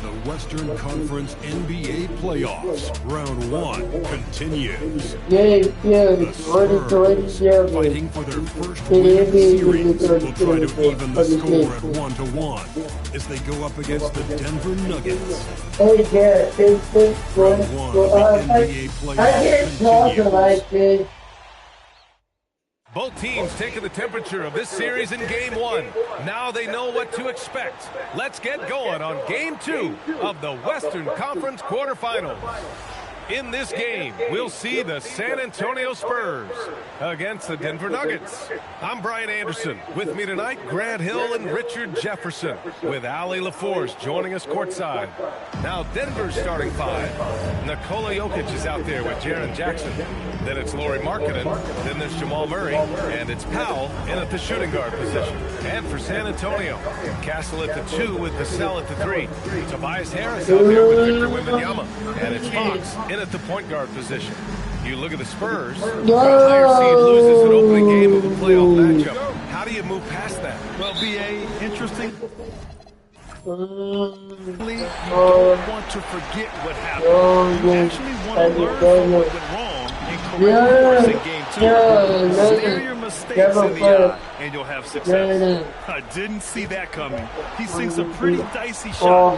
The Western Conference NBA Playoffs, Round 1 continues. The Spurs, fighting for their first win of the series, will try to even the score at 1-1 as they go up against the Denver Nuggets. Round 1 of the NBA Playoffs continues. Both teams taking the temperature of this series in Game 1. Now they know what to expect. Let's get going on Game 2 of the Western Conference quarterfinals. In this game, we'll see the San Antonio Spurs against the Denver Nuggets. I'm Brian Anderson. With me tonight, Grant Hill and Richard Jefferson, with Allie LaForce joining us courtside. Now Denver's starting five. Nikola Jokic is out there with Jaren Jackson. Then it's Lauri Markkanen. Then there's Jamal Murray. And it's Powell in at the shooting guard position. And for San Antonio, Castle at the 2 with Vassell at the 3. Tobias Harris out there with Victor Wembanyama. And it's Fox in at the point guard position. You look at the Spurs, the higher seed loses an opening game of a playoff matchup. How do you move past that? Well, B.A., interesting. You don't want to forget what happened. You actually want to learn from what went wrong and correct course in Game 2. Stare your mistakes in the eye, and you'll have success. I didn't see that coming. He sings a pretty dicey shot.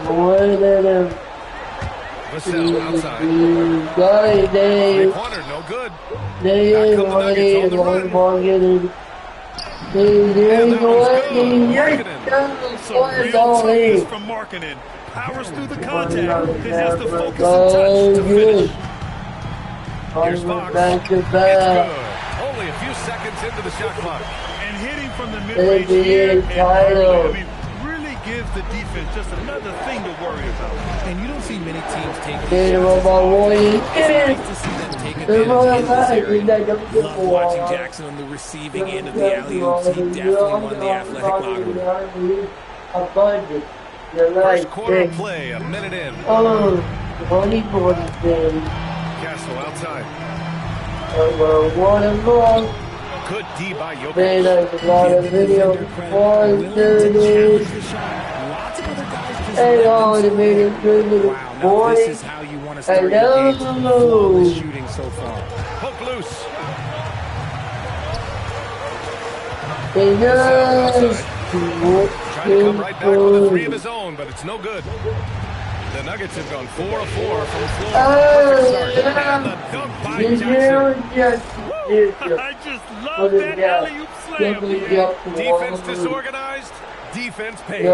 Vassell outside. Three-pointer, no good. Back come the Nuggets on the run. And that one's good. Markkanen. Some real toughness from Markkanen. Powers through the contact and has the focus and touch to finish. Here's Fox. It's good. Only a few seconds into the shot clock. And hitting from the mid-range here, and I mean, really gives gives the defense just another thing to worry about. And you don't see many teams taking It's nice to see them take advantage in this area. Love watching Jackson on the receiving end of the alley-oops. He definitely won the athletic lottery. First quarter play, a minute in. Castle outside. Good D by Jokic. Wow, this is how you want to start your game. Flawless shooting so far. Hook loose. Trying to come right back with a 3 of his own, but it's no good. The Nuggets have gone 4 of 4 from the floor. Perfect start. And the dunk by Jackson. I just love that alley-oop slam. Defense disorganized. Defense pays.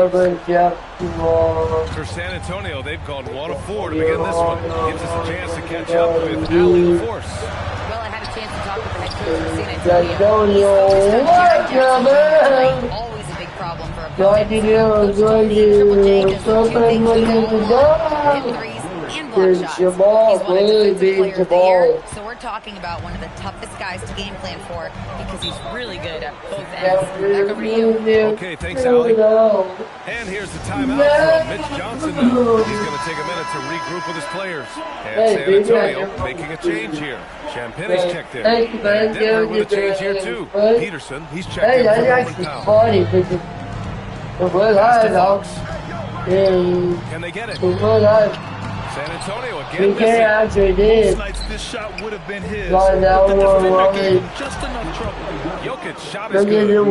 For San Antonio, they've gone 1 of 4 to begin this one. Gives us a chance to catch up with Allen Force. Well, I had a chance to talk with the head coach for San Antonio. Always a big problem for a opponent. Triple J just 2 things we all hit threes and block shots. He's won a defensive player of the year, so we're talking about one of the toughest guys to game plan for because he's really good at both ends. Back over to you. Okay, thanks, Allie. And here's the timeout from Mitch Johnson now. He's going to take a minute to regroup with his players. And San Antonio making a change here. Champagne's checked in. And Denver with a change here, too. Peterson, he's checked in for Norman Powell. Pass to Fox. Can they get it? San Antonio again missing. Most nights this shot would have been his, but the defender gave him just enough trouble. Jokic shot is good. Their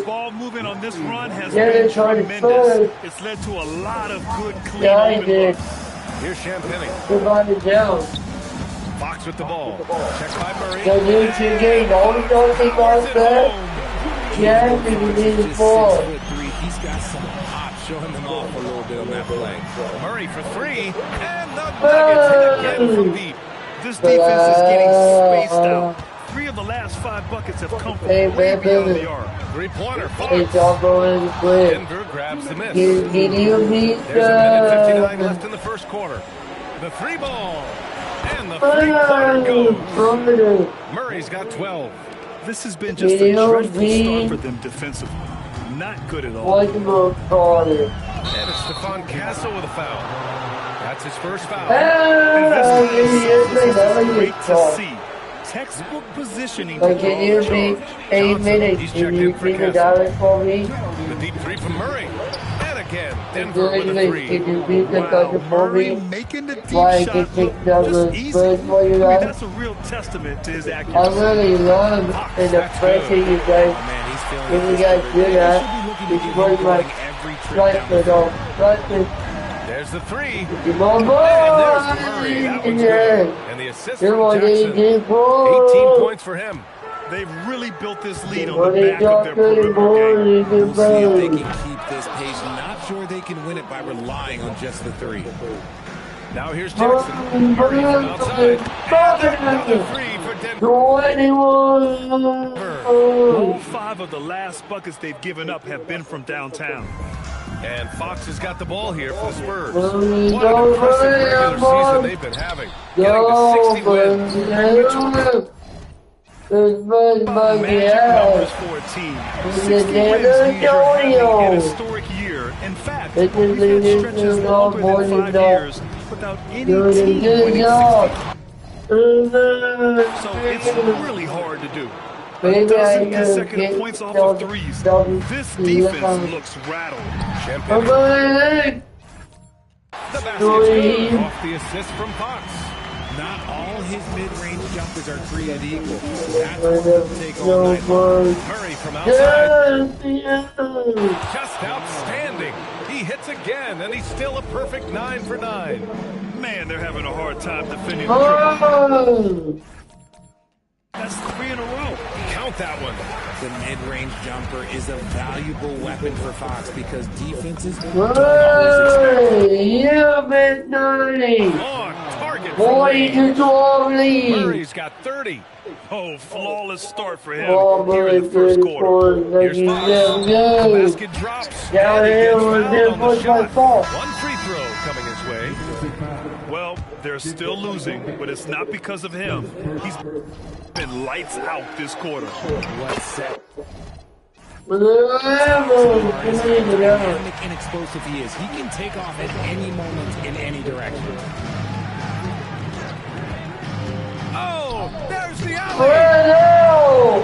ball movement on this run has been tremendous. It's led to a lot of good, clean open looks. Here's Champagne. Fox with the ball. Checked by Murray. He's got some pop, showing them off a little bit on that play. Murray for 3, and the Nuggets hit again from deep. This defense is getting spaced out. 3 of the last 5 buckets have come from way beyond the arc. 3-pointer, Fox. Denver grabs the miss. There's a minute 59 left in the first quarter. The 3 ball, and the 3-pointer goes. Murray's got 12. This has been just a dreadful start for them defensively. Not good at all. And it's Stephon Castle with a foul. That's his first foul. And this is great to see. Textbook positioning to draw the charge. Johnson, he's checked in for Castle. The deep 3 from Murray. And again, Denver with a 3. Wow, Murray making the deep shot look just easy. I mean, that's a real testament to his accuracy. I really love the pressure you guys. When you guys do that, it's very much trust it all. Trust it. There's the 3. And there's the Murray. That one's good. And the assist from Jackson. 18 points for him. They've really built this lead on the back of their perimeter game. We'll see if they can keep this pace. Not sure they can win it by relying on just the 3. Now here's Jackson. Murray from outside. Another 3 for Denver. 21. All 5 of the last buckets they've given up have been from downtown. And Fox has got the ball here for the Spurs. What an impressive regular season they've been having. Getting to 60 wins. Magic numbers for a team. 60 wins means you're having an historic year. In fact, we've had stretches longer than 5 years without any team winning 60. So it's really hard to do. A dozen consecutive points off of threes. This defense looks rattled. Champagne. The basket's good off the assist from Fox. Not all his mid-range jumpers are created equal. That's what he'll take all night long. Murray from outside. Just outstanding. He hits again, and he's still a perfect 9 for 9. Man, they're having a hard time defending the triple. That's 3 in a row. Count that one. The mid-range jumper is a valuable weapon for Fox because defenses You've been dirty. On target good from range. Murray's got 30. Oh, flawless start for him here in the first quarter. Here's Fox. The basket drops. And he gets fouled on the shot. One free throw coming his way. Well, they're still losing, but it's not because of him. He's been lights out this quarter. What set? Dynamic and explosive he is. He can take off at any moment in any direction. Oh, there's the alley.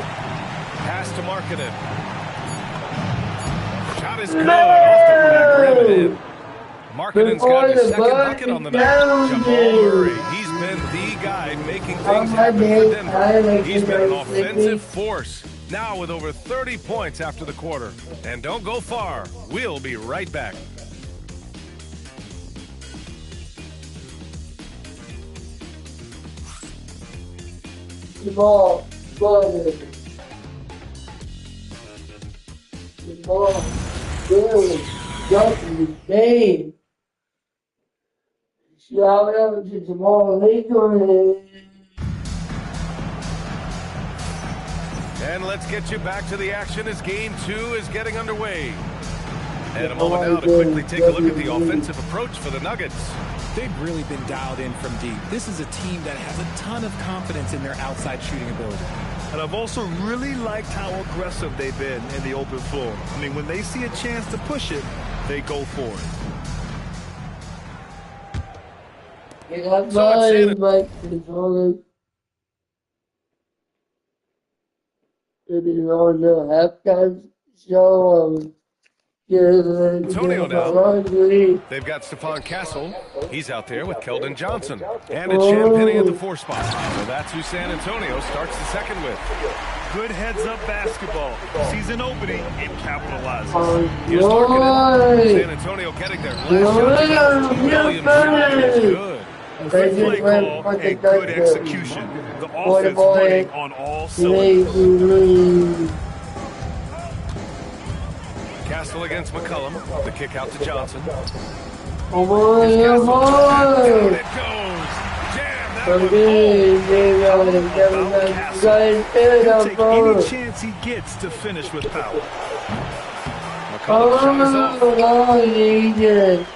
Pass to Markkanen. Shot is good. Off the back rim and in. Markkanen's got his second bucket on the night. Jamal Murray, he's been the guy making things happen for Denver. He's been an offensive force. Now with over 30 points after the quarter. And don't go far. We'll be right back. Jamal, good. Jamal, good. Justin, Dave. Shout out to Jamal Laker. And let's get you back to the action as Game 2 is getting underway. And a moment now to quickly take a look at the offensive approach for the Nuggets. They've really been dialed in from deep. This is a team that has a ton of confidence in their outside shooting ability. And I've also really liked how aggressive they've been in the open floor. I mean, when they see a chance to push it, they go for it. You got mine, Mike. It is on the halftime show. Antonio now. They've got Stephon Castle. He's out there with Keldon Johnson. And it's Champagnie at the 4 spot. So that's who San Antonio starts the second with. Good heads-up basketball. Sees an opening and capitalizes. Here's Markkanen. San Antonio getting their last shot. Williams is good. Good play call and good execution. The offense running on all cylinders. Castle against McCollum. The kick out to Johnson. Come on, come on. Down it goes. Jam that one. Take any chance he gets to finish with power. McCollum shot is off.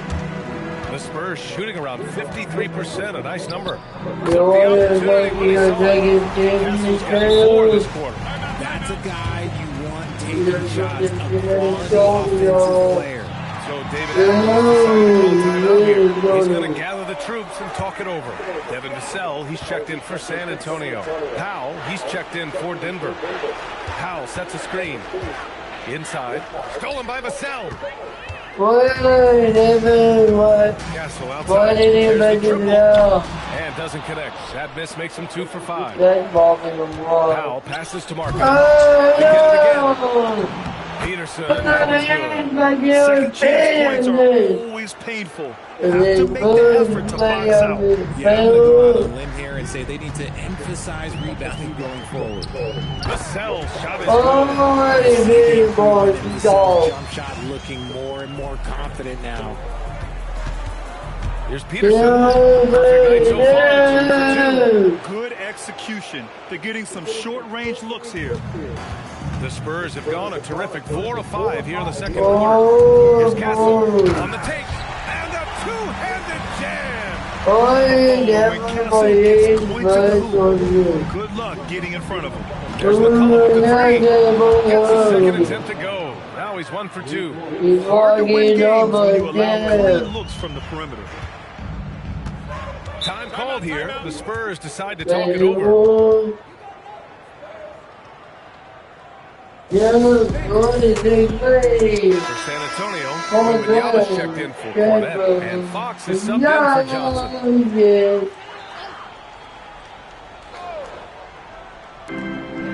The Spurs shooting around 53%, a nice number. Took the opportunity when he saw it. Castle's got 4 this quarter. That's a guy you want taking shots, a quality offensive player. So David Adams decided to call timeout here. He's going to gather the troops and talk it over. Devin Vassell, he's checked in for San Antonio. Powell, he's checked in for Denver. Powell sets a screen. Inside, stolen by Vassell. Castle outside. There's the triple. And doesn't connect. That miss makes him 2 for 5. Powell passes to Markkanen. Peterson. Second chance points are always painful. Have to make the effort to box out. Yeah, I'm going to go out on a limb here and say they need to emphasize rebounding going forward. Vassell's shot is good. Jump shot looking more and more confident now. Here's Peterson. Perfect night so far. 2 for 2. Good execution. They're getting some short-range looks here. The Spurs have gone a terrific 4 of 5 here in the second quarter. Here's Castle on the take. And a two-handed jam. Good luck getting in front of him. There's McCollum with the 3. Gets the second attempt to go. Now he's 1 for 2. Hard to win games when you allow clean looks from the perimeter. Time called here. The Spurs decide to talk it over. For San Antonio, Wembanyama's checked in for Cornette, and Fox is subbed in for Johnson.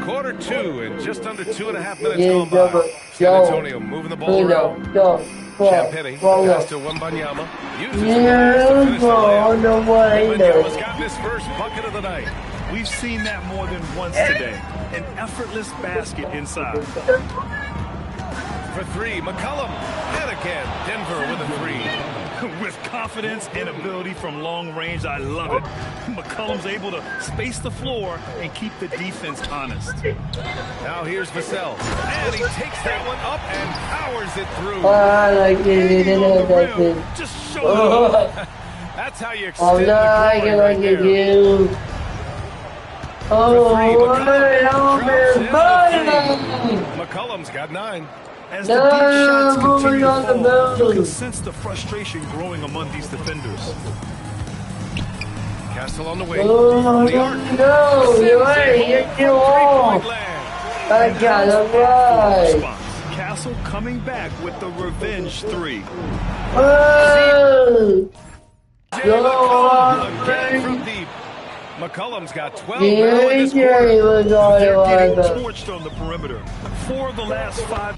Quarter 2 and just under 2.5 minutes gone by. San Antonio moving the ball around. Champagnie pass to Wembanyama. Uses the glass to finish the layup. Wembanyama's gotten his first bucket of the night. We've seen that more than once today. An effortless basket inside. For 3, McCollum. And again, Denver with a 3. With confidence and ability from long range, I love it. McCollum's able to space the floor and keep the defense honest. Now here's Vassell. And he takes that one up and powers it through. I like it. Just show it. That's how you extend the glory right there. McCollum's got 9. As the deep shots continue to fall, you can sense the frustration growing among these defenders. Castle on the way. Oh, the arc. you're right. You're off. I got it right. Castle coming back with the revenge 3. Oh, Again from deep. McCollum's got 12 now in this yeah, quarter. he was on They're it. getting torched on the perimeter. 4 of the last 5.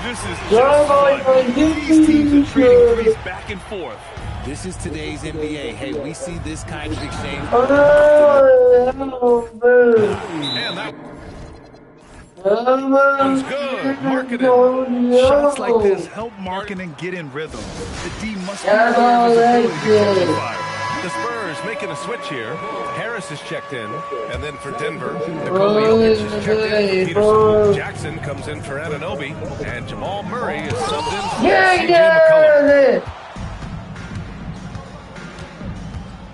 This is just fun. These teams are trading threes back and forth. This is today's NBA. Hey, we see this kind of exchange. And that one's good. Marketing. Shots like this help Markkanen get in rhythm. The D must be aware of his ability to catch fire. The Spurs making a switch here. Harris is checked in. And then for Denver, Nikola Jokic is checked in. Peterson. Jackson comes in for Anunoby. And Jamal Murray is subbed in for CJ McCollum.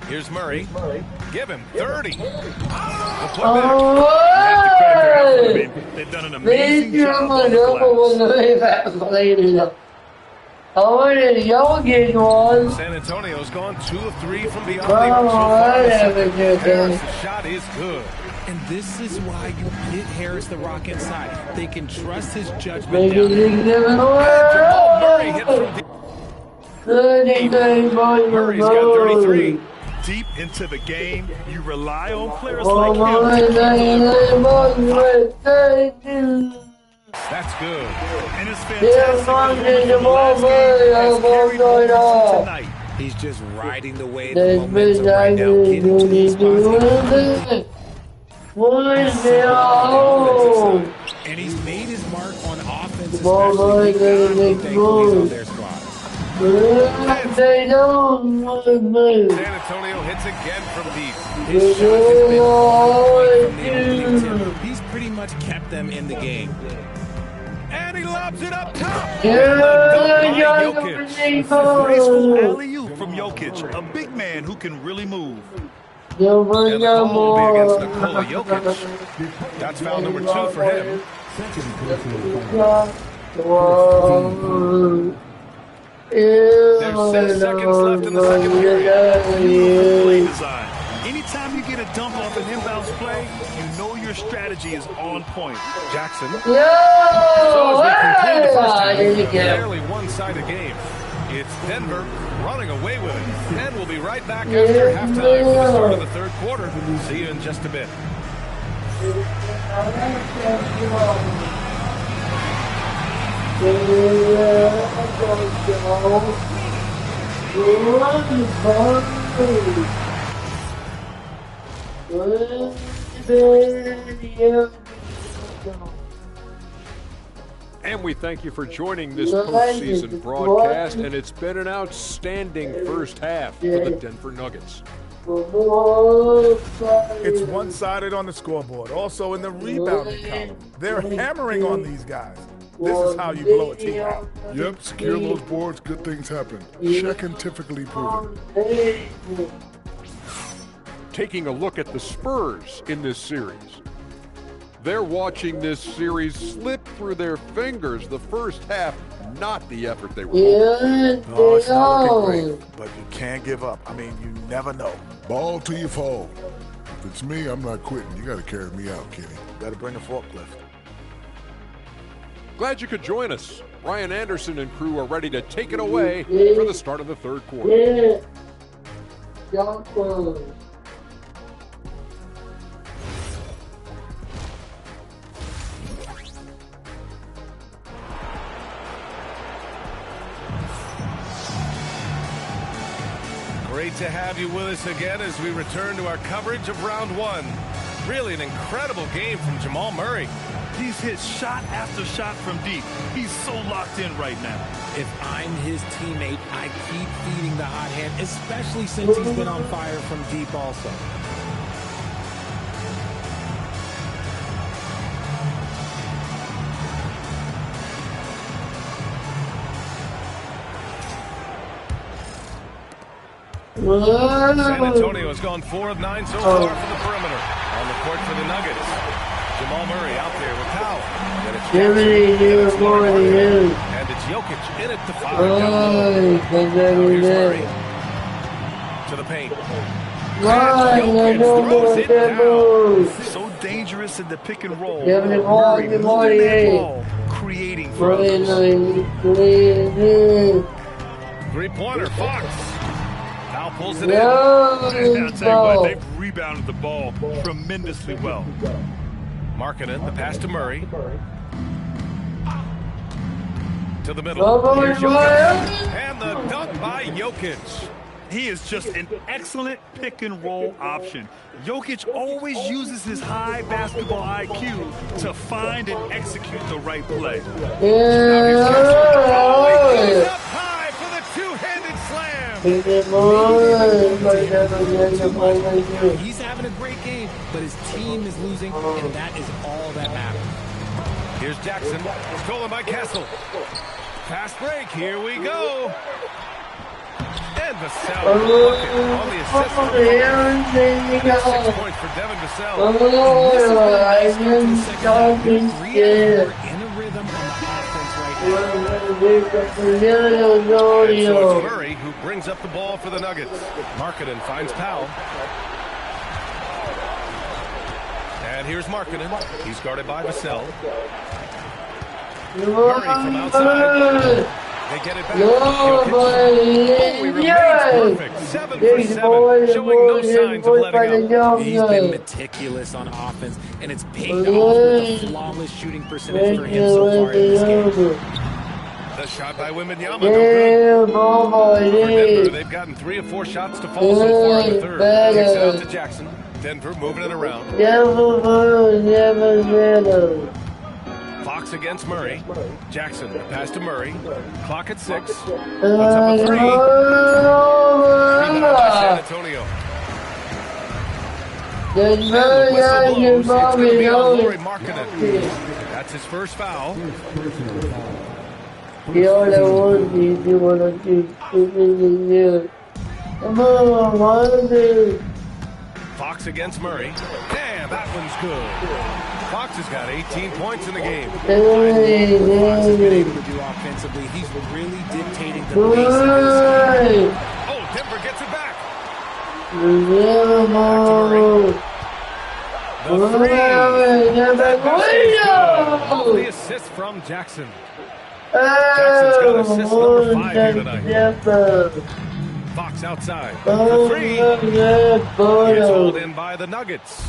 Here's Murray. Give him 30. The putback. They've done an amazing job on the glass. San Antonio's gone 2 of 3 from beyond the arc so far. Harris' shot is good. And this is why you get Harris the rock inside. They can trust his judgment down there. Jamal Murray hit from deep. Murray's got 33. Deep into the game, you rely on players like him. That's good. And it's fantastic. Tonight. He's just riding the wave of momentum right now, getting to these spots. And he's made his mark on offense, especially. Thankfully, he's on their squad. They don't want to move. San Antonio hits again from deep. His shot has been right from the opening tip. He's pretty much kept them in the game. And he lobs it up top. Graceful alley-oop from Jokic, a big man who can really move. And the call will be against Nikola Jokic. That's foul number 2 for him. There's 6 seconds left in the second period. Play design. Anytime you get a dump off an inbounds play, you know your strategy is on point. Jackson. Yo! So as we conclude the first half, it's a fairly one-sided game. It's Denver running away with it. And we'll be right back after halftime for the start of the third quarter. See you in just a bit. And we thank you for joining this postseason broadcast, and it's been an outstanding first half for the Denver Nuggets. It's one-sided on the scoreboard. Also in the rebounding column. They're hammering on these guys. This is how you blow a team out. Yep, secure those boards, good things happen. Scientifically proven. Taking a look at the Spurs in this series. They're watching this series slip through their fingers the first half, not the effort they were hoping. No, it's not looking great, but you can't give up. I mean, you never know. Ball till you fall. If it's me, I'm not quitting. You got to carry me out, Kenny. Got to bring a forklift. Glad you could join us. Ryan Anderson and crew are ready to take it away for the start of the third quarter. Great to have you with us again as we return to our coverage of round 1. Really an incredible game from Jamal Murray. He's hit shot after shot from deep. He's so locked in right now. If I'm his teammate, I keep feeding the hot hand, especially since he's been on fire from deep also. San Antonio has gone 4 of 9 so far from the perimeter. On the court for the Nuggets. Jamal Murray out there with Powell. And it's and it's Jokic in it to fire down low. Now here's Murray. To the paint. And Jokic throws it down. So dangerous in the pick and roll. Murray moving that ball, creating for others. 3-pointer, Fox. Now pulls it in. I'll tell you what, they've rebounded the ball tremendously well. Markkanen, the pass to Murray. To the middle. Here's Jokic. And the dunk by Jokic. He is just an excellent pick and roll option. Jokic always uses his high basketball IQ to find and execute the right play. Up high for the two-handed slam. He's having a great game, but his team is losing, and that is all that matters. Here's Jackson, stolen by Kessel. Fast break, here we go. And Vassell on the assist. 6 points for Devin Vassell. In a rhythm on the offense right now. And so it's Murray who brings up the ball for the Nuggets. Markkanen finds Powell. And here's Markkanen. He's guarded by Vassell. Murray from outside. They get it back. He remains perfect. 7 for 7, showing no signs of letting up. He's been meticulous on offense, and it's paid off with a flawless shooting percentage for him so far in this game. The shot by Wembanyama, no good. For Denver, they've gotten 3 of 4 shots to fall so far in the third. Kicks it out to Jackson. Denver moving it around. Fox against Murray. Jackson, the pass to Murray. Clock at 6. Puts up a 3. Rebound by San Antonio. And the whistle blows. It's going to be on Lauri Markkanen. That's his first foul. Fox against Murray. Damn, that one's good. Fox has got 18 points in the game. Fox has been able to do offensively. He's really dictating the pace of this game. Oh, Denver gets it back. Back to Murray. The assist from Jackson. Jackson's got assist number 5 here tonight. Fox outside. The 3. It's hauled in by the Nuggets.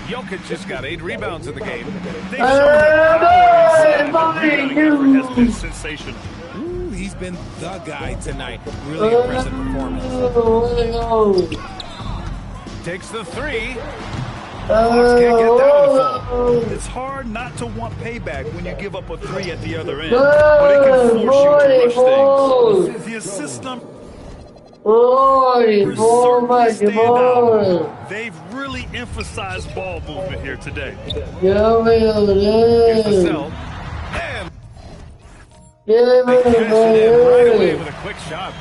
Jokic just got 8 rebounds in the game. They've shown that power has been sensational. Ooh, he's been the guy tonight. Really impressive performance. Takes the 3. Fox can't get down to the fall. It's hard not to want payback when you give up a 3 at the other end, but it can force you to rush things. The assist number. They've really emphasized ball movement here today. Here's Vassell. And they catch it in right away with a quick shot.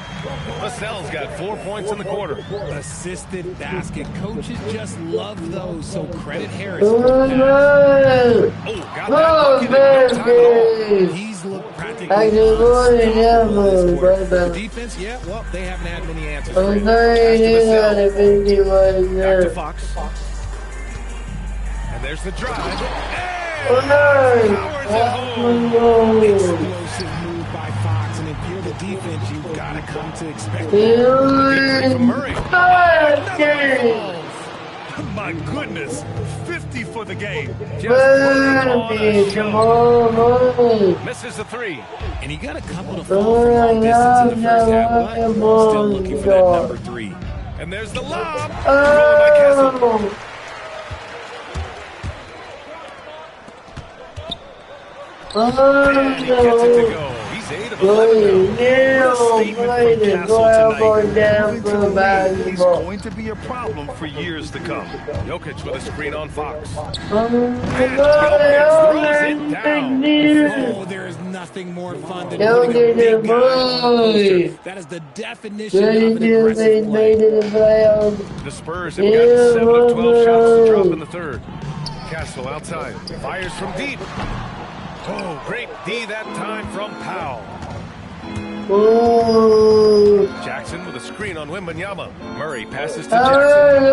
Vassell's got 4 points in the quarter. Assisted basket. Coaches just love those, so credit Harris for that. Oh, got that bucket in no time at all. He's looked practically unstoppable. The defense, yeah, well, they haven't had many answers for him. Back to Fox. And there's the drive. And powers it home. Explosive move by Fox, and if you're the defense, you've got to come to expect it. From Murray. My goodness, 50 for the game. Misses the 3. And he got a couple to fall from long distance in the first half, but still looking for that number 3. And there's the lob. Rolling by Kessel. And he gets it to go. He's 8 of 11 now. He's going to be a problem for years to come. Jokic with a screen on Fox. Oh, there is nothing more fun than putting a big guy on a poster. That is the definition of an aggressive play. The Spurs have got 7 of 12 shots to drop in the third. Castle outside, fires from deep. Oh, great D that time from Powell. Jackson with a screen on Wembanyama. Murray passes to Jackson.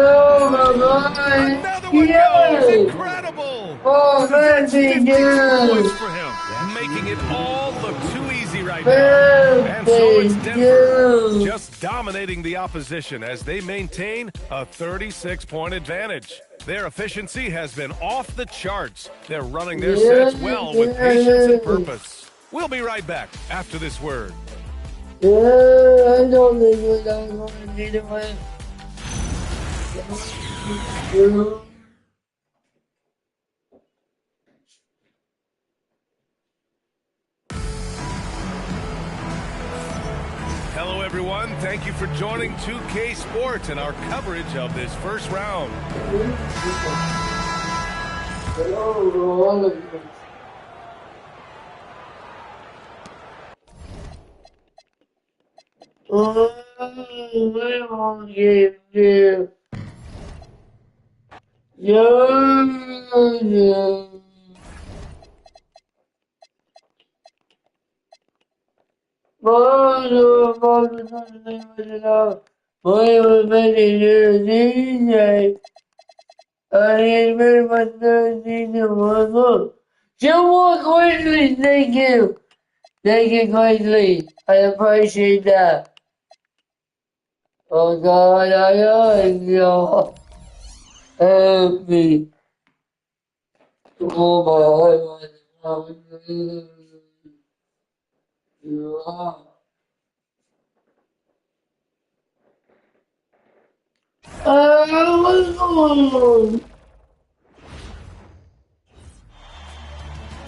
Another one goes. Incredible. Oh, man, points for him. Making it all look too easy right now. And so it's Denver just dominating the opposition as they maintain a 36-point advantage. Their efficiency has been off the charts. They're running their sets well with patience and purpose. We'll be right back after this word. Yeah, I don't think we're going to need it. Hello, everyone. Thank you for joining 2K Sports and our coverage of this first round. Jumbo quickly, thank you. Thank you greatly. I appreciate that. Oh God, I know. Help me. Oh my God.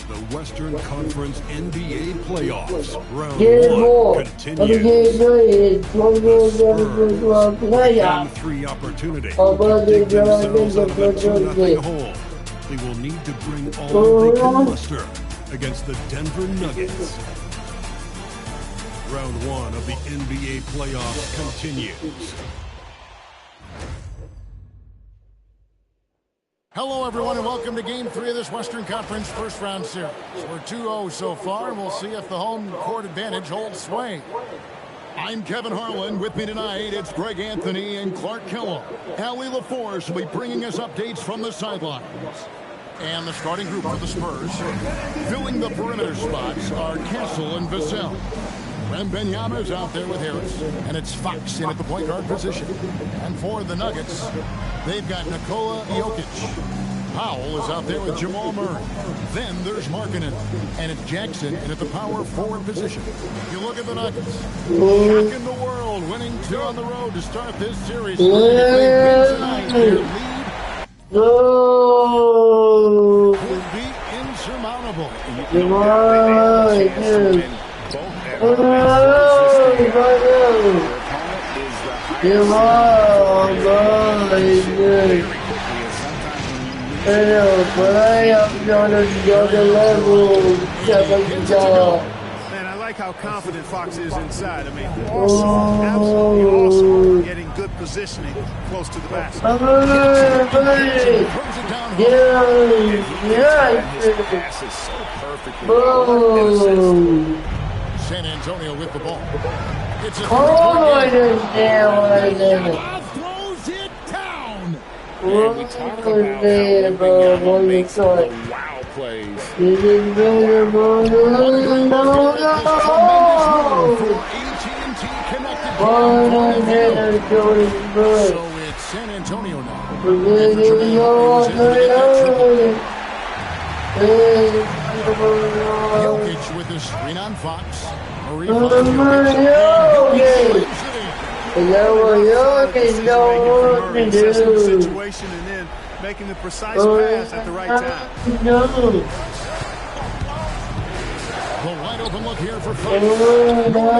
The Western Conference NBA Playoffs, Round 1 continues. The Spurs have 3 opportunities to dig themselves out of a 2-0 hole. They will need to bring all they can muster against the Denver Nuggets. Round 1 of the NBA Playoffs continues. Hello, everyone, and welcome to Game 3 of this Western Conference first round series. We're 2-0 so far, and we'll see if the home court advantage holds sway. I'm Kevin Harlan. With me tonight, it's Greg Anthony and Clark Kellogg. Allie LaForce will be bringing us updates from the sidelines. And the starting group for the Spurs, filling the perimeter spots, are Castle and Vassell. Wembanyama's out there with Harris, and it's Fox in at the point guard position. And for the Nuggets, they've got Nikola Jokic. Powell is out there with Jamal Murray. Then there's Markkanen, and it's Jackson in at the power forward position. You look at the Nuggets, shocking the world, winning 2 on the road to start this series. Tonight, their lead would be insurmountable. Man, I like how confident Fox is inside. I mean, awesome, absolutely awesome. Getting good positioning close to the basket. San Antonio with the ball. It's a throws it down. And we talk about how Wembanyama makes the wow plays. So it's San Antonio now. Jokic with the screen on Fox. Situation and then making the precise pass at the right time. open look here for Fox. With no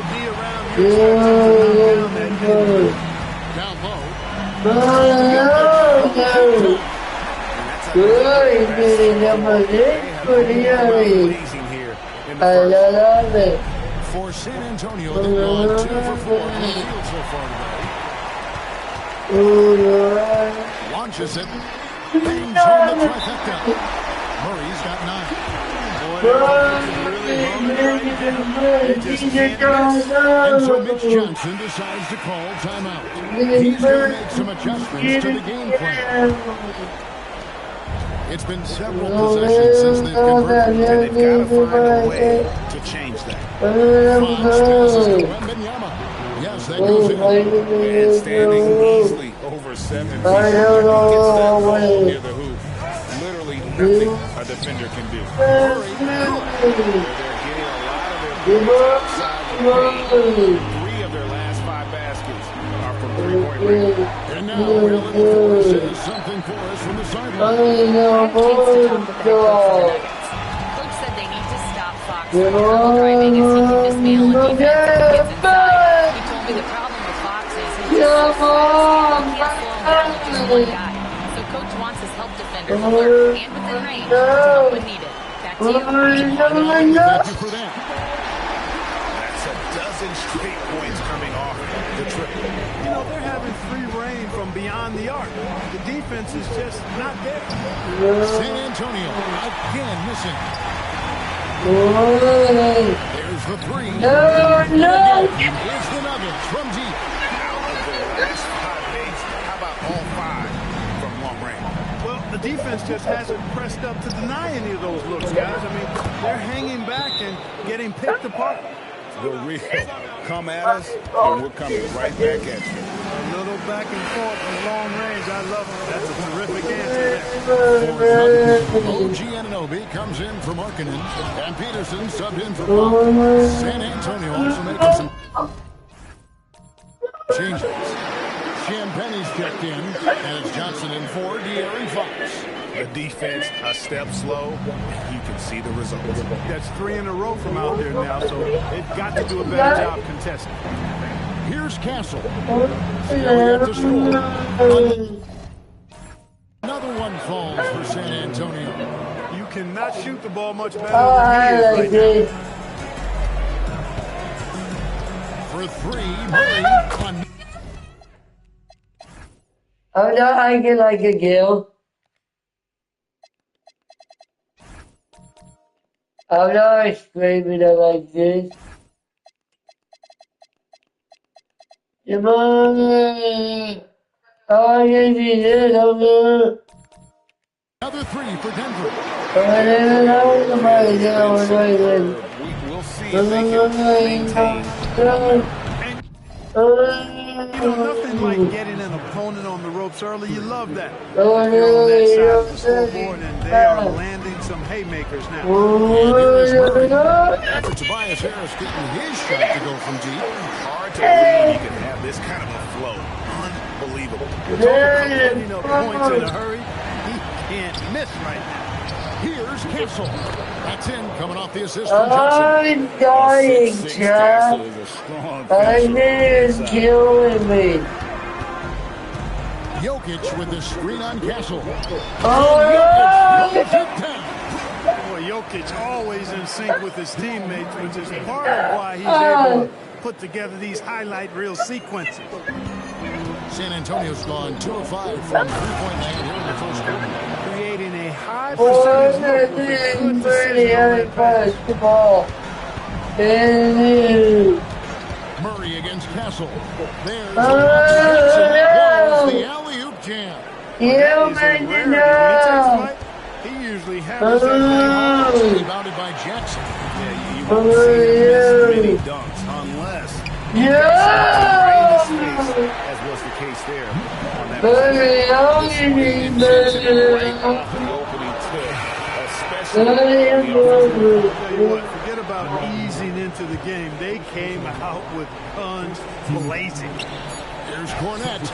D around here, expect him to knock down that mid. Down low. I love it. For San Antonio, they've gone 2 for 4 from the field so far today. Launches it. Bangs home the trifecta. Murray's got 9. And so Mitch Johnson decides to call timeout. He's going to make some adjustments to the game plan. It's been several possessions since they've converted, and they've got to find a way to change that. Fox passes to Wembanyama. Yes, that goes in. And standing easily over 7 feet. He gets that ball near the hoop. Literally nothing a defender can do. They're getting a lot of their points outside the paint. 3 of their last 5 baskets are from three-point range. And now Will Forrest says something for us from the sideline. Coach said they need to stop Fox from dribble driving as he can dismantle a defense that gets inside. He told me the problem with Fox is he can't slow him down with just one guy. So Coach wants his help defenders alert and within range to help when needed. Back to you. Thank you for that. That's a dozen straight points coming off the triple. You know, they're having free reign from beyond the arc. The defense is just not there. San Antonio again missing. There's the 3. No. Here's the Nuggets from deep. Out of their last 5 mates, how about all 5 from long range? Well, the defense just hasn't pressed up to deny any of those looks, guys. I mean, they're hanging back and getting picked apart. The real come at us, and we're coming right back at you. A little back and forth from long range. I love it. That's a terrific answer there. OG Anunoby comes in for Markkanen, and Peterson subbed in for Pop. San Antonio also making some changes. Champagne's checked in, and it's Johnson in for De'Aaron Fox. The defense a step slow, and you can see the results. That's 3 in a row from out there now, so they've got to do a better job contesting. Here's Castle. Still yet to score. Another one falls for San Antonio. You cannot shoot the ball much better than he is right now. For 3, Murray on. I'm not hanging like a girl. I'm not screaming it like this. Come on. Oh, yes, he did. Another 3 for Denver. We'll see if they can maintain. You know, nothing like getting an opponent on the ropes early. You love that. They're on that side of the scoreboard, and they are landing some haymakers now. For Tobias Harris getting his shot to go from deep. Hard to believe you can have this kind of a flow. Unbelievable. Putting up points in a hurry. He can't miss right now. Here's Castle. That's in, coming off the assist from Johnson. I'm dying, Chad. I need killing me. Jokic with the screen on Castle. Boy, Jokic always in sync with his teammates, which is part of why he's able to put together these highlight reel sequences. San Antonio's gone 2 of 5 from three-point land here in the first quarter. Creating a high percentage look with good basketball. Murray against Castle. There's the alley-oop jam. He usually has that thing rebounded by Jackson. Yeah, you won't see him miss many dunks unless as was the case there on that right off the opening tip, especially on the offensive. I'll tell you what, forget about easing into the game. They came out with guns blazing. Here's Cornette.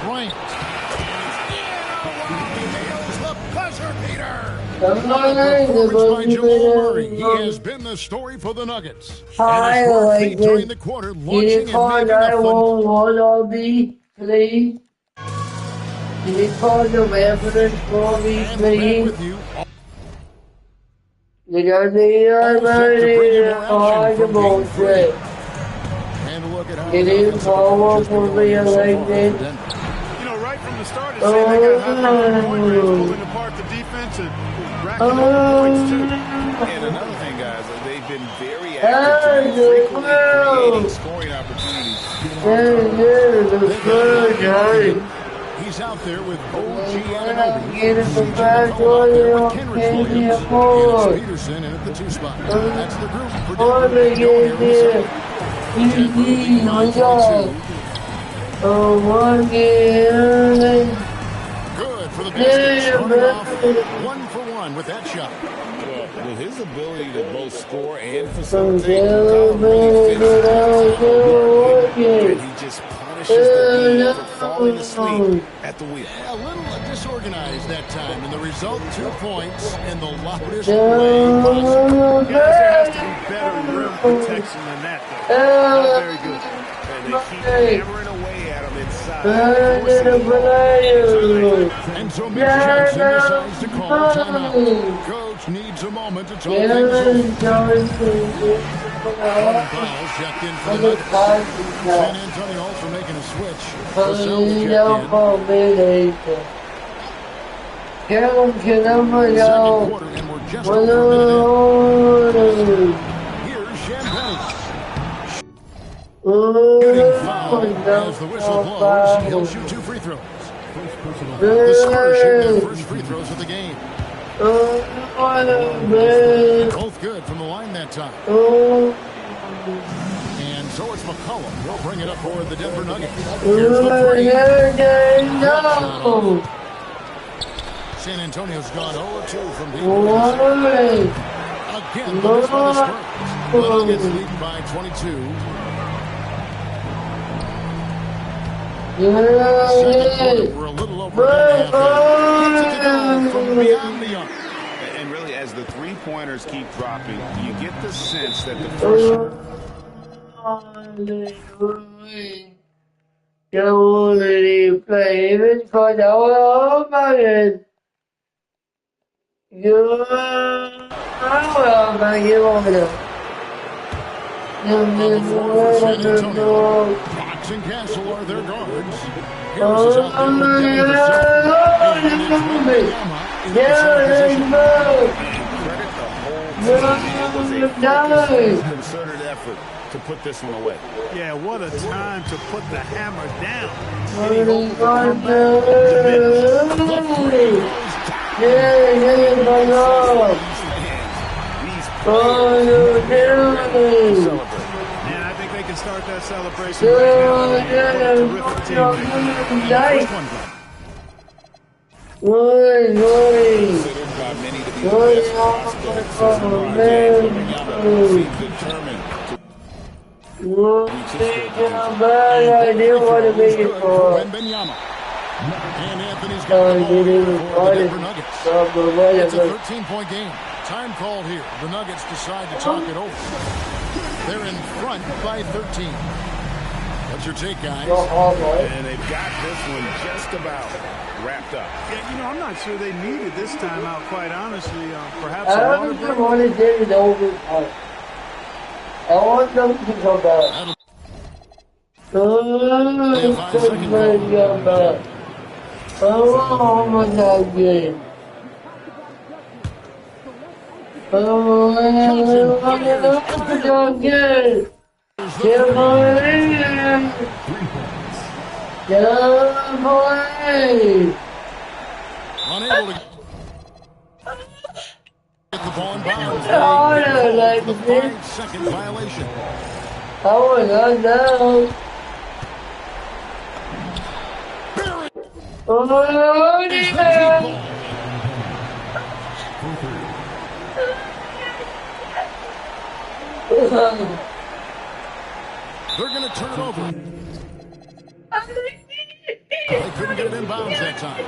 Bryant. Nails the buzzer beater. Performance by Jamal Murray. He has been the story for the Nuggets. And a smart feat during the quarter, launching and making a please. Can you call the ambulance for me, please? You got the bullshit. Can you call for me elected? Right from the start, it's saying they got high point rates, pulling apart the defense and racking up points, too. And another thing, guys, they've been very active tonight, frequently creating scoring opportunities. He's out there with OG Anunoby. Peterson in at the 2 spot. That's the group for good for the Pistons. Starting off 1 for 1 with that shot. Well, with his ability to both score and facilitate, really fits. He just punishes the team for falling asleep at the wheel. A little disorganized that time, and the result 2 points in the loudest way possible. Guys, there has to be better rim protection than that, though. Not very good. And they keep hammering away at him inside. And so Mitch Johnson decides to call a timeout. Coach needs a moment to talk things over. Fouls checked in for the Nuggets. San Antonio also making a switch. Vassell's checked in. Second quarter, and we're just over a minute in. Here's Champagne. Shooting foul as the whistle blows. He'll shoot 2 free throws. The Spurs shoot their first free throws of the game. Both good from the line that time. And so it's McCollum. He'll bring it up for the Denver Nuggets. Here's the 3. San Antonio's gone 0-2 from deep. Again, the miss by the Spurs. The Nuggets lead by 22. Second quarter, we're a little over a minute and a half in. From beyond the arc. And really, as the three-pointers keep dropping, you get the sense that the first... Fox and Castle are their guards. Harris is out there with concerted effort to put this one away. Yeah, what a time to put the hammer down. Man, I think they can start that celebration right now. I didn't want to make it for. And Anthony's got the ball for the Denver Nuggets. It's a 13-point game. Time called here. The Nuggets decide to talk it over. They're in front by 13. What's your take, guys? And they've got this one just about wrapped up. Yeah, I'm not sure they needed this timeout, quite honestly. Perhaps I don't think want to get it over. I want them to come back. Oh my God, game. Oh my God, game. Unable to get the ball in bounds. The 5-second violation. Oh my God, no. Oh my God, They're going to turn it over. They couldn't get it in bounds that time.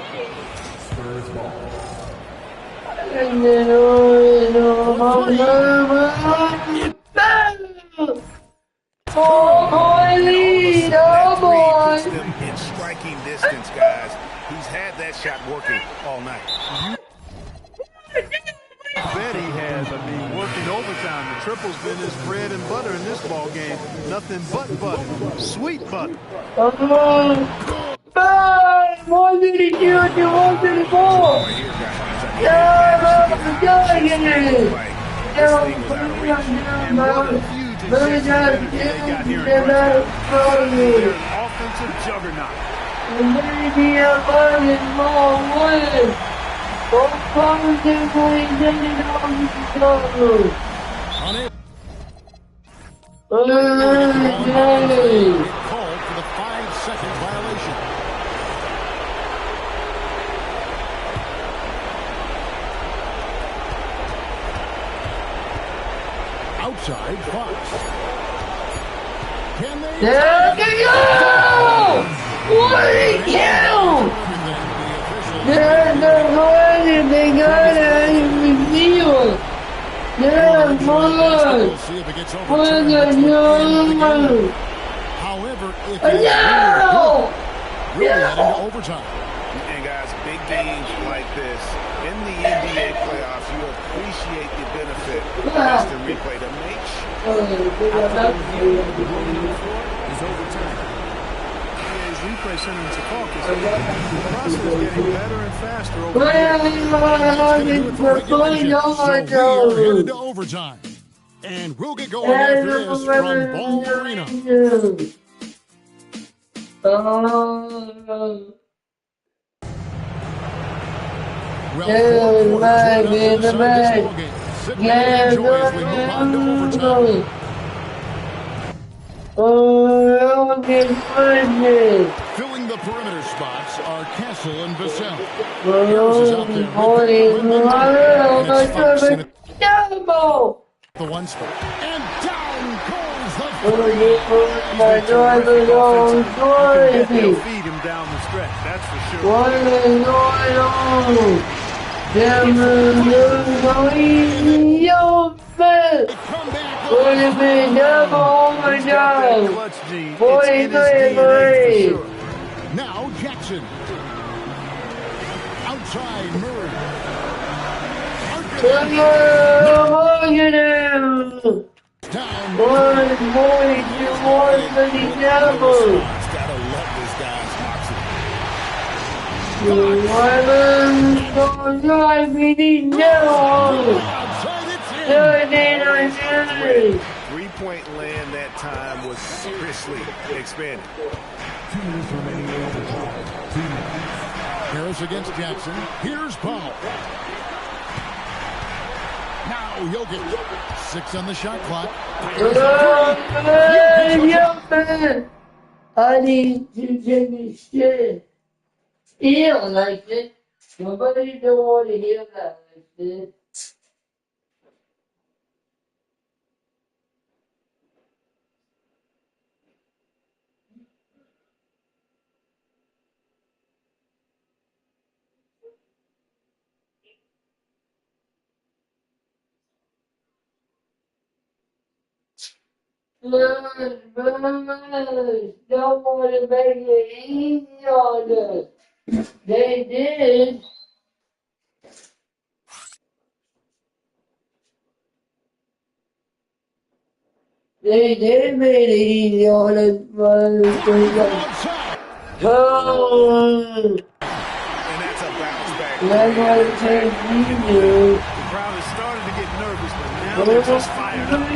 Oh, Holy, oh boy! Puts them in striking distance, guys. He's had that shot working all night. Bet he has. I mean, working overtime. The triple's been his bread and butter in this ball game. Nothing but butter. Sweet butter. More than he do, more than he more. Yeah, Offensive juggernaut. Maybe a bunch more win. Both positively getting on the show. Called for the 5-second violation. Outside Fox. Can they? There they go! What did he count? There's the money, they got it, reveal. There's one. However, if really heading to overtime. And guys, big games like this in the NBA playoffs, you appreciate the benefit of instant replay to make sure Is overturned. His replay center in Secaucus. The process is getting better and faster over So we are headed to overtime. And we'll get going after this from Ball Arena. Filling the perimeter spots are Castle and Vassell. Harris is out there. The one spot. And down goes the They'll feed him down the stretch, that's for sure. Now Jackson. Outside Murray. Down. Three-point land that time was seriously expanded. Harris against Jackson. Here's Paul. Now Jokic. 6 on the shot clock. I need to take a shit. Feel like it. Nobody don't want to hear that like this. Don't want to make it easy on us. They did. They did make it easy on us. Oh. And that's a bounce back. That's what it takes me to do. The crowd has started to get nervous, but now they're just fired up.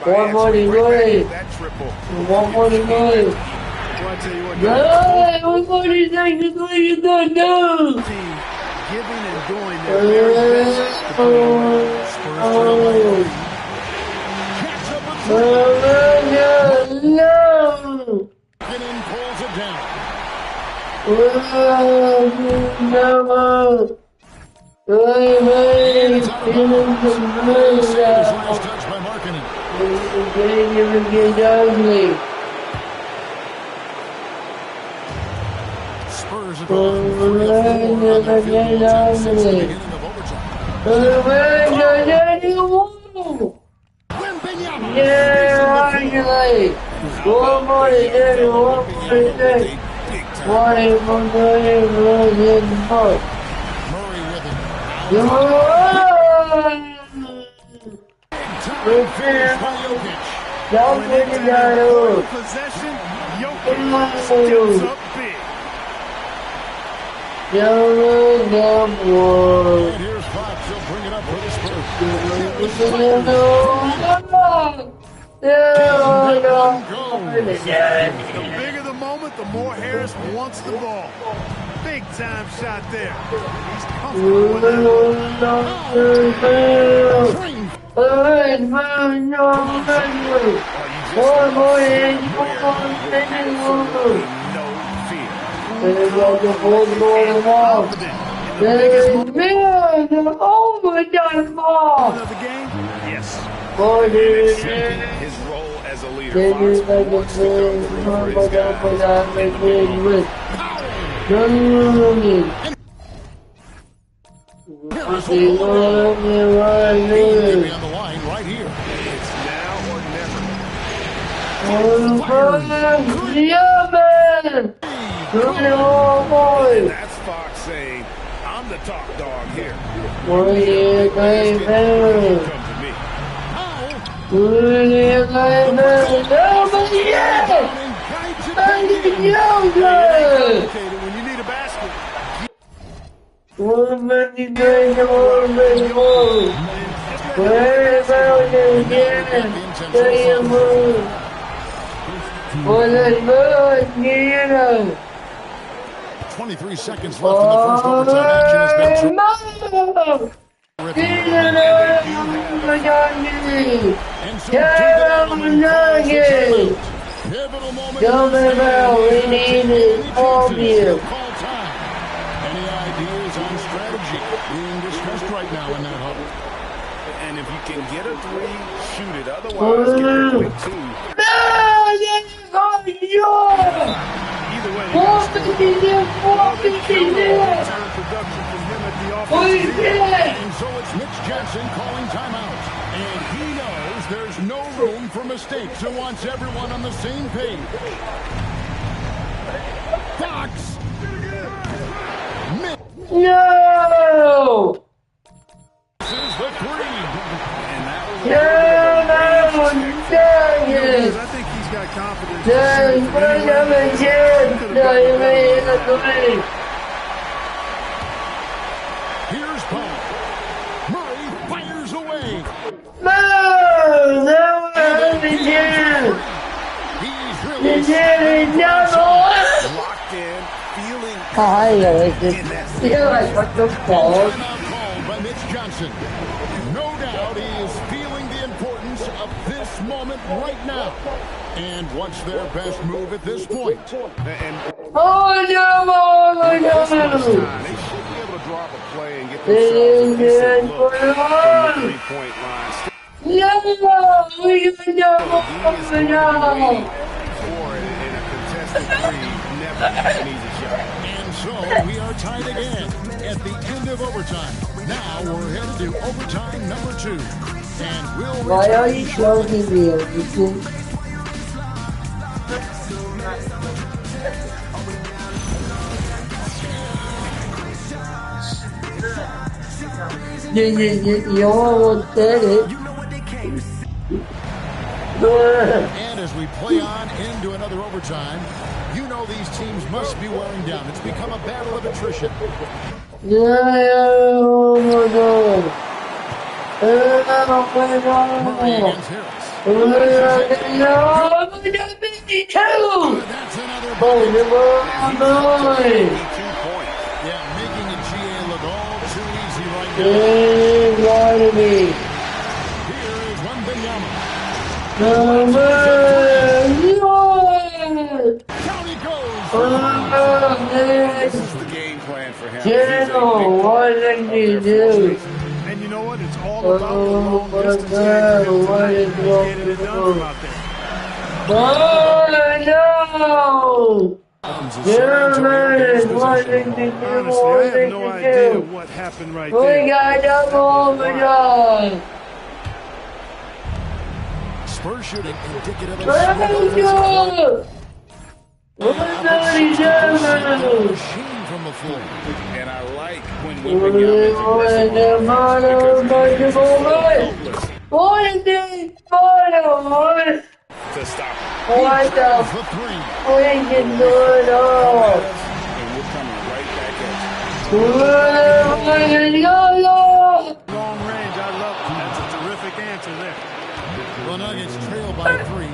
One more to go. One more to go. One more to go. Giving and doing their very best to play well. And then pulls it down. Last touch by Markkanen. Possession, Jokic steps up big. And here's Fox. He'll bring it up for the Spurs. The bigger the moment, the more Harris wants the ball. Big time shot there. He's comfortable with that. Yes. His role as a leader. Fox wants to come through for his On the line right here. It's now or never. That's Fox saying, I'm the top dog here. Come to me. When you need a basket. Yeah. 23 seconds left in the first overtime. Action has been and so pivotal moment. Any ideas on strategy being discussed right now in that huddle? And if you can get a three, shoot it. Otherwise, get a quick two. Either way, and so it's Mitch Johnson calling timeout. And he knows there's no room for mistakes and wants everyone on the same page. Fox. No! This is the three. And that was I think he's got confidence. Here's Paul. Murray fires away. He's really locked in, feeling what the ball? timeout called by Mitch Johnson. No doubt he is feeling the importance of this moment right now. And what's their best move at this point? Oh no! They should be able to drop a play and get themselves a decent look from the three-point line. Or in a contested three, never an easy shot. And so we are tied again at the end of overtime. Now we're headed to overtime number 2. And we'll Why are you showing me everything? You almost said it. And as we play on into another overtime, you know these teams must be wearing down. It's become a battle of attrition. Oh my God. Murray against Harris. That's another Yeah, making a GA look all too easy right now. Here is Wembanyama. Down he goes. This is the game plan for him. What did you do? And you know what? It's all about the long distance game. He's getting it done from out there. Oh no! Honestly, I have no idea what happened right there. We got double overtime. Spurs shooting indicative of Go! 137. machine from the floor. And I like when Wembanyama to stop. What the freaking good off? And we're coming right back at Long range, I love it. That's a terrific answer there. The Nuggets trail by 3.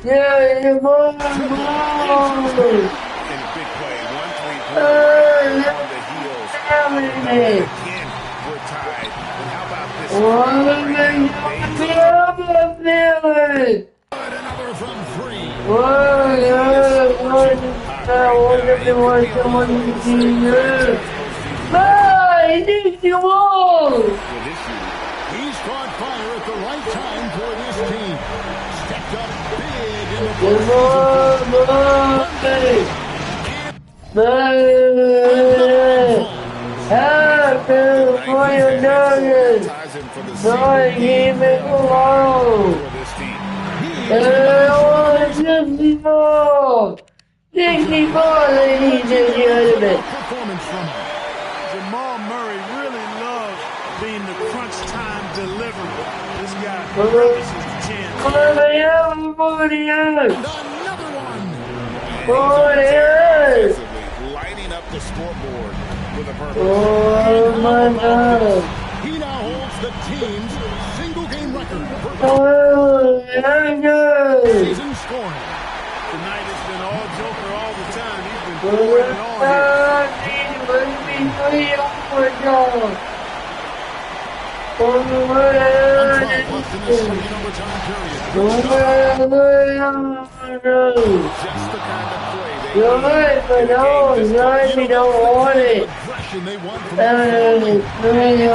Yeah, in a big play. 1 3-pointer on the heels. Again, we're tied. And how about this? Another from 3. He's caught fire at the right time for this team. Stepped up big in the performance from him. Jamal Murray really loves being the crunch time deliverer. This guy relishes the chance. Another one. Lighting up the scoreboard with a purpose. Oh my God. He now holds the team's single game record for season scoring. Tonight it's been all Joker all the time. He's been pouring it on here. Left in the second overtime period. Just the kind of play they You're right, but no, you don't want it. Aggression they want from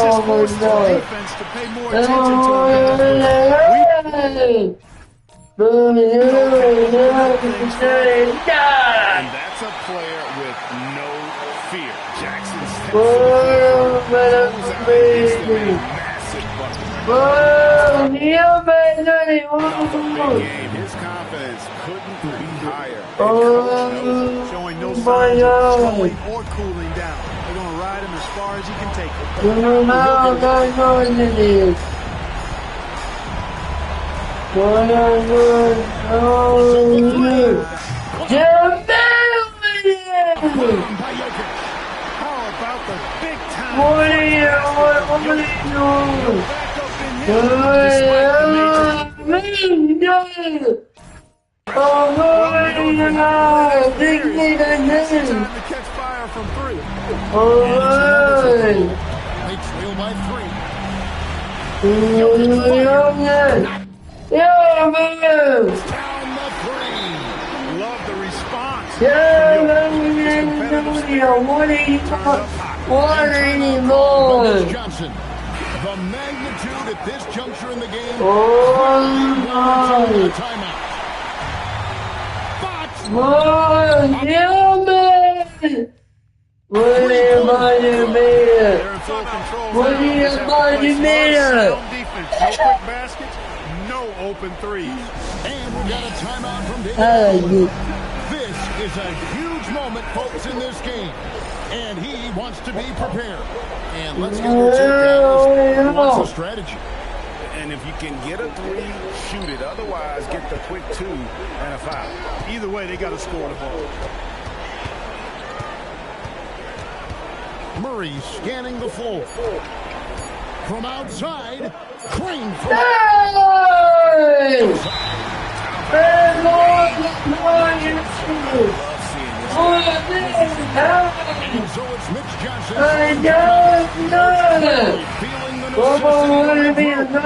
Just forces the defense to pay more attention to him. And that's a player with no fear. Jackson steps in massive bucket. His confidence couldn't be higher. Showing no signs of slowing or cooling down. They're going to ride him as far as he can take it. How about the big time? Time to catch fire from 3. They trail by 3. Down the 3. Love the response. Johnson. The magnitude at this juncture in the game. Timeout. They're in full control. What do you want to Defense, no quick baskets, no open threes. And we've got a timeout from David. This is a huge moment, folks, in this game. And he wants to be prepared. And let's get your take on this. What's the strategy? And if you can get a 3, shoot it. Otherwise, get the quick 2 and a foul. Either way, they got to score the ball. Murray scanning the floor. From outside, Crane from and so it's Mitch Johnson. Feeling the necessity of Vassell.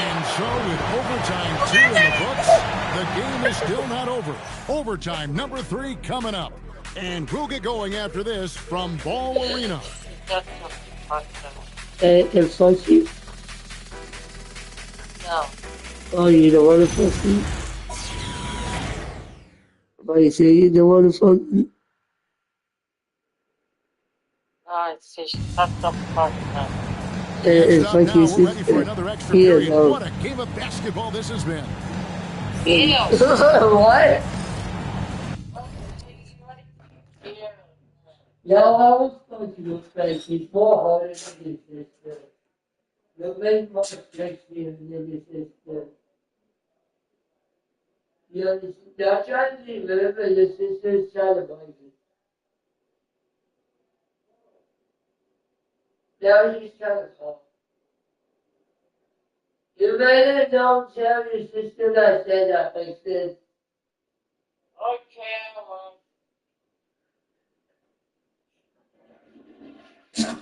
And so with overtime 2 in the books, the game is still not over. Overtime number 3 coming up. And we'll get going after this from Ball Arena. It's funky? No. Oh, you don't want to funky? I say you don't want to funky? It's like now. We're ready for another extra period. What a game of basketball this has been. What? Yeah, I was going to look like it's 400 in this system. You make more flexible in this system. You understand? They're trying to remember the system's celebrating. Now he's trying to talk. You better don't tell your sister that I said that like this. Okay, I won't.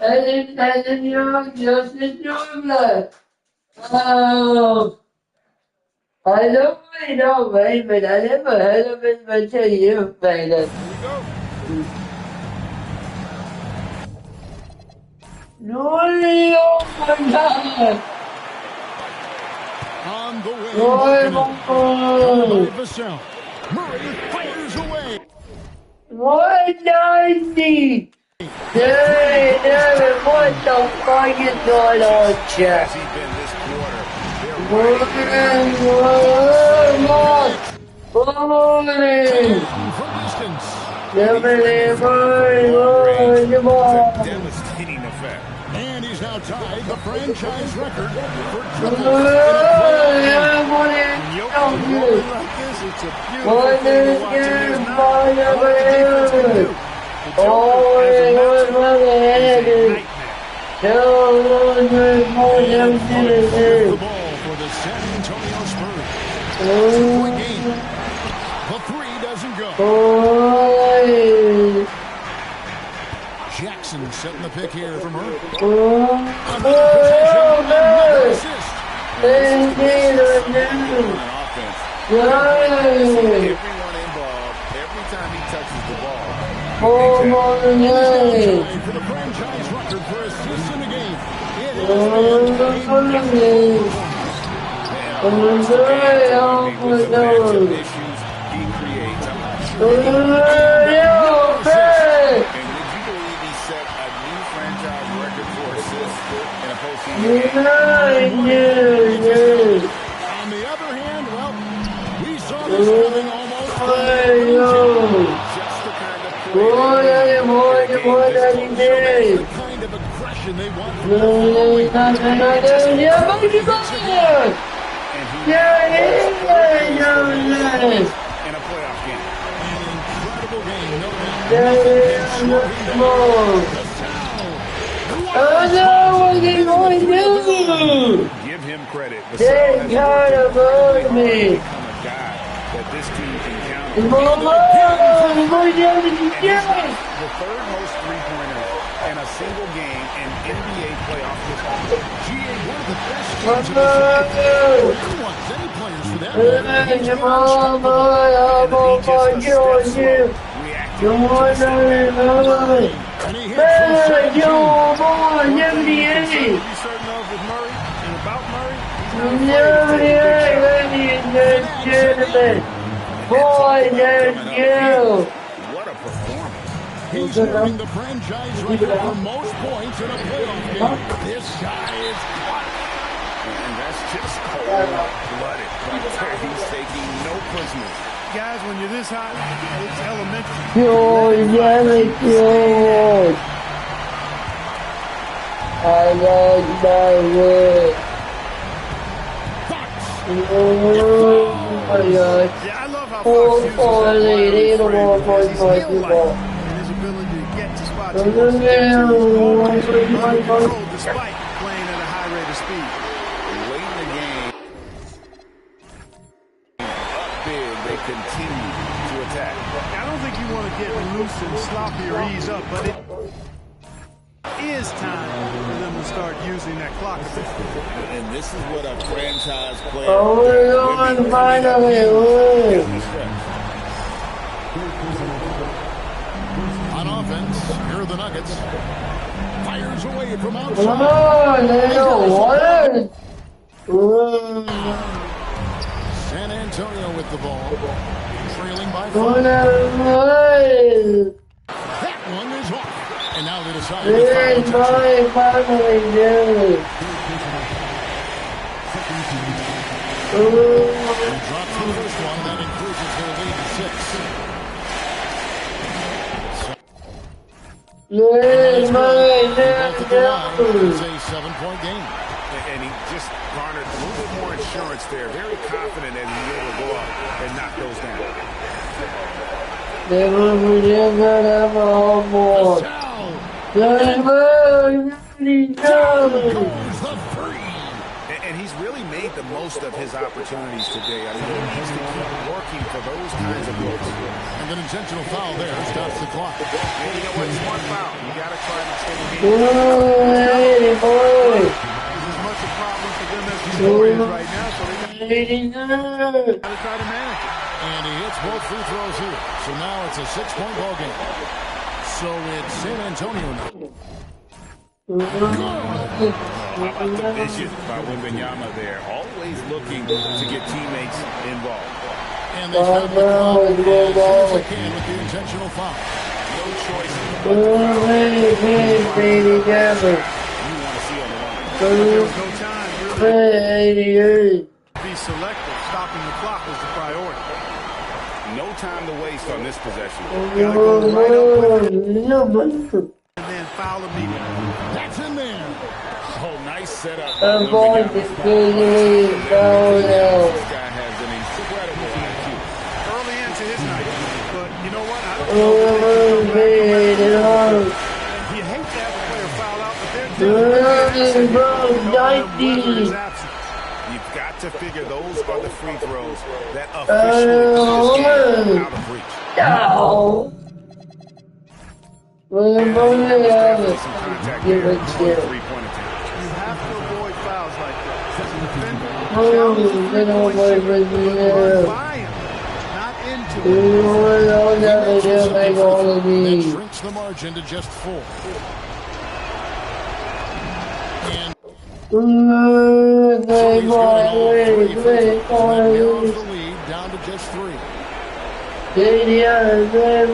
And then you're just doing that. Oh, I don't really know Raymond. I never heard of it until you made it. No, oh my God! On the way, Murray fires away. 190! Hey, what the fuck is going on, Jack? Devastating effect. And he's now tied the franchise record for the ball for the San Antonio Spurs. It's a quick game. The three doesn't go. Jackson setting the pick here from her. Another possession, another assist. Everyone involved, every time he touches the ball. For the franchise record for assists in the game. It has been issues he creates. I'm not sure. Set a new franchise record for assists in a postseason game. On the other hand, well, we saw this coming almost from just the kind of play, the kind of aggression they want from in a playoff game. An incredible game. Give him credit. They're trying to murder me. That this team can count The third most three-pointers in a single game in NBA playoff history. GA, one of the best teams in the any players for that and he hits What a performance. He's earning the franchise record for most points in a playoff game. This guy is hot. And that's just cold-blooded. He's taking no prisoners. Guys, when you're this hot, it's elementary. I like my work. Oh my God. Yeah, I love how Oh, Fox uses oh, that they need a more wide open for skill ball. and his ability to get to spots he wants to get to. Always under control despite playing at a high rate of speed. Late in the game, up big, they continue to attack. I don't think you want to get loose and sloppy or ease up, but it is time for them to start using that clock a bit. And this is what a franchise player Finally. offense. Here are the Nuggets. Fires away from outside. San Antonio with the ball. Trailing by 5. That one is off. And now they decide to foul intention. They dropped the first one. That increases their lead to 6. It's a 7-point game. And he just garnered a little bit more insurance there. Very confident that he'll be able to go up and knock those down. And he's really made the most of his opportunities today. I mean, he needs to keep working for those kinds of looks. And an intentional foul there stops the clock. And you know what? It's one foul. You got to try to stay in the game. It's as much a problem for them as the score is right now, so they got to try to manage it. And he hits both free throws here. So now it's a 6-point ball game. So it's San Antonio now. How about the vision by Wembanyama there? Always looking to get teammates involved. And they stop the clock as soon as they can with the intentional foul. No choice but to foul. You want to see on the line. But there was no time really to be selective. Stopping the clock was the priority. No time to waste on this possession. Got to go right up with it. And then foul immediately. That's in there. Oh, nice setup. I'm going to see you down now. This guy has an incredible IQ. Early into his night. But you know what? I don't Oh, man. You hate to have a player foul out, but they're doing You've got to figure those are the free throws that officially put this game out of reach. No. Well, I'm going to have it. Give it to you. You have to avoid fouls like that. As a defender, Oh, they don't worry about me now. by him, not into Oh, it. no, they make all of That these. shrinks the margin to just 4. And They he's go getting all 3 away, free throws. And that narrows they the lead down to just 3.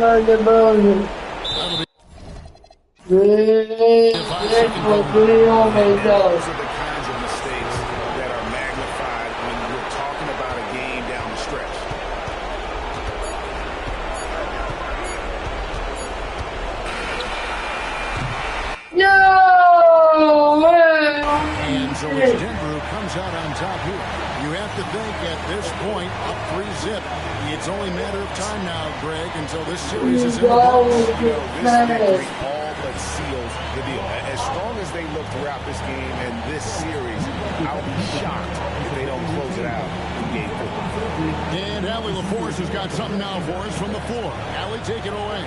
on the bone. That'll be They will be on my Those dog. are the kinds of mistakes that are magnified when we're talking about a game down the stretch. No! And so it's Denver who comes out on top here. You have to think at this point, up 3-zip. It's only a matter of time now, Greg, until this series is in the books. You know, this victory all but seals the deal. As strong as they look throughout this game and this series, I'll be shocked if they don't close it out in game 4. And Allie LaForce has got something now for us from the floor. Allie, take it away.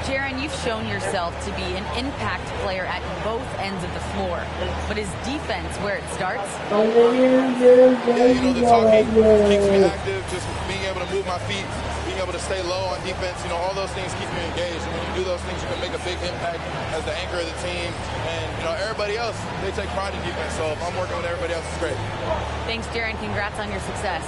Jaron, you've shown yourself to be an impact player at both ends of the floor. But is defense where it starts? Yeah, you know, the talking keeps me active, just being able to move my feet, being able to stay low on defense, you know, all those things keep me engaged. And when you do those things, you can make a big impact as the anchor of the team. And, you know, everybody else, they take pride in defense. So if I'm working with everybody else, it's great. Thanks, Jaron. Congrats on your success.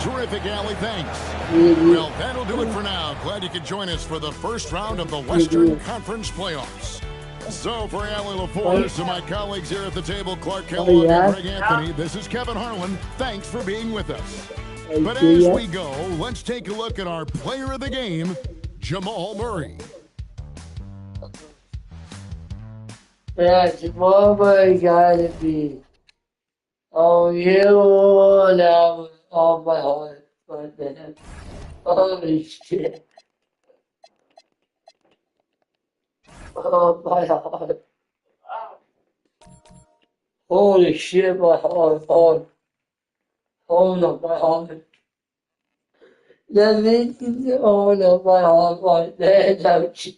Terrific, Allie. Thanks. Well, that'll do it for now. Glad you could join us for the first round of the Western Conference Playoffs. So for Allie LaForce and my colleagues here at the table, Clark Kellogg and Greg Anthony, this is Kevin Harlan. Thanks for being with us. But as we go, let's take a look at our player of the game, Jamal Murray. Yeah, Jamal Murray gotta be. Oh, you know, all my heart, but man, holy shit. Oh, my heart. Holy shit, my heart. Oh no, my heart. That means, oh no, my heart right there, don't you?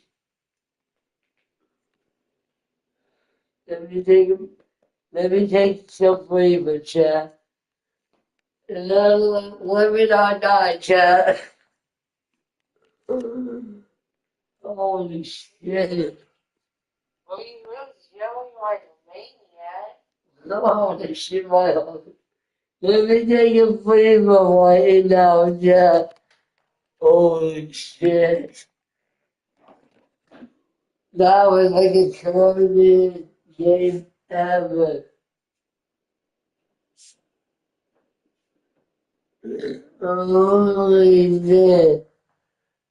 Let me take some flavor, chat. Let me not die, chat. Holy shit. Well, you really yelling like a maniac. Holy shit, my heart. Let me take a flavor right now, Jack. Holy shit. That was like a comedy game ever. Holy shit.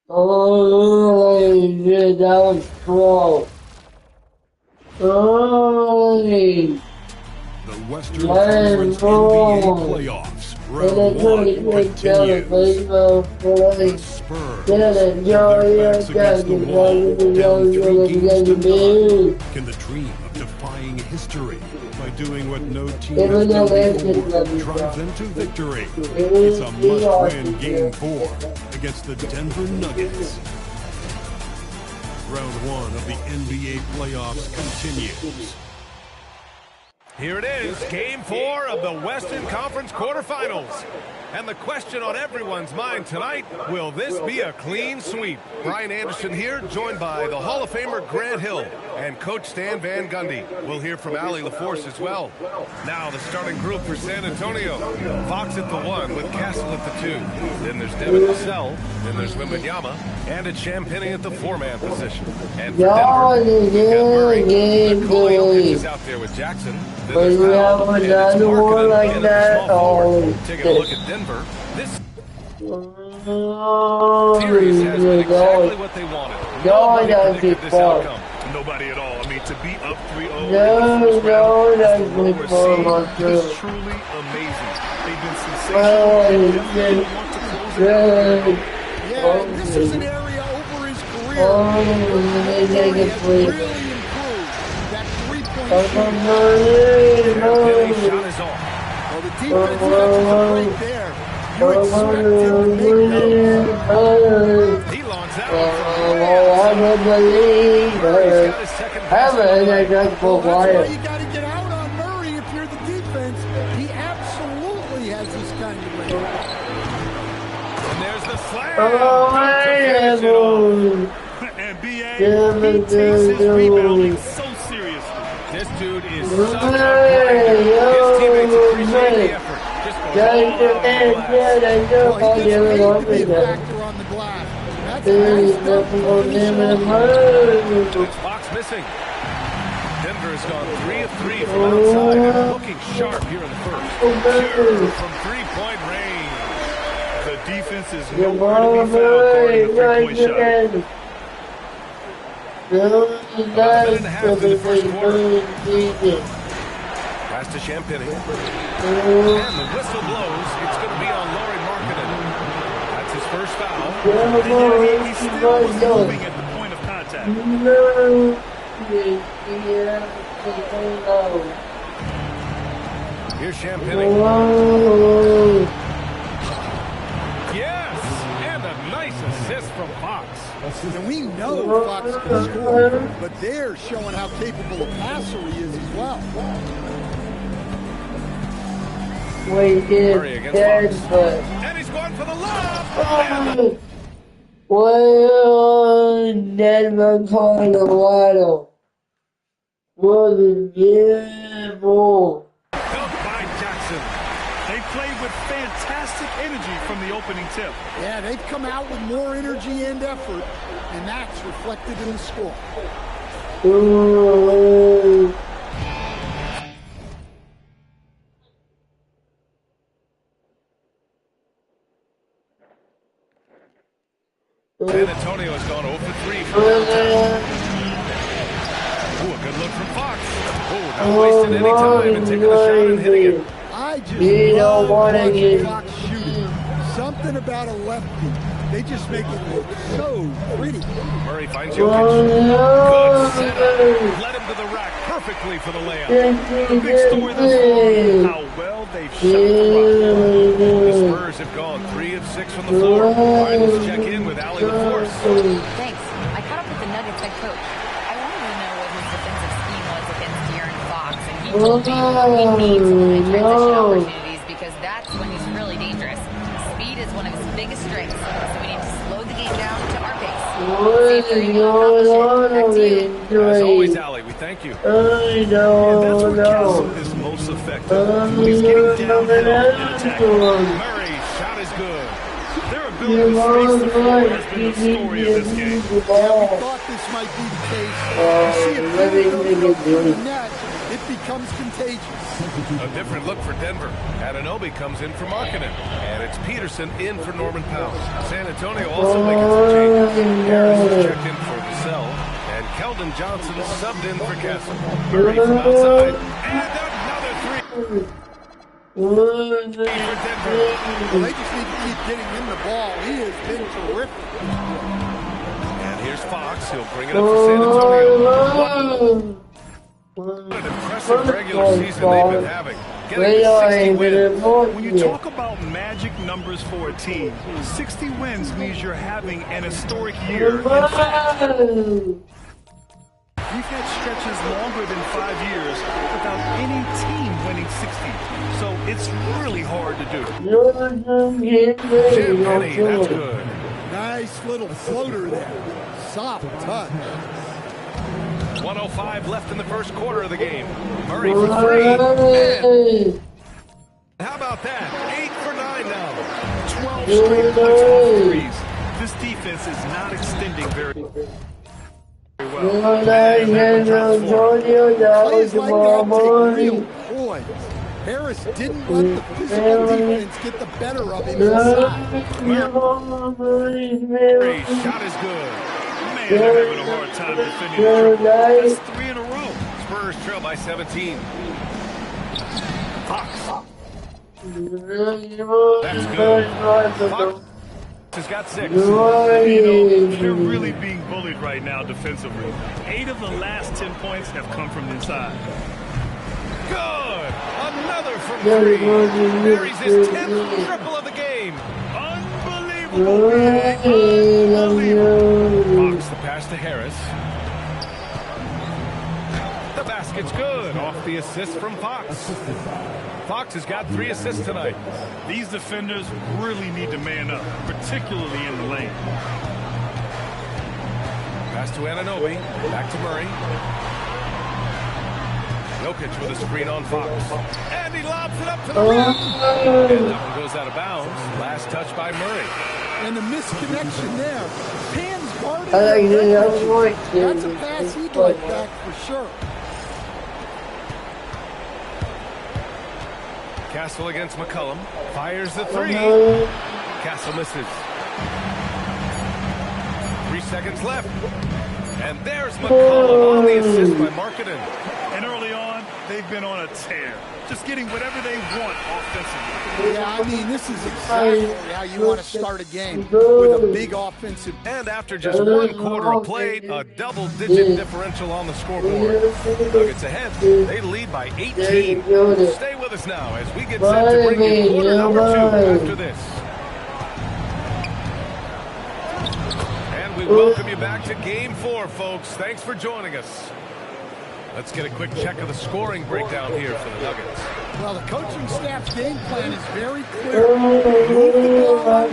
Holy shit, that was cool. Holy. The Western Conference NBA playoffs. Round 1 continues. The Spurs, with their backs against the wall, down 3 games to none. Can the dream of defying history by doing what no team has done before drive them to victory? It's a must-win Game 4 against the Denver Nuggets. Round 1 of the NBA playoffs continues. Here it is, Game 4 of the Western Conference quarterfinals. And the question on everyone's mind tonight, will this be a clean sweep? Brian Anderson here, joined by the Hall of Famer Grant Hill and Coach Stan Van Gundy. We'll hear from Allie LaForce as well. Now the starting group for San Antonio. Fox at the 1 with Castle at the 2. Then there's Devin Vassell. Then there's Wembanyama. And it's Champagnie at the 4-man position. And for Denver, we've got Murray. Nikola Jokic is out there with Jackson. Then there's Powell, and it's Markkanen like in that. at the small forward. Taking a look at Denver. This series has been exactly what they wanted. Nobody predicted this outcome. Nobody at all. I mean, to be up 3-0 is truly amazing. They've been sensational. Yeah, this is an area over his career where he has really improved. That three-point shot is off. Well, the defense touches a break there. You expect him to make He longs out. That's why you got to get out on Murray if you're the defense. He absolutely has this kind of range. And there's the slam. And B.A., he takes his rebounding so seriously. This dude is such a great. His teammates appreciate the effort. Just goes all out on the glass. On the glass. Fox missing. Denver has gone 3 of 3 from outside and looking sharp here in the first. Pure from three-point range. The defense is nowhere to be found guarding a three-point shot. 11.5 in the first quarter. Pass to Champagnie. And the whistle blows. It's going to be on Lauri Markkanen. That's his first foul. He still was moving at the point of contact. Here's Champagnie. Yes! And a nice assist from Fox. And we know Fox can score, but they're showing how capable a passer he is as well. Murray against Fox. And he's going for the lob! Well, Denver Colorado. What a beautiful. Dunked by Jackson. They played with fantastic energy from the opening tip. Yeah, they've come out with more energy and effort, and that's reflected in the score. Ooh. San Antonio has gone 0 for 3 from downtown. Ooh, a good look from Fox. Oh, not wasting any time and taking the shot and hitting it. I just love watching Fox shooting. Something about a lefty. They just make it look so pretty. Murray finds Jokic. Good setup. Led him to the rack perfectly for the layup. The big story this far, how well they've shot the rock. The Spurs have gone 3 of 6 from the floor. Let's check in with Allie LaForce. Thanks. I caught up with the Nuggets head coach. I wanted to know what his defensive scheme was against De'Aaron Fox, and he told me he needs transition opportunities because that's when he's really dangerous. Speed is one of his biggest strengths, so we need to slow the game down to our pace. As always, Allie, we thank you. And that's where Castle is most effective. When he's getting downhill and attacking. Murray's shot is good. Their ability to space the floor has been the story of this game. Yeah, we thought this might be the case. You see a net, it becomes contagious. A different look for Denver. Anunoby comes in for Markkanen. And it's Peterson in for Norman Powell. San Antonio also making some changes. Harris is checked in for Vassell. And Keldon Johnson subbed in for Castle. Murray from outside. And another three. Well, they just need to keep getting him the ball. He has been terrific. And here's Fox. He'll bring it up for San Antonio. What an impressive regular season they've been having. Getting to 60 wins. When you talk about magic numbers for a team, 60 wins means you're having an historic year. In fact, we've had stretches longer than 5 years without any team winning 60. So it's really hard to do. Jim Penny, that's good. Nice little floater there. Soft touch. 1:05 left in the first quarter of the game. Murray for three. Man. How about that? 8 for 9 now. 12 straight points off threes. This defense is not extending very well. Plays like that take real poise. Harris didn't let the physical defense get the better of him inside. Murray's shot is good. Man, they're having a hard time defending the triple. That's 3 in a row. Spurs trail by 17. Fox. That's good. Fox has got 6. You know, they're really being bullied right now defensively. 8 of the last 10 points have come from inside. Good. Another from 3. Buries his 10th triple of the game. Unbelievable. Fox the pass to Harris. The basket's good. Off the assist from Fox. Fox has got 3 assists tonight. These defenders really need to man up, particularly in the lane. Pass to Anunoby. Back to Murray. Jokic with a screen on Fox. And he lobs it up to the rim. And that one goes out of bounds. Last touch by Murray. And the misconnection there. Pans guarded. That's a pass he'd like back for sure. Castle against McCollum. Fires the 3. Castle misses. 3 seconds left. And there's McCollum on the assist by Markkanen. And early on, they've been on a tear. Just getting whatever they want offensively. Yeah, I mean, this is exactly how you want to start a game, with a big offensive. And after just 1 quarter of play, a double-digit differential on the scoreboard. Nuggets ahead. They lead by 18. Stay with us now as we get set to bring you quarter number 2 after this. And we welcome you back to Game 4, folks. Thanks for joining us. Let's get a quick check of the scoring breakdown here for the Nuggets. Well, the coaching staff's game plan is very clear. Move the ball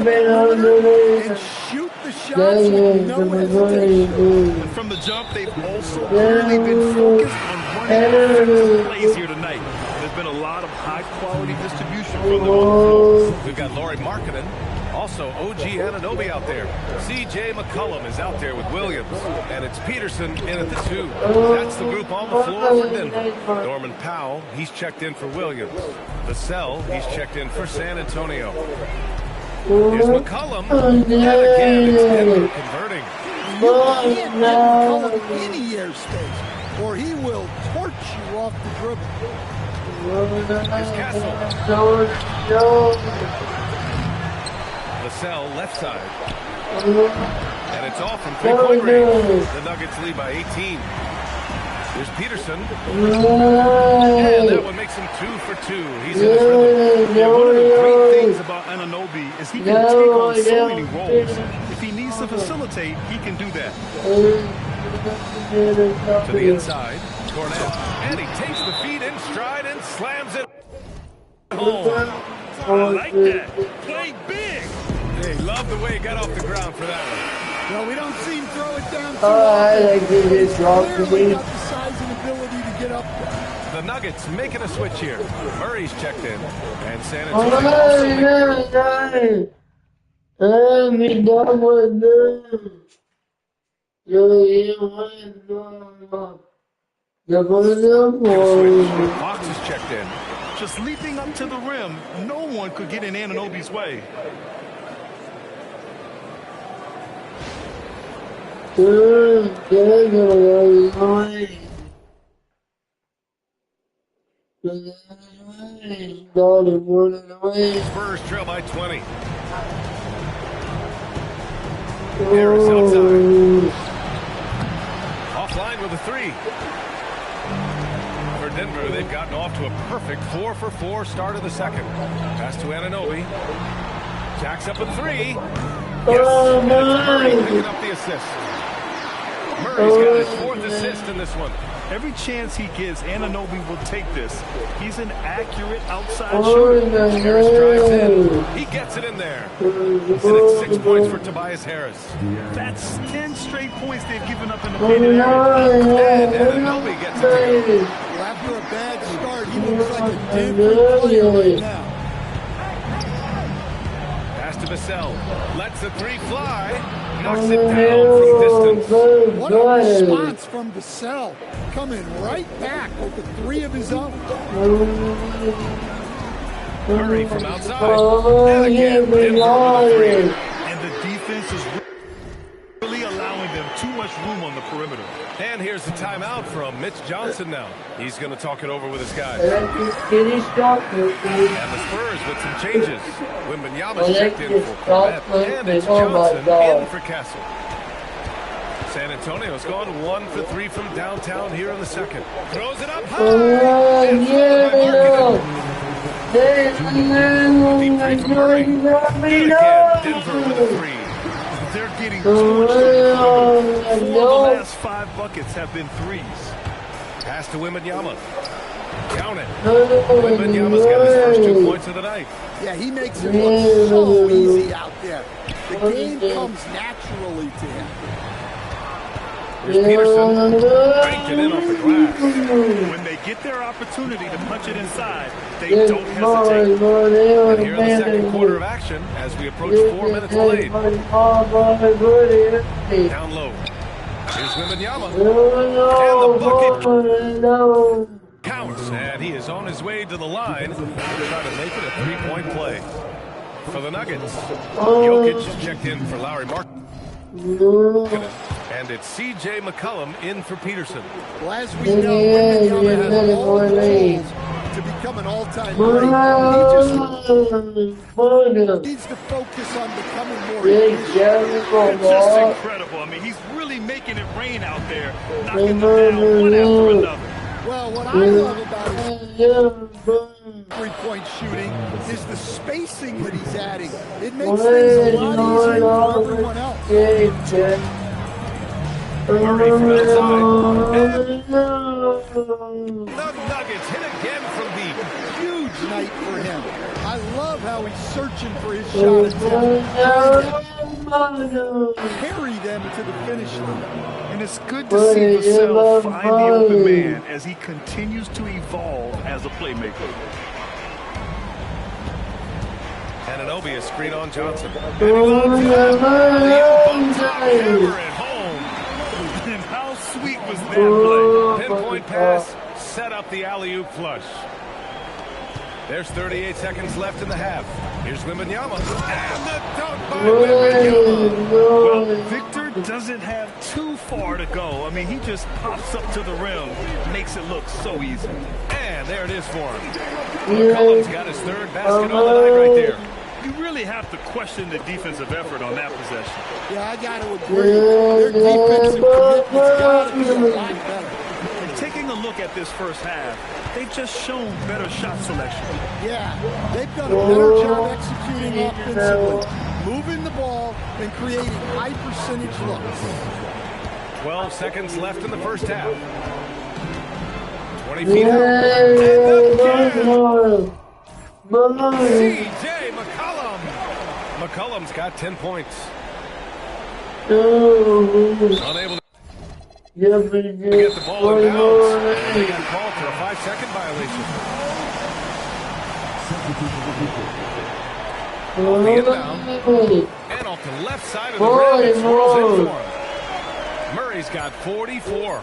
and shoot the shots with no hesitation. And from the jump, they've also really been focused on running offensive plays here tonight. There's been a lot of high-quality distribution from them on the floor. We've got Lauri Markkanen. Also, OG Anunoby out there. C.J. McCollum is out there with Williams. And it's Peterson in at the 2. That's the group on the floor for Denver. Norman Powell, he's checked in for Williams. Vassell, he's checked in for San Antonio. Here's McCollum. And again, it's Denver converting. You can't give McCollum any airspace, or he will torch you off the dribble. Here's Castle. Vassell, left side. And it's off from 3-point range. The Nuggets lead by 18. Here's Peterson. And that one makes him 2 for 2. He's in his rhythm. Yeah, one of the great things about Anunoby is he can take on so many roles. If he needs to facilitate, he can do that. To the inside, Cornette. And he takes the feed in stride and slams it home. I like that. Play big. Hey, love the way he got off the ground for that one. Well, we don't see him throw it down too I like to just drop the clearly beat. got the size and ability to get up there. The Nuggets making a switch here. Murray's checked in. And San Oh, Antonio also making Fox is checked in. Just leaping up to the rim, no one could get in Anunoby's way. Spurs trail by 20. Harris outside. Offline with a three. For Denver, they've gotten off to a perfect 4-for-4 start of the second. Pass to Anunoby. Jacks up a three. Yes, and it's Murray picking up the assist. Murray's got his fourth assist in this one. Every chance he gets, Anunoby will take this. He's an accurate outside shooter. Harris drives in. He gets it in there. And it's 6 points for Tobias Harris. That's 10 straight points they've given up in the painted area. And Anunoby gets it to go. Well, after a bad start, he looks like a different player right now. Pass to Vassell. Lets the three fly. Knocks it down from distance. What a response from Vassell, coming right back with the three of his own. Murray from outside. And again, Denver with a three. And the defense is really allowing them too much room on the perimeter. And here's the timeout from Mitch Johnson now. He's going to talk it over with his guys. And And the Spurs with some changes. Wembanyama's checked in for Corvette. And it's Johnson in for Castle. San Antonio's gone 1 for 3 from downtown here in the second. Throws it up high. And followed by Markkanen. Deep three from Murray. Good again. Denver with a three. They're getting torched. 4 of the last 5 buckets have been threes. Pass to Wembanyama. Count it. Wembanyama's got his first 2 points of the night. Yeah, he makes it look so easy out there. The game comes naturally to him. Here's Peterson. Banked it in off the glass. When they get their opportunity to punch it inside, they don't hesitate. And here in the second quarter of action as we approach 4 minutes played. Down low. Here's Wembanyama. And the bucket counts. And he is on his way to the line to try to make it a 3-point play. For the Nuggets, Jokic is checked in for Lauri Markkanen. And it's C.J. McCollum in for Peterson. Well, as we know, Wembanyama has all the tools to become an all-time great. He just needs to focus on becoming more efficient. It's just incredible. I mean, he's really making it rain out there, knocking them down one after another. Well, what I love about his three-point shooting is the spacing that he's adding. It makes things a lot easier for everyone else. Murray from outside. And the Nuggets hit again from deep. Huge night for him. I love how he's searching for his shot attempt. Carry them to the finish line. And it's good to see Vassell find the open man as he continues to evolve as a playmaker. Anunoby is screen on Johnson. And he loads it up. Hammer it home. And how sweet was that play? Pinpoint pass, set up the alley-oop flush. There's 38 seconds left in the half. Here's Wembanyama. And the dunk by Wembanyama. Well, Victor doesn't have too far to go. I mean, he just pops up to the rim, makes it look so easy. And there it is for him. McCollum's got his third basket on the night right there. You really have to question the defensive effort on that possession. Yeah, I got to agree. Their defensive commitment's got to be a lot better. And taking a look at this first half, they've just shown better shot selection. Yeah, they've done a better job executing offensively, moving the ball, and creating high-percentage looks. 12 seconds left in the first half. 20 feet out. And C.J. McCollum. McCollum's got 10 points. Unable to get the ball in bounds. And they got called for a 5-second violation. Off the inbound. And off the left side of the rim, it swirls in for him. Murray's got 44.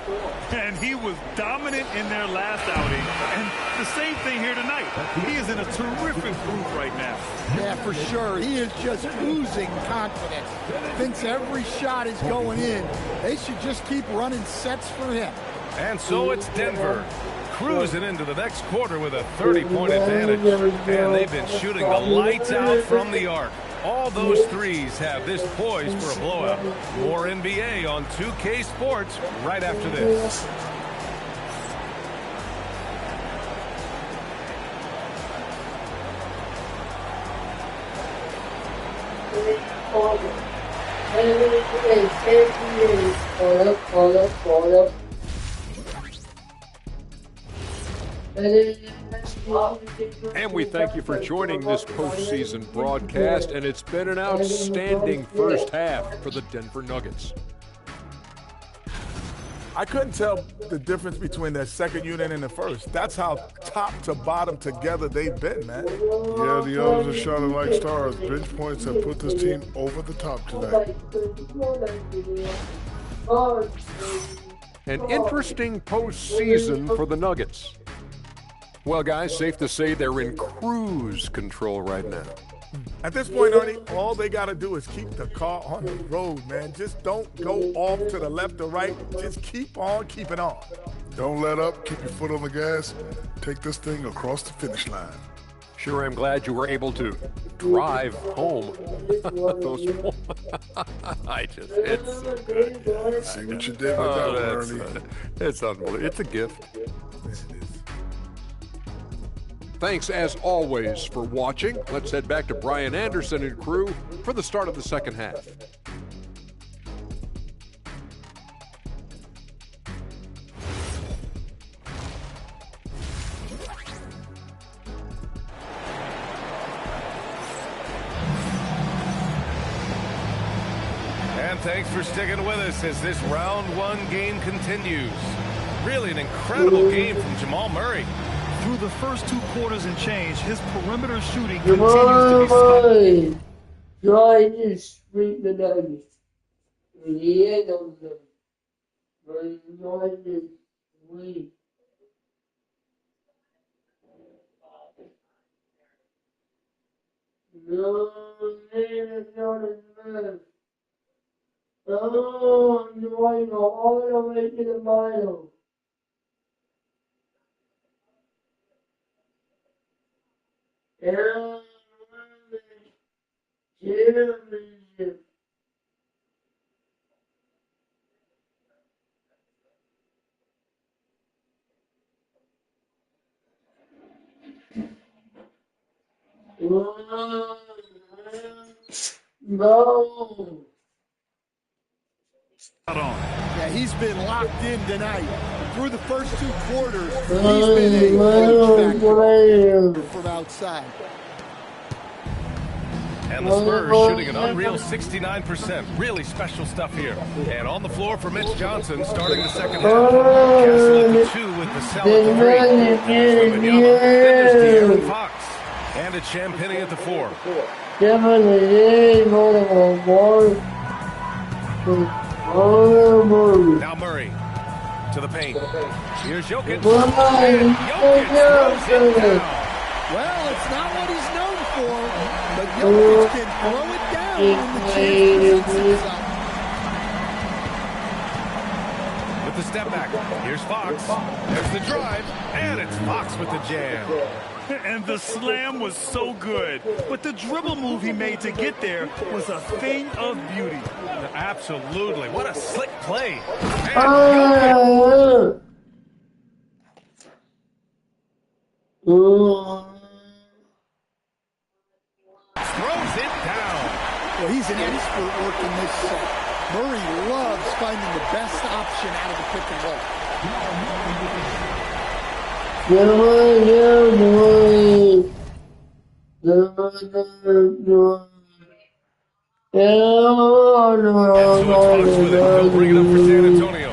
And he was dominant in their last outing. And the same thing here tonight. He is in a terrific groove right now. Yeah, for sure. He is just oozing confidence. Thinks every shot is going in. They should just keep running sets for him. And so it's Denver cruising into the next quarter with a 30-point advantage. And they've been shooting the lights out from the arc. All those threes have this poised for a blowout. More NBA on 2K Sports right after this. And we thank you for joining this postseason broadcast, and it's been an outstanding first half for the Denver Nuggets. I couldn't tell the difference between their second unit and the first. That's how top to bottom together they've been, man. Yeah, the others are shining like stars. Bench points have put this team over the top tonight. An interesting postseason for the Nuggets. Well, guys, safe to say they're in cruise control right now. At this point, Ernie, all they got to do is keep the car on the road, man. Just don't go off to the left or right. Just keep on keeping on. Don't let up. Keep your foot on the gas. Take this thing across the finish line. Sure, I'm glad you were able to drive home. Those it's so good. Yeah. See what you did with that, Ernie. It's unbelievable. It's a gift. Thanks, as always, for watching. Let's head back to Brian Anderson and crew for the start of the second half. And thanks for sticking with us as this round one game continues. Really an incredible game from Jamal Murray. Through the first 2 quarters and change, his perimeter shooting continues to be spot. Join this street the Nuggets. The end of them. Join this week. No, I go all the way to the final. Championship. No. Yeah, he's been locked in tonight. Through the first 2 quarters, he's been a huge factor from outside. And the Spurs shooting an unreal 69%. Really special stuff here. And on the floor for Mitch Johnson, starting the second half. Kessel at the 2 with the cell at the 3. Then there's De'Aaron Fox. And it's Champagnie at the 4. Now Murray to the paint. Here's Jokic. And Jokic throws it down. Well, it's not what he's known for, but Jokic can throw it down when the chance presents itself. With the step back, here's Fox. There's the drive, and it's Fox with the jam. And the slam was so good, but the dribble move he made to get there was a thing of beauty. Absolutely. What a slick play. Throws it down. Well, he's an expert working this set. Murray loves finding the best option out of the pick and roll. No, And so it's Fox with it. He'll bring it up for San Antonio.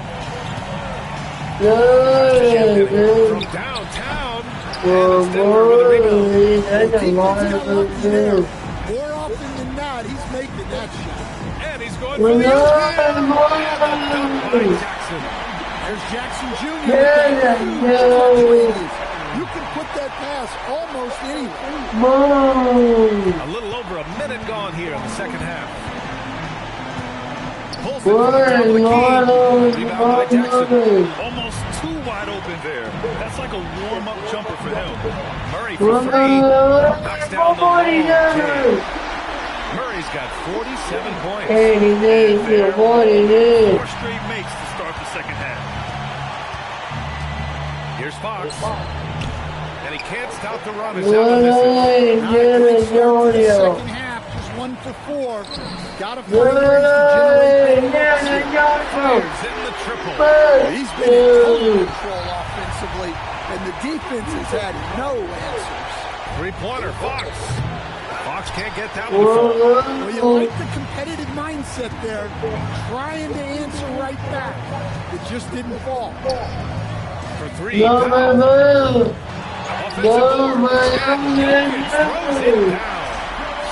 From downtown. And it's Denver with a rebound. More often than not, he's making that shot. And he's going for the Jackson. There's Jackson Jr. You can put that pass almost anywhere. A little over a minute gone here in the second half. Pulls it rebound by Jackson. Almost too wide open there. That's like a warm-up jumper for him. Murray for three. Knocks down the ball. Murray's got 47 points. 4 straight makes to start the second half. Here's Fox. And he can't stop the run. It's down to this. Second half, just 1 for 4. Got to find ways to generate Fires in the triple. He's been in total control offensively, and the defense has had no answers. Three-pointer, Fox. Fox can't get that one to fall. Well, you like the competitive mindset there, trying to answer right back. It just didn't fall. For three, offensive board. Throws it down.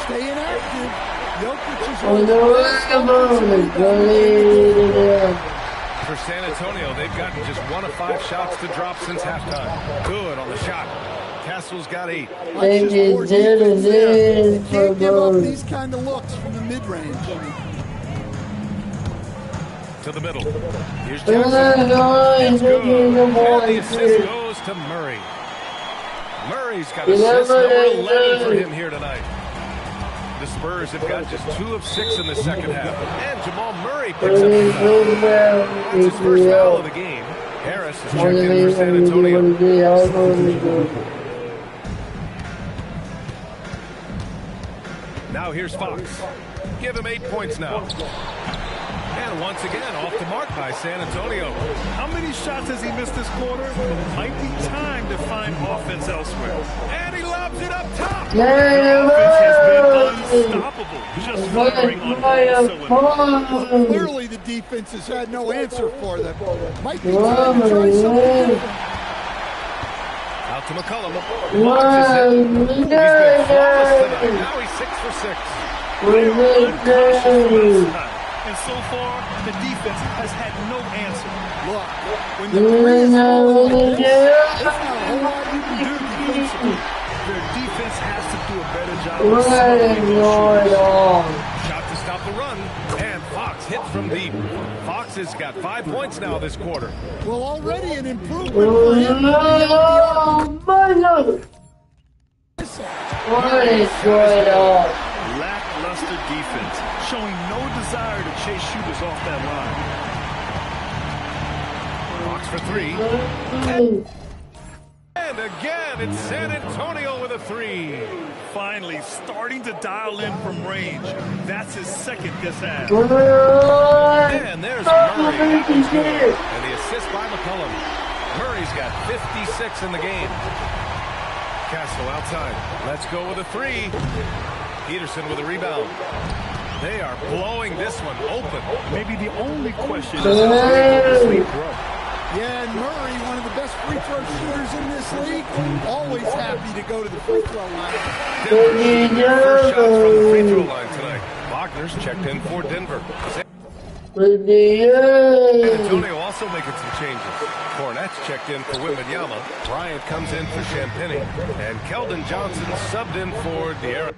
Staying active. Jokic is For San Antonio, they've gotten just 1 of 5 shots to drop since halftime. Good on the shot. Castle's got 8. Can't give up these kind of looks from the mid-range. To the middle. Here's Jackson. It's good. And the assist goes to Murray. Murray's got assist number 11 for him here tonight. The Spurs have got just 2 of 6 in the second half. And Jamal Murray picks up the foul. That's his first foul of the game. Harris is checked in for San Antonio. Now here's Fox. Give him 8 points now. And once again, off the mark by San Antonio. How many shots has he missed this quarter? Might be time to find offense elsewhere. And he lobs it up top. The offense has been unstoppable. Just firing on all cylinders. Clearly the defense has had no answer for them. Might be time to try something different. Out to McCollum. Launches it. He's been flawless tonight. Now he's 6 for 6. And so far, the defense has had no answer. Look, when the three is falling like this, there's not a whole lot you can do defensively. Their defense has to do a better job of slowing those shooters. Shot to stop the run. And Fox hits from deep. Fox has got 5 points now this quarter. Well, already an improvement for him. Lackluster defense, showing no desire to chase shooters off that line. Fox for 3. And again, it's San Antonio with a 3. Finally starting to dial in from range. That's his second this half. And there's Murray. That was good. And the assist by McCollum. Murray's got 56 in the game. Castle outside. Let's go with a 3. Peterson with a rebound. They are blowing this one open. Maybe the only question is the free throw. Yeah, and Murray, one of the best free throw shooters in this league, always happy to go to the free throw line. Denver, first shots from the free throw line tonight. Wagner's checked in for Denver. San Antonio also making some changes. Cornette's checked in for Wembanyama. Bryant comes in for Champagny. And Keldon Johnson subbed in for De'Aaron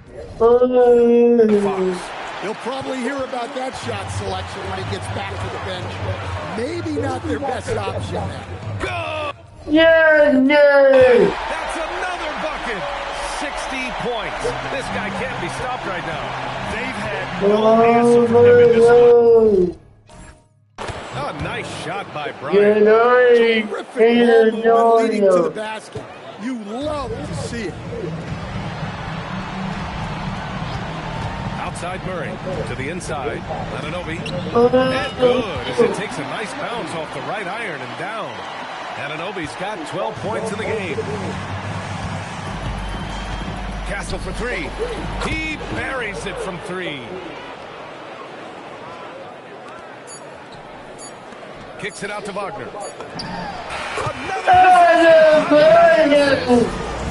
Fox. He'll probably hear about that shot selection when he gets back to the bench. Maybe not their best option there. Go! Yeah, no! That's another bucket! 60 points. This guy can't be stopped right now. They've had no answer for him in this one. Oh, nice shot by Bryant. Terrific ball leading to the basket. You love to see it. Outside Murray to the inside. Anunoby. And good as it takes a nice bounce off the right iron and down. Anunoby's got 12 points in the game. Castle for 3. He buries it from 3. Kicks it out to Wagner.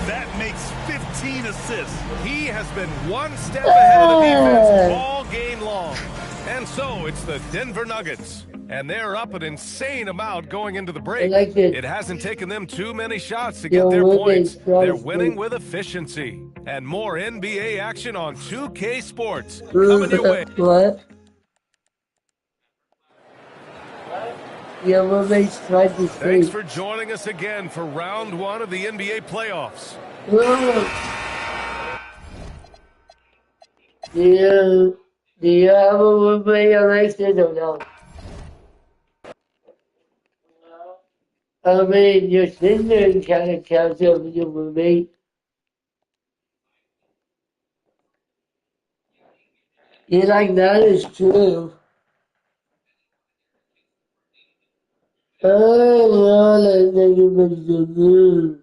That makes 15 assists. He has been one step ahead of the defense all game long. And so it's the Denver Nuggets. And they're up an insane amount going into the break. It hasn't taken them too many shots to get their points. They're winning with efficiency. And more NBA action on 2K Sports. Coming your way. What? Thanks for joining us again for round 1 of the NBA playoffs. Do you have a roommate, Alexis, or no? I mean, your sister kind of counts as your roommate. You're like, that is true. Oh, well, I think it was the moon.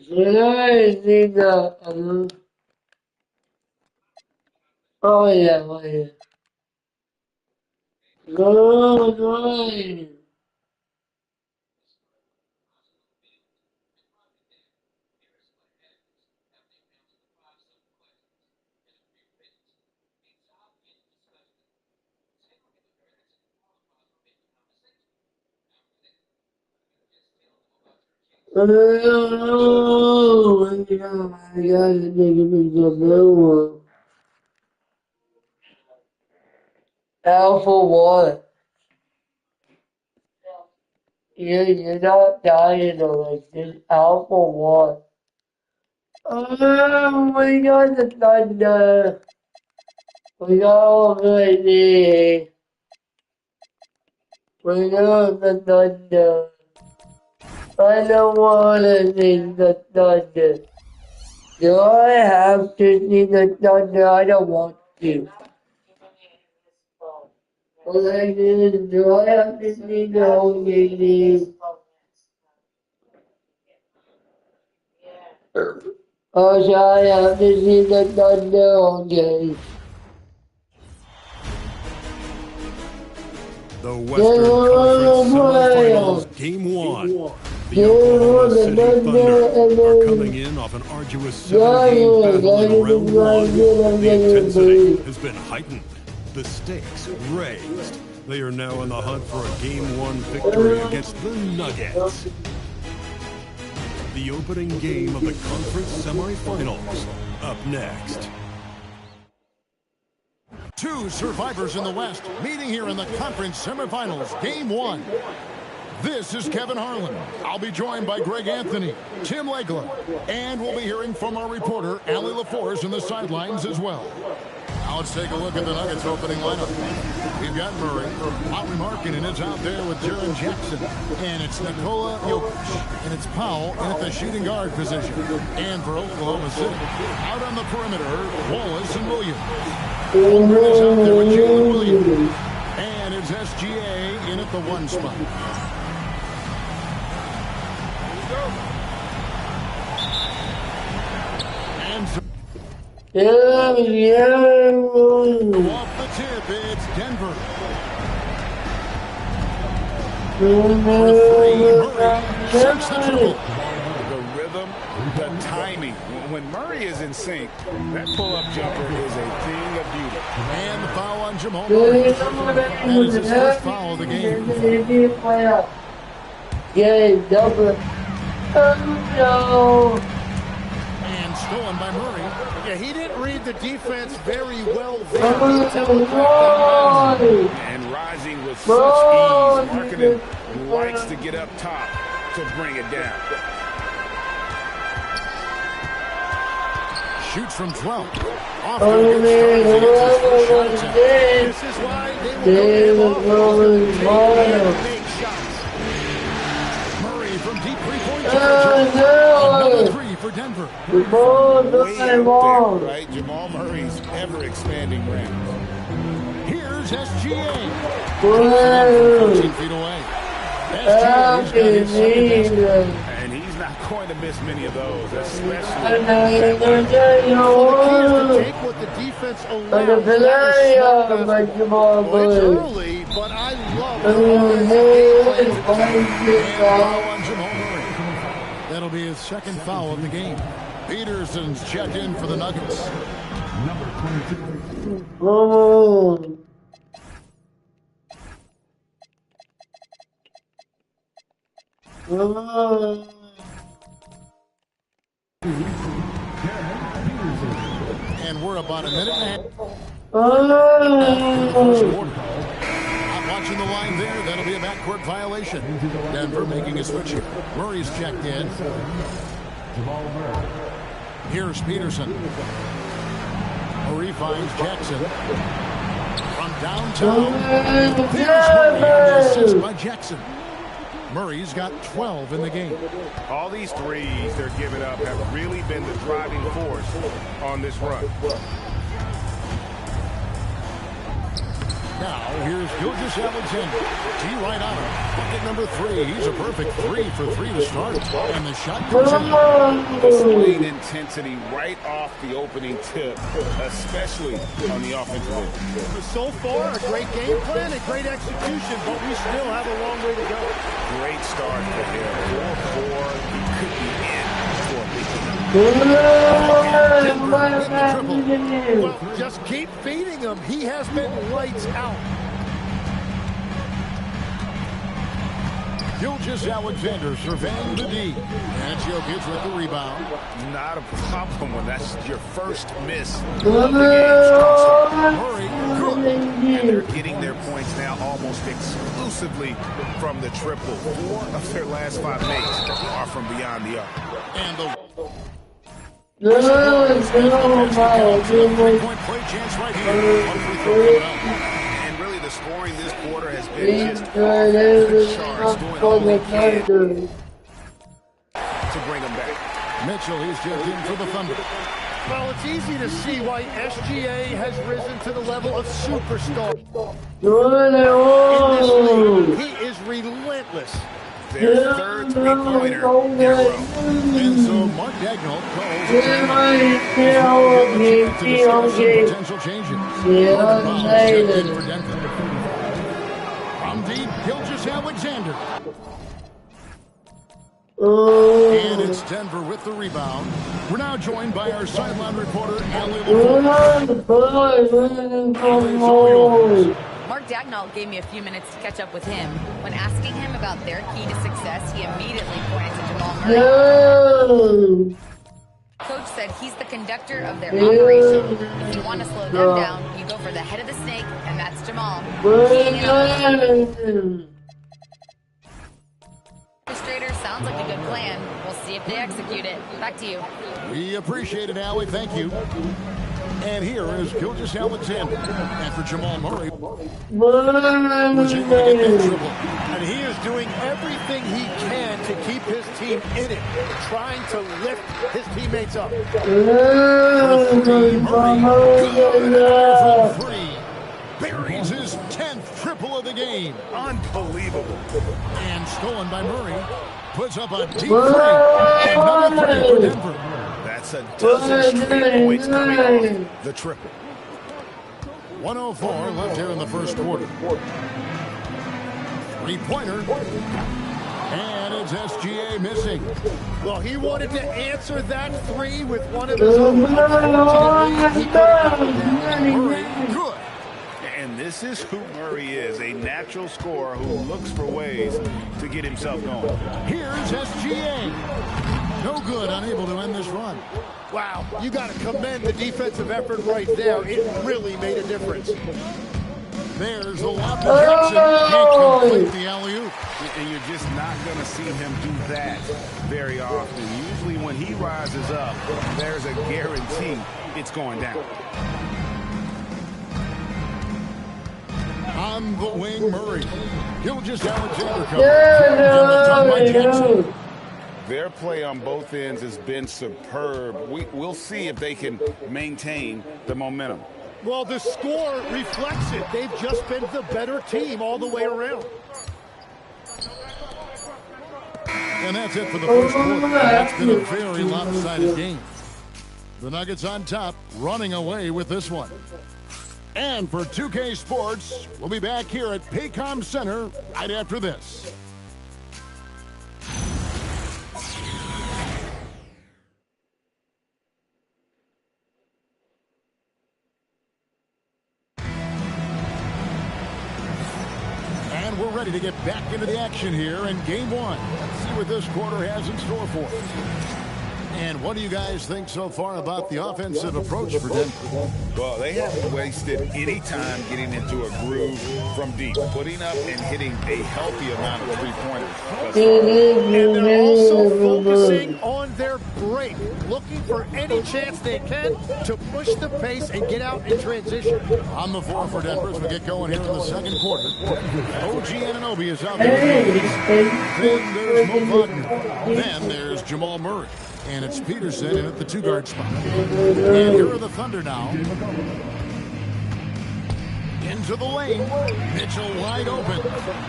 Should I see the, oh yeah, oh yeah. No, no. Oh, yeah, I gotta think it was the blue one. Alpha what? You're not dying like this. Alpha what? Oh, we got the thunder. We got already. We got the thunder. I don't want to see the thunder. Do I have to see the thunder? I don't want to. Do I have to see the whole game? Oh, so I have to see the thunder all game. The Western Conference Semifinals, Game 1. The Oklahoma City Thunder are coming in off an arduous 7-game battle in round 1. The intensity has been heightened, the stakes raised. They are now in the hunt for a Game 1 victory against the Nuggets. The opening game of the conference semifinals, up next. Two survivors in the West meeting here in the conference semifinals, Game 1. This is Kevin Harlan. I'll be joined by Greg Anthony, Tim Legler, and we'll be hearing from our reporter, Allie LaForce, in the sidelines as well. Now let's take a look at the Nuggets opening lineup. We've got Murray. Lauri Markkanen is out there with Jaren Jackson. And it's Nikola Jokic. And it's Powell in at the shooting guard position. And for Oklahoma City, out on the perimeter, Wallace and Williams. Holmgren is out there with Jalen Williams. And it's SGA in at the 1 spot. Yeah. Off the tip, it's Denver. Murray shoots the triple. The rhythm, the timing. When Murray is in sync, that pull-up jumper is a thing of beauty. And the foul on Jamal Murray. That is his first foul of the game. Yeah, double. Oh, no. And stolen by Murray. Yeah, he didn't read the defense very well there. And rising with such ease, Markkanen likes to get up top to bring it down. Shoots from 12. Off Oh, to man, This is why they Murray from deep three-point Oh, range. no. Another 3 for Denver. Way out there, right? Jamal Murray's ever-expanding rim. Here's SGA. 14 feet away. SGA's got his second. And he's not going to miss many of those, especially. Take what the defense allows that is smart. Well, it's early, but I love the offensive game plan. That'll be his second foul of the game. Peterson's checked in for the Nuggets. Number 22. Oh. Oh. And we're about a minute and a half. Oh. Not watching the line there. That'll be a backcourt violation. Denver making a switch here. Murray's checked in. Here's Peterson. Murray finds Jackson. From downtown. There's Murray. And assist by Jackson. Murray's got 12 in the game. All these threes they're giving up have really been the driving force on this run. Now, here's Gilgeous-Alexander. He right on him. Bucket number 3. He's a perfect 3 for 3 to start. And the shot goes in. Displayed intensity right off the opening tip, especially on the offensive end. So far, a great game plan and great execution, but we still have a long way to go. Great start for him. 4-4. He could be in for a big Well, just keep feeding him. He has been lights out. Gilgeous-Alexander surveying the D. And Jokic with the rebound. Not a problem when that's your first miss. Murray, good. And they're getting their points now almost exclusively from the triple. 4 of their last 5 makes are from beyond the arc. And the Three-point play chance right here. And really the scoring this quarter has been just off the charts, doing all they can to bring them back. Mitchell, he's checked in for the Thunder. Well, it's easy to see why SGA has risen to the level of superstar. In this league, he is relentless. Their third three-pointer in a row. And so Mark Dagnall calls potential changes. For Denver. From deep, Gilgeous-Alexander. And it's Denver with the rebound. We're now joined by our sideline reporter, Allie LaFleur. Mark Dagnall gave me a few minutes to catch up with him. When asking him about their key to success, he immediately pointed to Jamal Murray. Coach said he's the conductor of their operation. If you want to slow them down, you go for the head of the snake, and that's Jamal. Orchestrator sounds like a good plan. We'll see if they execute it. Back to you. We appreciate it, Allie. Thank you. And here is Gilgeous-Alexander. And for Jamal Murray, was able to get that triple. And he is doing everything he can to keep his team in it, trying to lift his teammates up. Buries his 10th triple of the game. Unbelievable. And stolen by Murray. Puts up a deep 3. Another 3 for Denver. That's a dozen straight points coming off the triple. 1:04 left here in the first quarter. Three-pointer. And it's SGA missing. Well, he wanted to answer that 3 with one of his own. Murray, good. And this is who Murray is, a natural scorer who looks for ways to get himself going. Here's SGA. No good, unable to end this run. Wow, you got to commend the defensive effort right there. It really made a difference. There's the lob to Jackson. Can't complete the alley-oop. And you're just not going to see him do that very often. Usually when he rises up, there's a guarantee it's going down. On the wing, Murray. Gilgeous-Alexander comes. Their play on both ends has been superb. We'll see if they can maintain the momentum. Well, the score reflects it. They've just been the better team all the way around. And that's it for the first quarter. That's been a very lopsided game. The Nuggets on top, running away with this one. And for 2K Sports, we'll be back here at Paycom Center right after this. And we're ready to get back into the action here in Game 1. Let's see what this quarter has in store for us. And what do you guys think so far about the offensive approach for Denver? Well, they haven't wasted any time getting into a groove from deep, putting up and hitting a healthy amount of three-pointers. And they're also focusing on their break, looking for any chance they can to push the pace and get out in transition. On the floor for Denver as we get going here in the second quarter. OG Anunoby is out there. Then there's Mo Wagner. Then there's Jamal Murray. And it's Peterson in at the two-guard spot. And here are the Thunder now. Into the lane. Mitchell wide open.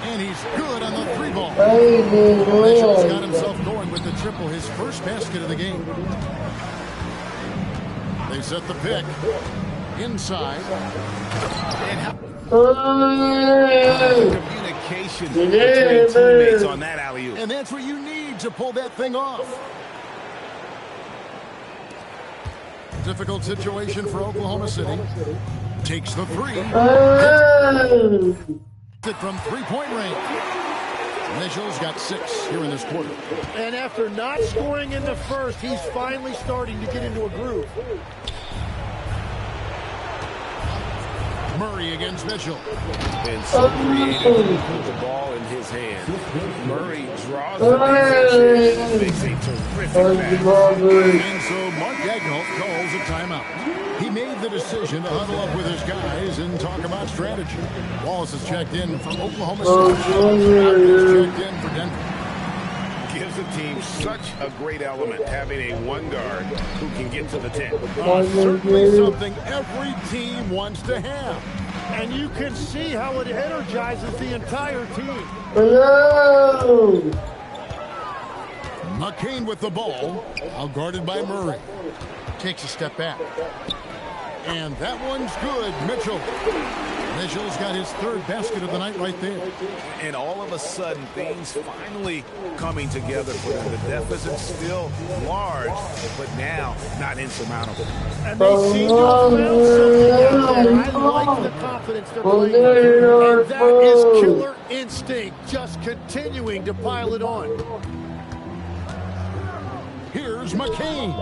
And he's good on the three ball. Mitchell's got himself going with the triple, his first basket of the game. They set the pick. Inside. Communication between teammates on that alley-oop. And that's what you need to pull that thing off. Difficult situation for Oklahoma City. Takes the three. It from three-point range. Mitchell's got 6 here in this quarter. And after not scoring in the first, he's finally starting to get into a groove. Murray against Mitchell. And so creative to put the ball in his hand. Murray draws the possession and makes a terrific pass. And so Mark Daigneault calls a timeout. He made the decision to huddle up with his guys and talk about strategy. Wallace has checked in for Oklahoma City. Crowder has checked in for Denver. Gives the team such a great element having a one guard who can get to the 10. Certainly something every team wants to have. And you can see how it energizes the entire team. Hello! McCain with the ball, out guarded by Murray. Takes a step back. And that one's good. Mitchell's got his 3rd basket of the night right there. And all of a sudden, things finally coming together for them. The deficit's still large, but now not insurmountable. And they seem to have found something out there. I like the confidence they're playing. And that is killer instinct, just continuing to pile it on. Here's McCain.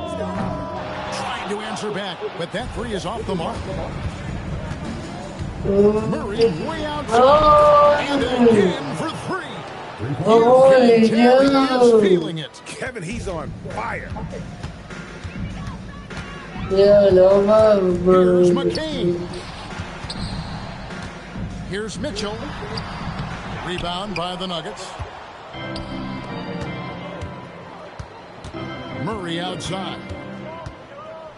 Trying to answer back, but that 3 is off the mark. Murray way outside. And again for 3. You can tell he is feeling it. Kevin, he's on fire. Here's McCain. Here's Mitchell. Rebound by the Nuggets. Murray outside.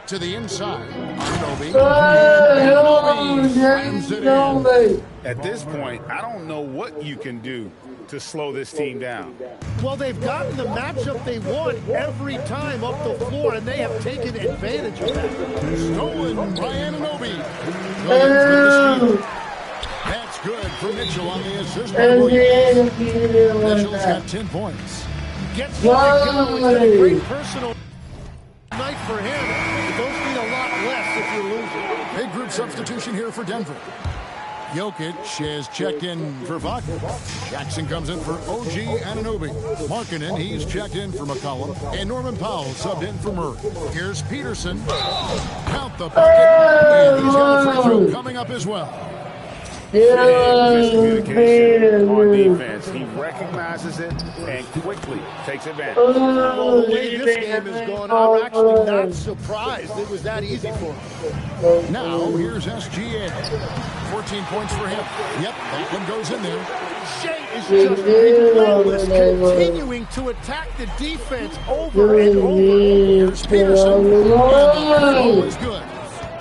To the inside. Anunoby. Slams it in. At this point, I don't know what you can do to slow this team down. Well, they've gotten the matchup they want every time up the floor, and they have taken advantage of that. Stolen by Anunoby. That's good for Mitchell on the assist. Mitchell's got 10 points. Gets something going. It's been a great personal night for him. Those mean a lot less if you're losing. Big group substitution here for Denver. Jokic has checked in for Wagner. Jackson comes in for OG Anunoby. Markkanen, he's checked in for McCollum. And Norman Powell subbed in for Murray. Here's Peterson. Count the bucket. And he's got a free throw coming up as well. Miscommunication on defense. He recognizes it and quickly takes advantage. Well, the way this game is going, I'm actually not surprised it was that easy for him. Now, here's SGA. 14 points for him. Yep, that one goes in there. Shea is just relentless, continuing to attack the defense over and over. Here's Peterson. And the throw is good.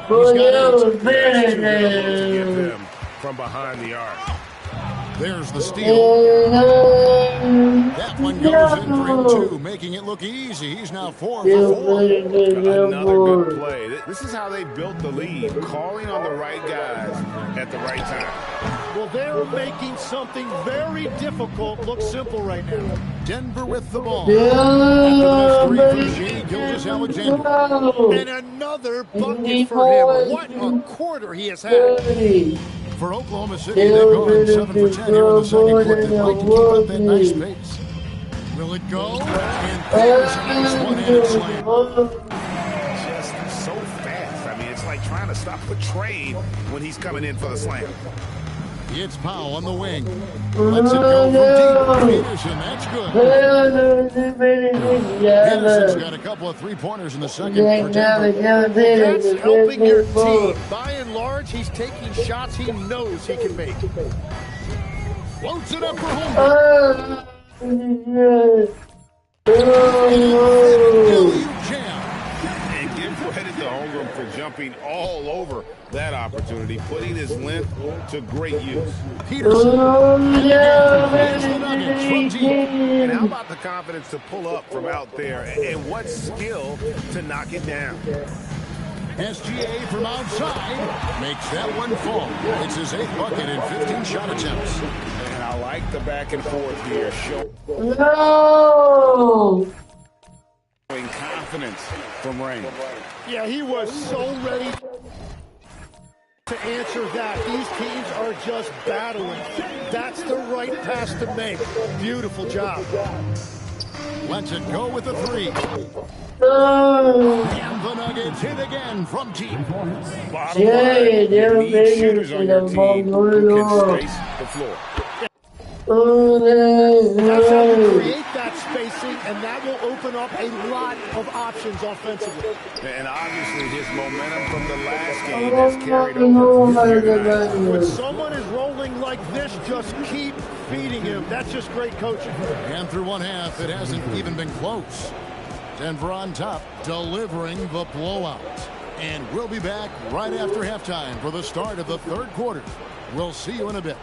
He's got 8. From behind the arc. There's the steal. That one goes in for him, too, making it look easy. He's now 4 for 4. Another good play. This is how they built the lead, calling on the right guys at the right time. Well, they're making something very difficult look simple right now. Denver with the ball. After the next 3 for Shea Gilgeous-Alexander. And another bucket for him. What a quarter he has had. For Oklahoma City, they've gone 7 for 10 here in the second quarter. They'd like to keep up that nice pace. Will it go? And there's a nice one-handed slam. Just so fast. I mean, it's like trying to stop a train when he's coming in for the slam. It's Powell on the wing. Lets it go from deep. Peterson, that's good. Peterson's got a couple of three-pointers in the second for Denver. That's helping your team. By and large, he's taking shots he knows he can make. Floats it up for home. And give credit to Holmgren for jumping all over that opportunity, putting his length to great use. Peterson. And how about the confidence to pull up from out there, and what skill to knock it down. SGA from outside makes that one fall. It's his 8th bucket in 15 shot attempts. And I like the back and forth here. Showing confidence from Rain. Yeah, he was so ready to answer that. These teams are just battling. That's the right pass to make. Beautiful job. Lets it go with the 3. And the Nuggets hit again from deep. Bottom line, you need shooters on your team who can space the floor. That's how you create that spacing, and that will open up a lot of options offensively. And obviously his momentum from the last game has carried over. When someone is rolling like this, just keep feeding him. That's just great coaching. And through one half, it hasn't even been close. Denver on top, delivering the blowout. And we'll be back right after halftime for the start of the third quarter. We'll see you in a bit.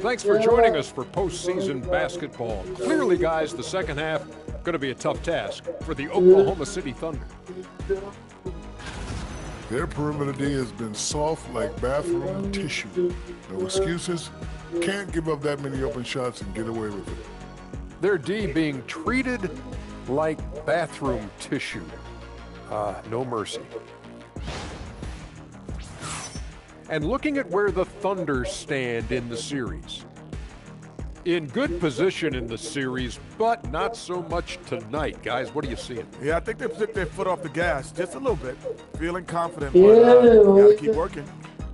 Thanks for joining us for postseason basketball. Clearly, guys, the second half going to be a tough task for the Oklahoma City Thunder. Their perimeter D has been soft like bathroom tissue. No excuses. Can't give up that many open shots and get away with it. Their D being treated like bathroom tissue. No mercy. And looking at where the Thunder stand in the series. In good position in the series, but not so much tonight. Guys, what are you seeing? Yeah, I think they took their foot off the gas just a little bit. Feeling confident, but you got to keep working.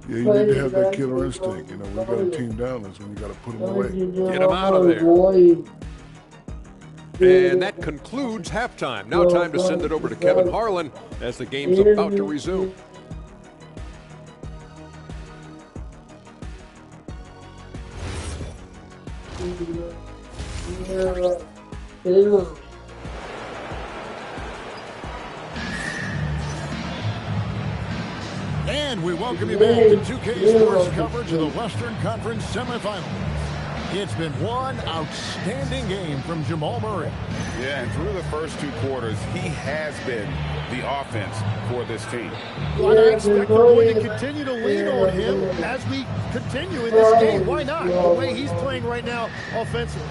Yeah, you need to have that killer instinct. You know, when you got a team down, that's when you got to put them away. Get them out of there. And that concludes halftime. Now time to send it over to Kevin Harlan as the game's about to resume. And we welcome you back to 2K Sports coverage of the Western Conference semifinals. It's been one outstanding game from Jamal Murray. Yeah, and through the first 2 quarters, he has been the offense for this team. Well, I expect we're going to continue to lean on him as we continue in this game. Why not? The way he's playing right now offensively.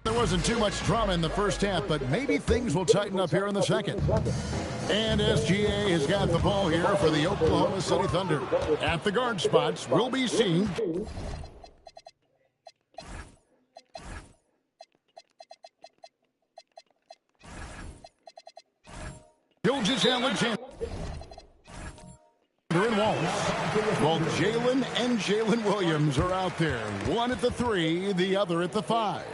There wasn't too much drama in the first half, but maybe things will tighten up here in the second. And SGA has got the ball here for the Oklahoma City Thunder. At the guard spots, we'll be seeing Gilgeous-Alexander and Wallace. Well, Jalen and Jalen Williams are out there. One at the 3, the other at the 5.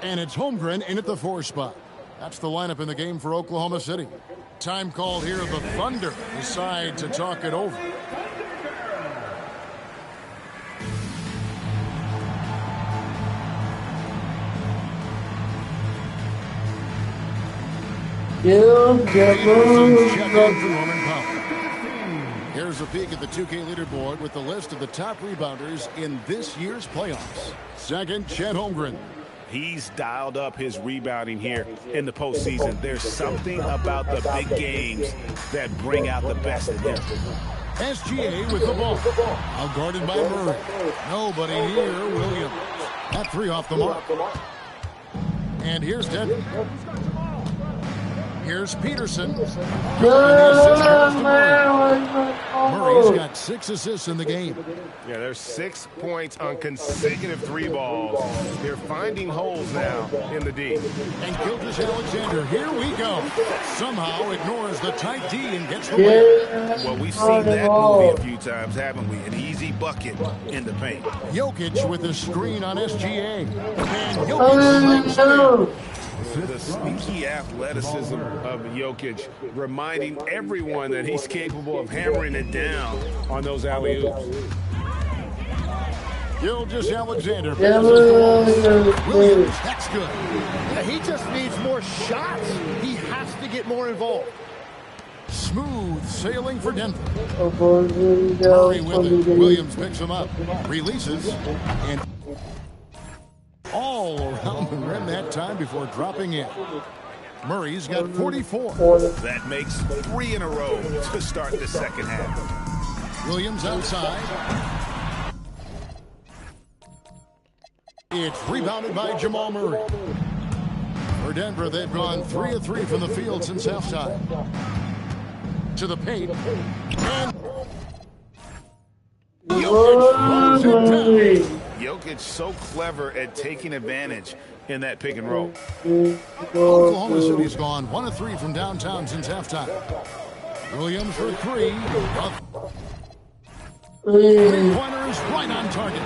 And it's Holmgren in at the 4 spot. That's the lineup in the game for Oklahoma City. Time called here. The Thunder decide to talk it over. Here's a peek at the 2K leaderboard with the list of the top rebounders in this year's playoffs. Second, Chet Holmgren. He's dialed up his rebounding here in the postseason. There's something about the big games that bring out the best in him. SGA with the ball. Out guarded by Murray. Nobody near Williams. That three off the mark. And here's Denver. Here's Peterson. Murray's got 6 assists in the game. Yeah, there's 6 points on consecutive 3 balls. They're finding holes now in the D. And Gilgeous-Alexander, here we go. Somehow ignores the tight D and gets the win. Well, we've seen that movie a few times, haven't we? An easy bucket in the paint. Jokic with the screen on SGA. And Jokic the sneaky athleticism of Jokic, reminding everyone that he's capable of hammering it down on those alley-oops. Gilgeous-Alexander. Williams, that's good. Yeah, he just needs more shots. He has to get more involved. Smooth sailing for Denver. Murray with it. Williams picks him up. Releases. And all around the rim that time before dropping in. Murray's got 44. That makes 3 in a row to start the second half. Williams outside. It's rebounded by Jamal Murray. For Denver, they've gone 3 of 3 from the field since halftime. To the paint. And Jokic so clever at taking advantage in that pick and roll. Oklahoma City's gone 1 of 3 from downtown since halftime. Williams for 3. 3-pointers right on target.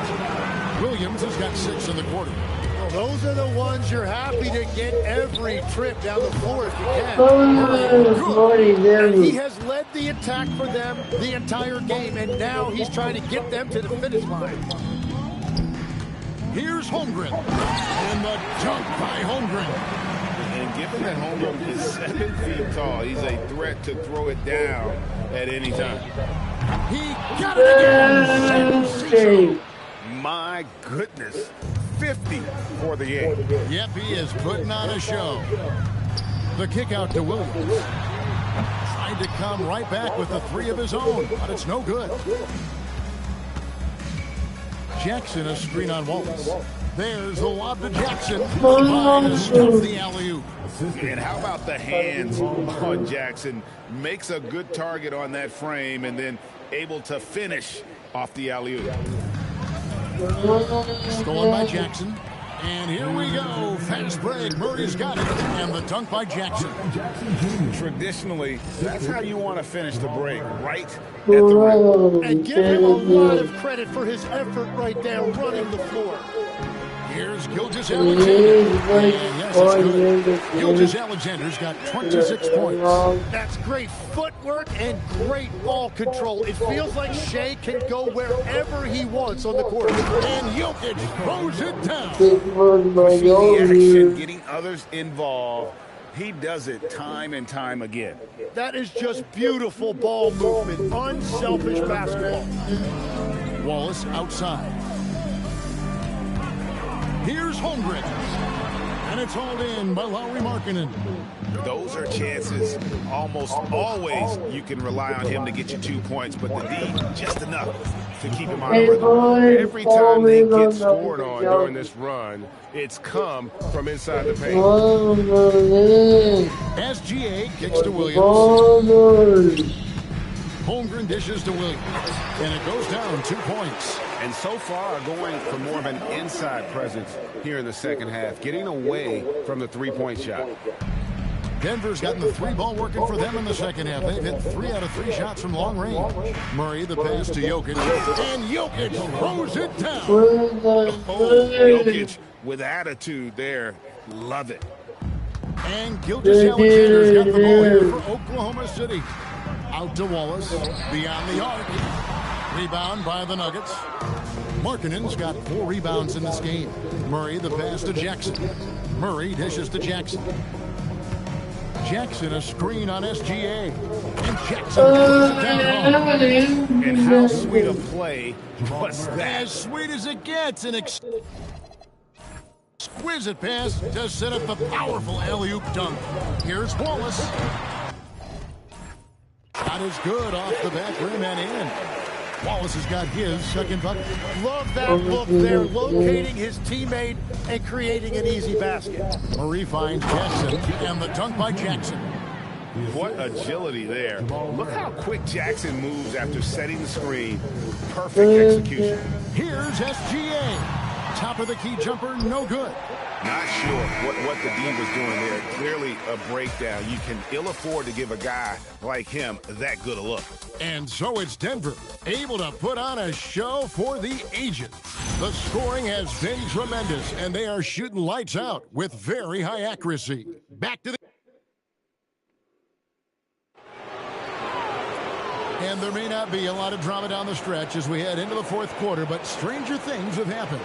Williams has got 6 in the quarter. Well, those are the ones you're happy to get every trip down the floor if you can. He has led the attack for them the entire game, and now he's trying to get them to the finish line. Here's Holmgren. And the dunk by Holmgren. And given that Holmgren is 7 feet tall, he's a threat to throw it down at any time. He got it again. My goodness. 50 for the game. Yep, he is putting on a show. The kick out to Williams. Tried to come right back with the 3 of his own, but it's no good. Jackson, a screen on Wallace. There's the lob to Jackson. The alley-oop. And how about the hands on Jackson? Makes a good target on that frame and then able to finish off the alley-oop. Stolen by Jackson. And here we go. Fast break. Murray's got it. And the dunk by Jackson. Traditionally, that's how you want to finish the break, right at the rim. And give him a lot of credit for his effort right there running the floor. Here's Gilgeous-Alexander. Yes, it's good. Gilgeous-Alexander's got 26 points. That's great footwork and great ball control. It feels like Shea can go wherever he wants on the court. And Jokic throws it down. Pushing the action, getting others involved. He does it time and time again. That is just beautiful ball movement, unselfish basketball. Wallace outside. Here's Holmgren. And it's hauled in by Lauri Markkanen. Those are chances almost always you can rely on him to get you 2 points, but the D just enough to keep him on the rhythm. Every time they get scored on during this run, it's come from inside the paint. SGA kicks to Williams. Holmgren dishes to Williams. And it goes down 2 points. And so far going for more of an inside presence here in the second half, getting away from the three-point shot. Denver's gotten the 3 ball working for them in the second half. They've hit 3 out of 3 shots from long range. Murray the pass to Jokic. And Jokic throws it down. Oh, Jokic with attitude there. Love it. And Gilgeous Alexander's got the ball here for Oklahoma City. Out to Wallace, beyond the arc. Rebound by the Nuggets. Markkanen's got 4 rebounds in this game. Murray the pass to Jackson. Murray dishes to Jackson. Jackson a screen on SGA. And Jackson puts it down home. And how sweet a play was that? As sweet as it gets. An exquisite pass to set up the powerful alley-oop dunk. Here's Wallace. Shot is good off the back rim and in. Wallace has got his second bucket. Love that look there, locating his teammate and creating an easy basket. Murray finds Jackson, and the dunk by Jackson. What agility there. Look how quick Jackson moves after setting the screen. Perfect execution. Here's SGA. Top of the key jumper, no good. Not sure what the D was doing there. Clearly a breakdown. You can ill afford to give a guy like him that good a look. And so it's Denver, able to put on a show for the ages. The scoring has been tremendous, and they are shooting lights out with very high accuracy. Back to the... And there may not be a lot of drama down the stretch as we head into the fourth quarter, but stranger things have happened.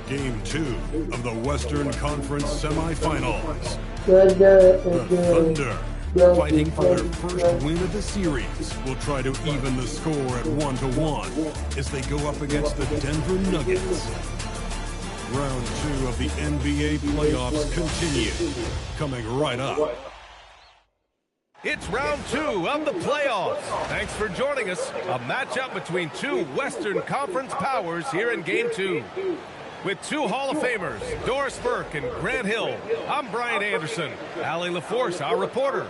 Game 2 of the Western Conference semifinals. The Thunder, fighting for their first win of the series, will try to even the score at 1-1 as they go up against the Denver Nuggets. Round 2 of the NBA playoffs continue, coming right up. It's round 2 of the playoffs. Thanks for joining us. A matchup between two Western Conference powers here in Game 2. With two Hall of Famers, Doris Burke and Grant Hill, I'm Brian Anderson. Allie LaForce, our reporter.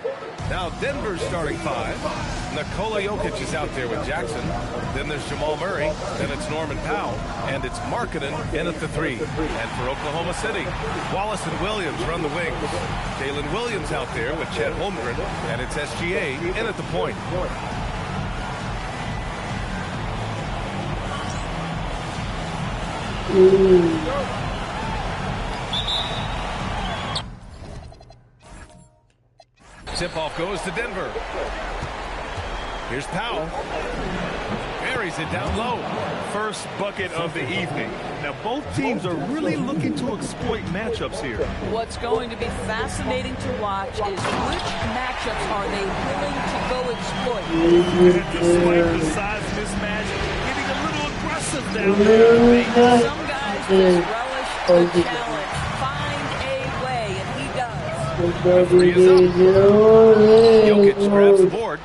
Now Denver's starting 5. Nikola Jokic is out there with Jackson. Then there's Jamal Murray. Then it's Norman Powell. And it's Markkanen in at the 3. And for Oklahoma City, Wallace and Williams run the wings. Jalen Williams out there with Chet Holmgren. And it's SGA in at the point. Tip-off goes to Denver. Here's Powell. Buries it down low. First bucket of the evening. Now both teams are really looking to exploit matchups here. What's going to be fascinating to watch is which matchups are they willing to go exploit. Despite the size mismatch, getting a little aggressive down there. Some guys just relish the challenge. Find a way, and he does. Referee is up. Jokic grabs the board.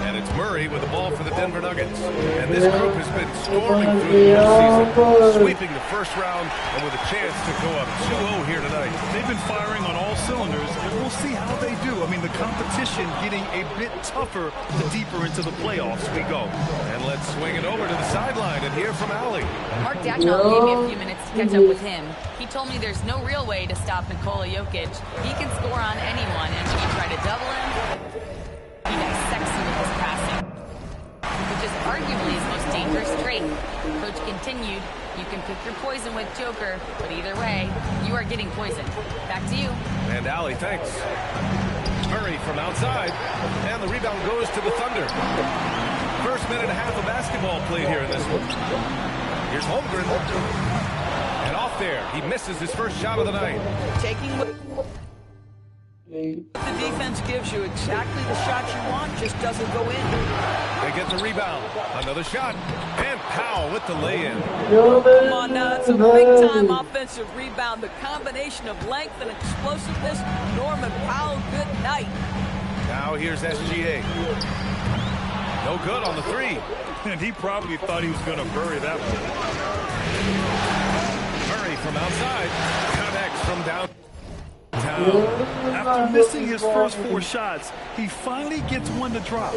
And it's Murray with the ball for the Denver Nuggets. And this group has been storming through the postseason, sweeping the first round, and with a chance to go up 2-0 here tonight. They've been firing on all cylinders, and we'll see how they do. I mean, the competition getting a bit tougher the deeper into the playoffs we go. And let's swing it over to the sideline and hear from Allie. Mark Dagnall gave me a few minutes to catch up with him. He told me there's no real way to stop Nikola Jokic. He can score on anyone, and when you try to double him, he dissects you with his passing, which is arguably his most dangerous trait. Coach continued, you can pick your poison with Joker, but either way, you are getting poisoned. Back to you. And alley, thanks. Murray from outside, and the rebound goes to the Thunder. First minute and a half of basketball played here in this one. Here's Holmgren. And off there, he misses his first shot of the night. Taking what the defense gives you, exactly the shot you want, just doesn't go in. They get the rebound. Another shot. And Powell with the lay-in. Come on now, that's a big-time offensive rebound. The combination of length and explosiveness. Norman Powell, good night. Now here's SGA. No good on the three. And he probably thought he was going to bury that one. Murray from outside. Connects from downtown. After missing his first 4 shots, he finally gets one to drop.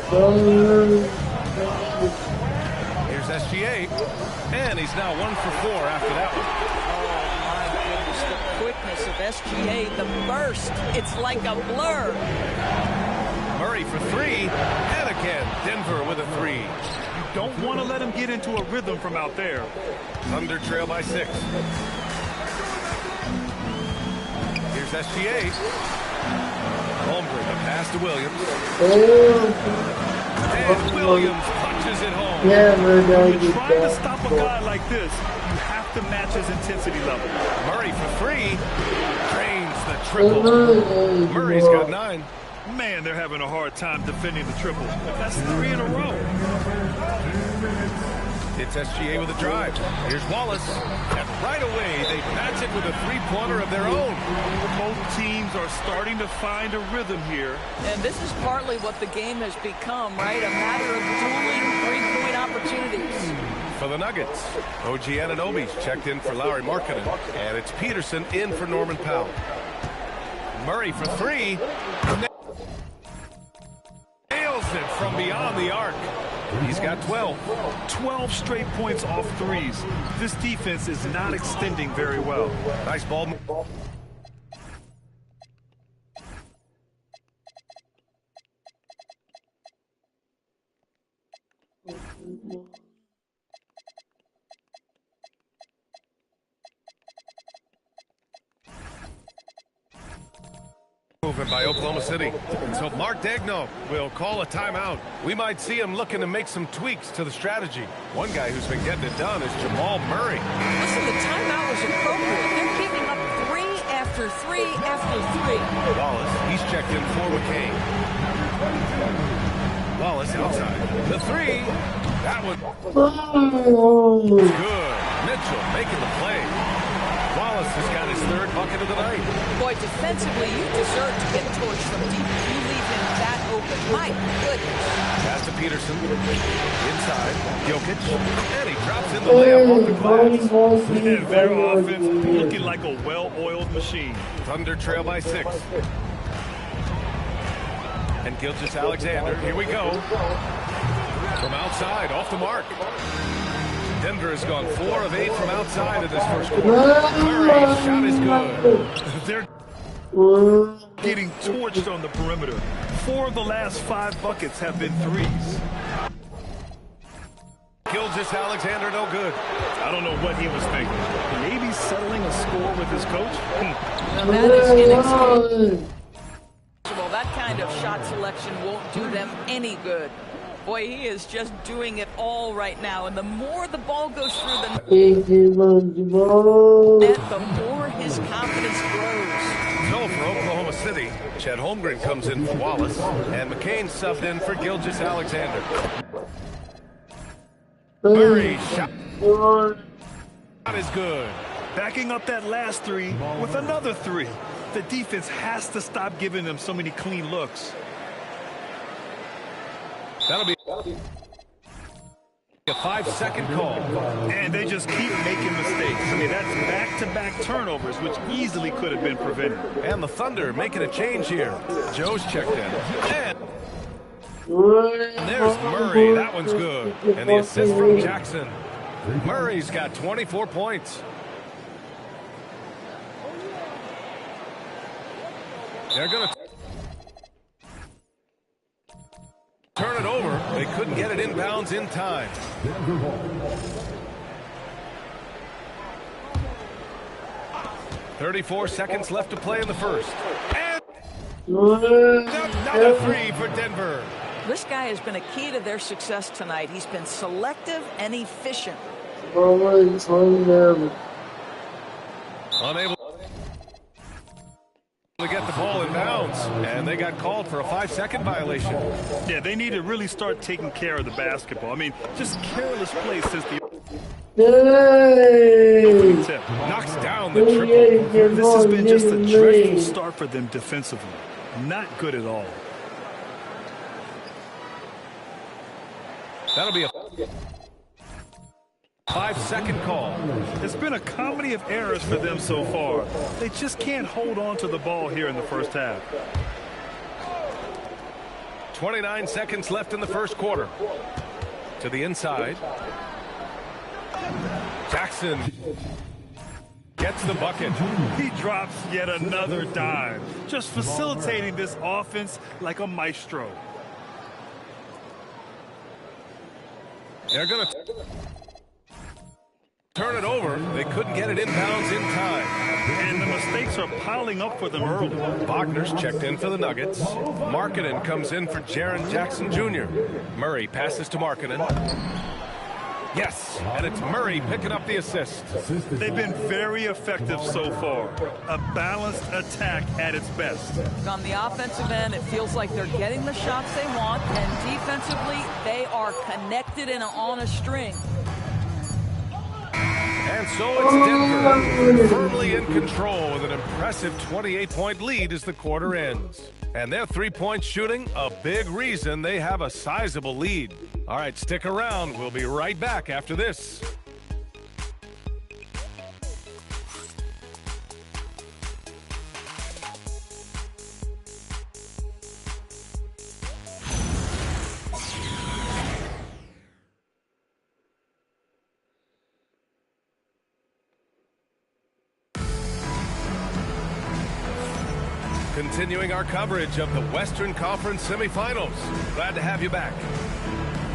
Here's SGA. And he's now 1 for 4 after that one. Oh, my goodness, the quickness of SGA, the burst. It's like a blur. Murray for 3. And again, Denver with a 3. You don't want to let him get into a rhythm from out there. Thunder trail by 6. Here's SGA. Holmgren, a pass to Williams. And Williams punches it home. When you're trying to stop a guy like this, you have to match his intensity level. Murray for 3. Drains the triple. Murray's got 9. Man, they're having a hard time defending the triple. That's 3 in a row. It's SGA with a drive. Here's Wallace. And right away, they match it with a three-pointer of their own. Both teams are starting to find a rhythm here. And this is partly what the game has become, right? A matter of dueling three-point opportunities. For the Nuggets, OG Anunoby's checked in for Lauri Markkanen. And it's Peterson in for Norman Powell. Murray for 3. Nails it from beyond the arc. He's got 12. 12 straight points off threes. This defense is not extending very well. Nice ball. Movement by Oklahoma City. So Mark Daigneault will call a timeout. We might see him looking to make some tweaks to the strategy. One guy who's been getting it done is Jamal Murray. Listen, the timeout was appropriate. They're giving up 3 after 3 after 3. Wallace, he's checked in for McCain. Wallace outside. The 3. That one. Good. Mitchell making the play. Wallace has got his 3rd bucket of the night. Boy, defensively, you deserve to get torched from deep. You leave him that open. My goodness. Pass to Peterson. Inside. Jokic. And he drops in the layup off the glass. And their offense looking like a well-oiled machine. Thunder trail by 6. And Gilgeous-Alexander. Here we go. From outside, off the mark. Denver has gone 4 of 8 from outside in this first quarter. Murray's shot is good. They're getting torched on the perimeter. 4 of the last 5 buckets have been threes. Gilgeous-Alexander, no good. I don't know what he was thinking. Maybe settling a score with his coach? Now that is inexcusable. That kind of shot selection won't do them any good. Boy, he is just doing it all right now. And the more the ball goes through the net, the more his confidence grows. So for Oklahoma City, Chet Holmgren comes in for Wallace. And McCain subbed in for Gilgeous-Alexander. Murray's shot is good. Backing up that last 3 with another 3. The defense has to stop giving them so many clean looks. That'll be a 5-second call. And they just keep making mistakes. I mean, that's back-to-back turnovers, which easily could have been prevented. And the Thunder making a change here. Joe's checked in. And there's Murray. That one's good. And the assist from Jackson. Murray's got 24 points. They're going to turn it over. They couldn't get it inbounds in time. 34 seconds left to play in the first. And another three for Denver. This guy has been a key to their success tonight. He's been selective and efficient. Unable to get the ball in bounds, and they got called for a 5-second violation. Yeah, they need to really start taking care of the basketball. I mean, just careless play since the tip. Knocks down the triple. This has been just a dreadful start for them defensively. Not good at all. That'll be a 5-second call. It's been a comedy of errors for them so far. They just can't hold on to the ball here in the first half. 29 seconds left in the first quarter. To the inside. Jackson gets the bucket. He drops yet another dime, just facilitating this offense like a maestro. They're going to turn it over. They couldn't get it inbounds in time. And the mistakes are piling up for them early. Wagner's checked in for the Nuggets. Markkanen comes in for Jaren Jackson Jr. Murray passes to Markkanen. Yes, and it's Murray picking up the assist. They've been very effective so far. A balanced attack at its best. On the offensive end, it feels like they're getting the shots they want, and defensively, they are connected and on a string. And so it's Denver, firmly in control with an impressive 28-point lead as the quarter ends. And their three-point shooting, a big reason they have a sizable lead. All right, stick around. We'll be right back after this. Continuing our coverage of the Western Conference semifinals. Glad to have you back.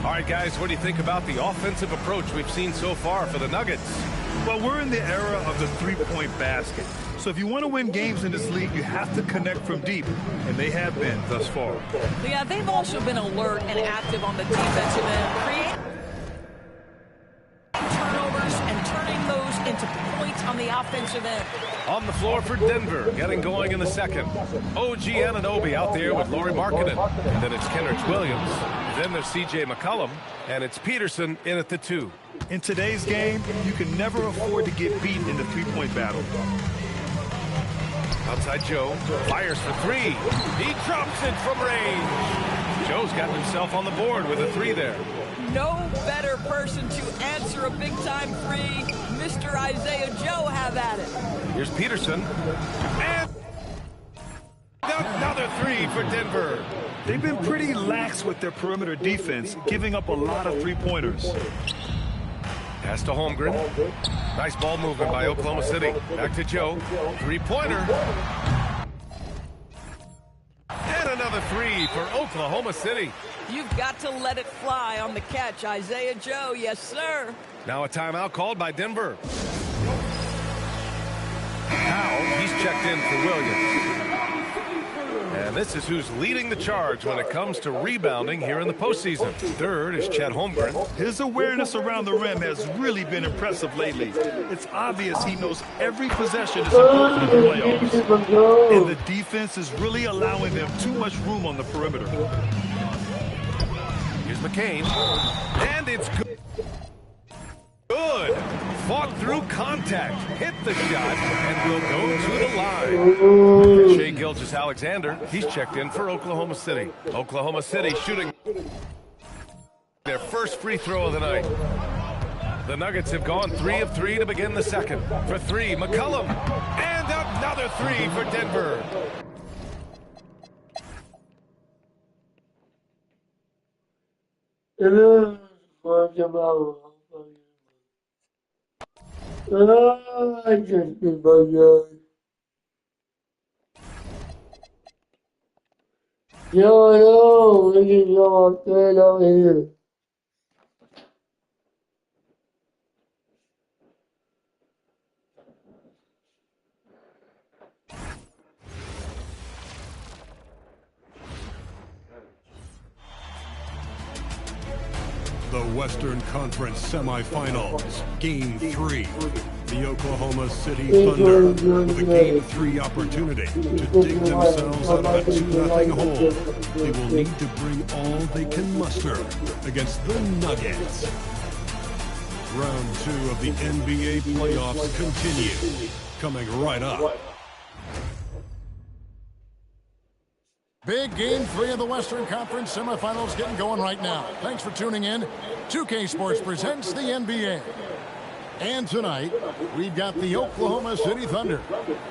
All right, guys, what do you think about the offensive approach we've seen so far for the Nuggets? Well, we're in the era of the three-point basket. So if you want to win games in this league, you have to connect from deep, and they have been thus far. Yeah, they've also been alert and active on the defensive end, creating turnovers and turning those into points on the offensive end. On the floor for Denver, getting going in the second. OG Anunoby out there with Lauri Markkanen. And then it's Kenrich Williams. Then there's C.J. McCollum. And it's Peterson in at the 2. In today's game, you can never afford to get beat in the three-point battle. Outside Joe. Fires for 3. He drops it from range. Joe's got himself on the board with a 3 there. No better person to answer a big-time three. Mr. Isaiah Joe, have at it. Here's Peterson. And another 3 for Denver. They've been pretty lax with their perimeter defense, giving up a lot of three-pointers. Pass to Holmgren. Nice ball movement by Oklahoma City. Back to Joe. Three-pointer. And another 3 for Oklahoma City. You've got to let it fly on the catch, Isaiah Joe. Yes, sir. Now a timeout called by Denver. Now he's checked in for Williams. And this is who's leading the charge when it comes to rebounding here in the postseason. Third is Chet Holmgren. His awareness around the rim has really been impressive lately. It's obvious he knows every possession is important in the playoffs. And the defense is really allowing them too much room on the perimeter. Here's McCain. And it's good. Good. Fought through contact. Hit the shot and will go to the line. Shai Gilgeous-Alexander, he's checked in for Oklahoma City. Oklahoma City shooting their first free throw of the night. The Nuggets have gone 3 of 3 to begin the second. For 3, McCollum. And another 3 for Denver. I just did my job. Yo, we can go up there over here. Western Conference semifinals, Game 3. The Oklahoma City Thunder with a Game 3 opportunity to dig themselves out of a 2-0 hole. They will need to bring all they can muster against the Nuggets. Round 2 of the NBA playoffs continue, coming right up. Big Game 3 of the Western Conference semifinals getting going right now. Thanks for tuning in. 2K Sports presents the NBA. And tonight, we've got the Oklahoma City Thunder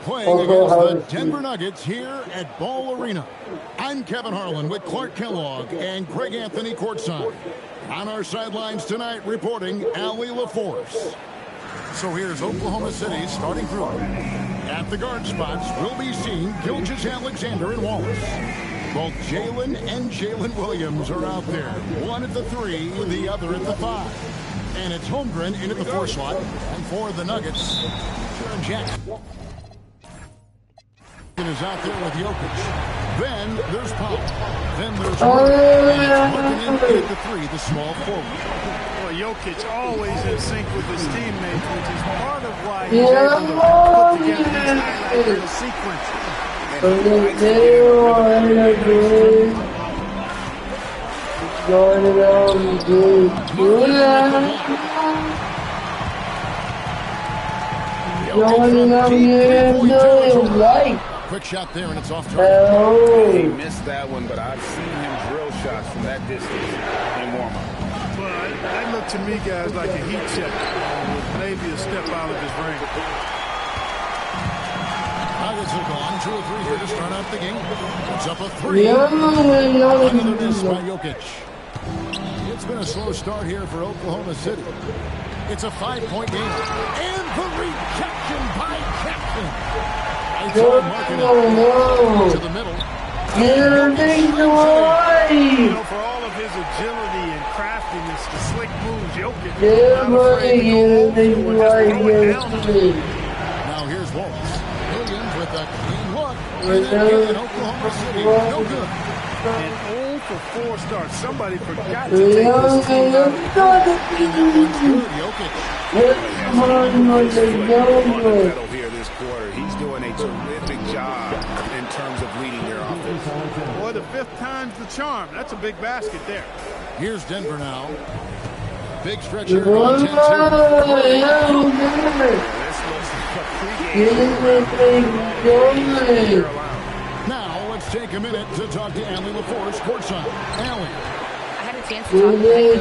playing against the Denver Nuggets here at Ball Arena. I'm Kevin Harlan with Clark Kellogg and Greg Anthony courtside. On our sidelines tonight, reporting Allie LaForce. So here's Oklahoma City starting through. At the guard spots, we'll be seeing Gilgeous-Alexander and Wallace. Both Jalen and Jalen Williams are out there. One at the 3, the other at the 5. And it's Holmgren into the 4 slot. And for the Nuggets, Jaren Jackson is out there with Jokic. Then there's Powell. Then there's Martin at the 3, the small forward. Jokic always in sync with his teammates, which is part of why he's able to put together these highlights in a sequence. Quick shot there, and it's off target. He missed that one, but I've seen him drill shots from that distance in warm-up. That looked to me, guys, like a heat check with maybe a step out of his ring. Nuggets are gone. 2 or 3 here to start out the game. It's up a 3. Another miss by Jokic. It's been a slow start here for Oklahoma City. It's a 5-point game. And the rejection by Jackson. To the middle. For all of his agility and craftiness, the slick moves, Jokic. Now here's Wallace. Williams with a clean look. And again, Oklahoma City, no good. An 0 for 4 start. Somebody forgot to take this team out. Jokic. Here this quarter. He's doing a terrific job in terms of leading their offense. Boy, the 5th time's the charm. That's a big basket there. Here's Denver now. Big stretch here. This looks like a pregame. Now let's take a minute to talk to Allie LaForce courtside. Allie. I had a chance to talk to him.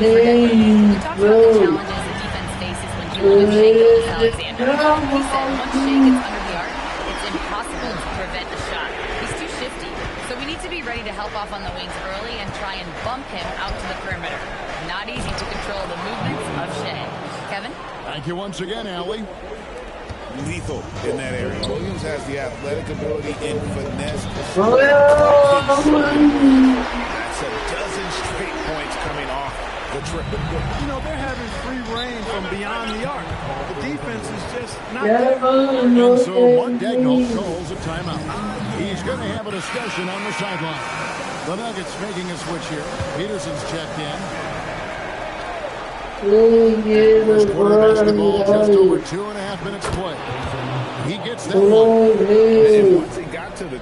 We talked about the challenges the defense faces when dealing with Gilgeous-Alexander. He said once Shea gets under the arc, it's impossible to prevent a shot. He's too shifty. So we need to be ready to help off on the wings early and try and bump him out to the perimeter. Not easy to control the movements of Shea. Kevin? Thank you once again, Allie. Lethal in that area. Williams has the athletic ability and finesse. That's a dozen straight points coming off the triple. You know, they're having free reign from beyond the arc. The defense is just not there. And so Mark Daigneault calls a timeout. He's going to have a discussion on the sideline. The Nuggets making a switch here. Peterson's checked in. First quarter basketball, just over 2.5 minutes play. He gets that one. And once he got to the 10,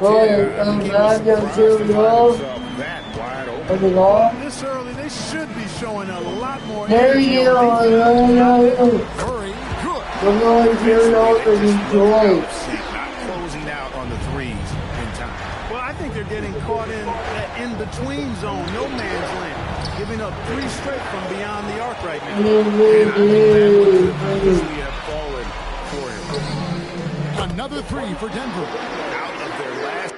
he was surprised to find himself that wide open. This early, they should be showing a lot more There you go. Hurry, good. Not closing out on the threes in time. Well, I think they're getting caught in that in-between zone, no man's land. Giving up 3 straight from beyond the arc right now. And I think that would easily have fallen for him. Another 3 for Denver. Out of their last.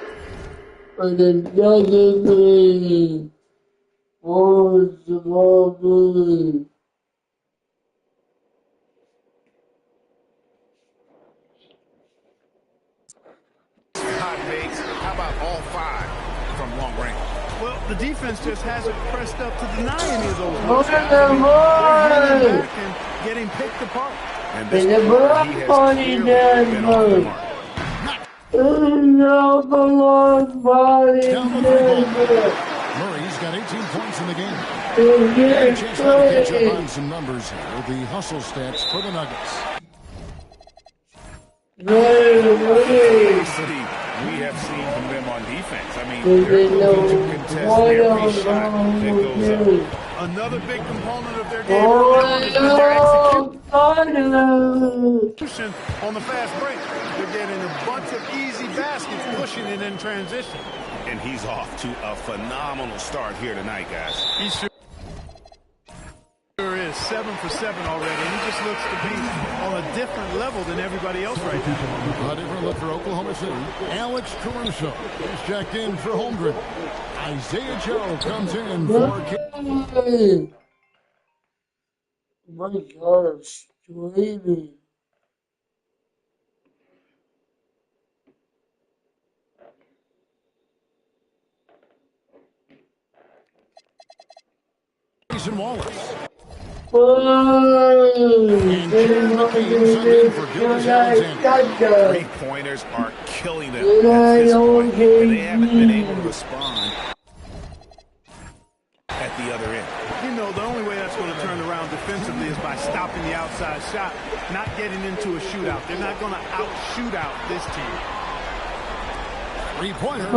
Hot fakes. How about all 5 from long range? Well, the defense just hasn't pressed up to deny any of those. They're hanging back and getting picked apart. And this quarter, he has clearly been off the mark. Murray's got 18 points in the game. And a chance now to catch up on some numbers here. The hustle stats for the Nuggets. We have seen from them on defense. I mean, they're looking to contest every shot that goes up. Another big component of their game early on has been their execution on the fast break. They're getting a bunch of easy baskets, pushing it in transition. And he's off to a phenomenal start here tonight, guys. He sure is 7 for 7 already. He just looks to be on a different level than everybody else right now. A different look for Oklahoma City. Alex Caruso is checked in for Holmgren. Isaiah Joe comes in for... My God, I'm screaming. Jason Wallace. And Jared McCain subbed in for Gildas Alexander. Three-pointers are killing them at this point, and they haven't been able to respond at the other end. You know, the only way that's going to turn around defensively is by stopping the outside shot, not getting into a shootout. They're not going to out-shoot out this team. Three-pointer.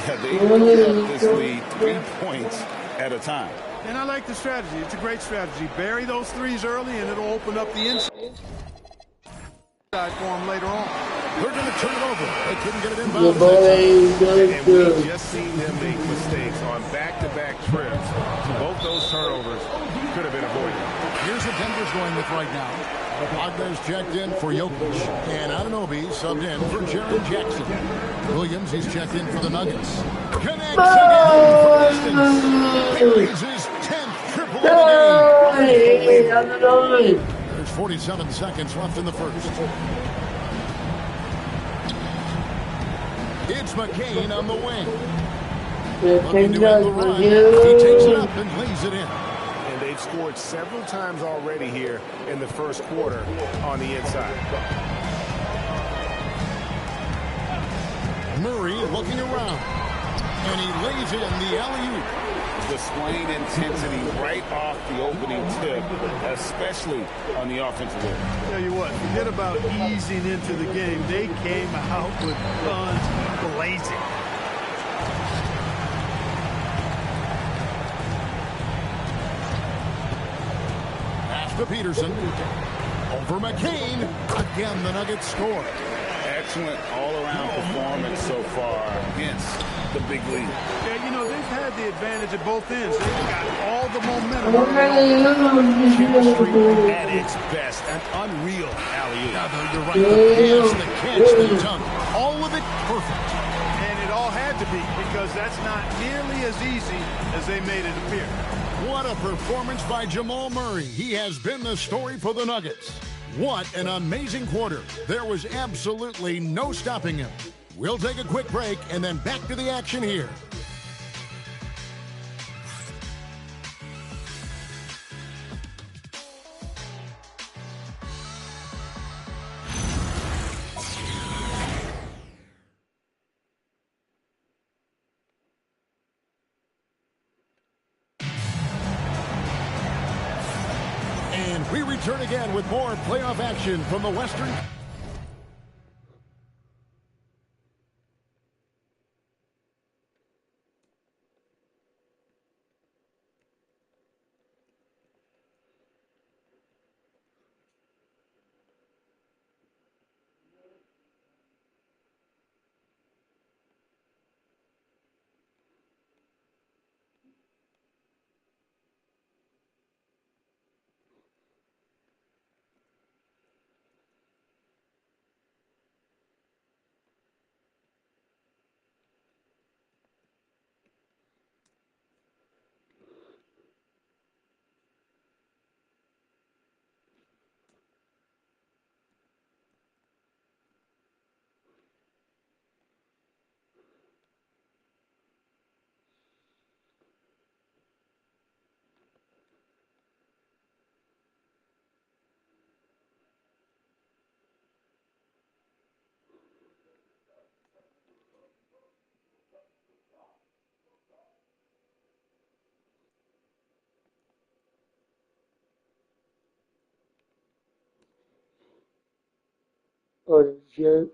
Yeah, they put this lead 3 points at a time. And I like the strategy. It's a great strategy. Bury those threes early, and it'll open up the inside for them later on. They're going to turn it over. They couldn't get it inbound. And we've just seen them make mistakes on back-to-back trips. Both those turnovers could have been avoided. Here's what Denver's going with right now. Wagner's checked in for Jokic. And Anunoby subbed in for Jaren Jackson. Williams, he's checked in for the Nuggets. Connects again for distance. He raises his 10th triple of the game. There's 47 seconds left in the first. It's McCain on the wing. Looking to end the run. He takes it up and lays it in. And they've scored several times already here in the first quarter on the inside. Murray looking around. And he lays in the alley-oop. Displaying intensity right off the opening tip, especially on the offensive end. Tell you what, forget about easing into the game. They came out with guns blazing. Pass to Peterson. Over McCain. Again, the Nuggets score. Excellent all-around performance so far against the big lead. Yeah, you know, they've had the advantage at both ends. They've got all the momentum. Chemistry at its best. An unreal alley-oop. Yeah, you're right. The pass, the catch, the dunk. All of it perfect. And it all had to be, because that's not nearly as easy as they made it appear. What a performance by Jamal Murray. He has been the story for the Nuggets. What an amazing quarter. There was absolutely no stopping him. We'll take a quick break and then back to the action here. And we return again with more playoff action from the Western. Oh, shit.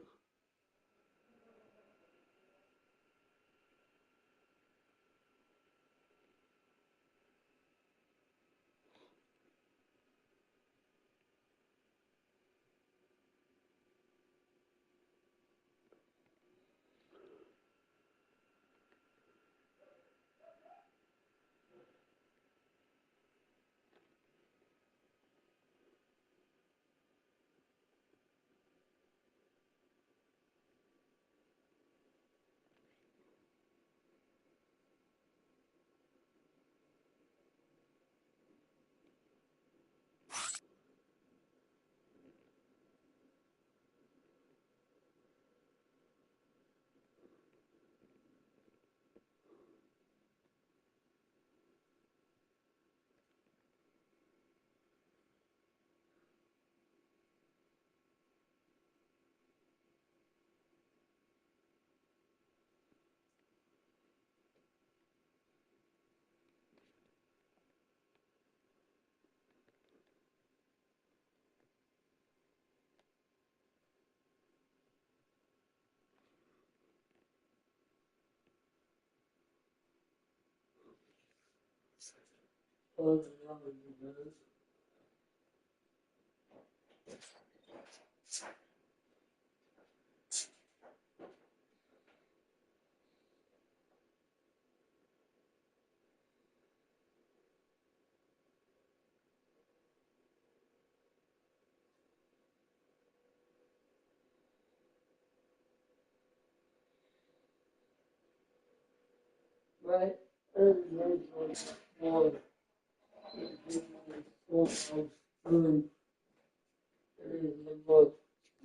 Right.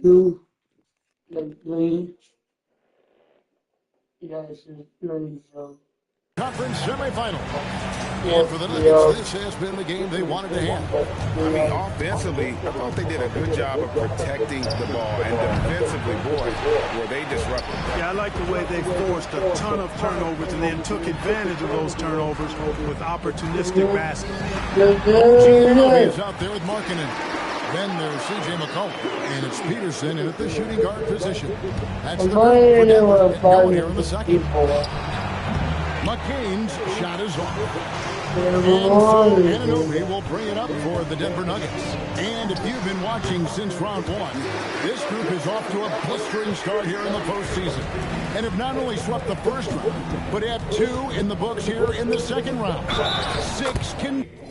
Two, three, yes, Conference semifinal. And for the Nuggets, this has been the game they wanted to have. I mean, offensively, I thought they did a good job of protecting the ball. And defensively, boy, were they disruptive. Yeah, I like the way they forced a ton of turnovers and then took advantage of those turnovers with opportunistic baskets. OG is out there with Markkanen. Then there's C.J. McCollum. And it's Peterson in at the shooting guard position. That's the group for Denver going here in the second. McCain's shot is off. And so Anunoby will bring it up for the Denver Nuggets. And if you've been watching since round one, this group is off to a blistering start here in the postseason. And have not only swept the first round, but have 2 in the books here in the second round. 6 consecutive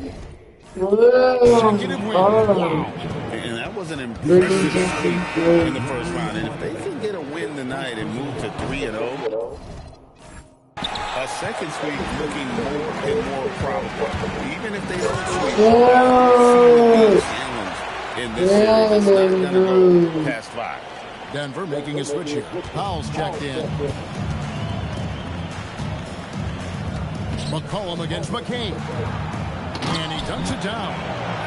wins. Wow. And that was an impressive sweep in the first round. And if they can get a win tonight and move to 3-0, a second sweep looking more and more probable. Even if they don't sweep, the challenge in this series is not going to go past 5. Denver making a switch here. Powell's checked in. McCollum against McCain. And he dunks it down.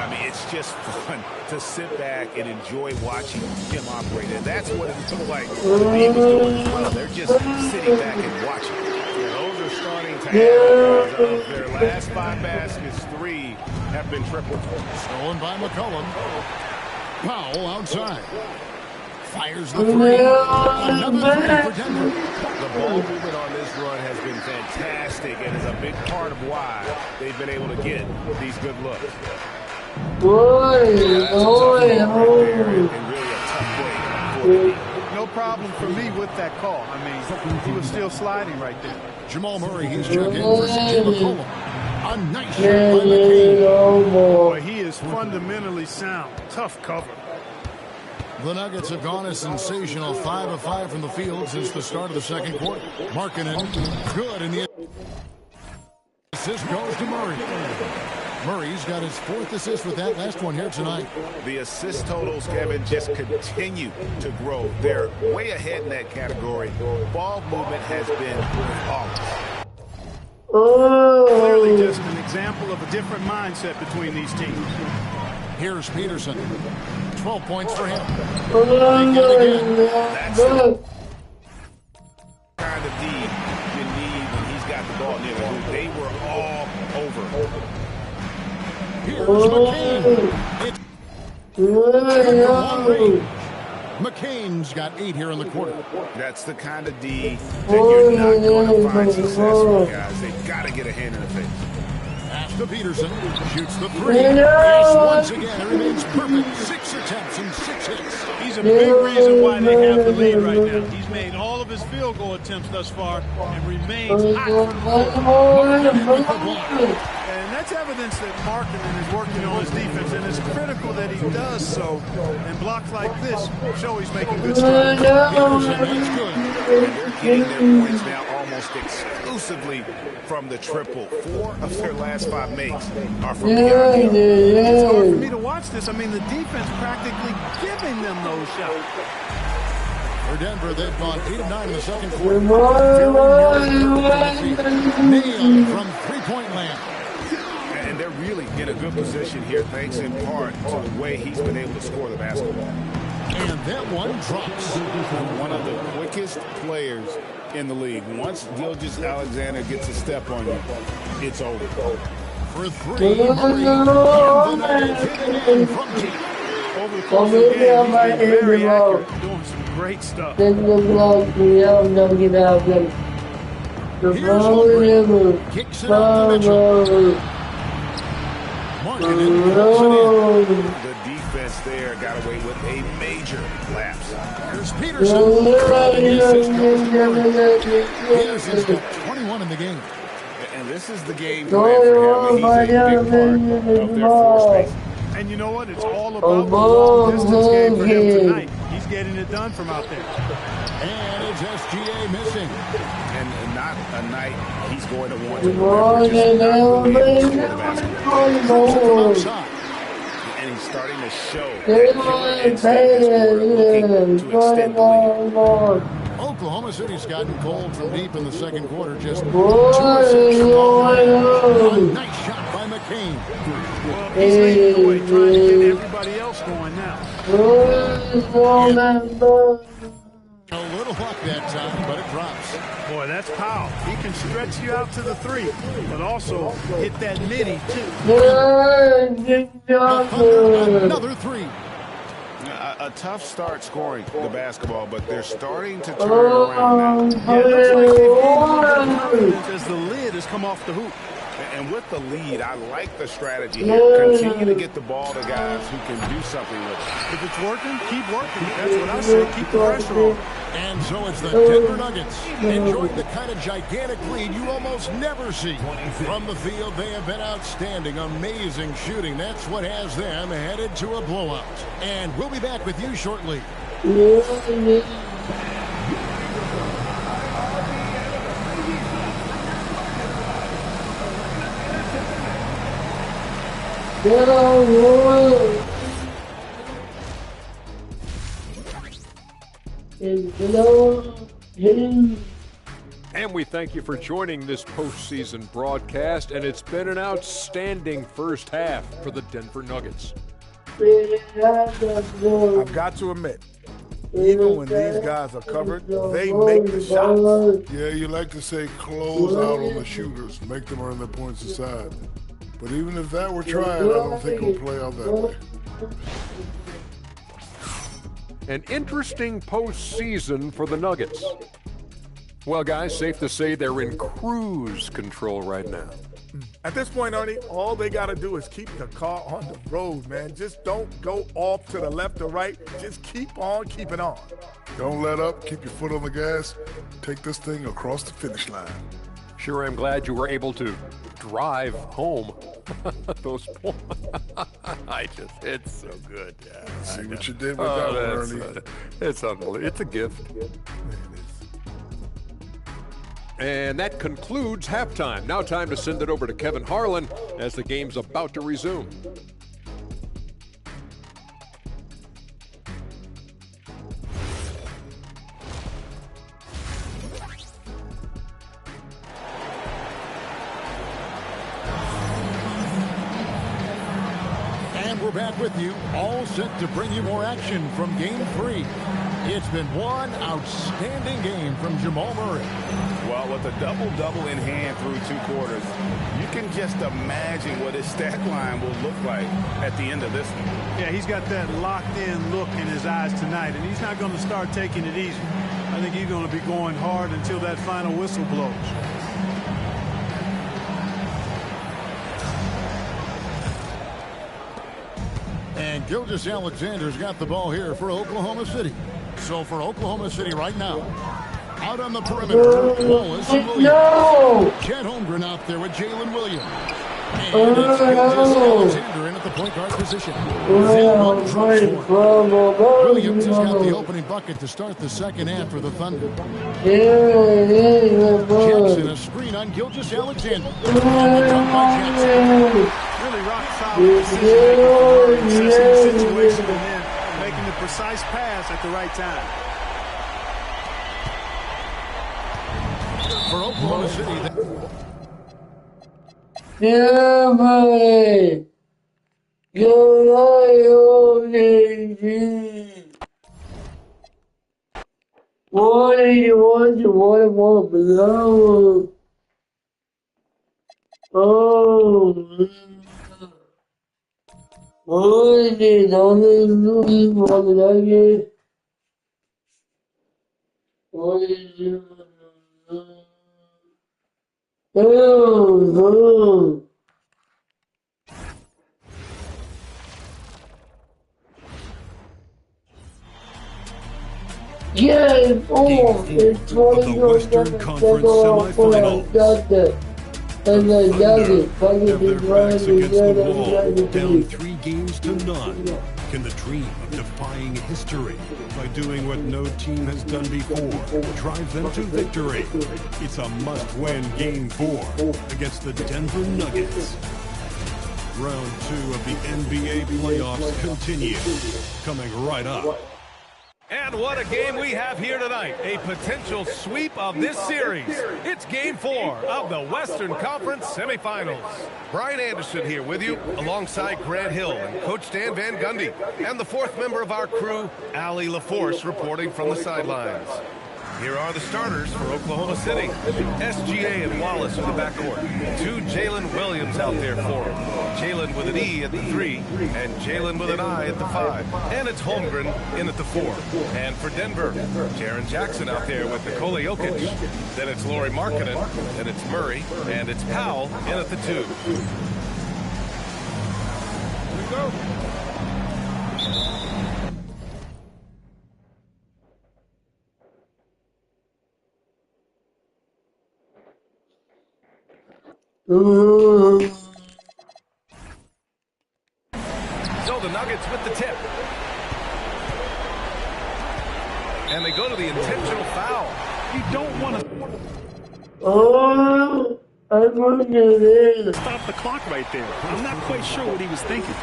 I mean, it's just fun to sit back and enjoy watching him operate. And that's what it looked like the team was doing as well. They're just sitting back and watching. Those are starting to happen. Of their last 5 baskets, 3 have been tripled. Stolen by McCollum. Powell outside. Fires the 3. Another 3 for Denver. The ball movement on this run has been fantastic and is a big part of why they've been able to get these good looks. No problem for me with that call. I mean, he was still sliding right there. Jamal Murray, he's checking for C.J. McCollum. A nice shot by McCain. Boy, he is fundamentally sound. Tough cover. The Nuggets have gone a sensational 5 of 5 from the field since the start of the second quarter. Markkanen, good in the assist goes to Murray. Murray's got his 4th assist with that last one here tonight. The assist totals, Kevin, just continue to grow. They're way ahead in that category. Ball movement has been flawless. Clearly just an example of a different mindset between these teams. Here's Peterson. 12 points for him. That's the kind of D you need when he's got the ball near the hoop. They were all over. Here's McCain. McCain's got 8 here in the quarter. That's the kind of D that you're not going to find success with, guys. They've got to get a hand in the face. Pass to Peterson. Shoots the 3. Yes, once again, it remains perfect. 6 attempts and 6 hits. He's a big reason why they have the lead right now. He's made all of his field goal attempts thus far and remains hot for the ball. And that's evidence that Markkanen is working on his defense, and it's critical that he does so. And blocks like this show he's making good strides. They're getting their points now almost exclusively from the triple. 4 of their last 5 makes are from beyond. It's hard for me to watch this. I mean, the defense practically giving them those shots. For Denver, they've gone 8 of 9 in the second quarter. Nailed from three-point land. And they're really in a good position here, thanks in part to the way he's been able to score the basketball. And that one drops. One of the quickest players in the league. Once Gilgeous-Alexander gets a step on you, it's over. For 3, Murray. And the Nuggets hitting in from deep. Over the course of the game, he's been very accurate, doing some great stuff. Here's Holmgren. Kicks it out to Mitchell. The defense there got away with a major lapse. Here's Peterson. Peterson's got 21 in the game. And this is the game plan for him. He's a big part of their floor space. And you know what? It's all about the long-distance game for him tonight. He's getting it done from out there. And it's SGA missing. And not a night he's going to want to remember. Just not really able to score the basketball. And he's starting to show that killer instinct as we're looking to extend the lead. Oklahoma City's gotten cold from deep in the second quarter. Just 2 assists from all. A nice shot by McCain. Well, he's leading the way, trying to get everybody else going now. A little luck that time, but it drops. Boy, that's Powell. He can stretch you out to the 3, but also hit that midi, too. Another 3. A tough start scoring the basketball, but they're starting to turn it around now. Yeah, it looks like they've gained more confidence as the lid has come off the hoop. And with the lead, I like the strategy here. Continue to get the ball to guys who can do something with it. If it's working, keep working. That's what I say. Keep the pressure on. And so it's the Denver Nuggets enjoying the kind of gigantic lead you almost never see. From the field, they have been outstanding, amazing shooting. That's what has them headed to a blowout. And we'll be back with you shortly. And we thank you for joining this postseason broadcast, and it's been an outstanding first half for the Denver Nuggets. I've got to admit, even when these guys are covered, they make the shots. Yeah, you like to say close out on the shooters, make them earn their points aside. But even if that were tried, I don't think it'll play out that way. An interesting postseason for the Nuggets. Well, guys, safe to say they're in cruise control right now. At this point, Ernie, all they got to do is keep the car on the road, man. Just don't go off to the left or right. Just keep on keeping on. Don't let up. Keep your foot on the gas. Take this thing across the finish line. Sure, I'm glad you were able to drive home those points. It's so good. Yeah, see what you did with that one, Ernie. It's unbelievable. It's a gift. And that concludes halftime. Now time to send it over to Kevin Harlan as the game's about to resume. we're back with you, all set to bring you more action from Game 3. It's been one outstanding game from Jamal Murray. Well, with a double-double in hand through 2 quarters, you can just imagine what his stat line will look like at the end of this one. Yeah, he's got that locked-in look in his eyes tonight, and he's not going to start taking it easy. I think he's going to be going hard until that final whistle blows. And Gilgeous-Alexander's got the ball here for Oklahoma City. So for Oklahoma City right now, out on the perimeter, Wallace and Williams. No! Chet Holmgren out there with Jalen Williams. And it's Gilgeous-Alexander in at the point guard position. Williams has got the opening bucket to start the second half for the Thunder. Jackson, a screen on Gilgeous-Alexander. And the dunk by Jackson. Really rock solid decision-making, assessing the situation and then making the precise pass at the right time. For Oklahoma City. Yeah, boy. Go Lions. 181 to 101 below. Oh, what is all this looking for the Nuggets? What is it? Oh. Game 4 of the Western Conference semifinals. And the Nuggets have their backs against the wall, down 3 games to none. Can the dream of defying history by doing what no team has done before drive them to victory? It's a must-win Game 4 against the Denver Nuggets. Round 2 of the NBA playoffs continues, coming right up. And what a game we have here tonight. A potential sweep of this series. It's Game 4 of the Western Conference semifinals. Brian Anderson here with you, alongside Grant Hill and Coach Dan Van Gundy. And the 4th member of our crew, Allie LaForce, reporting from the sidelines. Here are the starters for Oklahoma City. SGA and Wallace in the backcourt. 2 Jalen Williams out there for him. Jalen with an E at the 3, and Jalen with an I at the 5. And it's Holmgren in at the 4. And for Denver, Jaren Jackson out there with Nikola Jokic. Then it's Lauri Markkanen, then it's Murray, and it's Powell in at the 2. Here we go. So the Nuggets with the tip. And they go to the intentional foul. You don't want to... Oh, I'm going to do this. Stop the clock right there. I'm not quite sure what he was thinking.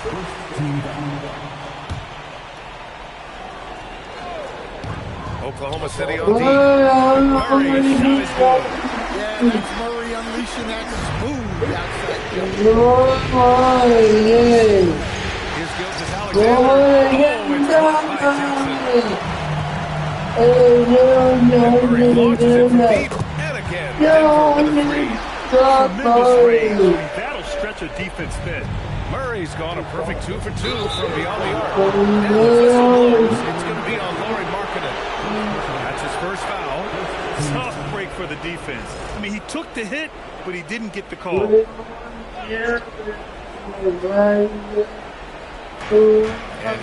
Oklahoma City on D. Murray, Yeah, that's Murray unleashing that smooth outside. Here's Gilgeous-Alexander. Murray launches it from deep. And again, Denver with a 3. Tremendous range. That'll stretch a defense thin. Murray's gone a perfect 2 for 2 from beyond the arc. And the whistle blows. It's going to be on Lauri Markkanen. That's his first foul. Tough break for the defense. I mean, he took the hit, but he didn't get the call. And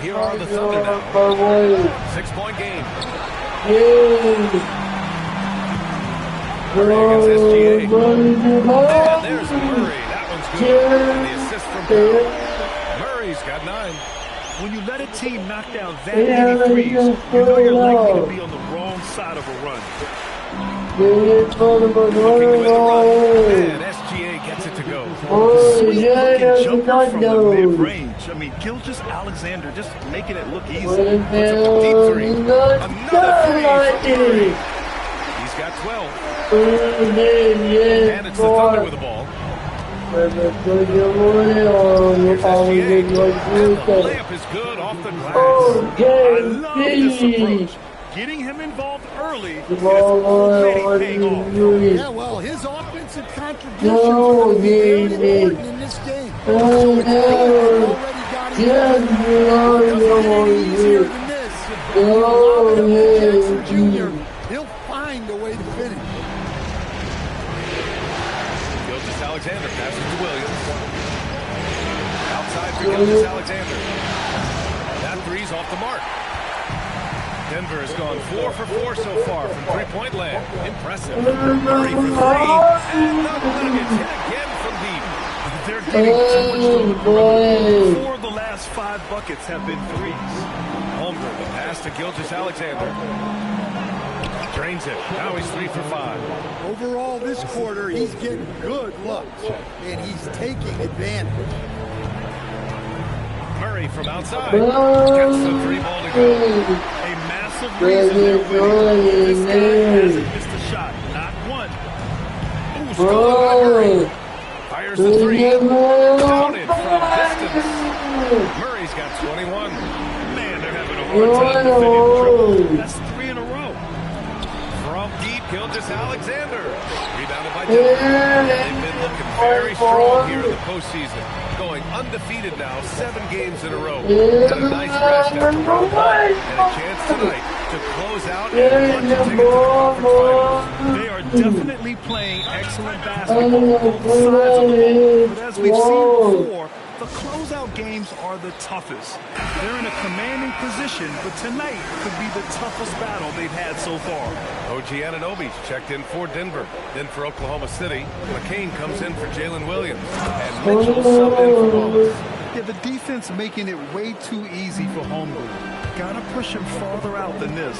here are the Thunder now. 6-point game. Murray against SGA. And there's Murray. That one's good. And the assist from Powell. Murray's got 9. When you let a team knock down that many threes, you know you're likely to be on the wrong side of a run. Looking to win the run. And SGA gets it to go. Sweet looking jumper from the mid-range. I mean, Gilgeous-Alexander just making it look easy. Puts up a deep 3. Another 3 from Murray. He's got 12. And it's the Thunder with the ball. SGA. And the layup is good off the glass. I love this approach. Getting him involved early is already paying off. Yeah, well, his offensive contributions are going to be very important in this game. So it's already got him going. It doesn't get any easier than this. You lob it up to Jackson Jr., he'll find a way to finish. Alexander passes to Williams. Outside for Gilgeous-Alexander. That three's off the mark. Denver has gone 4 for 4 so far from three-point land. Impressive. Murray for three. And the Nuggets hit again from deep. They're getting too much to the perimeter. 4 of the last 5 buckets have been threes. Holmgren, the pass to Gilgeous-Alexander. Drains it. Now he's 3 for 5. Overall, this quarter, he's getting good looks, and he's taking advantage. Murray from outside gets the 3 ball to go. A massive reason they're winning. This guy hasn't missed a shot, not one. Ooh, stolen by Murray. Fires the 3. Counted from distance. Murray's got 21. Man, they're having a hard time defending trouble. That's 3 in a row. From deep, Gilgeous-Alexander. Rebounded by Denver. They've been looking very strong here in the postseason. Going undefeated now, 7 games in a row. And a nice rest after round 1. And a chance tonight to close out and punch a ticket to the conference finals. They are definitely playing excellent basketball, both sides of the ball. But as we've seen before, the closeout games are the toughest. They're in a commanding position, but tonight could be the toughest battle they've had so far. OG Anunoby's checked in for Denver. Then for Oklahoma City, McCain comes in for Jalen Williams. And Mitchell subbed in for Wallace. Yeah, the defense making it way too easy for Holmgren. Gotta push him farther out than this.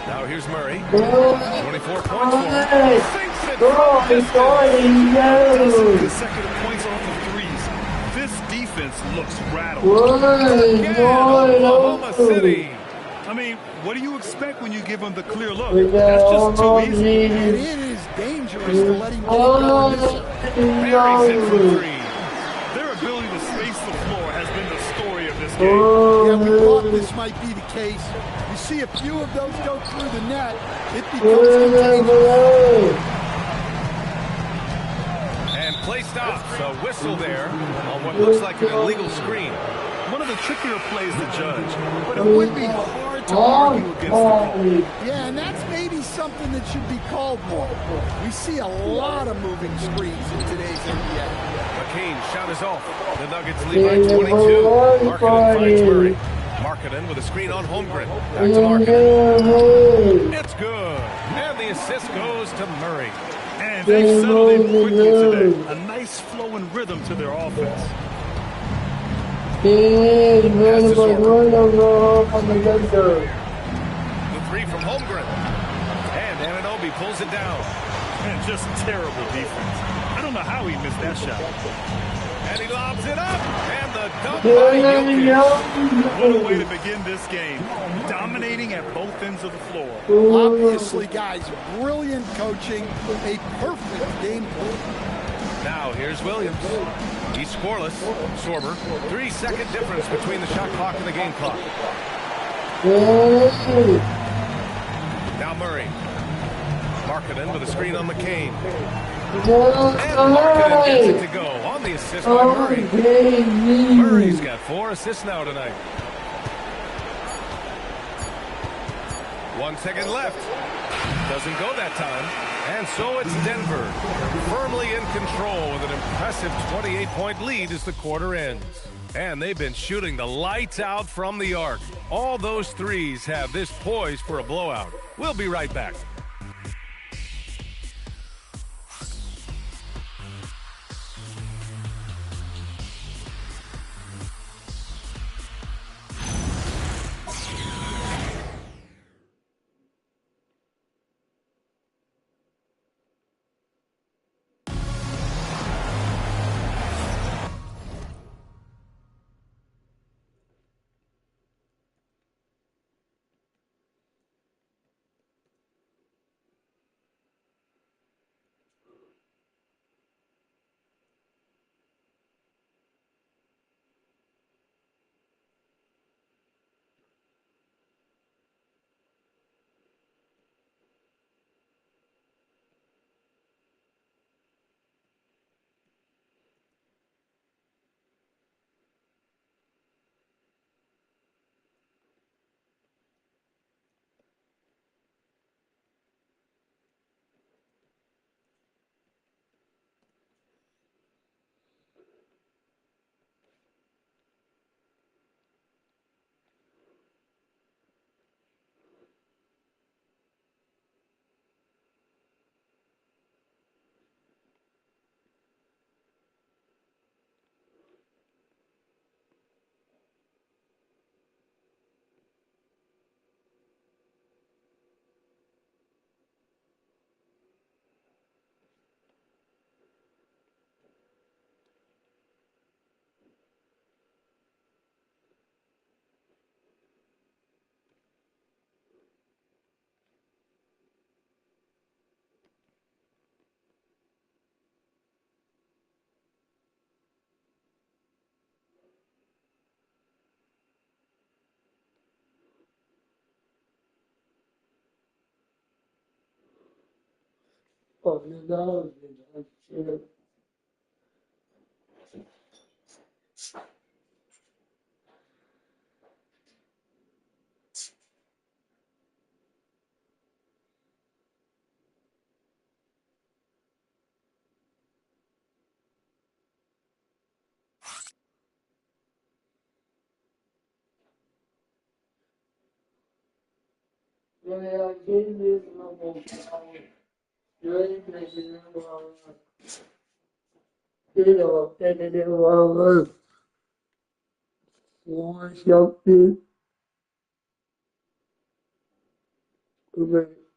Now here's Murray. 24 points for him. Sinks it from distance. Consecutive points off of threes. This defense looks rattled. Oklahoma City. I mean, what do you expect when you give them the clear look? That's just too easy. And it is dangerous to let him make on this. Mary's in for 3. Their ability to space the floor has been the story of this game. Yeah, we thought this might be the case. You see a few of those go through the net, it becomes contagious. And play stops. A whistle there on what looks like an illegal screen. One of the trickier plays to judge, but it would be hard to argue against the call. Yeah, and that's maybe something that should be called more. We see a lot of moving screens in today's NBA. McCain shot is off. The Nuggets lead by 22. Markkanen finds Murray. Markkanen with a screen on Holmgren. Back to Markkanen. It's good. And the assist goes to Murray. And they've settled in quickly today. A nice flow and rhythm to their offense. The 3 from Holmgren. And Anunoby pulls it down. And just terrible defense. I don't know how he missed that shot. And he lobs it up. And the dunk by Jokic. What a way to begin this game. Dominating at both ends of the floor. Obviously, guys, brilliant coaching. A perfect game plan. Now here's Williams. He's scoreless. Sorber. 3-second difference between the shot clock and the game clock. Now Murray. Markkanen with a screen on McCain. And Markkanen gets it to go on the assist by Murray. Murray's got 4 assists now tonight. 1 second left. Doesn't go that time. And so it's Denver, firmly in control with an impressive 28-point lead as the quarter ends. And they've been shooting the lights out from the arc. All those threes have this poised for a blowout. We'll be right back.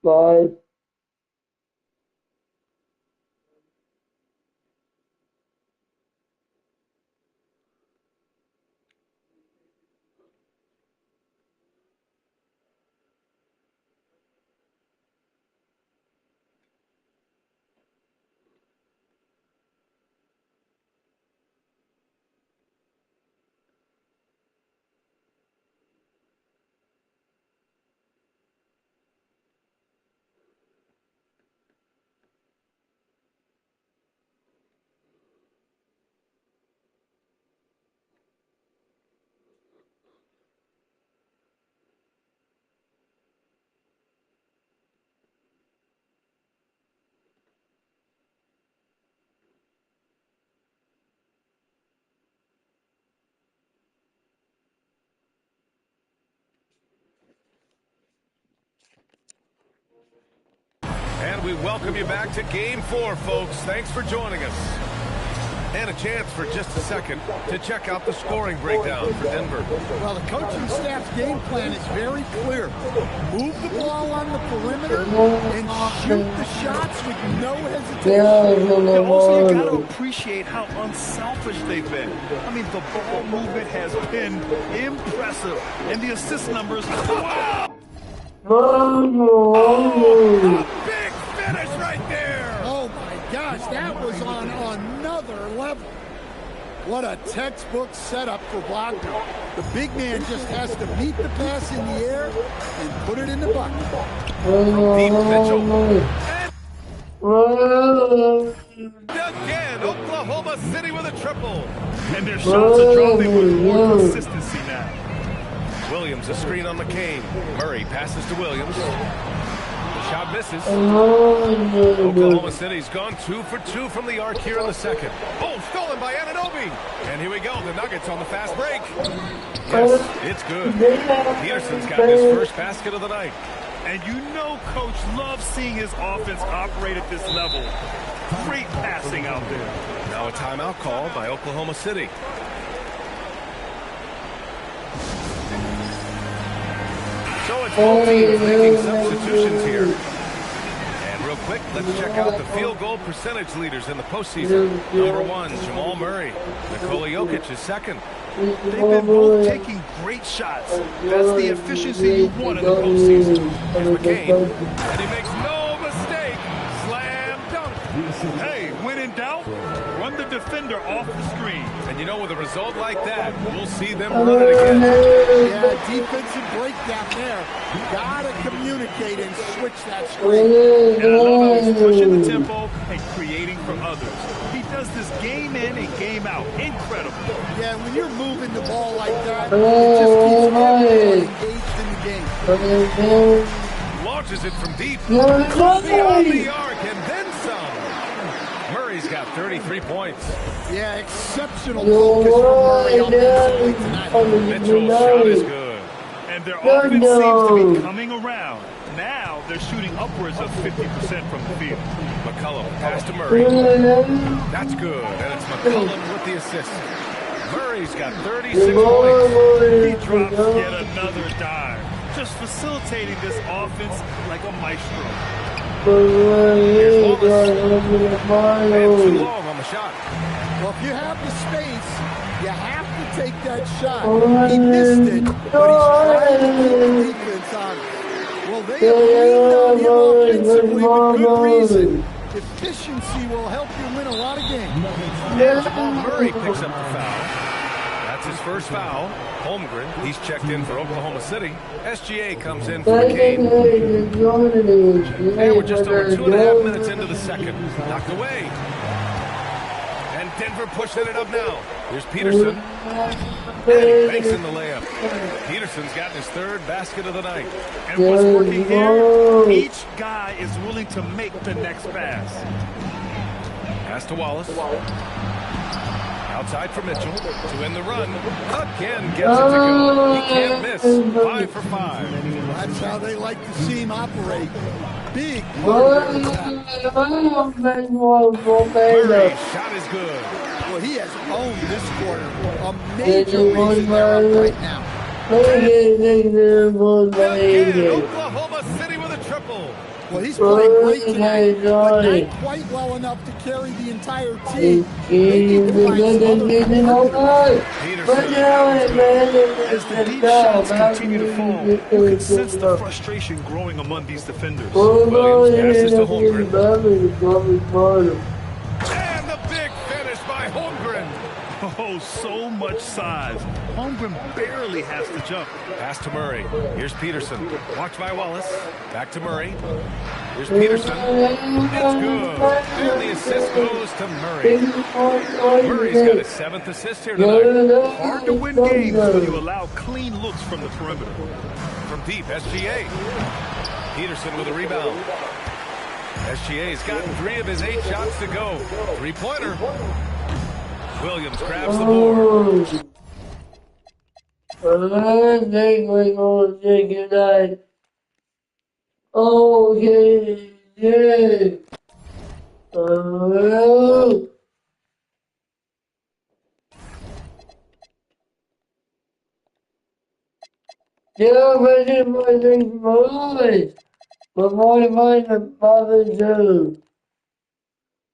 Bye. And we welcome you back to Game 4, folks. Thanks for joining us. And a chance for just a second to check out the scoring breakdown for Denver. Well, the coaching staff's game plan is very clear. Move the ball on the perimeter and shoot the shots with no hesitation. Also, you got to appreciate how unselfish they've been. I mean, the ball movement has been impressive. And the assist numbers, wow! Oh, a big finish right there. Oh, my gosh, that was on another level. What a textbook setup for Wagner. The big man just has to meet the pass in the air and put it in the bucket. From deep, Mitchell. Again, Oklahoma City with a triple. And their shots are dropping with more consistency now. Williams, a screen on McCain. Murray passes to Williams. The shot misses. Oklahoma City's gone 2 for 2 from the arc here in the second. Oh, stolen by Anunoby. And here we go, the Nuggets on the fast break. Yes, it's good. Peterson's got his first basket of the night. And you know Coach loves seeing his offense operate at this level. Great passing out there. Now a timeout call by Oklahoma City. So it's both teams making substitutions here. And real quick, let's check out the field goal percentage leaders in the postseason. Number 1, Jamal Murray. Nikola Jokic is second. They've been both taking great shots. That's the efficiency you want in the postseason. Here's McCain. And he makes no mistake. Slam dunk. Hey, when in doubt, run the defender off the screen. And you know, with a result like that, we'll see them run it again. Yeah, defensive breakdown there. You gotta communicate and switch that screen. And I love how he's pushing the tempo and creating for others. He does this game in and game out. Incredible. Yeah, when you're moving the ball like that, it just keeps everyone engaged in the game. Launches it from deep. Beyond the arc and then some. Murray's got 33 points. Yeah, exceptional focus from Murray offensively tonight. Mitchell's shot is good. And their offense seems to be coming around. Now they're shooting upwards of 50% from the field. McCollum pass to Murray. That's good. And it's McCollum with the assist. Murray's got 36 points. He drops yet another dive. Just facilitating this offense like a maestro. Here's Wallace. And too long on the shot. Well, if you have the space, you have to take that shot. He missed it, but he's trying to keep the defense on it. Well, they have leaned on him offensively with good reason. Efficiency will help you win a lot of games. And Jamal Murray picks up the foul. That's That's his first foul. Holmgren, he's checked in for Oklahoma City. SGA comes in for McCabe. And we're just over 2.5 minutes into the second. Knocked away. And Denver pushing it up now. Here's Peterson. And he makes in the layup. Peterson's gotten his third basket of the night. And what's working here, each guy is willing to make the next pass. Pass to Wallace. Outside for Mitchell to end the run. Again gets it to go. He can't miss. 5 for 5. That's how they like to see him operate. Big. Murray's shot is good. Well, he has owned this quarter. A major reason they're up right now. Again, Oklahoma City with a triple. Well, he's playing great tonight, but not quite well enough to carry the entire team. As the deep shots continue to fall, you can sense the frustration growing among these defenders. Williams passes to Holmgren. And the big finish by Holmgren. Oh, so much size. Holmgren barely has to jump. Pass to Murray. Here's Peterson. Watched by Wallace. Back to Murray. Here's Peterson. It's good. And the assist goes to Murray. Murray's got his 7th assist here tonight. Hard to win games when you allow clean looks from the perimeter. From deep, SGA. Peterson with a rebound. SGA's gotten 3 of his 8 shots to go. 3-pointer. Williams grabs the board. I think we're going to say goodnight. Okay, yeah. Yeah, but it was exploded. But what am I the father do?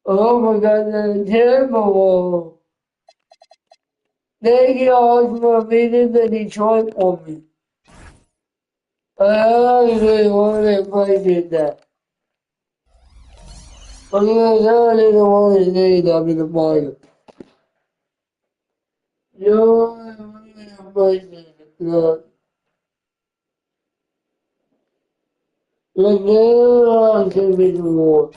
Oh my God, that's terrible. Thank you all for beating the Detroit for me. I really wanted to play that. But I didn't want to say that in the bottom. You really play that. Like, now I can be more.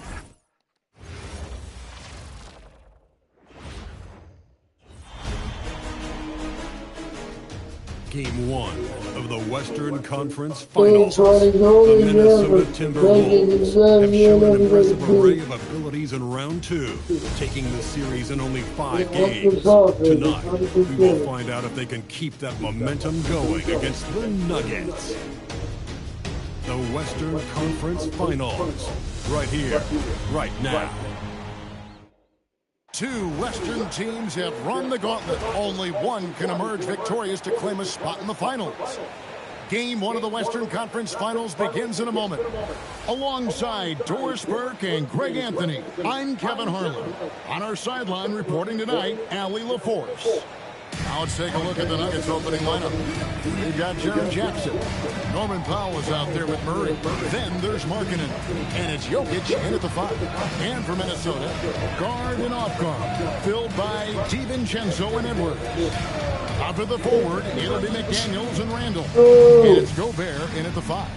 Game 1 of the Western Conference Finals. The Minnesota Timberwolves have shown an impressive array of abilities in round 2, taking the series in only 5 games. Tonight, we will find out if they can keep that momentum going against the Nuggets. The Western Conference Finals, right here, right now. Two Western teams have run the gauntlet. Only one can emerge victorious to claim a spot in the finals. Game 1 of the Western Conference Finals begins in a moment. Alongside Doris Burke and Greg Anthony, I'm Kevin Harlan. On our sideline reporting tonight, Allie LaForce. Now let's take a look at the Nuggets opening lineup. We've got Jaren Jackson. Norman Powell is out there with Murray. Then there's Markkanen. And it's Jokic in at the 5. And for Minnesota, guard and off guard, filled by DiVincenzo and Edwards. Out for the forward, it'll be McDaniels and Randall. And it's Gobert in at the 5.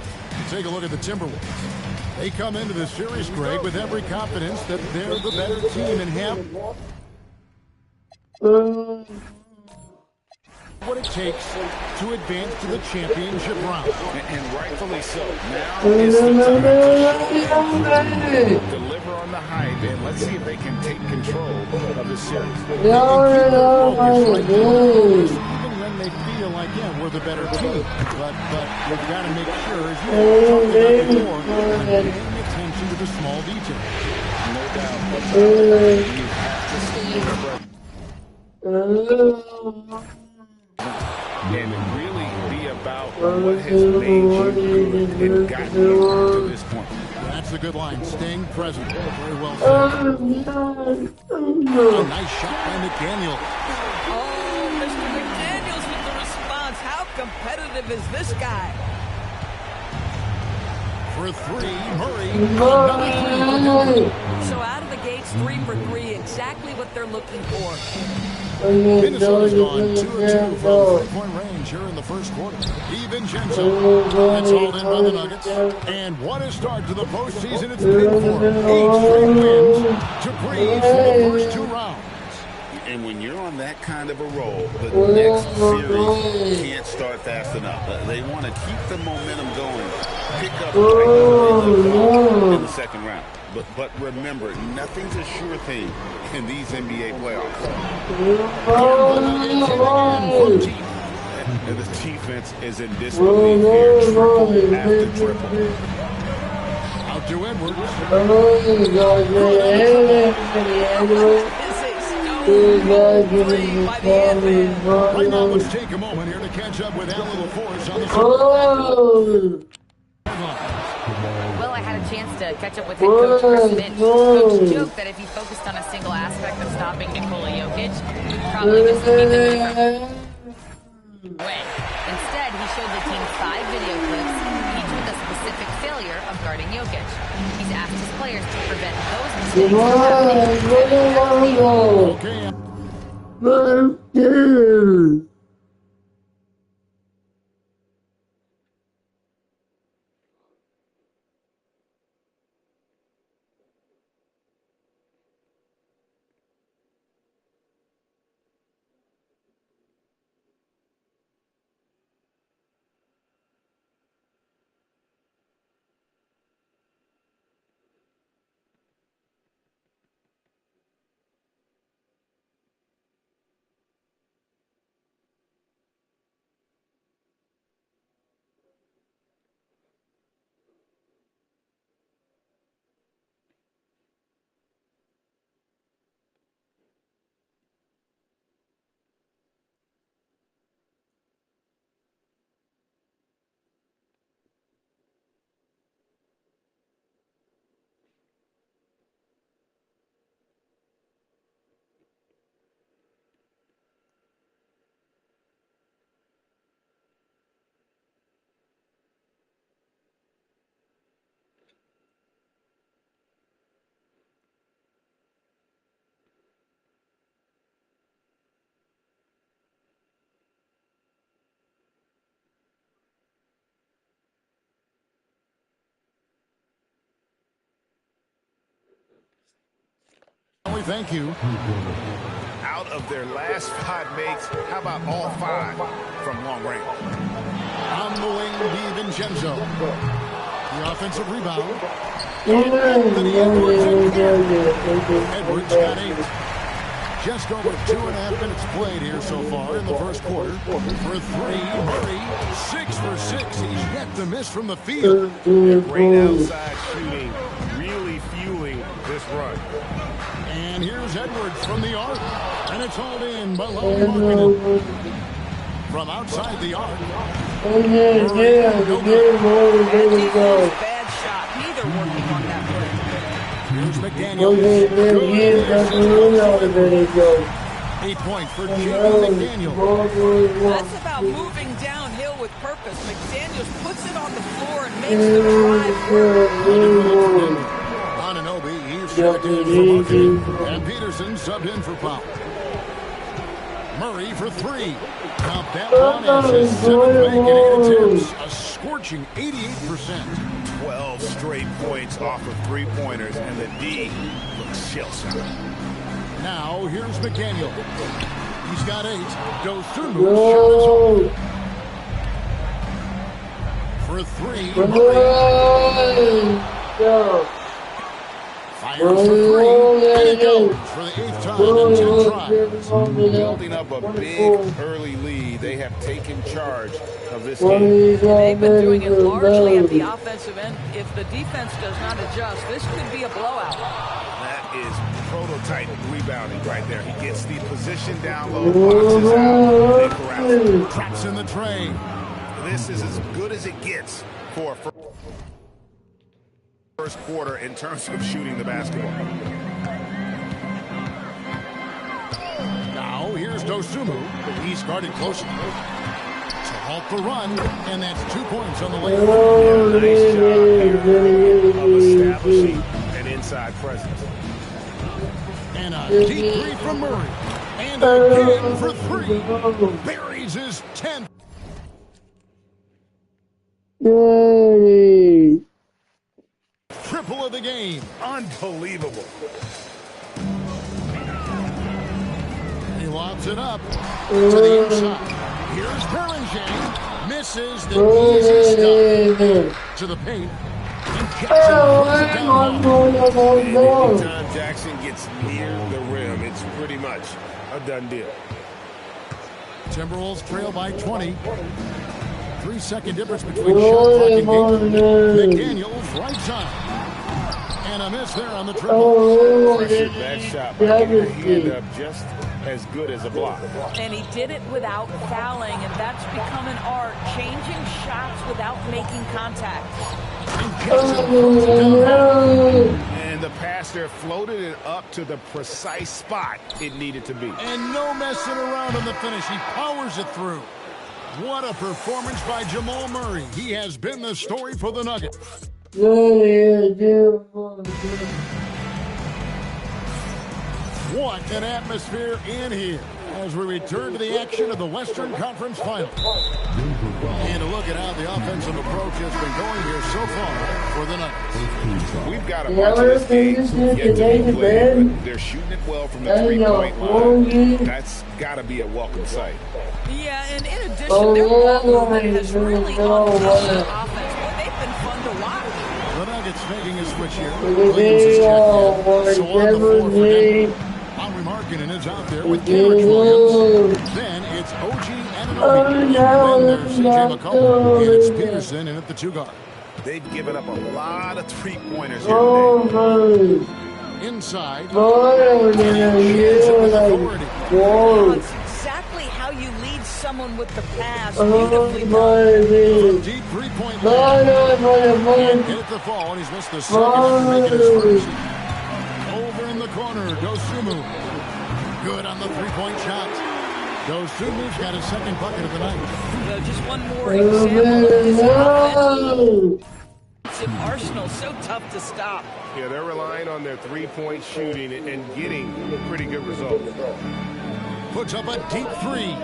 Take a look at the Timberwolves. They come into the series, Greg, with every confidence that they're the better team and have what it takes to advance to the championship round. And rightfully so. Now is the time to deliver on the hype, and let's see if they can take control of the series. Even when they feel like, yeah, we're the better team. But we've got to make sure, as you talked about before, paying attention to the small details. No doubt. You have to see and really be about what has made you good and gotten you to this point. That's a good line. Staying present. Very well said. A nice shot by McDaniels. Oh, Mr. McDaniels with the response. How competitive is this guy? For 3, Murray. Another 3. So out of the gates, It's 3 for 3, exactly what they're looking for. Minnesota's gone 2 of 2 from three-point range here in the first quarter. DiVincenzo, it's hauled in by the Nuggets. And what a start to the postseason it's been for them. 8 straight wins to breeze for the first 2 rounds. And when you're on that kind of a roll, the next series can't start fast enough. They want to keep the momentum going, pick up in the second round. But remember, nothing's a sure thing in these NBA playoffs. And the defense is in disbelief here. Triple after triple. Out to Edwards. Right now, let's take a moment here to catch up with Al Little Force on the Well, I had a chance to catch up with head coach Chris Finch. Coach joked that if he focused on a single aspect of stopping Nikola Jokic, he'd probably just beat them away. Instead, he showed the team 5 video clips, each with a specific failure of guarding Jokic. He's asked his players to prevent those mistakes from happening. Thank you. Out of their last 5 makes, how about all 5 from long range? On the wing, DiVincenzo. The offensive rebound. Edwards got 8. Just over 2.5 minutes played here so far in the first quarter. For 3, Murray, 6 for 6. He's yet to miss from the field. Great outside shooting, really fueling this run. And here's Edwards from the arc. And it's hauled in by Lonnie Markkinen. From outside the arc. Bad shot. Neither working on that play. Here's McDaniel. 8 points for Jaden McDaniel. That's about moving downhill with purpose. McDaniels puts it on the floor and makes the drive work. And Peterson subbed in for Powell. Murray for 3. Now that one is his 7th make in 8 attempts. A scorching 88%. 12 straight points off of 3-pointers, and the D looks shell-shocked. Now here's McDaniel. He's got 8. Dosunmu shot is on. For 3. Fires for 3, and it goes for the 8th time in 10 tries. Building up a big early lead, they have taken charge of this game. They've been doing it largely at the offensive end. If the defense does not adjust, this could be a blowout. That is prototype rebounding right there. He gets the position down low, boxes out, and corrals. Traps in the tray. This is as good as it gets for first quarter in terms of shooting the basketball. Now here's Dosunmu. He's guarded closely to halt the run, and that's 2 points on the layup. Nice job here of establishing an inside presence. deep three from Murray. And again for three. Buries his 10th. Yay! Triple of the game. Unbelievable. He lobs it up to the inside. Here's Berlinger. Misses the easy stuff to the paint. Anytime Jackson gets near the rim, it's pretty much a done deal. Timberwolves trail by 20. 3-second difference between shot clock and game. McDaniels right side. And a miss there on the triple. Pressured that shot by getting the hand up just as good as a block. And he did it without fouling, and that's become an art, changing shots without making contact. And the passer floated it up to the precise spot it needed to be. And no messing around on the finish. He powers it through. What a performance by Jamal Murray. He has been the story for the Nuggets. What an atmosphere in here as we return to the action of the Western Conference Finals. And a look at how the offensive approach has been going here so far for the Nuggets. We've got a bunch of this game yet to be played, but they're shooting it well from the three-point line. That's got to be a welcome sight. Yeah, and in addition, their ball movement has really unleashed the offense. Boy, they've been fun to watch. The Nuggets making a switch here. Williams is checked in. So on the floor for Denver. Henry Markkanen is out there with Kendrick Williams. Then it's OG Anunoby. Then there's CJ McCollum. And it's Peterson in at the 2 guard. They've given up a lot of three-pointers here today. Inside. That's exactly how you lead someone with the pass. Beautifully done. Deep three-point line. And hit the fall, and he's missed the second after making his first. Over in the corner, Dosunmu. Good on the three-point shot. Dosunmu's got his second bucket of the night. Just one more example of his offensive arsenal. So tough to stop. Yeah, they're relying on their three-point shooting and getting pretty good results. Puts up a deep three.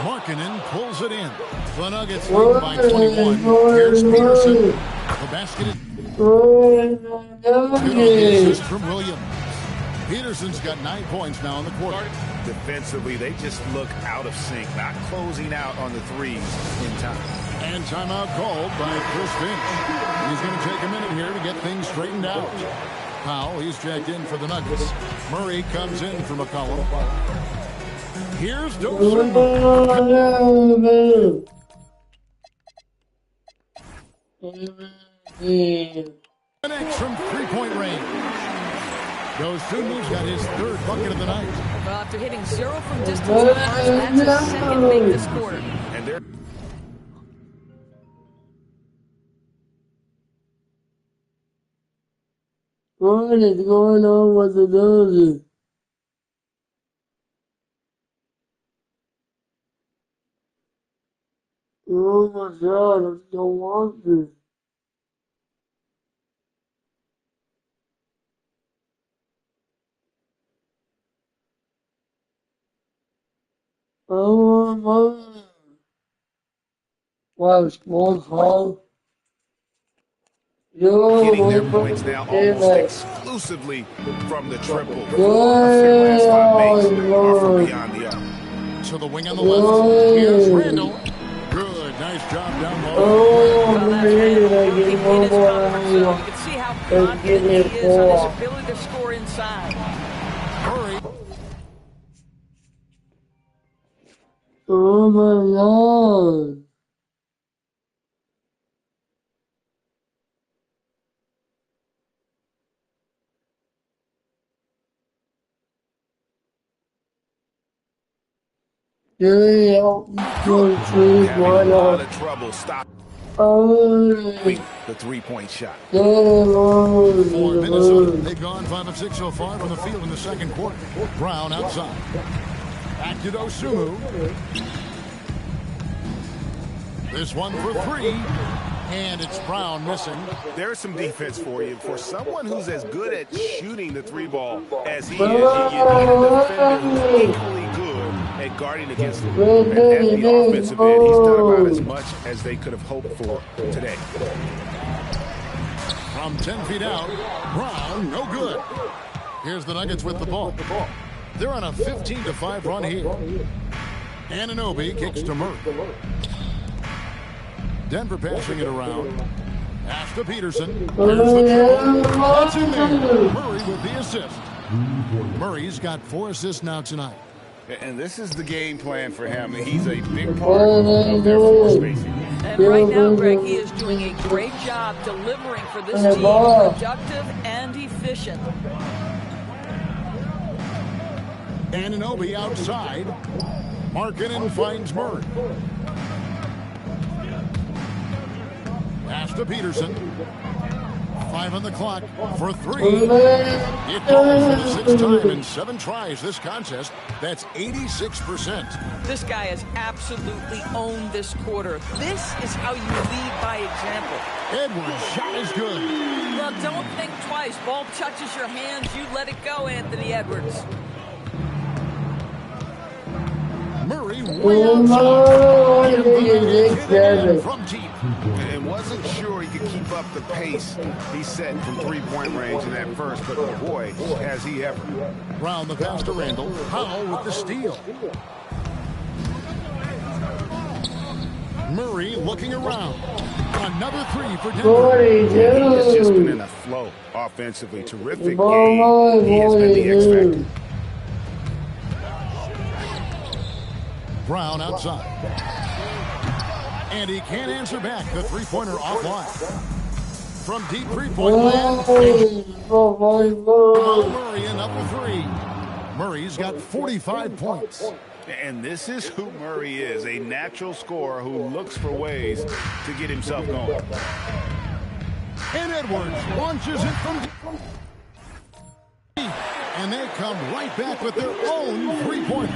Markkanen pulls it in. The Nuggets lead by 21. Here's Peterson. The basket is good on the assist from Williams. Peterson's got 9 points now in the quarter. Defensively, they just look out of sync, not closing out on the threes in time. And timeout called by Chris Finch. He's going to take a minute here to get things straightened out. Powell, he's checked in for the Nuggets. Murray comes in for McCollum. Here's Dosunmu. Connects from three-point range. Dosunmu's got his third bucket of the night. Well, after hitting 0 from distance, that's a second make this quarter. And they're What is going on with the Dodgers? Oh my God, I don't want this. Oh my. Wow, small call. getting their points now almost exclusively from the triple. Last 5 makes are from beyond the arc. To the wing on the left. Here's Randall. Good. Nice job down low. You can see how confident he is on his ability to score inside. Hurry. Oh my God. Having a lot of trouble stopping the three-point shot. For Minnesota, they've gone 5 of 6 so far from the field in the second quarter. Brown outside. Back to Dosunmu. This one for 3. And it's Brown missing. There's some defense for you. For someone who's as good at shooting the three ball as he is, you need a defender who's equally good at guarding against him. And at the offensive end, he's done about as much as they could have hoped for today. From 10 feet out, Brown, no good. Here's the Nuggets with the ball. They're on a 15-5 run here. Anunoby kicks to Murray. Denver passing it around. Pass to Peterson. There's the throw. That's in there. Murray with the assist. Murray's got 4 assists now tonight. And this is the game plan for him. He's a big part of their floor spacing. And right now, Greg, he is doing a great job delivering for this team, productive and efficient. Anunoby outside. Markkanen finds Murray. Pass to Peterson. 5 on the clock for 3. It falls for the 6th time in 7 tries this contest. That's 86%. This guy has absolutely owned this quarter. This is how you lead by example. Edwards' shot is good. Well, don't think twice. Ball touches your hands, you let it go, Anthony Edwards. Murray way outside. From deep. And wasn't sure he could keep up the pace he set from three-point range in that first, but boy, has he ever. Round the pass to Randall. Powell with the steal. Murray looking around. Another 3 for Denver. He's just been in a flow offensively. Terrific game. He has been the X factor. Brown outside. And he can't answer back. The three-pointer offline. From deep three-point land. Murray another 3. Murray's got 45 points. And this is who Murray is, a natural scorer who looks for ways to get himself going. And Edwards launches it from deep. And they come right back with their own three-pointer.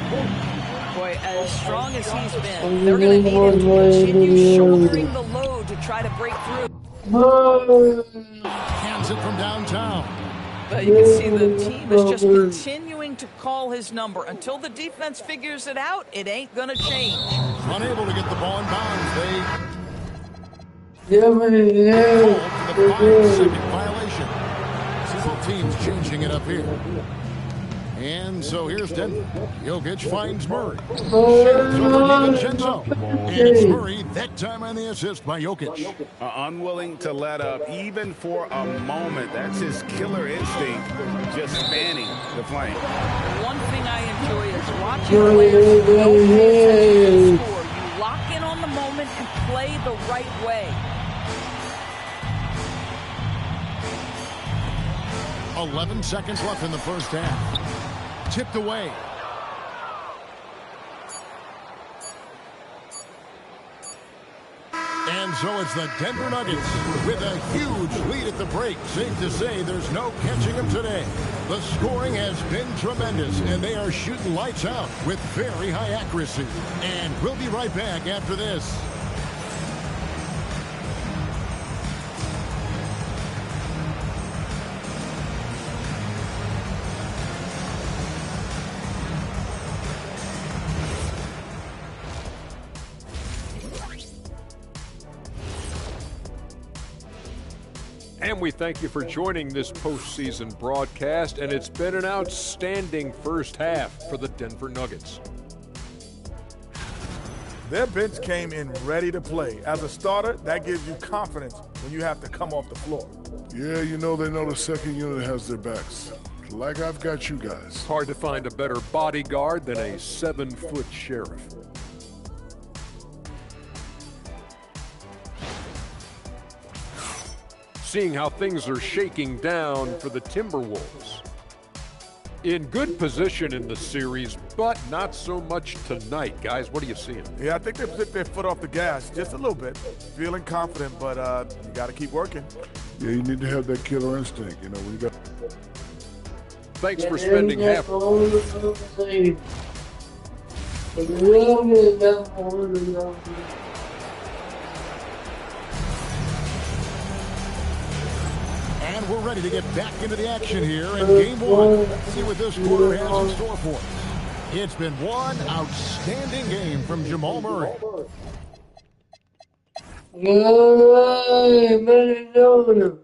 Boy, as strong as he's been, they're going to need him to continue shouldering the load to try to break through. Hands it from downtown. But you can see the team is just continuing to call his number. Until the defense figures it out, it ain't going to change. Unable to get the ball in bounds. Yeah, called the 5-second violation. See both teams changing it up here. And so here's Denver. Jokic finds Murray. Sheds over DiVincenzo. And it's Murray, that time on the assist by Jokic. Unwilling to let up, even for a moment. That's his killer instinct, just fanning the flame. One thing I enjoy is watching players who don't pay attention to the score. You lock in on the moment and play the right way. 11 seconds left in the first half. Tipped away. And so it's the Denver Nuggets with a huge lead at the break. Safe to say there's no catching them today. The scoring has been tremendous, and they are shooting lights out with very high accuracy. And we'll be right back after this. And we thank you for joining this postseason broadcast, and it's been an outstanding first half for the Denver Nuggets. Their bench came in ready to play. As a starter, that gives you confidence when you have to come off the floor. Yeah, you know they know the second unit has their backs. Like I've got you guys. Hard to find a better bodyguard than a 7-foot sheriff. Seeing how things are shaking down for the Timberwolves. In good position in the series, but not so much tonight. Guys, what are you seeing? Yeah, I think they took their foot off the gas just a little bit. Feeling confident, but you got to keep working. Yeah, you need to have that killer instinct. You know, when you got. Thanks for spending half. And we're ready to get back into the action here in game one. Let's see what this quarter has in store for us. It's been one outstanding game from Jamal Murray. Yay, Minnesota.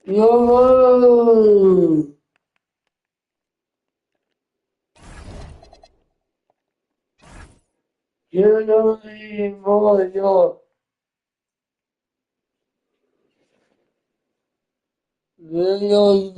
Yo. You know more, yo. Yo,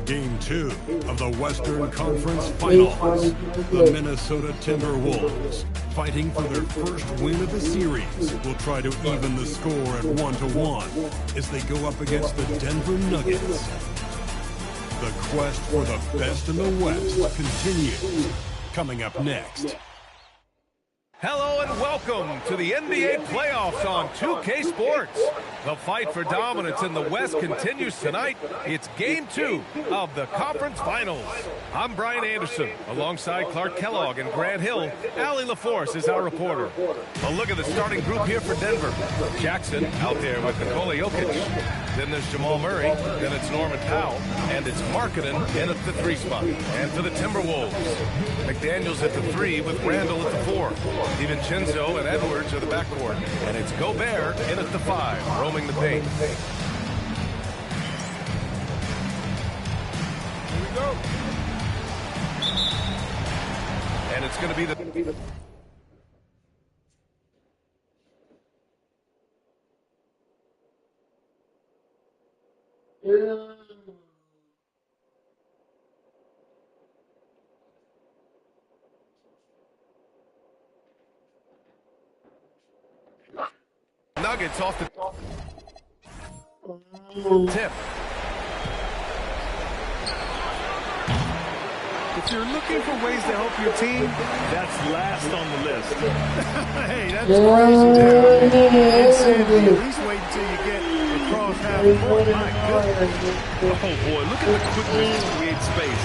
Game 2 of the Western Conference Finals. The Minnesota Timberwolves, fighting for their first win of the series, will try to even the score at 1-1 as they go up against the Denver Nuggets. The quest for the best in the West continues. Coming up next. Hello and welcome to the NBA playoffs on 2K Sports. The fight for dominance in the West continues tonight. It's Game 2 of the Conference Finals. I'm Brian Anderson, alongside Clark Kellogg and Grant Hill. Allie LaForce is our reporter. A look at the starting group here for Denver. Jackson out there with Nikola Jokic. Then there's Jamal Murray. Then it's Norman Powell. And it's Markkanen in at the 3 spot. And for the Timberwolves, McDaniels at the 3 with Randall at the 4. DiVincenzo and Edwards are the backcourt. And it's Gobert in at the 5, roaming the paint. Here we go. And it's going to be the... Nuggets off the tip. If you're looking for ways to help your team, that's last on the list. Hey, that's crazy. At least wait until you get across half court. My goodness. Oh, boy, look at the quickness to create space.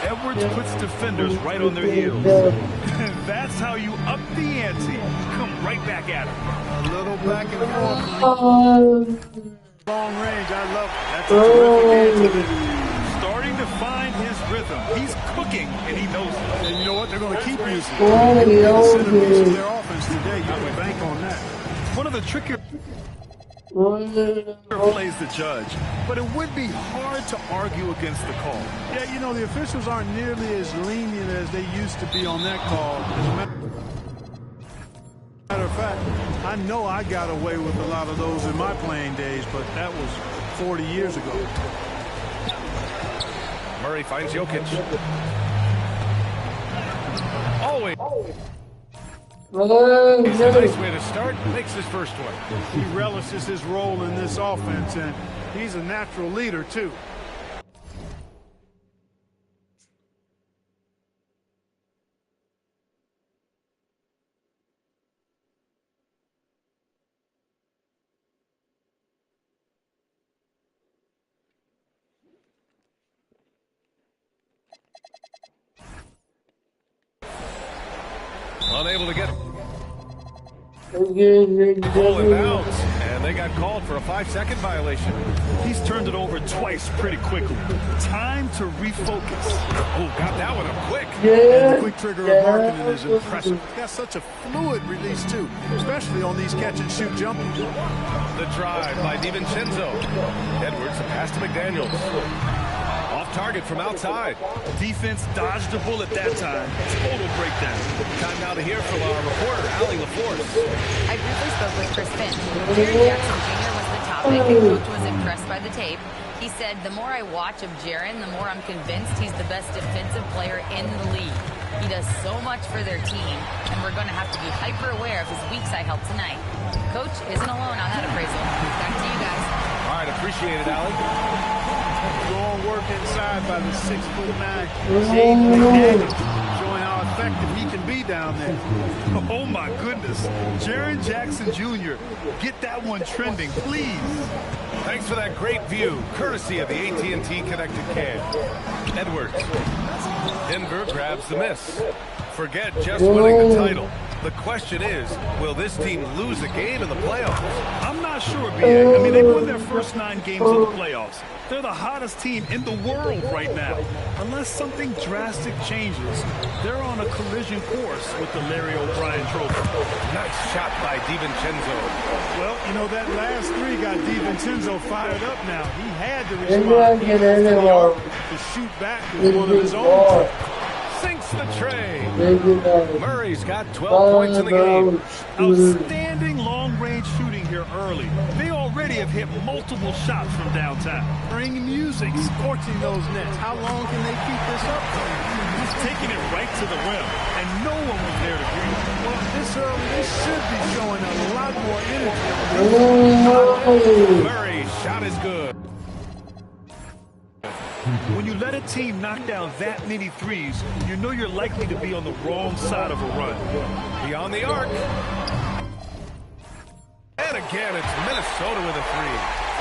Edwards puts defenders right on their heels. That's how you up the ante. Come right back at him. A little back and forth. Long range, I love it. That's a terrific answer. Starting to find his rhythm. He's cooking, and he knows it. And you know what? They're going to keep using it. The centerpiece of their offense today. You can bank on that. One of the trickier plays the judge, but it would be hard to argue against the call. Yeah, you know, the officials aren't nearly as lenient as they used to be on that call. As a matter of fact, I know I got away with a lot of those in my playing days, but that was 40 years ago. Murray finds Jokic. Always. It's a nice way to start. Makes his first one. He relishes his role in this offense, and he's a natural leader, too. Unable to get ball in bounds, and They got called for a 5-second violation. He's turned it over twice pretty quickly. Time to refocus. Oh, got that one up quick. And the quick trigger of marketing is impressive. He's got such a fluid release, too, especially on these catch-and-shoot jumpers. The drive by DiVincenzo. Edwards, a pass to McDaniels. Off target from outside. Defense dodged the bullet that time. Total breakdown. Time now to hear from our reporter, Allie LaForce. I briefly spoke with Chris Finch. Jaren Jackson Jr. was the topic, and Coach was impressed by the tape. He said, the more I watch of Jaren, the more I'm convinced he's the best defensive player in the league. He does so much for their team, and we're going to have to be hyper-aware of his weak side help tonight. Coach isn't alone on that appraisal. Back to you guys. All right, appreciate it, Allie. Strong work inside by the 6'9" Jaden McDaniels, showing how effective he can be down there. Oh my goodness, Jaren Jackson Jr., get that one trending, please. Thanks for that great view, courtesy of the AT&T Connected Cam. Edwards. Denver grabs the miss. Forget just winning the title. The question is, will this team lose a game in the playoffs? I'm not sure, B.A. I mean, they won their first 9 games of the playoffs. They're the hottest team in the world right now. Unless something drastic changes, they're on a collision course with the Larry O'Brien Trophy. Nice shot by DiVincenzo. Well, you know, that last 3 got DiVincenzo fired up now. He had to respond. He to shoot back with one of his own. Sinks the tray. Murray's got 12 points in the game. Outstanding long-range shooting here early. They already have hit multiple shots from downtown. Bring music, scorching those nets. How long can they keep this up? He's taking it right to the rim, and no one was there to greet him. Well, this early, they should be showing a lot more energy. Murray's shot is good. When you let a team knock down that many threes, you know you're likely to be on the wrong side of a run. Beyond the arc. And again, it's Minnesota with a 3.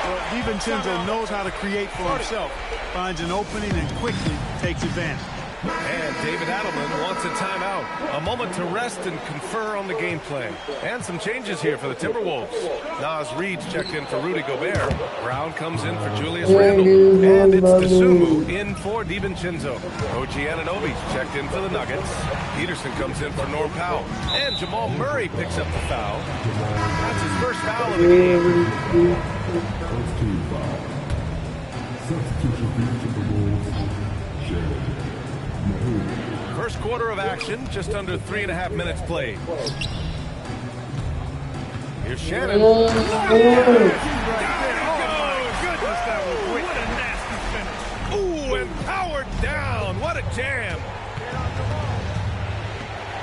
Well, DiVincenzo knows how to create for himself. Finds an opening and quickly takes advantage. And David Adelman wants a timeout. A moment to rest and confer on the game plan. And some changes here for the Timberwolves. Nas Reed's checked in for Rudy Gobert. Brown comes in for Julius Randle. And it's Dosunmu in for DiVincenzo. OG Anunoby's checked in for the Nuggets. Peterson comes in for Norm Powell. And Jamal Murray picks up the foul. That's his first foul of the game. First quarter of action, just under 3.5 minutes played. Here's Shannon. Oh, my goodness, that was quick. What a nasty finish. Ooh, and powered down. What a jam.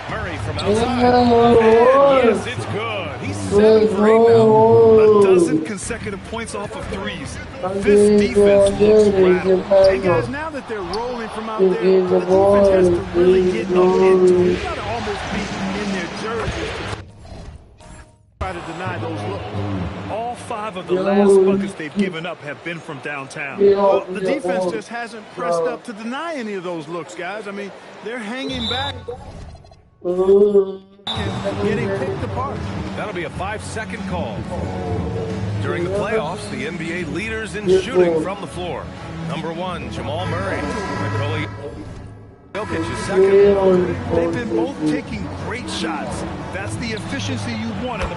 Murray from outside. And yes, it's good. He's 7 for 8 now. A dozen consecutive points off of threes. This defense looks rattled. Hey, guys, now that they're rolling from out there, the defense has to really get up into it. You've got to almost be in their jerseys to try to deny those looks. All 5 of the last buckets they've given up have been from downtown. Well, the defense just hasn't pressed up to deny any of those looks, guys. I mean, they're hanging back. Getting picked apart. That'll be a 5-second call. During the playoffs, the NBA leaders in shooting from the floor. Number 1, Jamal Murray. Nikola Jokic is second. They've been both taking great shots. That's the efficiency you want in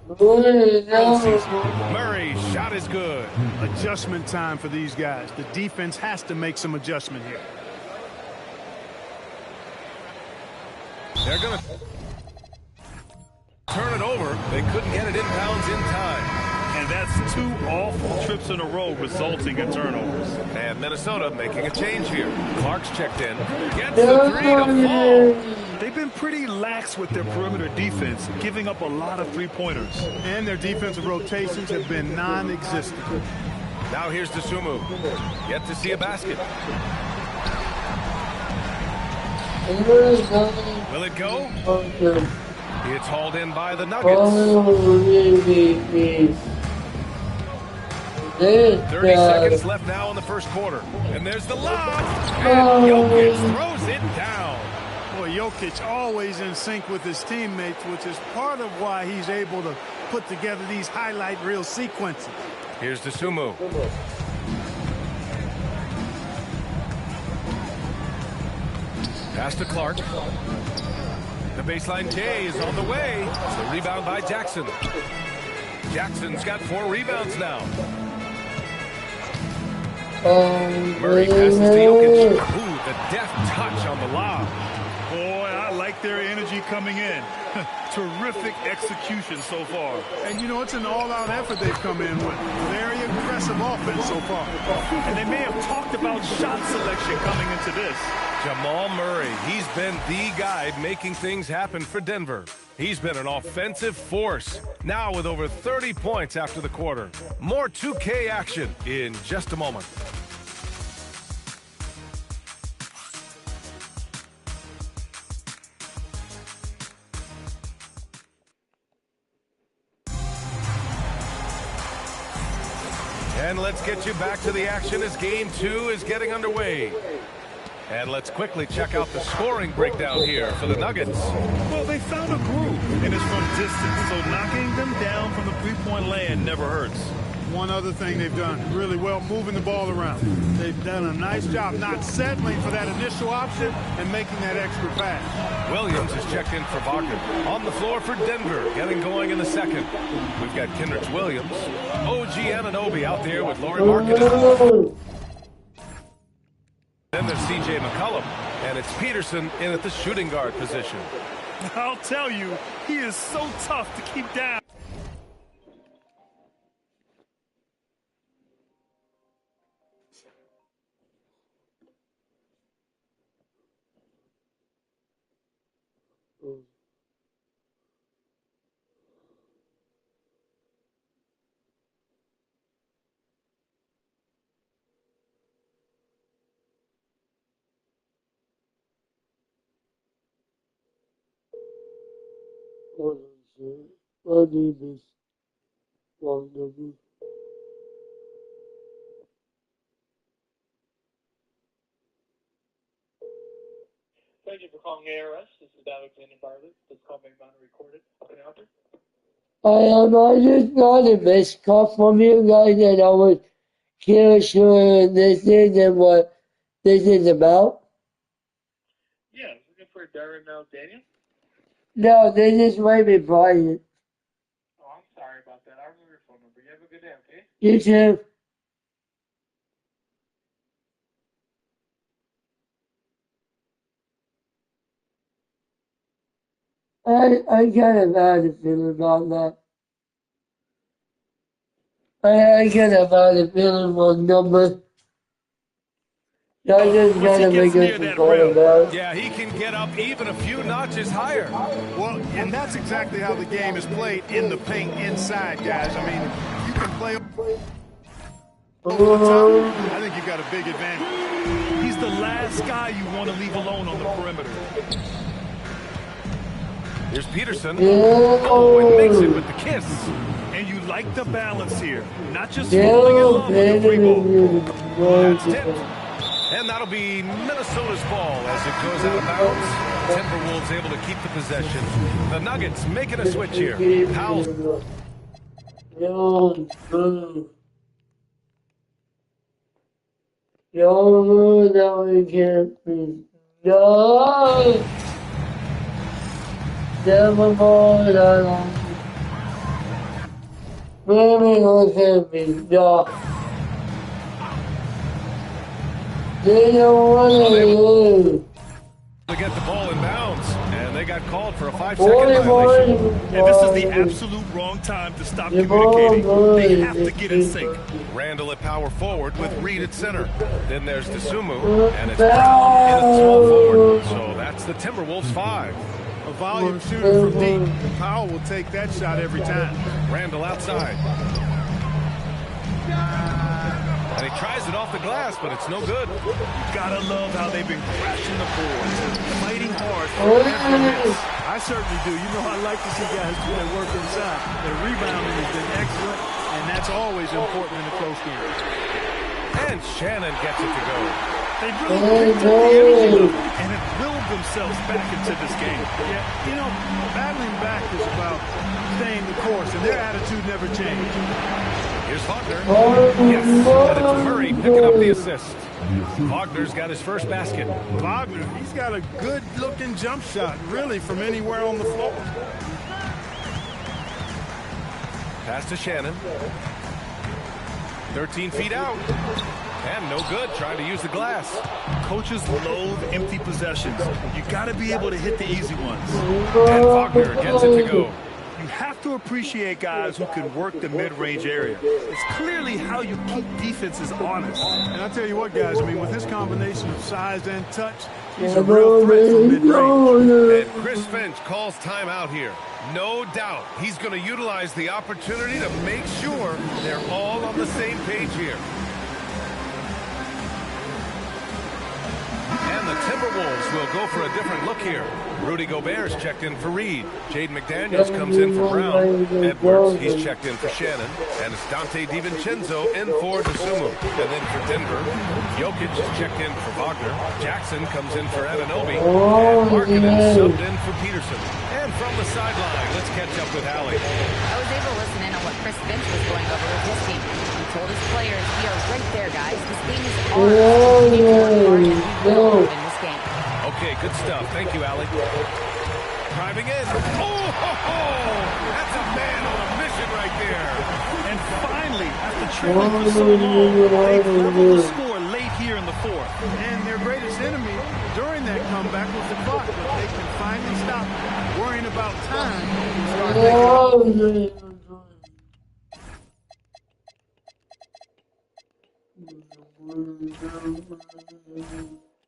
the postseason. Murray's shot is good. Adjustment time for these guys. The defense has to make some adjustment here. They're going to turn it over. They couldn't get it inbounds in time. And that's 2 awful trips in a row resulting in turnovers. And Minnesota making a change here. Clark's checked in. Gets the 3 to fall. They've been pretty lax with their perimeter defense, giving up a lot of three-pointers. And their defensive rotations have been non-existent. Now here's Dosunmu. Yet to see a basket. Will it go? It's hauled in by the Nuggets. 30 seconds left now in the first quarter. And there's the lob. And Jokic throws it down. Boy, Jokic always in sync with his teammates, which is part of why he's able to put together these highlight reel sequences. Here's Dasumu. Pass to Clark. The baseline J is on the way. The rebound by Jackson. Jackson's got 4 rebounds now. Murray passes to Jokic. Ooh, the deft touch on the lob. Boy, I like their energy coming in. Terrific execution so far. And, you know, it's an all-out effort they've come in with. Very aggressive offense so far. And they may have talked about shot selection coming into this. Jamal Murray, he's been the guy making things happen for Denver. He's been an offensive force, now with over 30 points after the quarter. More 2K action in just a moment. And let's get you back to the action as Game 2 is getting underway. And let's quickly check out the scoring breakdown here for the Nuggets. Well, they found a groove, and it's from distance, so knocking them down from the three-point land never hurts. One other thing they've done really well, moving the ball around. They've done a nice job not settling for that initial option and making that extra pass. Williams is checked in for Wagner. On the floor for Denver, getting going in the second. We've got Kendrick Williams, OG Anunoby out there with Lauri Markkanen. Then there's C.J. McCollum, and it's Peterson in at the shooting guard position. I'll tell you, he is so tough to keep down. I need this long number. Thank you for calling ARS. This is Alexander Bartlett. This call may be recorded. How can I help you? I just got a missed call from you guys, and I was curious what this is and what this is about. Yeah, I was looking for Darren Daniel. No, this is Raymond Bryant. Oh, I'm sorry about that. I'll remember your phone number. You have a good day, okay? You too. I kind of had a feeling about that. I kind of had a feeling about number. I just gotta make a call about it. Yeah, he can get up even a few notches higher. Well, and that's exactly how the game is played in the paint inside, guys. I mean, you can play over the top. I think you've got a big advantage. He's the last guy you want to leave alone on the perimeter. Here's Peterson. Oh, and makes it with the kiss. And you like the balance here. Not just falling in love with the free ball. That's tipped. And that'll be Minnesota's ball as it goes out of bounds. Timberwolves able to keep the possession. The Nuggets making a switch here. Powell. Yo, no, it can't be. No! Never more than maybe it can't be. No. They don't want to get the ball in bounds, and they got called for a 5-second violation. And this is the absolute wrong time to stop communicating. They have to get in sync. Randall at power forward with Reed at center. Then there's Dasumu, and it's Brown in at small forward. So that's the Timberwolves 5. A volume shooter from deep. Powell will take that shot every time. Randall outside. And he tries it off the glass, but it's no good. You gotta love how they've been crashing the boards, fighting hard for every miss. I certainly do. You know, I like to see guys do their work inside. Their rebounding has been excellent, and that's always important in a close game. And Shannon gets it to go. They've really picked up the energy level and have willed themselves back into this game. Yeah, you know, battling back is about staying the course, and their attitude never changed. Here's Wagner. Yes, and it's Murray picking up the assist. Wagner's got his first basket. Wagner, he's got a good-looking jump shot, really, from anywhere on the floor. Pass to Shannon. 13 feet out. And no good, trying to use the glass. Coaches loathe empty possessions. You got to be able to hit the easy ones. And Wagner gets it to go. You have to appreciate guys who can work the mid-range area. It's clearly how you keep defenses honest. And I'll tell you what, guys, I mean, with his combination of size and touch, he's a real threat from mid-range. And Chris Finch calls timeout here. No doubt he's going to utilize the opportunity to make sure they're all on the same page here. And the Timberwolves will go for a different look here. Rudy Gobert's checked in for Reed. Jaden McDaniels comes in for Brown. Edwards, he's checked in for Shannon. And it's Dante DiVincenzo in for DeSumo. And then for Denver, Jokic is checked in for Wagner. Jackson comes in for Anunoby. And Markkanen subbed in for Peterson. And from the sideline, let's catch up with Allie. I was able to listen in on what Chris Finch was going over with his team. He told his players, we are right there, guys. This game is ours. We need to work hard and we will win this game. Okay, good stuff. Thank you, Allie. Driving in. Oh, ho, ho! That's a man on a mission right there. And finally, after trailing for so long, they leveled the score late here in the fourth. And their greatest enemy during that comeback was the clock. But they can finally stop worrying about time and start making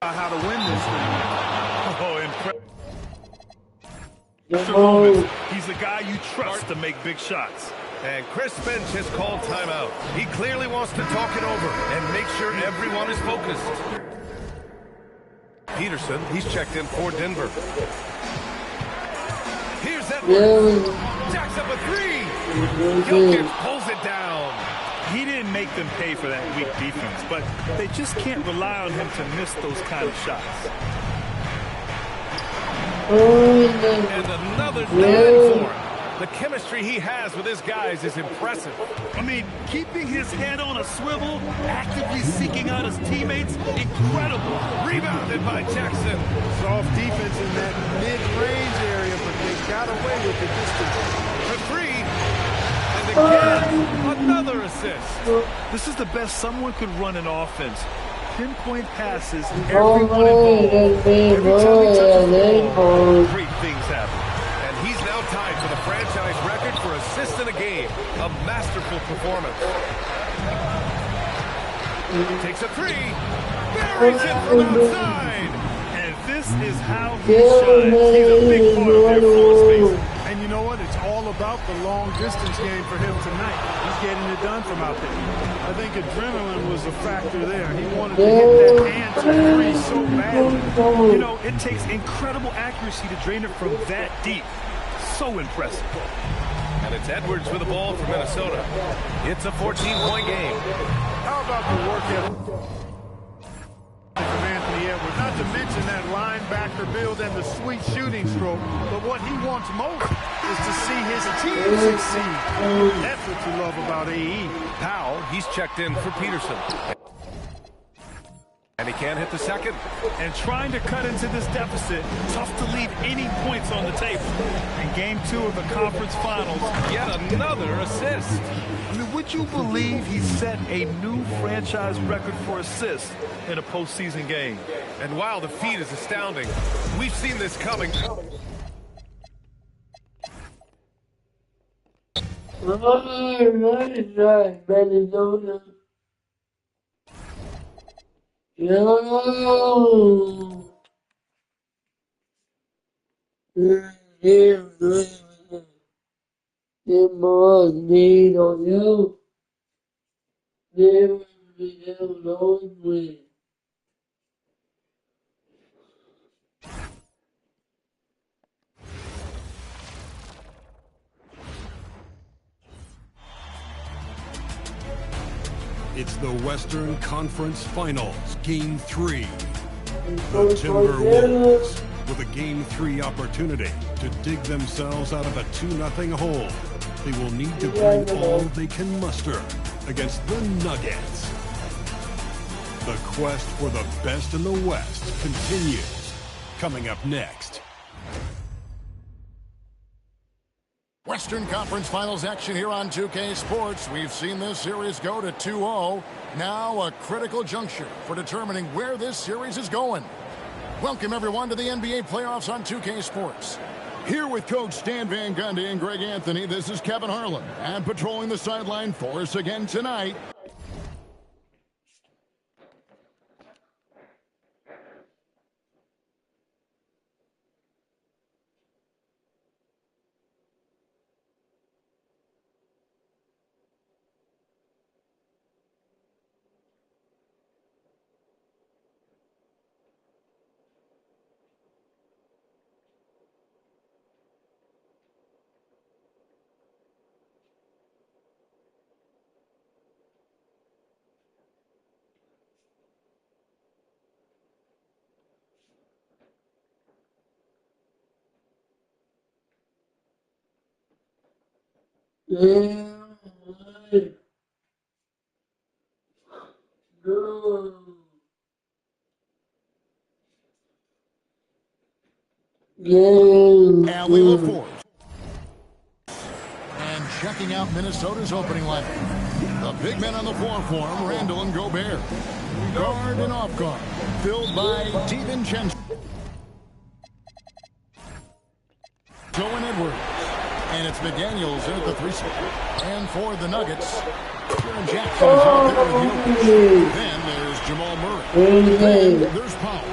how to win this thing. Oh, incredible. He's the guy you trust to make big shots. And Chris Finch has called timeout. He clearly wants to talk it over and make sure everyone is focused. Peterson, he's checked in for Denver. Here's Edwards. Jacks up a three. Jokic pulls it down. He didn't make them pay for that weak defense, but they just can't rely on him to miss those kind of shots. And another dime for him. The chemistry he has with his guys is impressive. I mean, keeping his head on a swivel, actively seeking out his teammates, incredible. Rebounded by Jackson. Soft defense in that mid-range area, but they got away with the distance. For three. And again, another assist. This is the best someone could run an offense. Pinpoint passes, everyone involved. Every time he touches the ball, great things happen. And he's now tied for the franchise record for assists in a game. A masterful performance. Takes a three. Buries it from outside. And this is how he shines. He's a big part of their floor space. And you know what? It's all about the long-distance game for him tonight. He's getting it done from out there. I think adrenaline was a factor there. He wanted to hit that answer three so badly. You know, it takes incredible accuracy to drain it from that deep. So impressive. And it's Edwards with the ball for Minnesota. It's a 14-point game. How about the work ethic from Anthony Edwards? Not to mention that linebacker build and the sweet shooting stroke. But what he wants most is to see his team succeed. That's what you love about AE. Powell, he's checked in for Peterson. And he can't hit the second. And trying to cut into this deficit, tough to leave any points on the table. In game 2 of the conference finals, yet another assist. I mean, would you believe he set a new franchise record for assists in a postseason game? And while the feat is astounding, we've seen this coming. Yo, it must be on you. There will be no way. It's the Western Conference Finals, Game 3. The Timberwolves, with a Game 3 opportunity to dig themselves out of a 2-0 hole. They will need to bring all they can muster against the Nuggets. The quest for the best in the West continues. Coming up next. Western Conference Finals action here on 2K Sports. We've seen this series go to 2-0. Now a critical juncture for determining where this series is going. Welcome everyone to the NBA playoffs on 2K Sports. Here with Coach Stan Van Gundy and Greg Anthony, this is Kevin Harlan. And patrolling the sideline for us again tonight, Allie LaForge. And checking out Minnesota's opening lineup. The big men on the floor for him, Randall and Gobert. Guard and off guard, filled by DiVincenzo and Edwards. And it's McDaniels in at the 3 spot. And for the Nuggets, Jaren Jackson is out there with Jokic. Then there's Jamal Murray. Then there's Powell.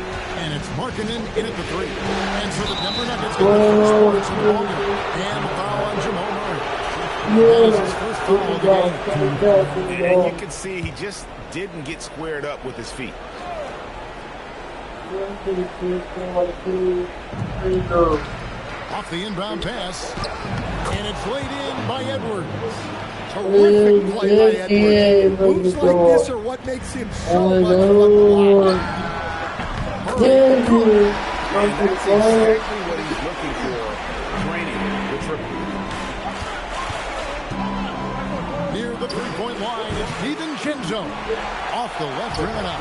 And it's Markkanen in at the 3. And so the Denver Nuggets get the first points in the ballgame. And the foul on Jamal Murray. That is his first foul of the game. And you can see he just didn't get squared up with his feet. Off the inbound pass. And it's laid in by Edwards. Terrific play by Edwards. Moves like this are what makes him so much fun to watch. And that's exactly what he's looking for. Training the triple. Near the 3-point line, it's DiVincenzo. Off the left rim and out.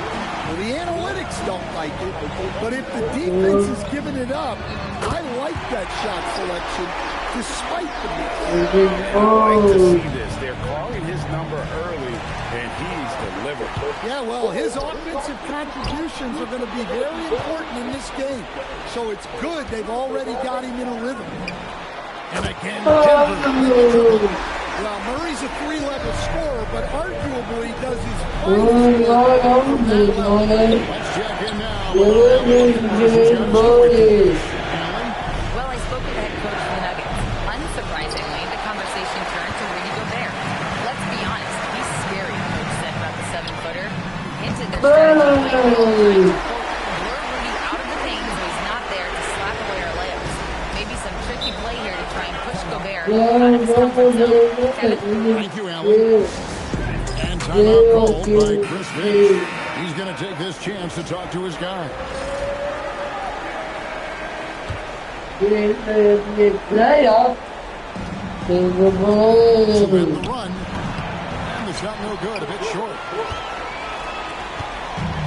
Well, the analytics don't like it, but if the defense is giving it up, I like that shot selection despite the miss. I like to see this. They're calling his number early, and he's delivered. Yeah, well, his offensive contributions are going to be very important in this game. So it's good they've already got him in a rhythm. And again, Denver. Well, Murray's a 3-level scorer, but arguably does his finest work from that level. Let's check in now. Well, I spoke with the head coach of the Nuggets. Unsurprisingly, the conversation turned to Rudy Gobert. Let's be honest, he's scary, coach said about the 7-footer. Hinted their strategy play will lure Rudy out of the paint so he's not there to slap away our layups. Maybe some tricky play here to try and push Gobert out of his comfort zone. Thank you, Allen. And timeout called by Chris Finch. He's going to take this chance to talk to his guy. Playoff. Submit the run. And the shot no good, a bit short.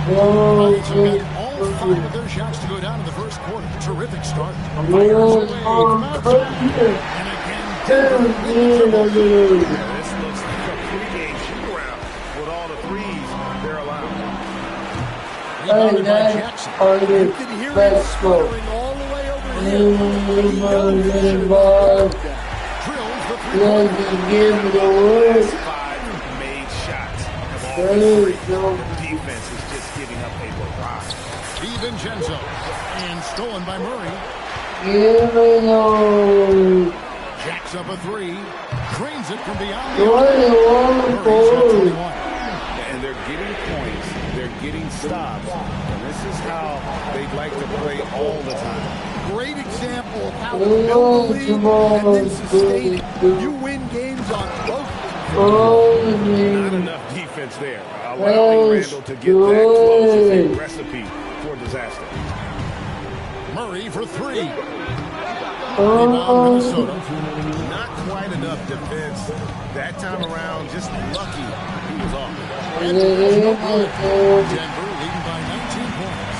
Nuggets have got all 5 of their shots to go down in the first quarter. Terrific start. Fires away from outside. And again, Denver. This looks like a pregame shoot-around with all the threes they're allowed. Rebounded by Jackson. You can hear him sputtering all the way over here. He knows he should have Drills the 5 made shots. The defense is just giving up a barrage. DiVincenzo. And stolen by Murray. Jacks up a 3. Cranes it from beyond the arc. Murray's got 21. And they're getting points. They're getting stops. And this is how they'd like to play all the time. Great example of how to build a lead and then sustain it. You win games on both Not enough defense there. Allowing Randall to get that close is a recipe for disaster. Murray for three. Rebound, Minnesota. Not quite enough defense that time around. Just lucky he was off. And it's no good. Denver leading by 19 points.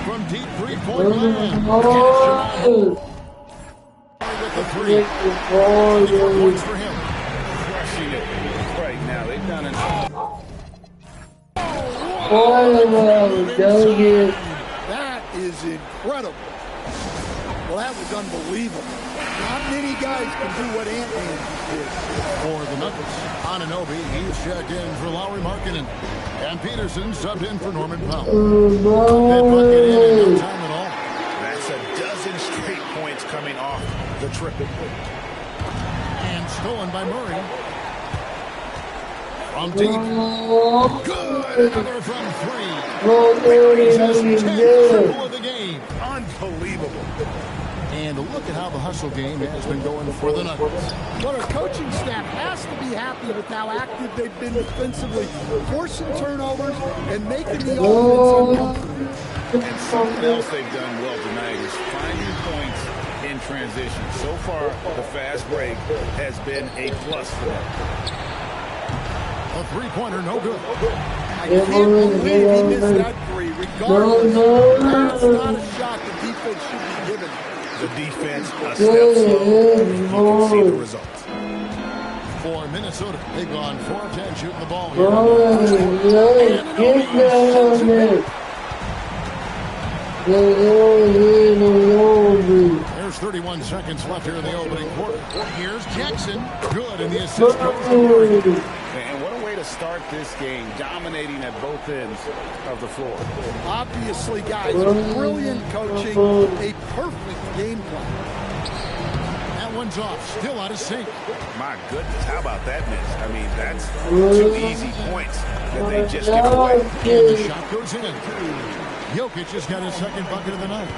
From deep three-point land. With the three. 4 points for him. Crushing it right now. They've done it. That is incredible. Well, that was unbelievable. Not many guys can do what Ant-Man did. For the Nuggets, Anunoby, he's checked in for Lauri Markkanen. And Peterson subbed in for Norman Powell. That bucket in no time at all. That's a dozen straight points coming off the triple. And stolen by Murray. From deep. Good. Another from three. Murray's his 10th triple of the game. Unbelievable. And look at how the hustle game has been going for the Nuggets. Well, our coaching staff has to be happy with how active they've been defensively, forcing turnovers and making the offense uncomfortable. And something else they've done well tonight is finding points in transition. So far, the fast break has been a plus for them. A three-pointer, no good. I can't believe he missed that three. Regardless, that's not a shot the defense should be given. The defense a step slow. You can see the results. For Minnesota, they've gone 4 of 10 shooting the ball here. There's 31 seconds left here in the opening quarter. Here's Jackson. Good, and the assist goes to Murray. And what a way to start this game, dominating at both ends of the floor. Obviously, guys, brilliant coaching, a perfect game plan. That one's off, still out of sync. My goodness, how about that miss? I mean, that's 2 easy points that they just give away. And the shot goes in. Jokic has got his second bucket of the night.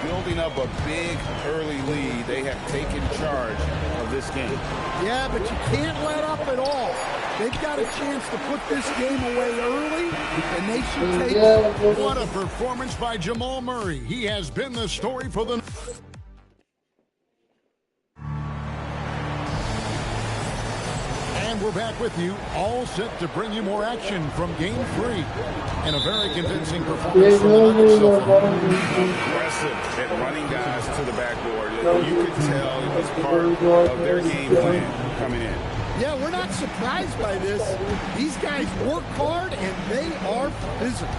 Building up a big early lead, they have taken charge of this game. Yeah, but you can't let up at all. They've got a chance to put this game away early, and they should take it. What a performance by Jamal Murray. He has been the story for the... And we're back with you, all set to bring you more action from Game 3. And a very convincing performance from the Nuggets so far. Aggressive at running guys to the backboard. You could tell it was part of their game plan coming in. Yeah, we're not surprised by this. These guys work hard, and they are physical.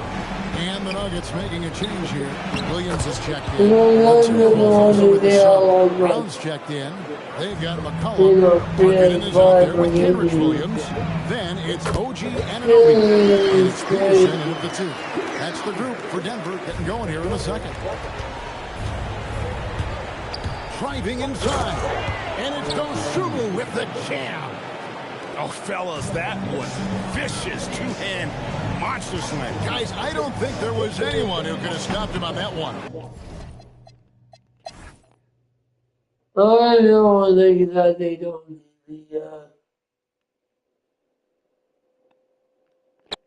And the Nuggets making a change here. Williams has checked in. Brown's checked in. They've got McCollum. Markkanen is out there with Cambridge Williams. Then it's OG Anunoby. And it's Peterson in of the two. That's the group for Denver getting going here in a second. Driving inside. And it's Dosunmu with the jam. Oh, fellas, that was vicious two-hand monster slam. Guys, I don't think there was anyone who could have stopped him on that one. I don't think that they don't need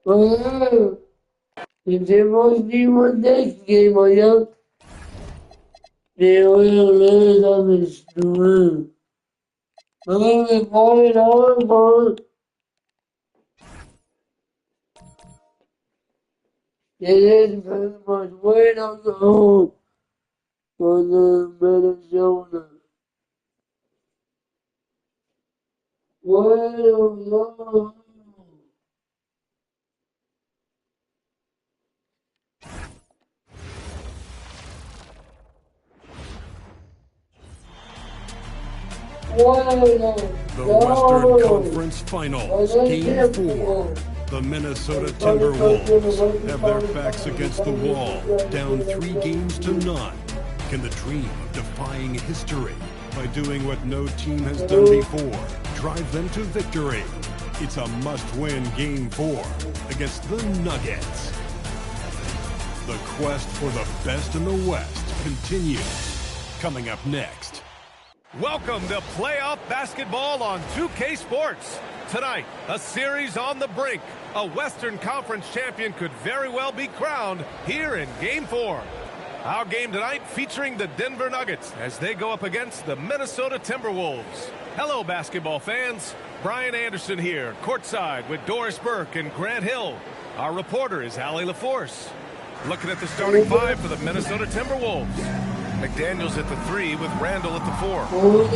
the, if they must be one next game, I guess, they will lose on the stream. Moving forward on, it is very much way to go for the Minnesota. Way to go. The Western Conference Finals, Game 4. The Minnesota Timberwolves have their backs against the wall, down 3 games to none. Can the dream of defying history by doing what no team has done before drive them to victory? It's a must-win Game 4 against the Nuggets. The quest for the best in the West continues. Coming up next. Welcome to playoff basketball on 2K Sports. Tonight, a series on the brink. A Western Conference champion could very well be crowned here in Game 4. Our game tonight featuring the Denver Nuggets as they go up against the Minnesota Timberwolves. Hello, basketball fans. Brian Anderson here, courtside with Doris Burke and Grant Hill. Our reporter is Allie LaForce. Looking at the starting five for the Minnesota Timberwolves. McDaniels at the 3 with Randall at the 4.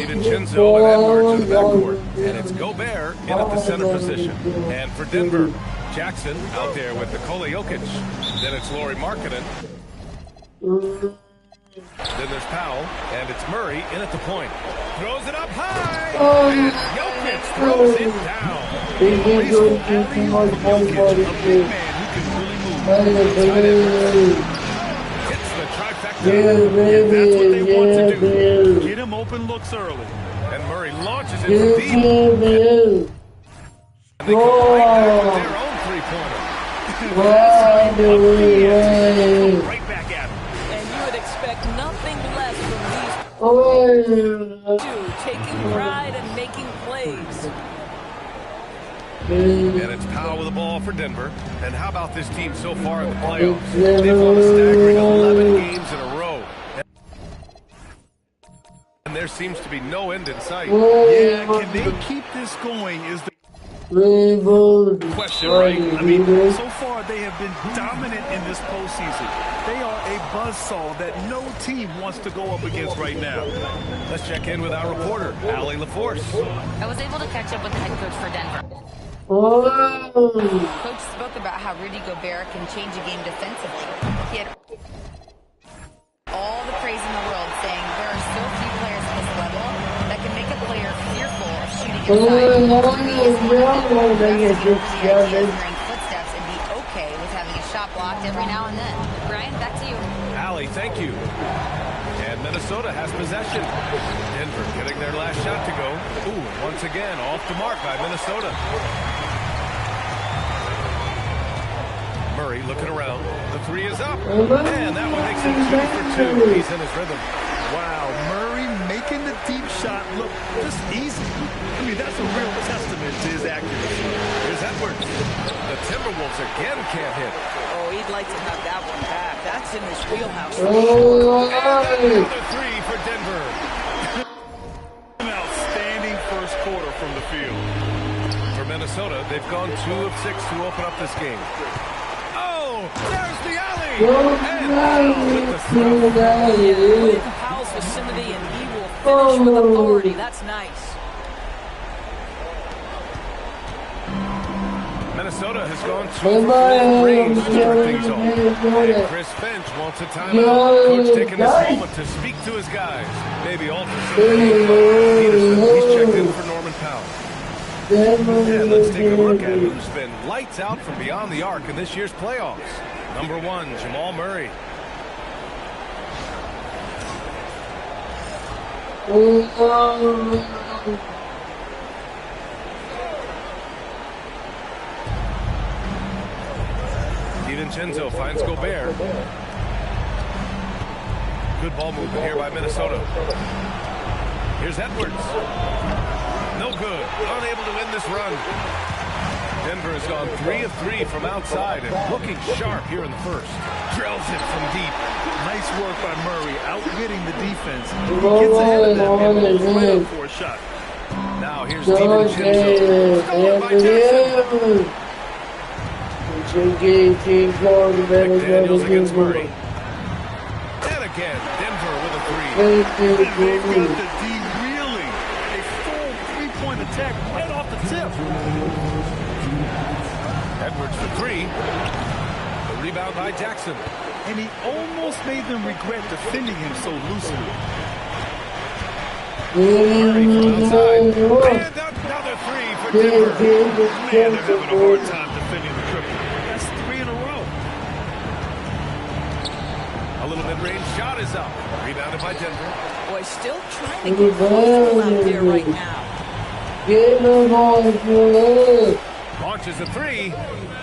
DiVincenzo and Edwards in the backcourt. And it's Gobert in at the center position. And for Denver, Jackson out there with Nikola Jokic. Then it's Lauri Markkanen. Then there's Powell, and it's Murray in at the point. Throws it up high, and Jokic throws it down. Graceful alley-oop from Jokic, a big man who can really move. Outside Edwards. Hits the trifecta. Yeah, that's what they want to do. Get him open looks early. And Murray launches it from deep. And they come right back with their own three-pointer. Right back at him. And you would expect nothing less from these two, taking pride and making plays. And it's Powell with the ball for Denver. And how about this team so far in the playoffs? They've won a staggering 11 games in a row. And there seems to be no end in sight. Yeah, can they keep this going is the question, right? I mean, so far they have been dominant in this postseason. They are a buzzsaw that no team wants to go up against right now. Let's check in with our reporter, Allie LaForce. I was able to catch up with the head coach for Denver. Coach spoke about how Rudy Gobert can change a game defensively. He had all the praise in the world, saying there are so few players at this level that can make a player fearful of shooting inside. Footsteps and be okay with having a shot blocked every now and then. Brian, back to you. Allie, thank you. And Minnesota has possession. Denver getting their last shot to go. Ooh, once again, off the mark by Minnesota. Murray looking around. The 3 is up. And that one makes it 2 for 2. He's in his rhythm. Wow, Murray making the deep shot look just easy. I mean, that's a real testament to his accuracy. Here's Edwards. The Timberwolves again can't hit. Oh, he'd like to have that one back. That's in his wheelhouse. And another 3 for Denver. An outstanding first quarter from the field. For Minnesota, they've gone 2 of 6 to open up this game. Oh, there's the alley. And with the throw. Yeah, Powell's vicinity, and he will finish with authority. That's nice. Minnesota has gone 2 for 4 range to start things off. And Chris Finch wants a timeout. Coach taking this moment to speak to his guys. Maybe alter some Peterson, he's checked in for Norman Powell. And let's take a look at who's been lights out from beyond the arc in this year's playoffs. Number 1, Jamal Murray. DiVincenzo finds Gobert. Good ball movement here by Minnesota. Here's Edwards. No good. Unable to win this run. Denver has gone 3 of 3 from outside and looking sharp here in the first. Drills it from deep. Nice work by Murray, outwitting the defense. He gets ahead of them and moves right up for a shot. Now here's DiVincenzo. Stolen by Jackson. McDaniels against Murray. And again, Denver with a 3. And they've got the D reeling. A full three-point attack right off the tip. Edwards for 3. The rebound by Jackson. And he almost made them regret defending him so loosely. Murray from outside. And another 3 for Denver. Man, they're having a hard time defending the triple. That's 3 in a row. A little mid-range shot is up. Rebounded by Denver. Boy, still trying to get comfortable out there right now. Launches a 3.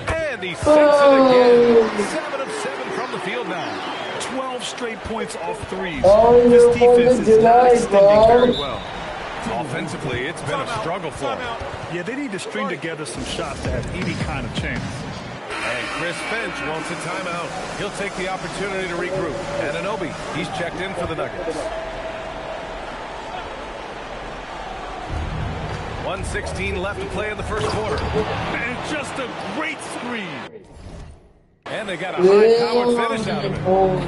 And he sinks it again. 7 of 7 from the field now. 12 straight points off threes. Oh, This defense is not extending very well. Offensively, it's been a struggle for them. Yeah, they need to string together some shots to have any kind of chance. And Chris Finch wants a timeout. He'll take the opportunity to regroup. Anunoby, he's checked in for the Nuggets. 1:16 left to play in the first quarter. And just a great screen. And they got a high-powered finish out of it.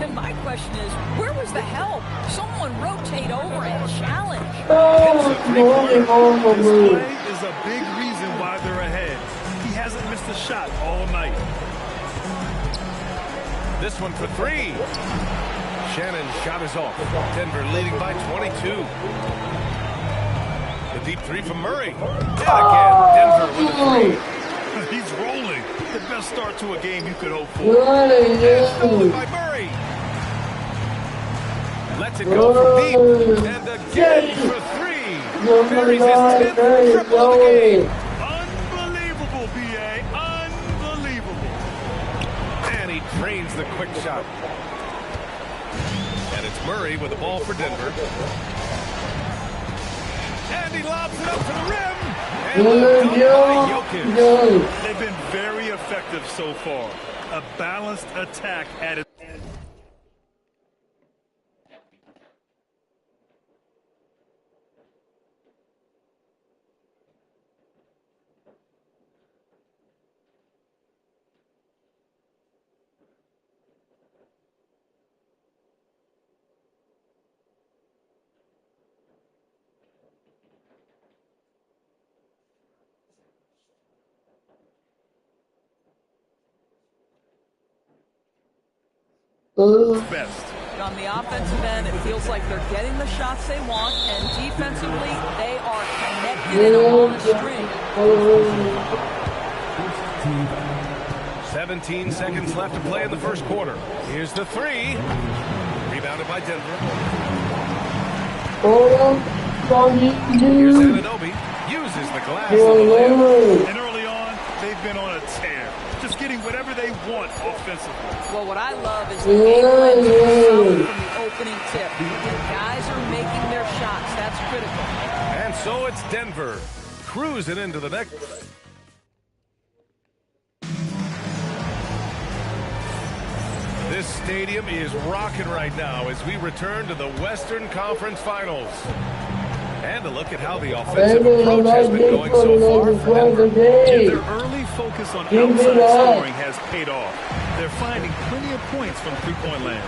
And my question is, where was the help? Someone rotate over and challenge. This play is a big reason why they're ahead. He hasn't missed a shot all night. This one for three. Shannon's shot is off. Denver leading by 22. The deep three from Murray. And again, Denver with a three. He's rolling. The best start to a game you could hope for. And stolen by Murray. Lets it go from deep. And again for three. Buries his 10th triple of the game. Unbelievable, B.A. Unbelievable. And he drains the quick shot. And it's Murray with the ball for Denver. And he lobs it up to the rim. And the dunk by Jokic. They've been very effective so far. A balanced attack at its end. Best. On the offensive end, it feels like they're getting the shots they want, and defensively, they are connected and on a string. 17 seconds left to play in the first quarter. Here's the three. Rebounded by Denver. Here's Anunoby. Uses the glass of the layup. And early on, they've been on a tear. Just getting whatever they want offensively. Well, what I love is the game plan from the opening tip. And guys are making their shots. That's critical. And so it's Denver cruising into the next. This stadium is rocking right now as we return to the Western Conference Finals. And a look at how the offensive approach has been going so far for Denver. Yeah, their early focus on outside scoring has paid off. They're finding plenty of points from three-point land.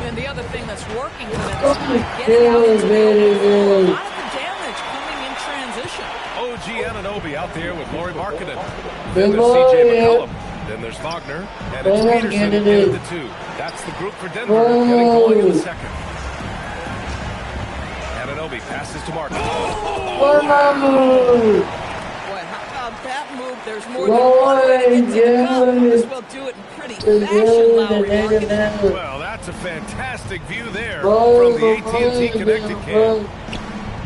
And the other thing that's working for them is getting out into the open floor. A lot of the damage coming in transition. OG Anunoby out there with Lauri Markkanen. Then there's C.J. McCollum. Then there's Wagner. And it's Peterson in the two. That's the group for Denver getting going in the second. Anunoby passes to Markkanen. Boy, how about that move? There's more than one way to get to the cup. Might as well do it in pretty fashion, Lauri Markkanen. Well, that's a fantastic view there from the AT&T Connected Cam.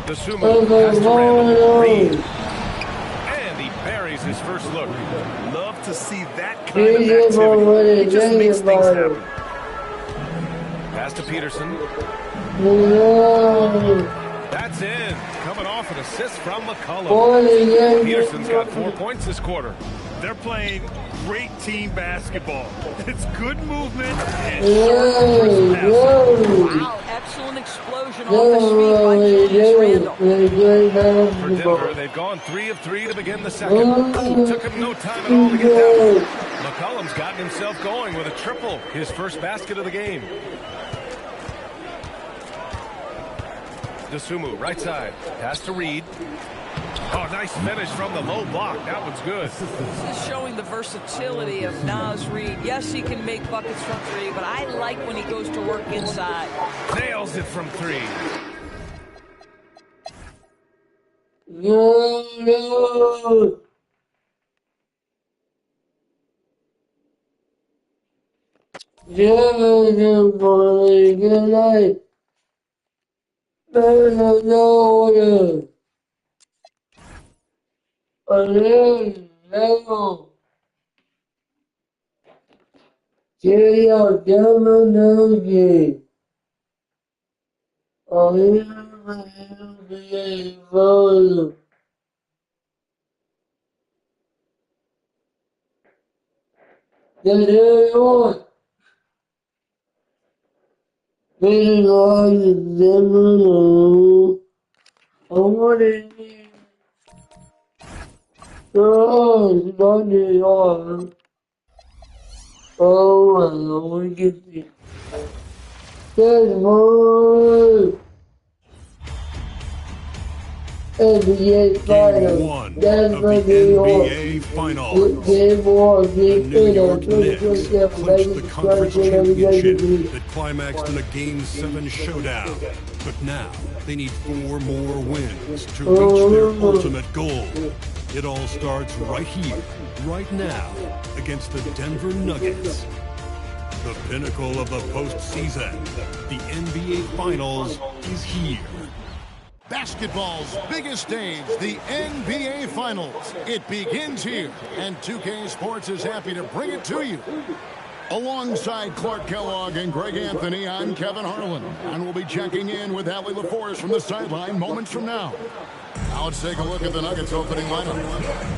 The Sumo pass to Randall. Reed. And he buries his first look. Love to see that kind of activity. It just makes things happen. Pass to Peterson. That's in. Coming off an assist from McCollum. Peterson's got 4 points this quarter. They're playing great team basketball. It's good movement and sharp passing. Wow, excellent explosion off the speed by Julius Randle. For Denver, they've gone 3 of 3 to begin the second. Took him no time at all to get down. McCollum's gotten himself going with a triple, his first basket of the game. Dosunmu, right side. Pass to Reed. Oh, nice finish from the low block. That one's good. This is showing the versatility of Naz Reid. Yes, he can make buckets from three, but I like when he goes to work inside. Nails it from three. Good night. Cheerio, Demonology. Oh, yeah, volume. There you are. Big on Demonology. I want to need. Oh, it's money on. Oh, I want to get this. Good morning. NBA Game 1 of the NBA Finals. The New York Knicks clinched the conference championship that climaxed in a Game 7 showdown. But now they need 4 more wins to reach their ultimate goal. It all starts right here, right now, against the Denver Nuggets. The pinnacle of the postseason, the NBA Finals, is here. Basketball's biggest stage, the NBA Finals. It begins here, and 2K Sports is happy to bring it to you. Alongside Clark Kellogg and Greg Anthony, I'm Kevin Harlan, and we'll be checking in with Allie LaForce from the sideline moments from now. Now let's take a look at the Nuggets opening lineup.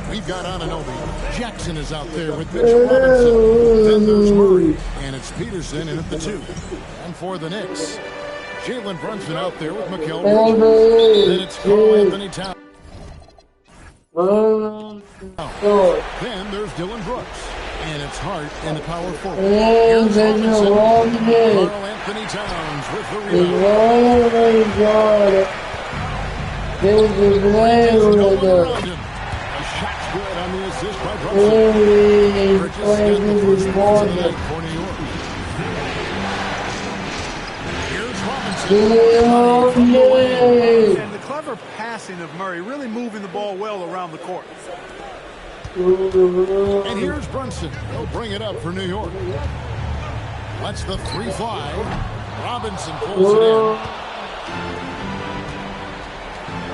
We've got Anunoby. Jackson is out there with Mitch Robinson. Then there's Murray, and it's Peterson in at the 2. And for the Knicks, Jalen Brunson out there with Mikal Bridges. Then it's Carl Anthony Towns. Then there's Dylan Brooks. And it's Hart in the power forward. Here's Robinson. Carl Anthony Towns with the rebound. A shot's good on the assist by Brunson. Bridges got the first points of the night for New York. And the clever passing of Murray, really moving the ball well around the court. And here's Brunson. He'll bring it up for New York. Let's the 3 fly. Robinson pulls it in.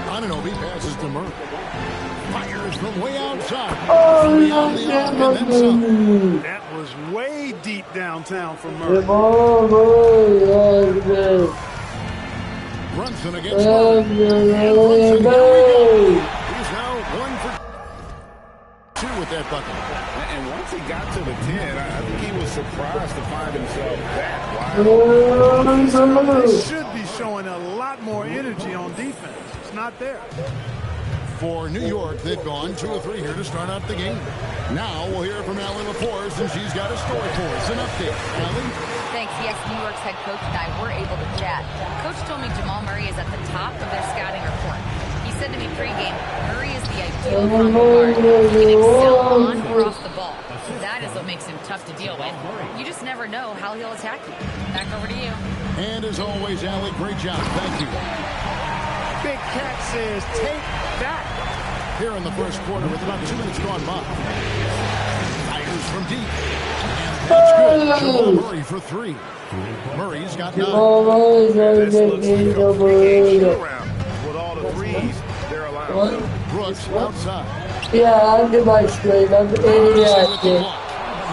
Anunoby passes to Murray. Fires from way outside. From beyond the arc and then some. That was way deep downtown from Murray. Brunson against Murray. And Brunson, here we go. He's now 1 for 2 with that bucket. And once he got to the 10, I think he was surprised to find himself that wide. They should be showing a lot more energy on defense. It's not there. For New York, they've gone 2 or 3 here to start out the game. Now we'll hear from Allie LaForce, and she's got a story for us. An update. Allie? Thanks. Yes, New York's head coach and I were able to chat. Coach told me Jamal Murray is at the top of their scouting report. He said to me pregame, Murray is the ideal combo guard. He can excel on or off the ball. That is what makes him tough to deal with. You just never know how he'll attack you. Back over to you. And as always, Allie, great job. Thank you. Big Cat says, take that. Here in the first quarter with about 2 minutes gone by. Tigers from deep. And that's good. Jamal Murray for 3. Murray's got 9. This looks like a 3-game shoot-around with all the threes they're allowing. Brooks outside. Yeah, I'm the my screen. I'm idiotic.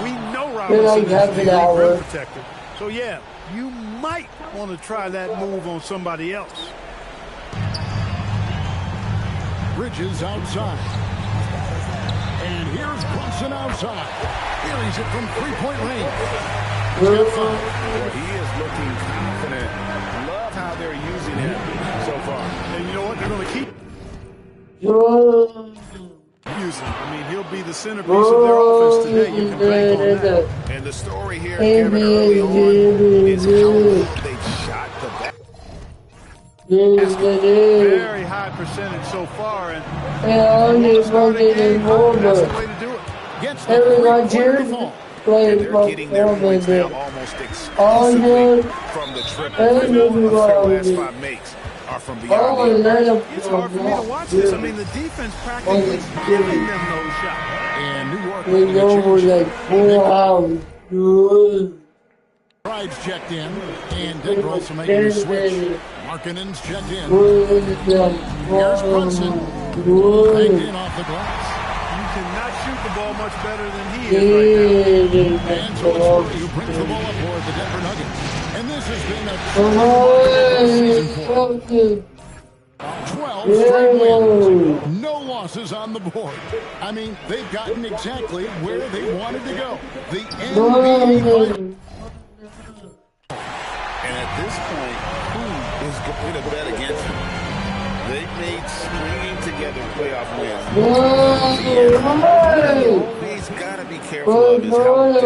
We know Robinson is the rim protector. So, yeah, you might want to try that move on somebody else. Bridges outside. And here's Brunson outside. Carries it from 3-point range. He's got 5. Well, he is looking confident. Love how they're using him so far. And you know what? They're going to keep using him. I mean, he'll be the centerpiece of their offense today. You can bank on that. And the story here, Kevin, early on is how well they shot the back. Very high percentage so far, and that's the way to do it. Gets the 3-point ball. And they're getting their points now almost exclusively from the triple. 4 of their last 5 makes are from beyond the arc. It's hard for me to watch this. I mean, the defense practically giving them those shots. And New York making a change. Pride's checked in, and Dick also making a switch. Markkanen's checked in. Here's Brunson. Banked in off the glass. cannot shoot the ball much better than he is right now. And so it's Murray who brings the ball up for the Denver Nuggets. And this has been a truly remarkable season for him. 12 straight wins. No losses on the board. I mean, they've gotten exactly where they wanted to go. The NBA Finals. And at this point, who is going to bet against them? They've made stringing together playoff wins. He's got to be careful of is how different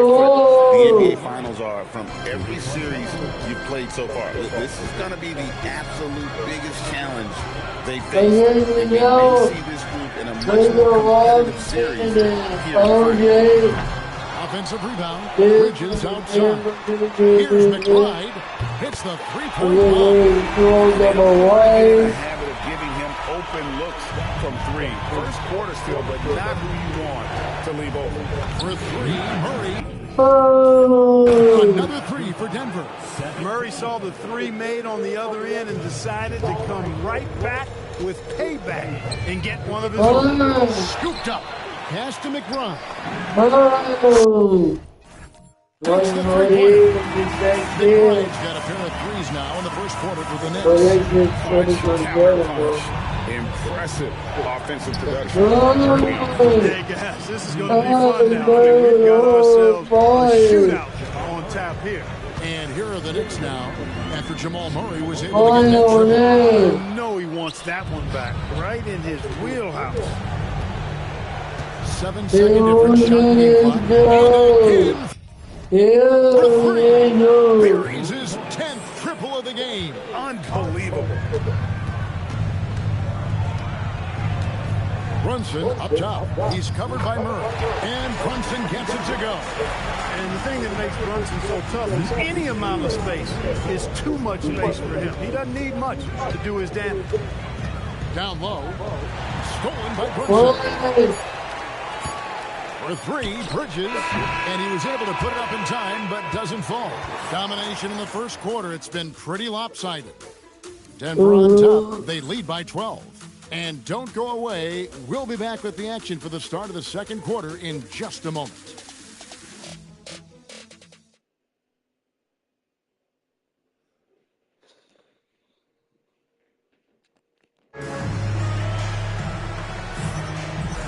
the NBA Finals are from every series you've played so far. This is going to be the absolute biggest challenge they face. And we may see this group in a much more competitive series here. Offensive rebound. Bridges outside. Here's McBride. Hits the three-point habit of giving him open looks from three. First quarter still, but not who you want to leave open. For three, Murray. Another three for Denver. Murray saw the three made on the other end and decided to come right back with payback and get one of his own. Scooped up. Pass to McBride. Takes the three-pointer. McBride's got a pair of threes now in the first quarter for the Knicks. Impressive offensive production. Hey guys, this is going to be fun now. I mean, we've got ourselves a shootout on tap here. And here are the Knicks now after Jamal Murray was able to get that triple. You know he wants that one back right in his wheelhouse. 7-second difference. Shot buries his 10th triple of the game. Unbelievable. Brunson up top. He's covered by Murray. And Brunson gets it to go. And the thing that makes Brunson so tough is any amount of space is too much space for him. He doesn't need much to do his damage. Down low. Stolen by Brunson. For three, Bridges. And he was able to put it up in time, but doesn't fall. Domination in the first quarter. It's been pretty lopsided. Denver on top. They lead by 12. And don't go away. We'll be back with the action for the start of the second quarter in just a moment.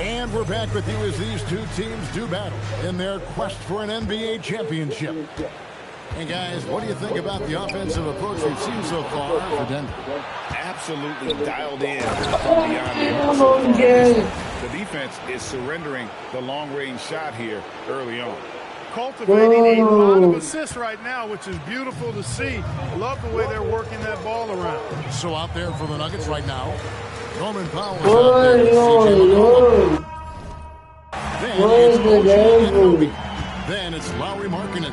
And we're back with you as these two teams do battle in their quest for an NBA championship. And guys, what do you think about the offensive approach we've seen so far for Denver? Absolutely dialed in from beyond the defense is surrendering the long-range shot here early on. Cultivating a lot of assists right now, which is beautiful to see. Love the way they're working that ball around. So out there for the Nuggets right now, Norman Powell's out there. CJ McCollum. Then it's Lowry Markkanen.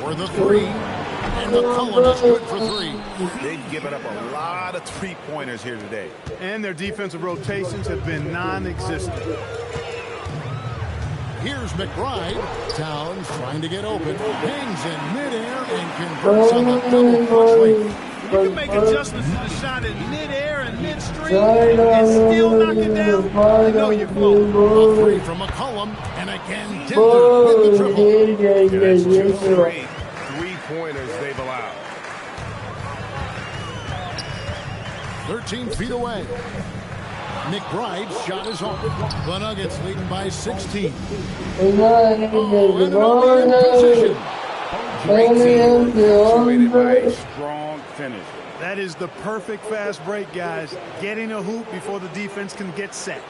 For the three. And McCollum is good for three. They've given up a lot of three-pointers here today. And their defensive rotations have been non-existent. Here's McBride. Towns trying to get open. Hangs in midair and converts on the double clutch. You can make adjustments to the shot in midair and midstream and still knock it down. You know you're close. A three from McCollum. And again, Denver with the triple. That's two straight three-pointers they've allowed. 13 feet away. McBride's shot is off. The Nuggets leading by 16. Oh, and another in position. Punctuated by a strong finish. That is the perfect fast break, guys. Getting a hoop before the defense can get set.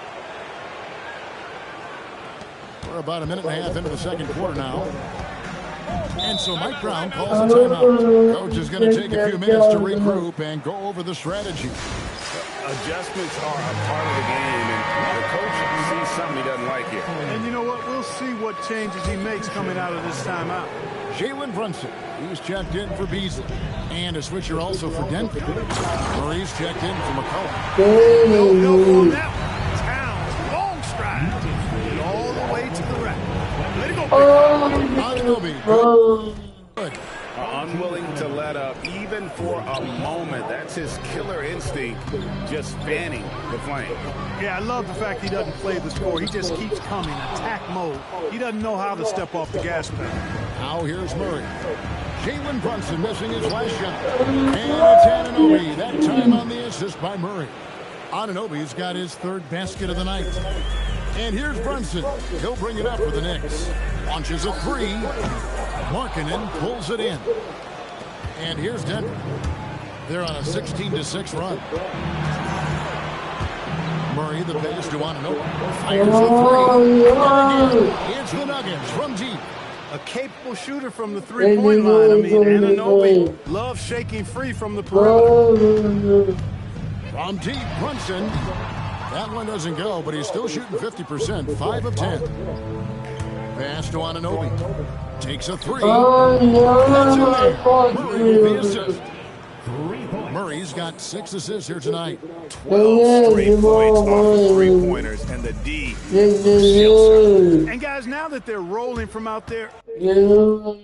We're about a minute and a half into the second quarter now. And so Mike Brown calls a timeout. Coach is going to take a few minutes to regroup and go over the strategy. Adjustments are a part of the game, and the coach sees something he doesn't like here. And you know what? We'll see what changes he makes coming out of this timeout. Jalen Brunson, he's checked in for Beasley. And a switcher also for Denver. Murray's checked in for McCollum. No help on that one. Towns, long stride. All the way to the rack. Let it go. Anunoby. Good. unwilling to let up, even for a moment. That's his killer instinct, just fanning the flame. Yeah, I love the fact he doesn't play the score. He just keeps coming, attack mode. He doesn't know how to step off the gas pedal. Now here's Murray. Jalen Brunson missing his last shot. And it's Anunoby. That time on the assist by Murray. Anunoby's got his third basket of the night. And here's Brunson. He'll bring it up for the Knicks. Launches a three. Markkanen pulls it in. And here's Denver. They're on a 16-6 run. Murray, the pass to Anunoby. Fires the three. And again, it's the Nuggets from deep. A capable shooter from the three-point line. I mean, Anunoby loves shaking free from the perimeter. From deep, Brunson. That one doesn't go, but he's still shooting 50%, 5 of 10. Pass to Anunoby. Takes a three. That's in there. Murray with the assist. Murray's got 6 assists here tonight. 12 straight points off three-pointers, and the D still. And guys, now that they're rolling from out there, the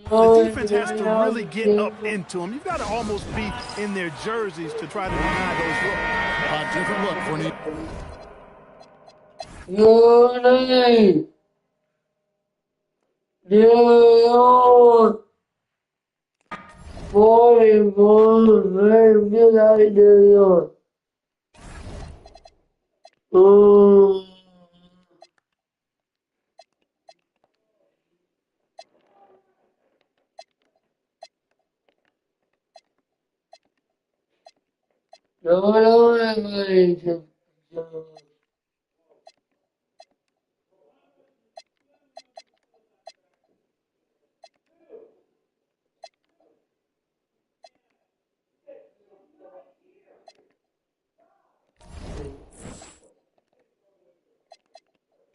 defense has to really get up into them. You've got to almost be in their jerseys to try to deny those looks. A different look for Nick. Very good idea.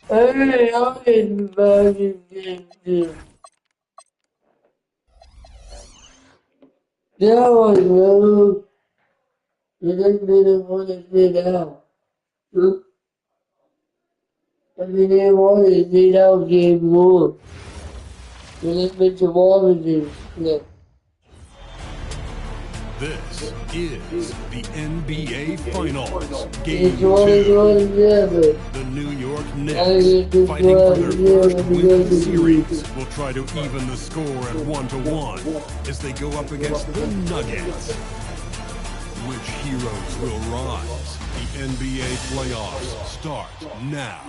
Hey, I didn't fucking get this. That was rude. You didn't want to sit out. I didn't want to sit out game more. You didn't mention all of this. Look. This is the NBA Finals, Game 2. The New York Knicks, fighting for their first win of the series, will try to even the score at 1-1 as they go up against the Nuggets. Which heroes will rise? The NBA playoffs start now.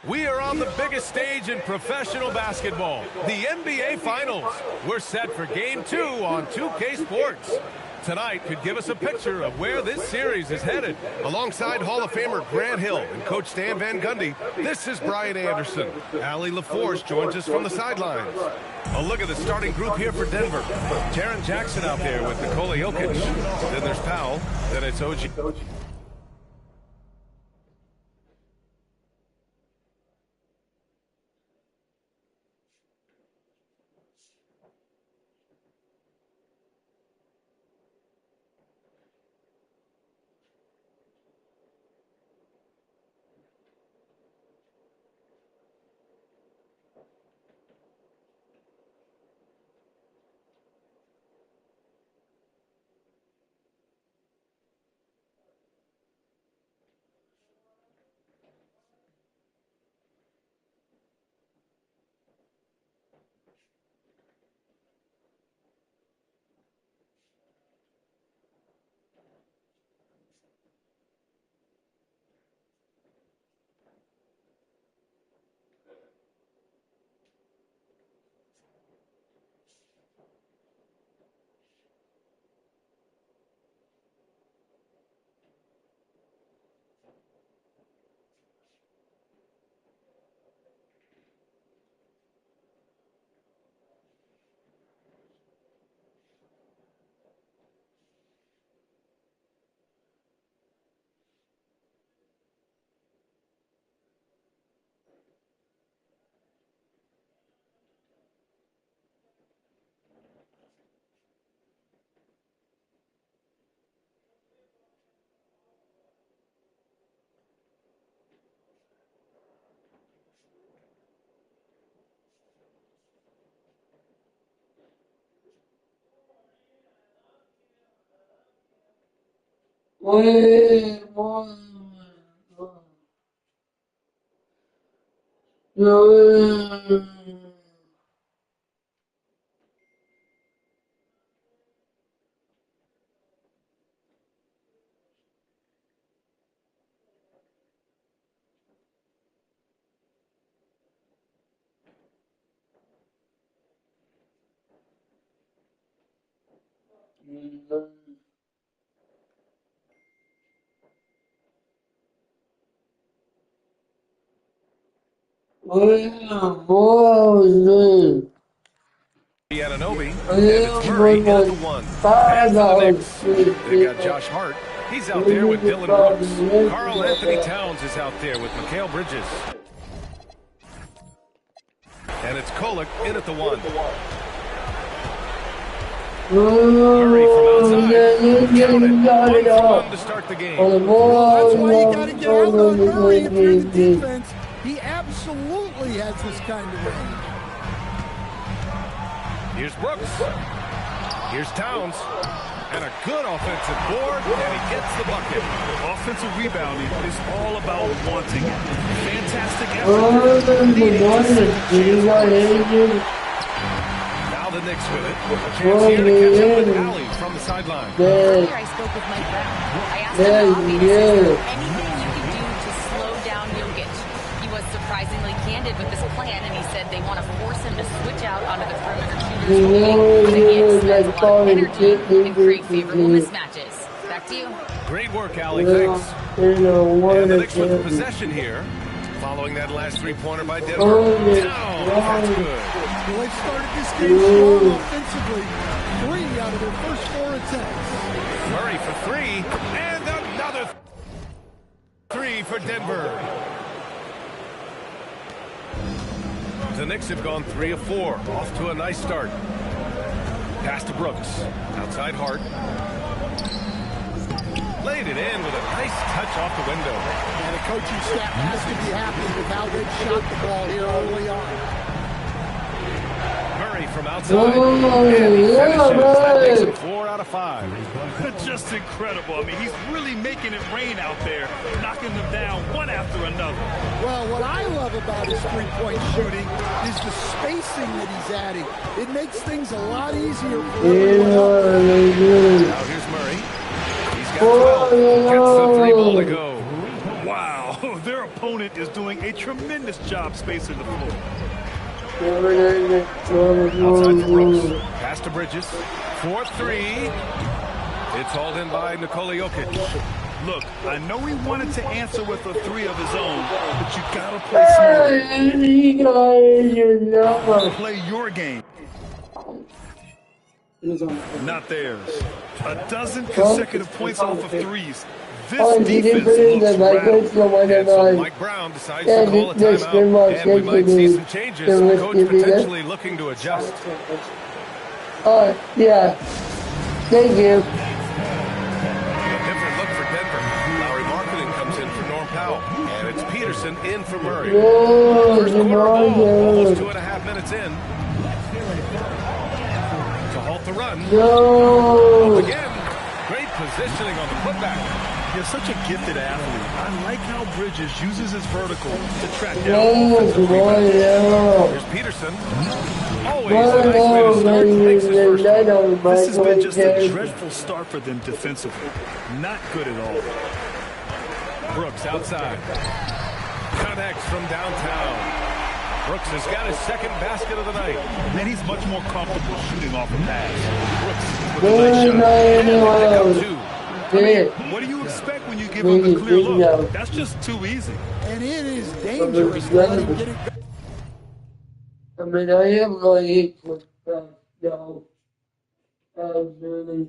We are on the biggest stage in professional basketball, the NBA Finals. We're set for Game 2 on 2K Sports. Tonight could give us a picture of where this series is headed. Alongside Hall of Famer Grant Hill and Coach Stan Van Gundy, this is Brian Anderson. Allie LaForce joins us from the sidelines. A look at the starting group here for Denver. Jaren Jackson out there with Nikola Jokic. Then there's Powell. Then it's OG. Ananobi, and it's Murray in at the 1. And for the Knicks, they've got Josh Hart. He's out there with Dylan Brooks. Karl Anthony Towns is out there with Mikal Bridges. And it's Kolek in at the 1. Murray from outside. Count it. 1-1 to start the game. Well, that's why you got to get out on Murray if you're the defense. He absolutely has this kind of range. Here's Brooks. Here's Towns. And a good offensive board, and he gets the bucket. Offensive rebounding is all about wanting it. Fantastic effort. Now the Knicks with it. A chance here to catch up with Allie from the sideline. Earlier I spoke with Mike Brown. I asked him about anything you can do to slow down Jokic. He was surprisingly candid with this plan, and he said they want to force him to switch out onto the perimeter shooters, expends a lot of energy and create favorable mismatches. Back to you. Great work, Allie. Thanks. And the Knicks with the possession here. Following that last three-pointer by Denver. Down. That's good. Well, they started this game strong offensively. 3 out of their first 4 attempts. Murray for 3. And another 3 for Denver. The Knicks have gone 3 of 4. Off to a nice start. Pass to Brooks. Outside Hart. Laid it in with a nice touch off the window. And the coaching staff has to be happy with how they've shot the ball here early on. Murray from outside. And he finishes. That makes it 4 out of 5. Just incredible. I mean, he's really making it rain out there, knocking them down one after another. Well, what I love about his three-point shooting is the spacing that he's adding. It makes things a lot easier for everyone else. Now here's Murray. He's got 12. Gets the 3 ball to go. Wow, their opponent is doing a tremendous job spacing the floor. Outside for Brooks. Pass to Bridges. 4-3. It's hauled in by Nikola Jokic. Look, I know he wanted to answer with a 3 of his own, but you gotta play smart. Play your game. Not theirs. A dozen consecutive points off of 3s. This defense looks rattled. And so Mike Brown decides to call a timeout, and we might see some changes. The coach potentially looking to adjust. Yeah. Thank you. A different look for Denver. Lowry Marketing comes in for Norm Powell, and it's Peterson in for Murray. First quarter ball, almost 2.5 minutes in. To halt the run. Again, great positioning on the putback. He's such a gifted athlete. I like how Bridges uses his vertical to track down offensive rebounds. Here's Peterson. Always a nice way to start. Makes his first one. This has been just a dreadful start for them defensively. Not good at all. Brooks outside. Connects from downtown. Brooks has got his second basket of the night. And he's much more comfortable shooting off a pass. Brooks with a nice shot. I mean, what do you expect when you give him the clear look? That's just too easy. And it is dangerous to let him get it. I mean, I am like, no. Really.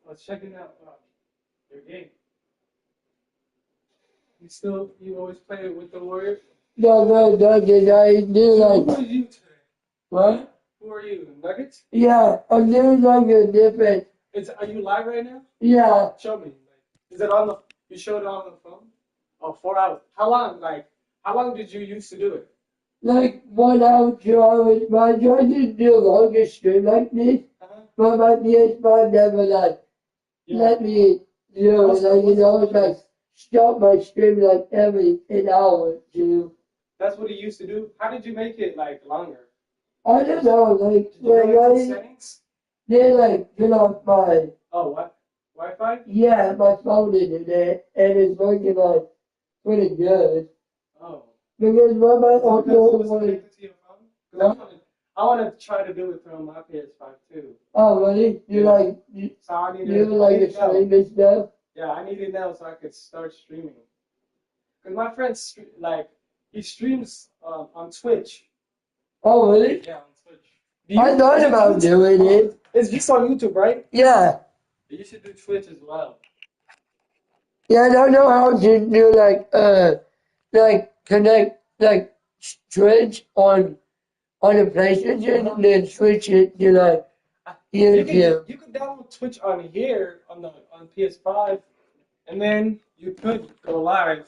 Let's check it out. Your game. You always play it with the Warriors? No, I do So like. who are you today? What? Who are you? Nuggets? Yeah, I'm doing like a different. Are you live right now? Yeah. Show me. Is it on the? You showed it on the phone? Oh, 4 hours. How long? How long did you used to do it? Like 1 hour, 2 hours, but I tried to do a longer stream like this, but my PS5 never let me do it. Like, stop my stream like every an hour or two. That's what he used to do? How did you make it longer? I don't know, Did you go into settings? They turn off my. Oh, what? Wi-Fi? Yeah, my phone is there, and it's working pretty good. Oh. Because when my phone connected to your phone? I want to try to do it through my PS5 too. Oh, really? You so I need a stream and stuff? Yeah, I need it now so I could start streaming. Because my friend, he streams on Twitch. Oh, really? Yeah, on Twitch. I thought about doing it. It's just on YouTube, right? Yeah. You should do Twitch as well. Yeah, I don't know how to do connect Twitch on a PlayStation and then switch it to YouTube. You could download Twitch on here on PS5, and then you could go live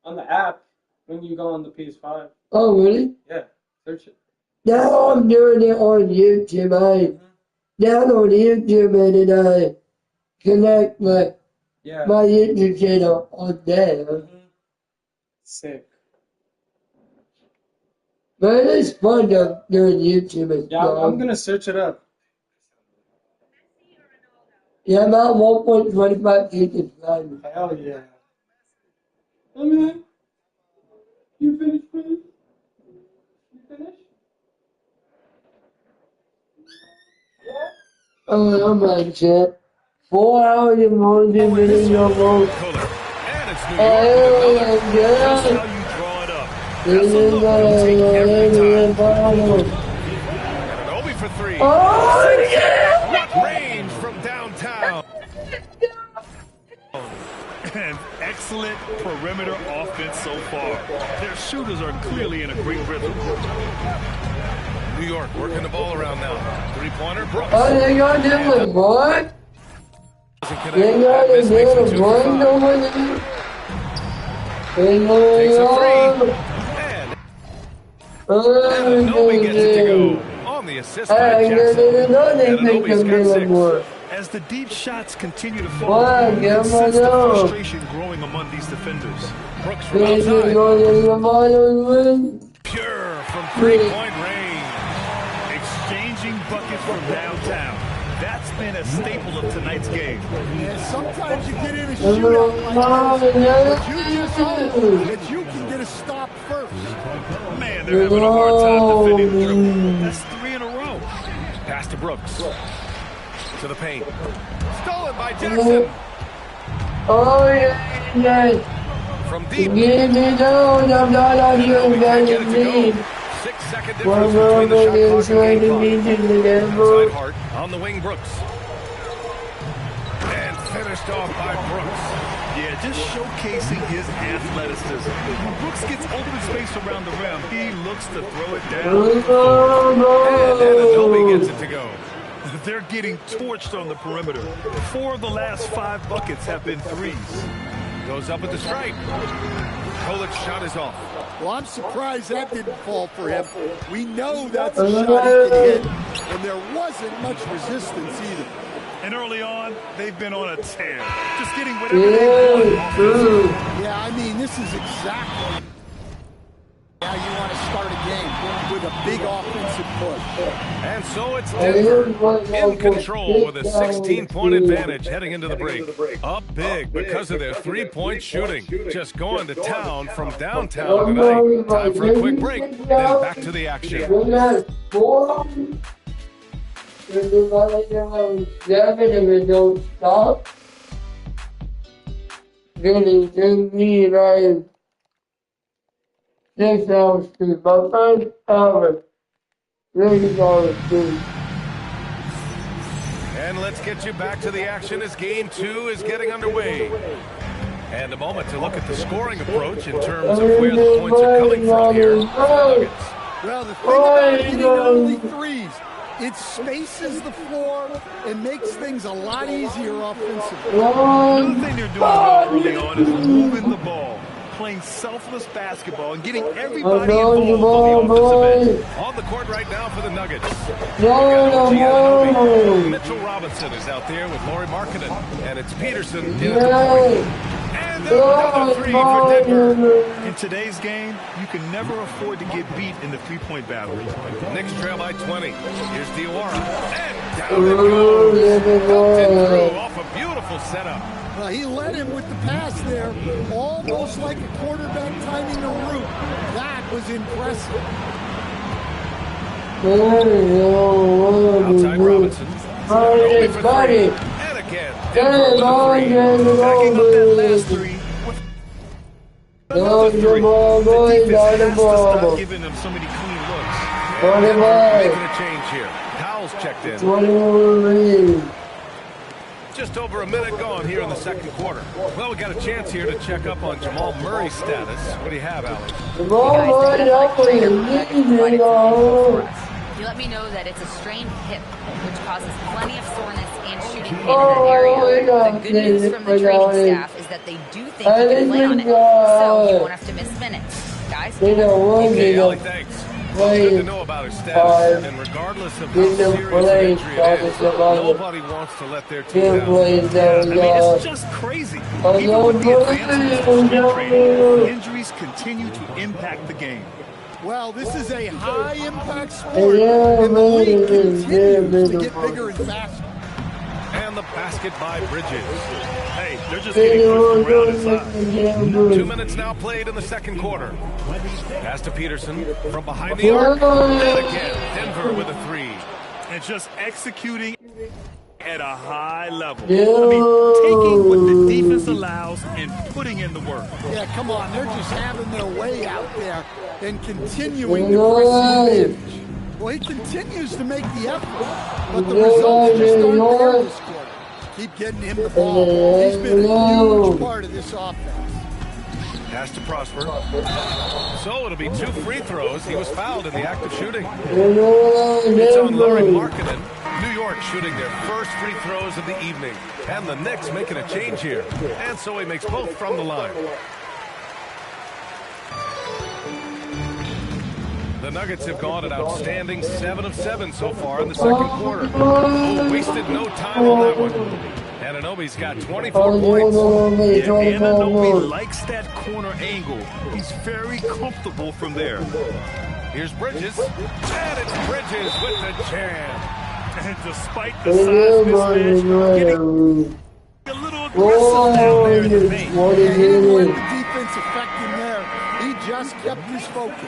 on the app when you go on the PS5. Oh, really? Yeah, search it. Now I'm doing it on YouTube. I download YouTube and then I connect my YouTube channel on there. Sick. But it's fun doing YouTube as well. I'm gonna search it up. Yeah, about 1.25 subscribers. Hell yeah. Okay. You finished, please? You finished? Oh my shit. 4 hours and 40 minutes almost. And it's New York with another. Just how you draw it up. That's a look you'll take every time. And an Obi for three. Oh, yeah! What range from downtown. And excellent perimeter offense so far. Their shooters are clearly in a great rhythm. New York working the ball around now. Three-pointer, Brooks. Oh, they got him with what? They got him with one over there. Takes a three. And Anunoby gets it to go. On the assist by Jackson. Anunoby's got 6. As the deep shots continue to fall, you can sense the frustration growing among these defenders. Brooks from outside. Pure from three-point range. Exchanging buckets from downtown. That's been a staple of tonight's game. And sometimes you get in a shootout like this, but you just hope that you can get a stop first. Man, they're having a hard time defending the dribble. That's 3 in a row. Pass to Brooks. To the paint. Stolen by Jackson. Oh, yeah. From deep. Give me down. I'm not on your guys' team. 6-second difference between the shot clock and game clock. Inside Hart on the wing, Brooks. And finished off by Brooks. Yeah, just showcasing his athleticism. When Brooks gets open space around the rim, he looks to throw it down. And Anunoby gets it to go. They're getting torched on the perimeter. 4 of the last 5 buckets have been threes. Goes up at the stripe. Kolic's shot is off. Well, I'm surprised that didn't fall for him. We know that's a shot he can hit, and there wasn't much resistance either. And early on, they've been on a tear. Just getting whatever they want. Yeah, I mean, this is exactly how you want to start a game, with a big offensive push. And so it's Denver in control with a 16-point advantage heading into the break. Up big because of their three-point shooting. Just going to town from downtown tonight. Time for a quick break, then back to the action. Don't stop. Really, take me right. 6 hours to my first hour. $30 to. And let's get you back to the action as game 2 is getting underway. And a moment to look at the scoring approach in terms of where the points are coming from here for the Nuggets. Well, the thing about hitting only threes, it spaces the floor and makes things a lot easier offensively. Another thing they're doing well early on is moving the ball, playing selfless basketball, and getting everybody involved on the offensive end. On the court right now for the Nuggets. No. Mitchell Robinson is out there with Lauri Markkanen, and it's Peterson in at the point. And another three for Denver. In today's game, you can never afford to get beat in the three-point battle. Knicks trail by 20. Here's Diawara. And down it goes. Through off a beautiful setup. Well, he led him with the pass there, almost like a quarterback timing a route. That was impressive. Outside Robinson. Buddy. And again, Denver with a three. Backing up that last three. Another three. The defense has to stop giving them so many clean looks. Making a change here. Powell's checked in. Just over a minute gone here in the second quarter. Well, we got a chance here to check up on Jamal Murray's status. What do you have, Alex? You let me know that it's a strained hip, which causes plenty of soreness and shooting pain in that area. The good news from the training staff is that they do think he can play on it, so he won't have to miss minutes. Guys? Okay, Alex, thanks. Well, good to know about his status, and regardless of how serious an injury it is, nobody wants to let their team down. I mean, it's just crazy. Even with the advances of spring training, injuries continue to impact the game. Well, this is a high-impact sport, and the league continues to get bigger and faster. And the basket by Bridges. Hey, they're just getting pushed around inside. 2 minutes now played in the second quarter. Pass to Peterson from behind the arc. And again, Denver with a three. And just executing at a high level. I mean, taking what the defense allows and putting in the work. Yeah, come on. They're just having their way out there and continuing to press the edge. Well, he continues to make the effort, but the results just aren't there this quarter. Keep getting him the ball. He's been a huge part of this offense. Pass to Prosper. So it'll be 2 free throws. He was fouled in the act of shooting. It's on Lauri Markkanen. New York shooting their first free throws of the evening. And the Knicks making a change here. And so he makes both from the line. The Nuggets have gone an outstanding 7 of 7 so far in the second quarter. Oh, wasted no time on that one. Anunoby's got 24 points. Yeah, Anunoby likes that corner angle. He's very comfortable from there. Here's Bridges. And it's Bridges with the jam. And despite the size mismatch, getting a little aggressive down there in the paint. He didn't let the defense affect him there. He just kept his focus.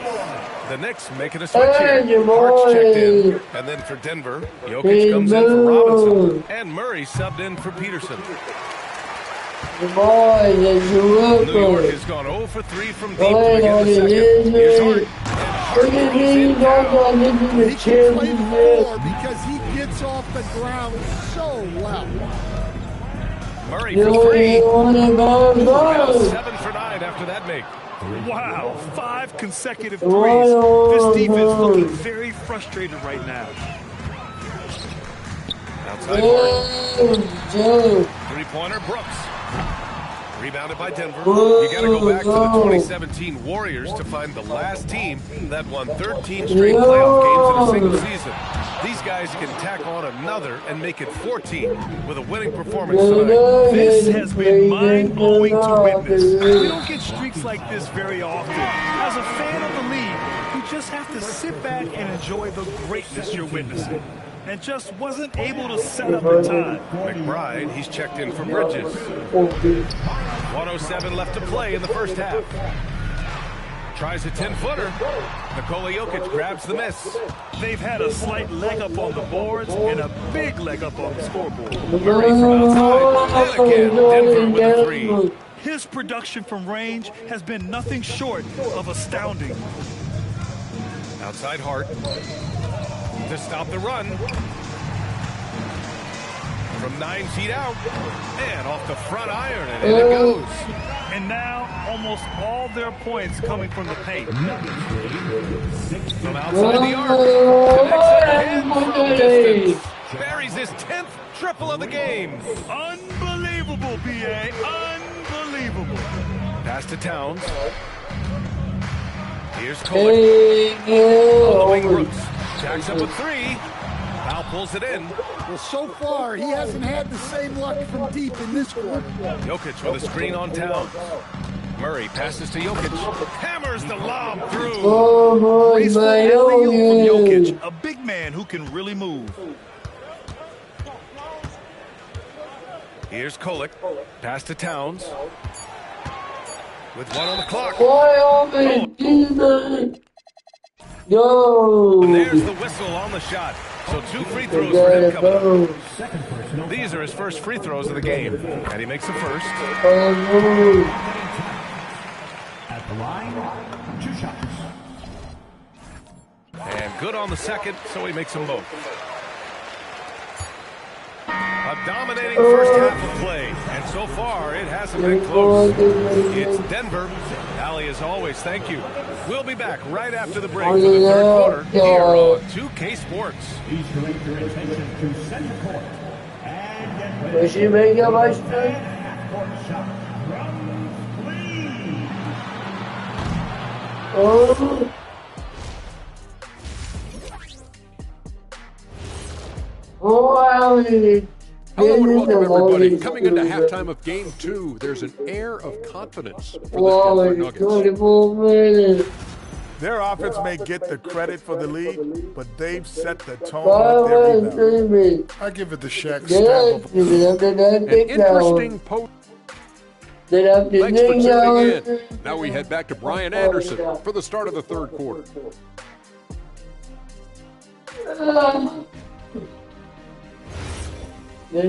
The Knicks making a switch here. Hart's checked in. And then for Denver, Jokic comes in for Robinson. And Murray subbed in for Peterson. New York has gone 0 for 3 from deep to begin the second. Here's Hart. He can play the floor because he gets off the ground so well. Murray for 3. Now 7 for 9 after that make. Wow, 5 consecutive threes. This defense looking very frustrated right now. Outside Hart. Three-pointer Brooks. Rebounded by Denver. You got to go back to the 2017 Warriors to find the last team that won 13 straight playoff games in a single season. These guys can tack on another and make it 14 with a winning performance tonight. This has been mind-blowing to witness. We don't get streaks like this very often. As a fan of the league, you just have to sit back and enjoy the greatness you're witnessing. And just wasn't able to set up in time. McBride, he's checked in for Bridges. 1:07 left to play in the first half. Tries a 10-footer. Nikola Jokic grabs the miss. They've had a slight leg up on the boards and a big leg up on the scoreboard. Murray from outside. And again, Denver with a three. His production from range has been nothing short of astounding. Outside Hart. To stop the run. From 9 feet out. And off the front iron, and in it goes. And now, almost all their points coming from the paint. From outside the arc. Connects again from distance. Buries his 10th triple of the game. Unbelievable, B.A. Unbelievable. Pass to Towns. Here's Kohler. Following Brooks. Jacks up a 3. Now pulls it in. Well, so far, he hasn't had the same luck from deep in this quarter. Jokic with a screen on Towns. Murray passes to Jokic. Hammers the lob through. Graceful alley-oop from Jokic, a big man who can really move. Here's Kohler. Pass to Towns. With 1 on the clock. No. And there's the whistle on the shot. So 2 free throws for him coming up. These are his first free throws of the game. And he makes the first. At the line, 2 shots. And good on the second, so he makes them both. A dominating first half of play, and so far it hasn't been close. It's Denver. Allie, as always, thank you. We'll be back right after the break for the third quarter here on 2K Sports. Please direct your attention to center court. And get ready. Does she make a much time? Court shot from Lee. Oh. Hello and welcome, everybody. Coming into halftime of Game 2, there's an air of confidence for the Denver Nuggets. Their offense may get the credit for the lead, but they've set the tone with their rebound. I give it the Shaq stamp of An interesting post. Thanks for tuning in. Now we head back to Brian Anderson for the start of the third quarter. And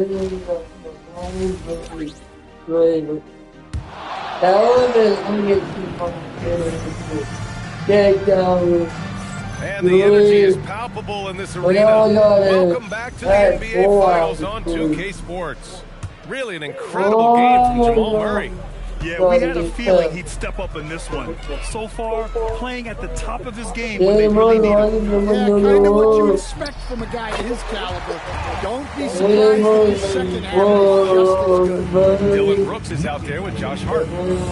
the energy is palpable in this arena. Welcome back to the NBA Finals on 2K Sports. Really an incredible game from Jamal Murray. Yeah, we had a feeling he'd step up in this one. So far, playing at the top of his game when they really need him. Yeah, kind of what you expect from a guy of his caliber. Don't be surprised if his second half is just as good. Dylan Brooks is out there with Josh Hart.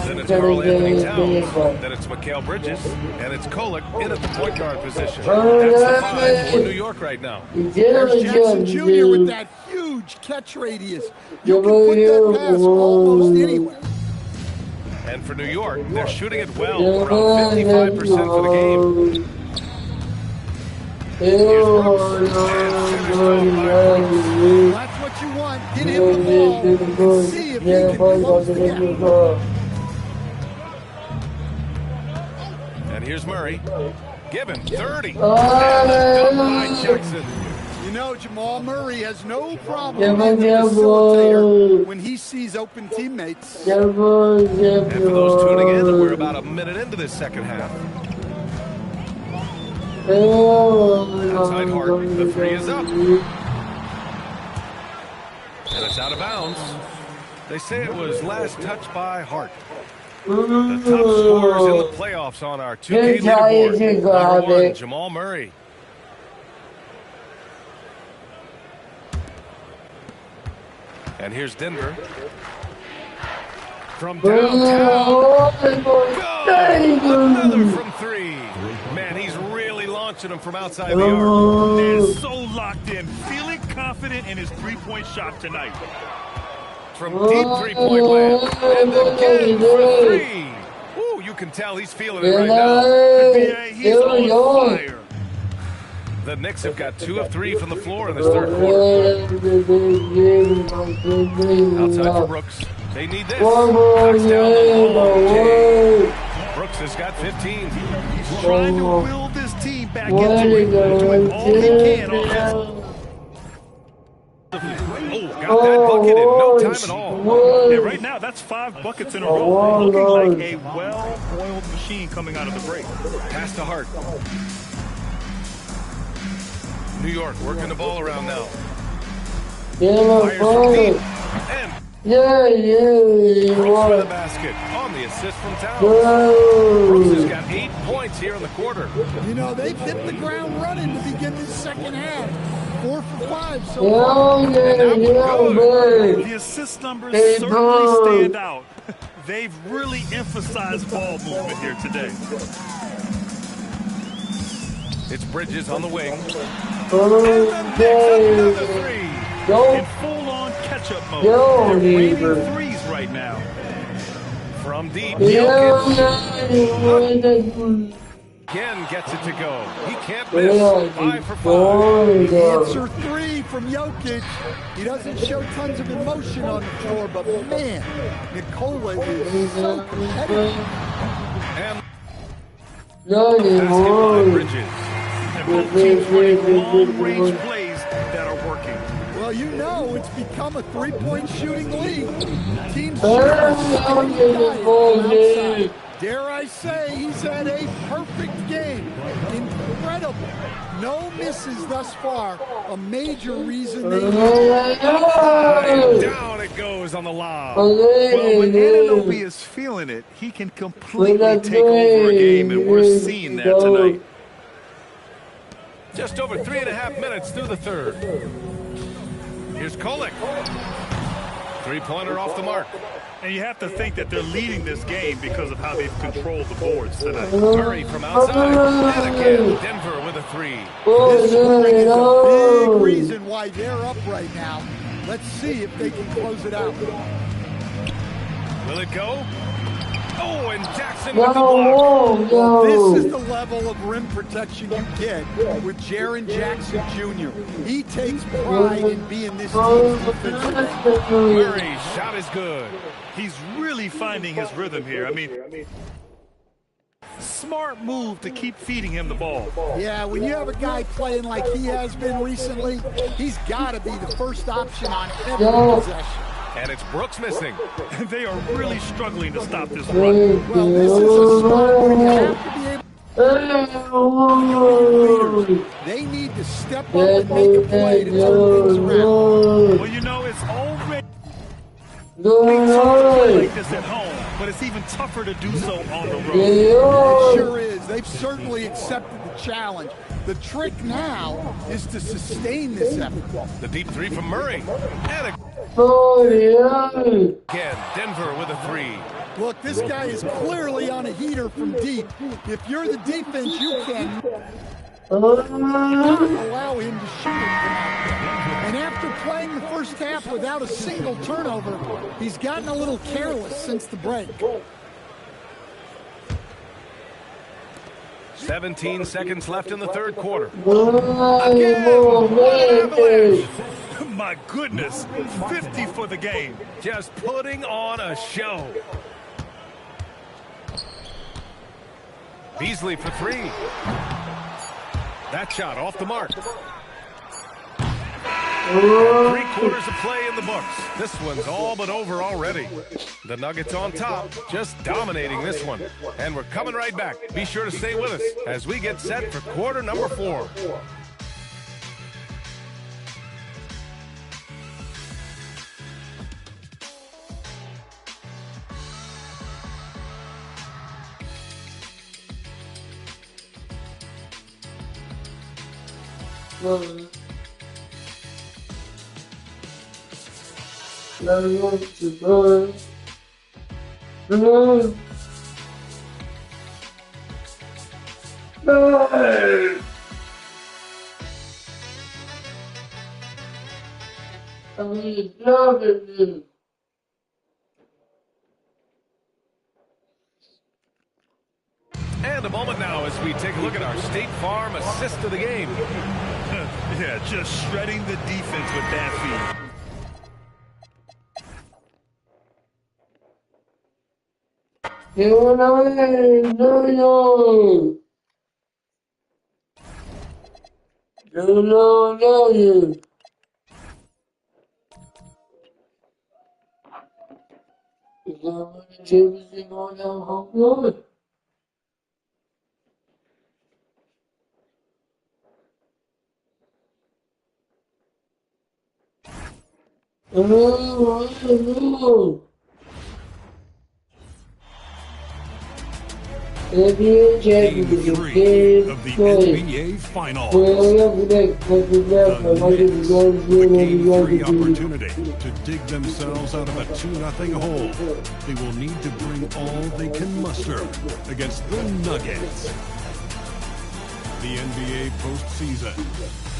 Then it's Karl Anthony Towns. Then it's Mikal Bridges. And it's Kolek in at the point guard position. That's the 5 for New York right now. There's Jackson Jr. with that huge catch radius. You can put that pass almost anywhere. And for New York, they're shooting it well, around 55% for the game. Here's Brooks, and finished off by Brooks. That's what you want. Get him the ball and see if he can close the gap. And here's Murray. Give him 30. And a dunk by Jackson. You know, Jamal Murray has no problem being the facilitator when he sees open teammates. And for those tuning in, we're about a minute into this second half. Outside Hart, the 3 is up. And it's out of bounds. They say it was last touched by Hart. The top scorers in the playoffs on our 2K leaderboard. Number 1, Jamal Murray. And here's Denver. From downtown. Go! Another from 3. Man, he's really launching them from outside the arc. They're so locked in, feeling confident in his three-point shot tonight. From deep three-point land. And again for 3. Ooh, you can tell he's feeling it right now. Yeah, he's on fire. The Knicks have got 2 of 3 from the floor in this third quarter. Outside for Brooks. They need this. Knocks down the ball. Brooks has got 15. He's trying to will this team back into it, doing all he can offensively. Got that bucket in no time at all. Yeah, right now, that's 5 buckets in a row. Looking like a well-oiled machine coming out of the break. Pass to Hart. New York working the ball around now. Yeah, boy. Yeah, Brooks for the basket on the assist from Towns. Brooks has got 8 points here in the quarter. You know, they've hit the ground running to begin this second half. 4 for 5 so far. The assist numbers certainly stand out. They've really emphasized ball movement here today. It's Bridges on the wing. Another three. In full-on catch-up mode. They're raining threes right now. From deep, Jokic again gets it to go. He can't miss. 5 for 5. Answer 3 from Jokic. He doesn't show tons of emotion on the floor, but man, Nikola is so competitive. And basketball by Bridges. And both teams running long-range plays that are working. Well, you know it's become a three-point shooting league. Teams outside. Dare I say he's had a perfect game. Incredible. No misses thus far. A major reason they down it goes on the lob. Well, when Anunoby is feeling it, he can completely take over a game, and we're seeing that tonight. Just over 3.5 minutes through the third. Here's Kolek. Three-pointer off the mark. And you have to think that they're leading this game because of how they've controlled the boards tonight. Murray from outside. And again, Denver with a three. This scoring is a big reason why they're up right now. Let's see if they can close it out. Will it go? Oh, and Jackson with the block. Well, this is the level of rim protection you get with Jaren Jackson Jr. He takes pride in being this team's defensive. Murray's shot is good. He's really finding his rhythm here. I mean, smart move to keep feeding him the ball. Yeah, when you have a guy playing like he has been recently, he's got to be the first option on every possession. And it's Brooks missing. They are really struggling to stop this run. Well, this is a spot where you have to be able to they need to step up and make a play to turn things around. Well, you know, it's already tough to play like this at home, but it's even tougher to do so on the road. It sure is. They've certainly accepted the challenge. The trick now is to sustain this effort. The deep three from Murray. And again, Denver with a three. Look, this guy is clearly on a heater from deep. If you're the defense, you can not allow him to shoot it from out there. And after playing the first half without a single turnover, he's gotten a little careless since the break. 17 seconds left in the third quarter. Again, my goodness, 50 for the game. Just putting on a show. Beasley for three. That shot off the mark. And 3/4 of play in the books. This one's all but over already. The Nuggets on top, just dominating this one. And we're coming right back. Be sure to stay with us as we get set for quarter number 4. And a moment now as we take a look at our State Farm assist of the game. Yeah, just shredding the defense with that feed. NBA championship game of the 3. NBA Finals. The Game 3 opportunity to dig themselves out of a 2-0 hole. They will need to bring all they can muster against the Nuggets. The NBA postseason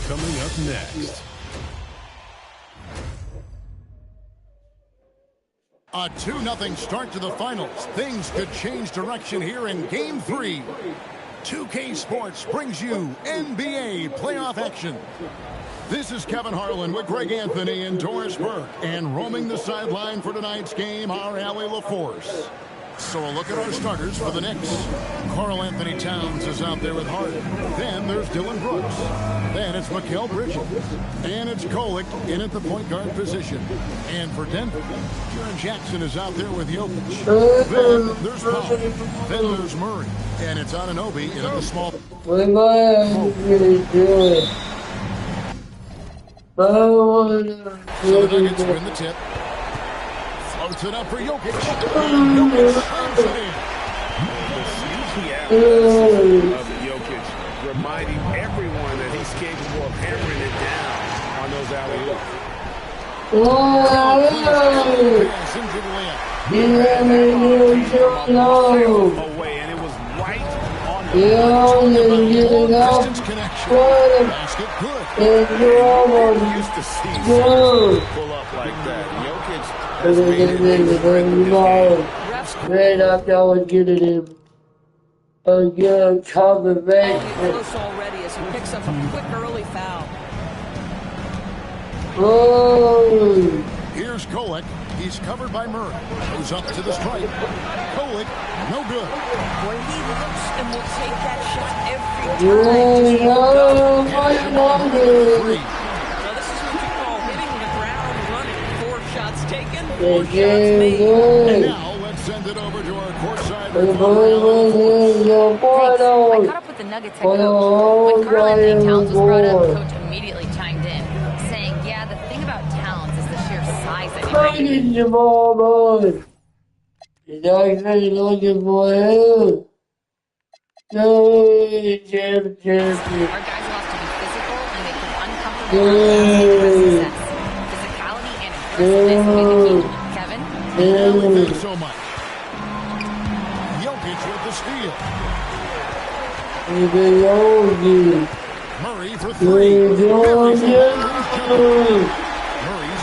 coming up next. A 2-0 start to the finals. Things could change direction here in Game 3. 2K Sports brings you NBA playoff action. This is Kevin Harlan with Greg Anthony and Doris Burke. And roaming the sideline for tonight's game, our Allie LaForce. So a look at our starters for the Knicks. Karl Anthony Towns is out there with Harden. Then there's Dylan Brooks. Then it's Mikal Bridges. And it's Kolek in at the point guard position. And for Denver, Jaren Jackson is out there with Jokic. Then there's Powell. Then there's Murray. And it's Anunoby in at the small. What am I really doing? So the Nuggets win the tip. Floats it up for Jokic. Jokic slams it in. The sneaky athleticism of Jokic, reminding everyone that he's capable of hammering it down on those alley-oops. Away, and it was right on the distance connection. Basket good. Used to see pull up like that. Jokic has made it right after I was getting him again, cover right. Close already as he picks up a quick early foul. Oh. Here's Kolek. He's covered by Murray. Goes up to the stripe. Kolek, no good. Boy, he looks and will take that shot every time. Now this is what you call hitting the ground running. 4 shots taken, 4 shots made. And now let's send it over to our courtside I caught up with the Nuggets head coach. When Karl Anthony Towns was brought up, the coach immediately chimed in, saying, yeah, the thing about Towns is the sheer size that he brings. Jamal, boy. He's actually looking for him. No, champ. Our guys will have to be physical and make them uncomfortable for success. Physicality and aggressiveness will be the key. Kevin? Thank you so much. Jokic with the steal. Murray for 3. Murray's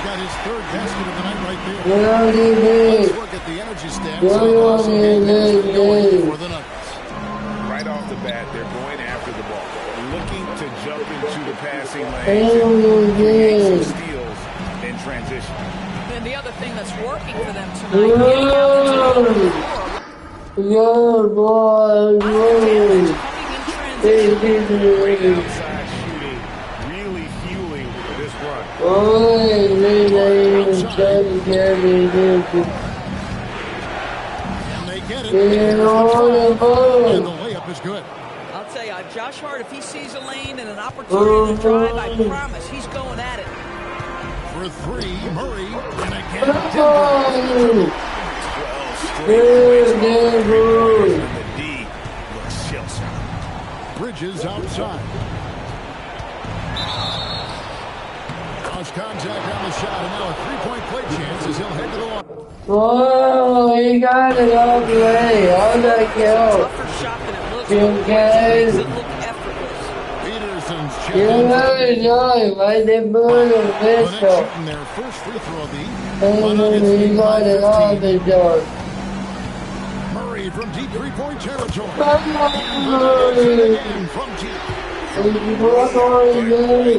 got his 3rd basket of the night right there. Let's look at the energy stats of the awesome game that's been going for the Nuggets. right off the bat. They're going after the ball, looking to jump into the passing lane, create some steals in transition. And the other thing that's working for them tonight, getting out into the floor. Great outside shooting, really fueling this run. And they get it. And the layup is good. I'll tell you, Josh Hart, if he sees a lane and an opportunity to drive, I promise he's going at it. For 3, Murray, and again, Denver. 12 straight points. And the D looks shell-shocked. Bridges outside. Cross contact on the shot, and now a 3-point play chance as he'll head to the line. Whoa, he got it all the way. On that kill. Tougher shot than it looks. You guys. It look effortless. Peterson's checked You in. know, right? They blew the Clinic pistol. shooting their first free throw of the And then he got it all the door. Murray from deep 3-point territory. Come Again from deep.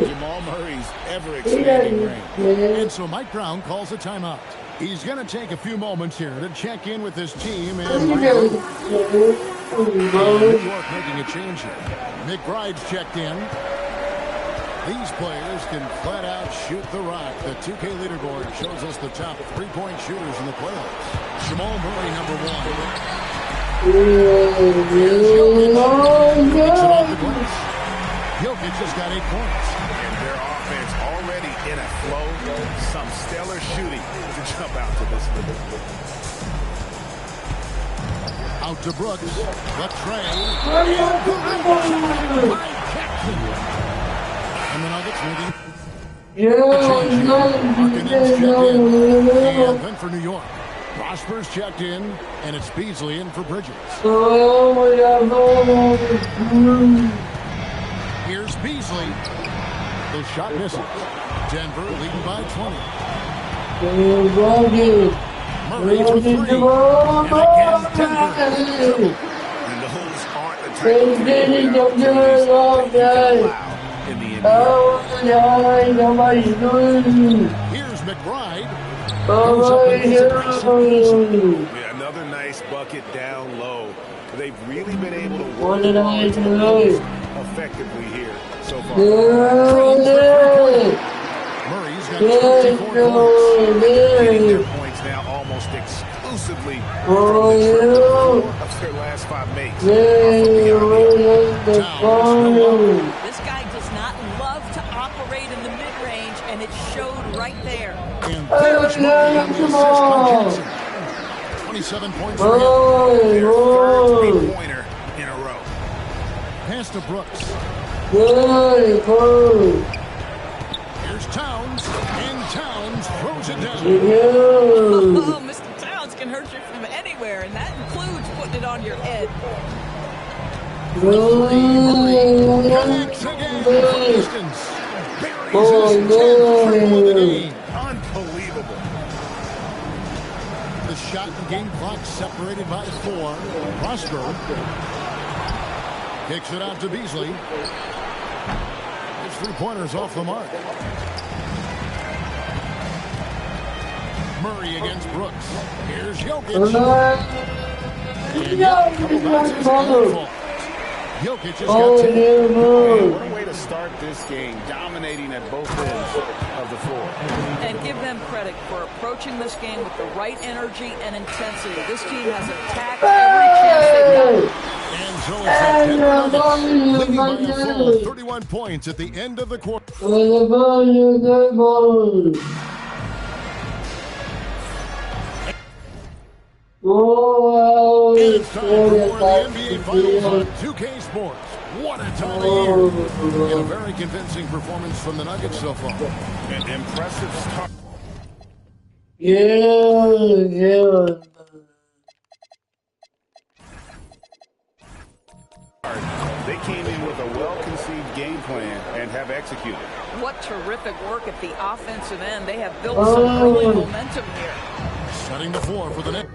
Jamal Murray's ever-expanding range. And so Mike Brown calls a timeout. He's going to take a few moments here to check in with his team. And New York making a change here. McBride's checked in. These players can flat out shoot the rock. The 2K leaderboard shows us the top 3-point shooters in the playoffs. Jamal Murray, number 1. Jokic has got 8 points. And their offense already in a flow, some stellar shooting to jump out to this lead. Out to Brooks. The tray. And the Nuggets moving. And then for New York. Prosper's checked in, and it's Beasley in for Bridges. Here's Beasley. The shot misses. Denver leading by 20. Murray for 3. And again, Denver. And those aren't the type of opportunities that you can allow in the NBA. Here's McBride. Yeah, another nice bucket down low. They've really been able to work hard to post effectively here so far. Murray's got 24 points. Getting their points now almost exclusively from the triple of their last 5 mates. This guy does not love to operate in the mid-range, and it showed right there. And there's Murray on the assist by Johnson. 27 points for him. Their third three-pointer in a row. Pass to Brooks. Here's Towns, and Towns throws it down. Oh, Mr. Towns can hurt you from anywhere, and that includes putting it on your head. Connects again from distance. Buries his 10th triple of the game. Unbelievable. The shot and game clock separated by 4. Prosper kicks it out to Beasley. His 3-pointers off the mark. Murray against Brooks. Here's Jokic. And yet, a couple bounces and falls. Jokic has got 10. Man, what a way to start this game, dominating at both ends of the floor. And give them credit for approaching this game with the right energy and intensity. This team has attacked every chance they've got. And so it's the Denver Nuggets leading by a full 31 points at the end of the quarter. And it's time for more of the NBA Finals on 2K Sports. What a time of year. And a very convincing performance from the Nuggets so far. An impressive start. They came in with a well-conceived game plan and have executed. What terrific work at the offensive end. They have built some early momentum here. Setting the floor for the next.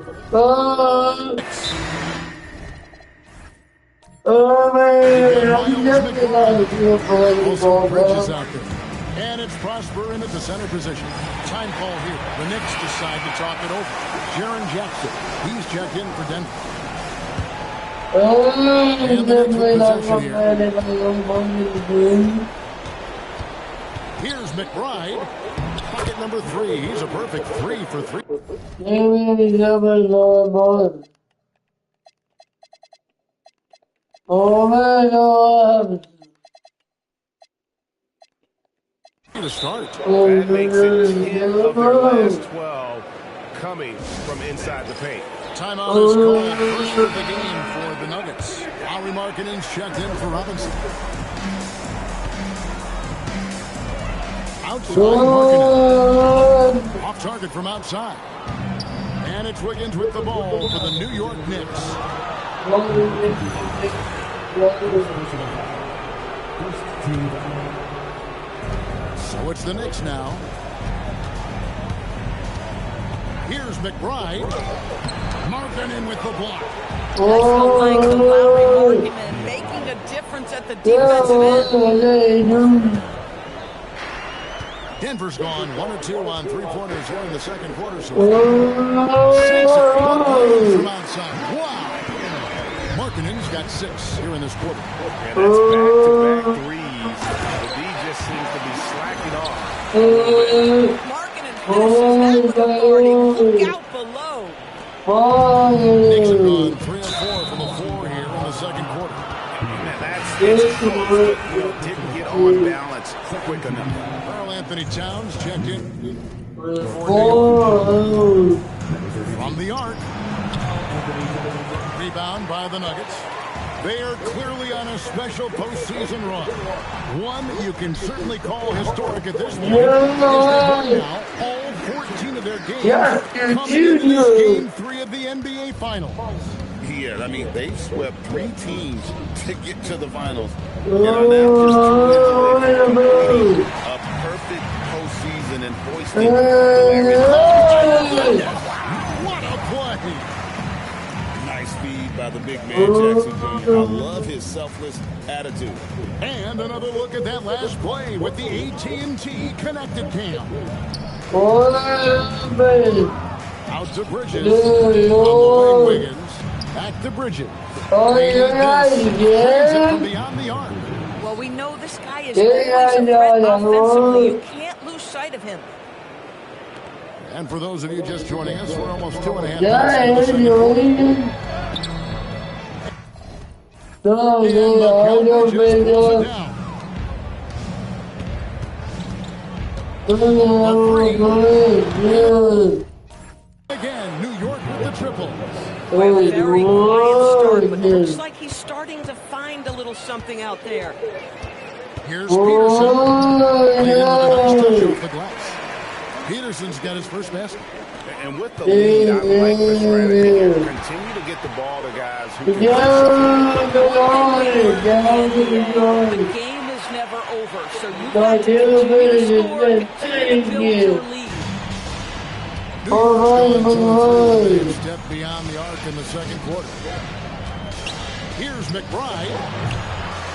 Also Bridges out there. And it's Prosper in at the center position. Time call here. The Knicks decide to talk it over. Jaren Jackson. He's checked in for Denver. And the Knicks with possession here. Here's McBride. Bucket number 3. He's a perfect 3 for 3. To start. That makes it 10 of their last 12 coming from inside the paint. Timeout is called. First of the game for the Nuggets. Lauri Markkanen's checked in for Robinson. Outside Markkanen. Off target from outside. And it's Wiggins with the ball for the New York Knicks. So it's the Knicks now. Here's McBride. Markkanen with the block. That's the length of Lauri Markkanen, making a difference at the defensive end. Denver's gone 1 or 2 on 3-pointers here in the second quarter. So 6 from outside. Wow. Markkanen's got 6 here in this quarter. And that's back-to-back threes. The D just seems to be slacking off. Markkanen finishes that with authority. Look out below. Knicks have gone 3 of 4 from the floor here in the second quarter. It's close, but didn't get on balance quick enough. Karl Anthony Towns checked in. Oh. From the arc. Rebound by the Nuggets. They are clearly on a special postseason run. One you can certainly call historic at this point. Now, all 14 of their games coming into this Game 3 of the NBA Finals. Yeah, I mean, they've swept 3 teams to get to the finals. Now just completing a perfect postseason and hoisting the Larry What a play! Nice speed by the big man, Jackson Jr. I love his selfless attitude. And another look at that last play with the AT&T connected cam. Out to Bridges. On the wing, Wiggins. Back to Bridges. Oh, yeah. From beyond the arc. Well, we know this guy is always a threat offensively. You can't lose sight of him. And for those of you just joining us, we're almost 2.5 minutes into the Again, New York with the triple. Well, a very quiet start, but it looks like he's starting to find a little something out there. Here's Peterson. Played in with a nice touch off the glass. Peterson's got his first basket. And with the lead, I like the strategy here. Continue to get the ball to guys who can The game is never over, so you've got to continue to score, continue to build your lead. A step beyond the arc in the second quarter. Here's McBride.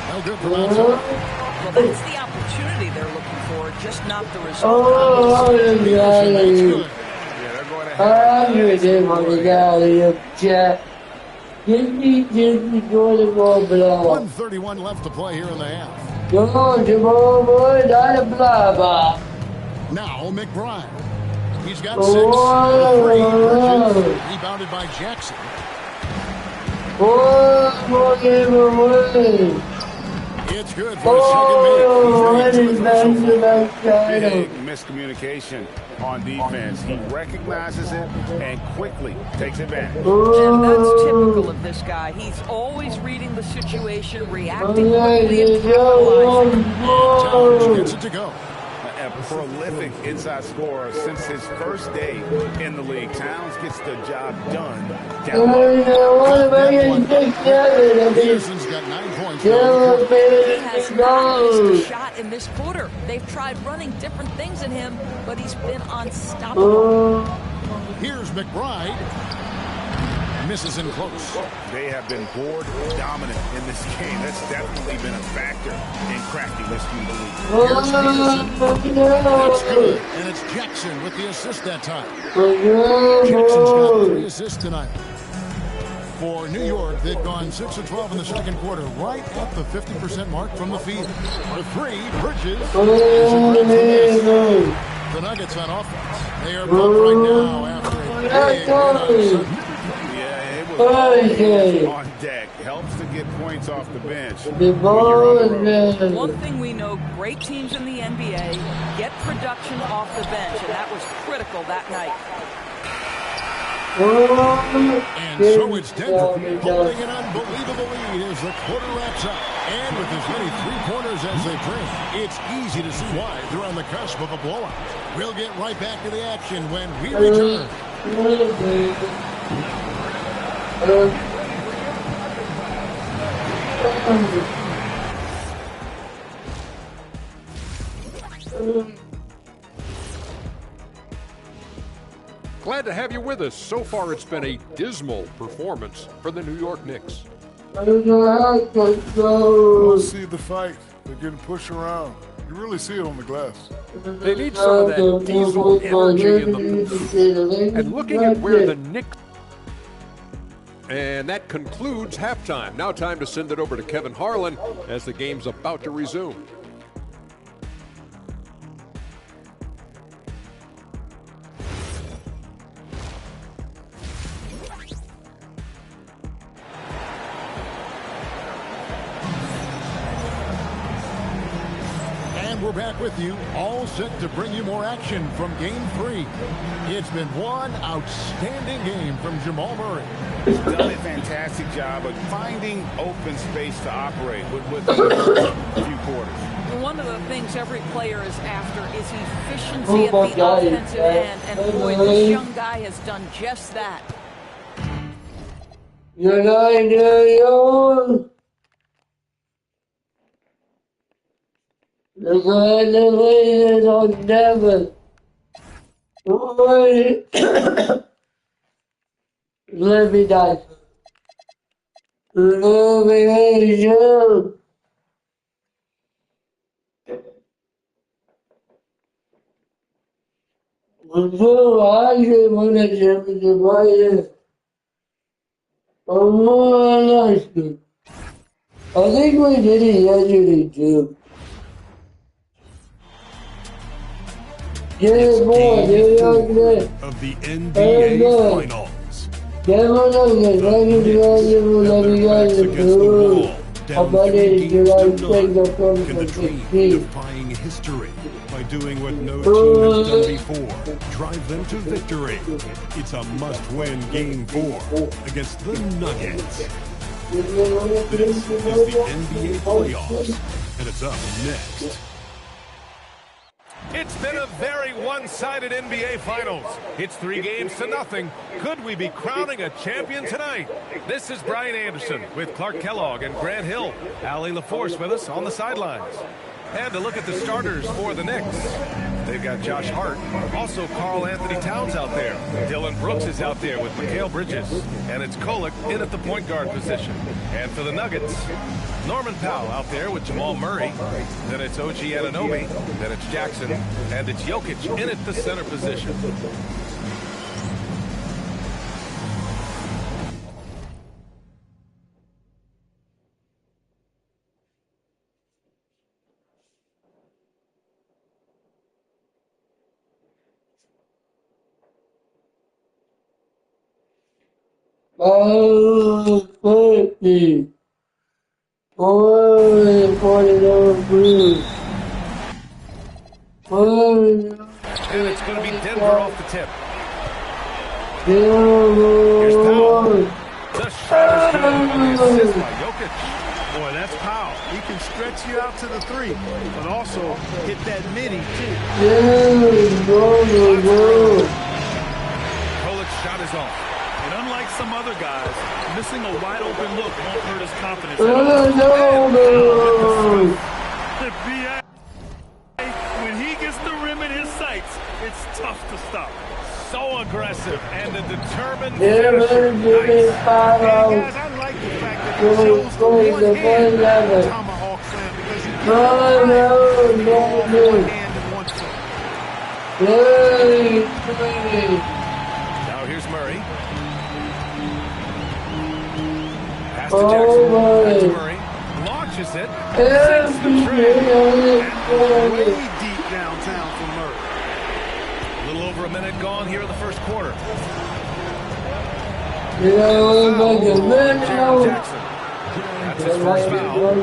No good from outside. Well, that's the opportunity they're looking for, just not the result. Oh, Good. I'm going to get Jack. Give me Jordan ball below. 1:31 left to play here in the half. Come on, Jamal, boy, not a blah. Now McBride. He's got 6. Rebounded by Jackson. It's good for a second make. Big miscommunication on defense. He recognizes it and quickly takes advantage. And that's typical of this guy. He's always reading the situation, reacting quickly, and capitalizing. Towns gets it to go. A prolific inside scorer since his first day in the league. Towns gets the job done. Peterson's got 9 points. He has not missed a shot in this quarter. They've tried running different things at him, but he's been unstoppable. Here's McBride. Misses in close. They have been board dominant in this game. That's definitely been a factor in cracking this new lead. Here's Peterson. That's good. And it's Jackson with the assist that time. Jackson's got 3 assists tonight. For New York, they've gone 6 of 12 in the second quarter, right at the 50% mark from the field. For 3, Bridges is in good for this. The Nuggets on offense. They are bumped right now after a big on deck. Helps to get points off the bench. One thing we know, great teams in the NBA get production off the bench, and that was critical that night. And so it's Denver holding an unbelievable lead as the quarter wraps up. And with as many three-pointers as they bring, it's easy to see why they're on the cusp of a blowout. We'll get right back to the action when we return. Glad to have you with us. So far, it's been a dismal performance for the New York Knicks. You see the fight. They're getting pushed around. You really see it on the glass. They need some of that diesel energy in them. And looking at where the Knicks... And that concludes halftime. Now time to send it over to Kevin Harlan as the game's about to resume. And we're back with you, all set to bring you more action from Game 3. It's been one outstanding game from Jamal Murray. He's done a fantastic job of finding open space to operate with the first few quarters. One of the things every player is after is efficiency at the offensive end, and boy, this young guy has done just that. You're never. Let me die. Let me die. I think we did it yesterday too. It's game 4 of the NBA Finals. Against the wall, down 3 games to none. Can the dream defying history by doing what no team has done before, drive them to victory? It's a must-win Game 4 against the Nuggets. This is the NBA Playoffs, and it's up next. It's been a very one-sided NBA Finals. It's 3 games to nothing. Could we be crowning a champion tonight? This is Brian Anderson with Clark Kellogg and Grant Hill. Allie LaForce with us on the sidelines. And to look at the starters for the Knicks. They've got Josh Hart, also Karl Anthony Towns out there. Dylan Brooks is out there with Mikal Bridges. And it's Kolek in at the point guard position. And for the Nuggets, Norman Powell out there with Jamal Murray. Then it's OG Anunoby. Then it's Jackson. And it's Jokic in at the center position. Oh, 40. 40 blue. And it's going to be Denver off the tip. Here's Powell. The shot is good on the assist by Jokic. Boy, that's Powell. He can stretch you out to the 3, but also hit that midi, too. Kolik's shot is off. And unlike some other guys, missing a wide open look won't hurt his confidence. When he gets the rim in his sights, it's tough to stop. So aggressive and a determined finisher. Nice. Guys, I like the fact that he shows the one-hand tomahawk slam because he can one hand and one foot. Now here's Murray. Pass to Jackson. Back to Murray. Launches it. Sends the trade. Way deep downtown for Murray. A little over a minute gone here in the first quarter. Jackson. That's his first foul.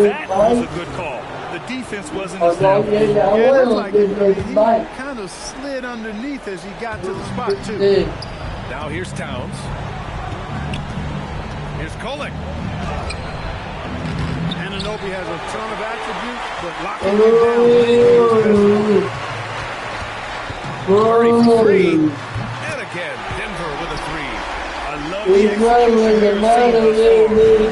That was a good call. The defense wasn't as loud. Yeah, it looked like he kind of slid underneath as he got to the spot, too. Now here's Towns. Here's Kolek. Anunoby has a ton of attributes, but locking him down. Murray for 3. And again, Denver with a 3. I love the execution.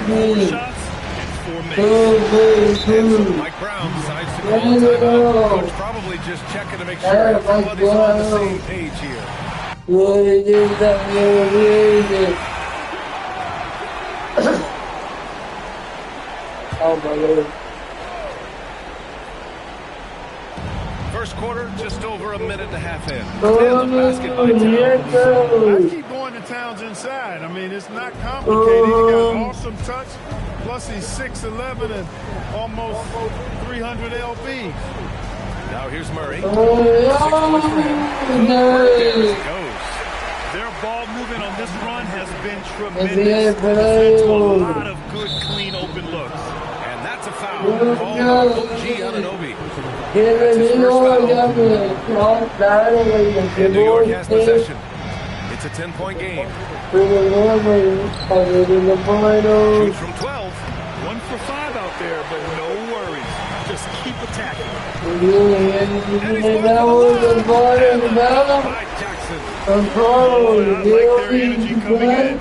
Four shots and 4 makes. And so Mike Brown decides to call timeout. Coach probably just checking to make sure everybody's on the same page here. Oh my Lord. First quarter, just over a minute and a half in. And the basket by Towns. I keep going to Towns inside. I mean, it's not complicated. He got awesome touch. Plus, he's 6'11" and almost 300 lbs. Now here's Murray. 6 points for him. There he goes. Their ball movement on this run has been tremendous. It's led to a lot of good, clean, open looks. And that's a foul. Called on OG Anunoby. That's his first foul. And New York has possession. It's a 10-point game. Shoots from 12. 1 for 5 out there, but no worries. Just keep attacking. And he's going for the line. By Jackson. I like their energy coming in.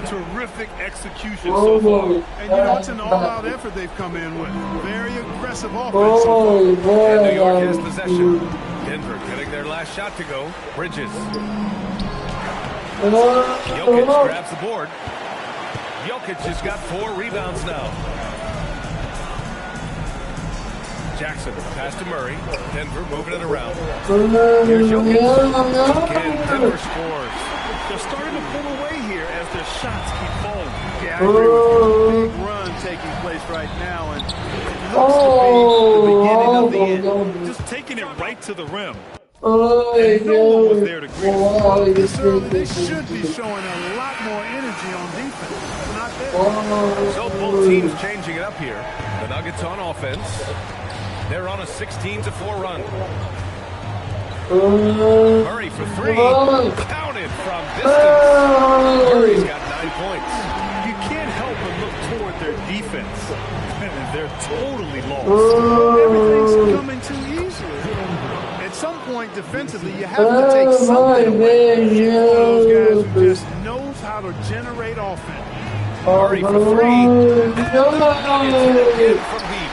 Terrific execution so far. And you know, it's an all-out effort they've come in with. Very aggressive offense so far. And New York has possession. Denver getting their last shot to go. Bridges. Jokic grabs the board. Jokic has got 4 rebounds now. Jackson, pass to Murray. Denver moving it around. Here's Jokic. Again, Denver scores. They're starting to pull away here as their shots keep falling. Yeah, I agree with you. Big run taking place right now, and it looks to be the beginning of the end. Just taking it right to the rim. And no one was there to greet him. This early, they should be showing a lot more energy on defense. Not there. So both teams changing it up here. The Nuggets on offense. They're on a 16-4 run. Murray for 3. Counted from distance. Murray's got 9 points. You can't help but look toward their defense. They're totally lost. Everything's coming too easily. At some point defensively, you have to take something away. One of those guys who just knows how to generate offense. Murray for 3. From deep.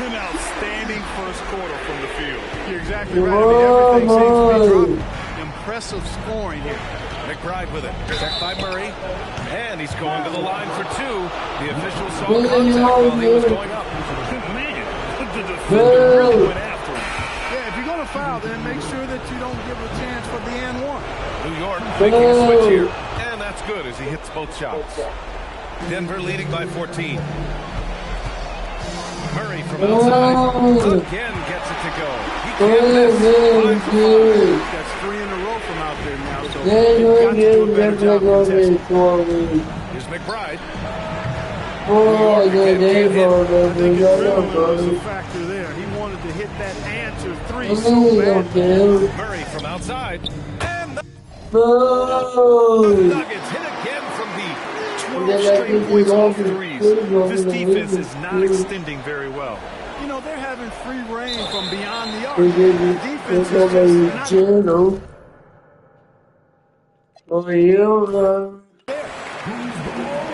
An outstanding first quarter from the field. You're exactly right. I mean, everything seems to be dropping. Impressive scoring here. McBride with it. Checked by Murray. And he's going to the line for 2. The official saw contact while he was going up. Man, the defender really went after him. Yeah, if you're going to foul, then make sure that you don't give a chance for the and 1. New York making a switch here. And that's good as he hits both shots. Denver leading by 14. Murray from outside. Again gets it to go. He can't miss. 5 for 5. That's 3 in a row from out there now. So you've got to do a better job protecting. Here's McBride. I think was a factor there. He wanted to hit that answer 3 so bad. Murray from outside. And the Nuggets hit again from deep. 12 straight points off threes. This defense is not extending very well. You know, they're having free reign from beyond the arc. The defense is just not...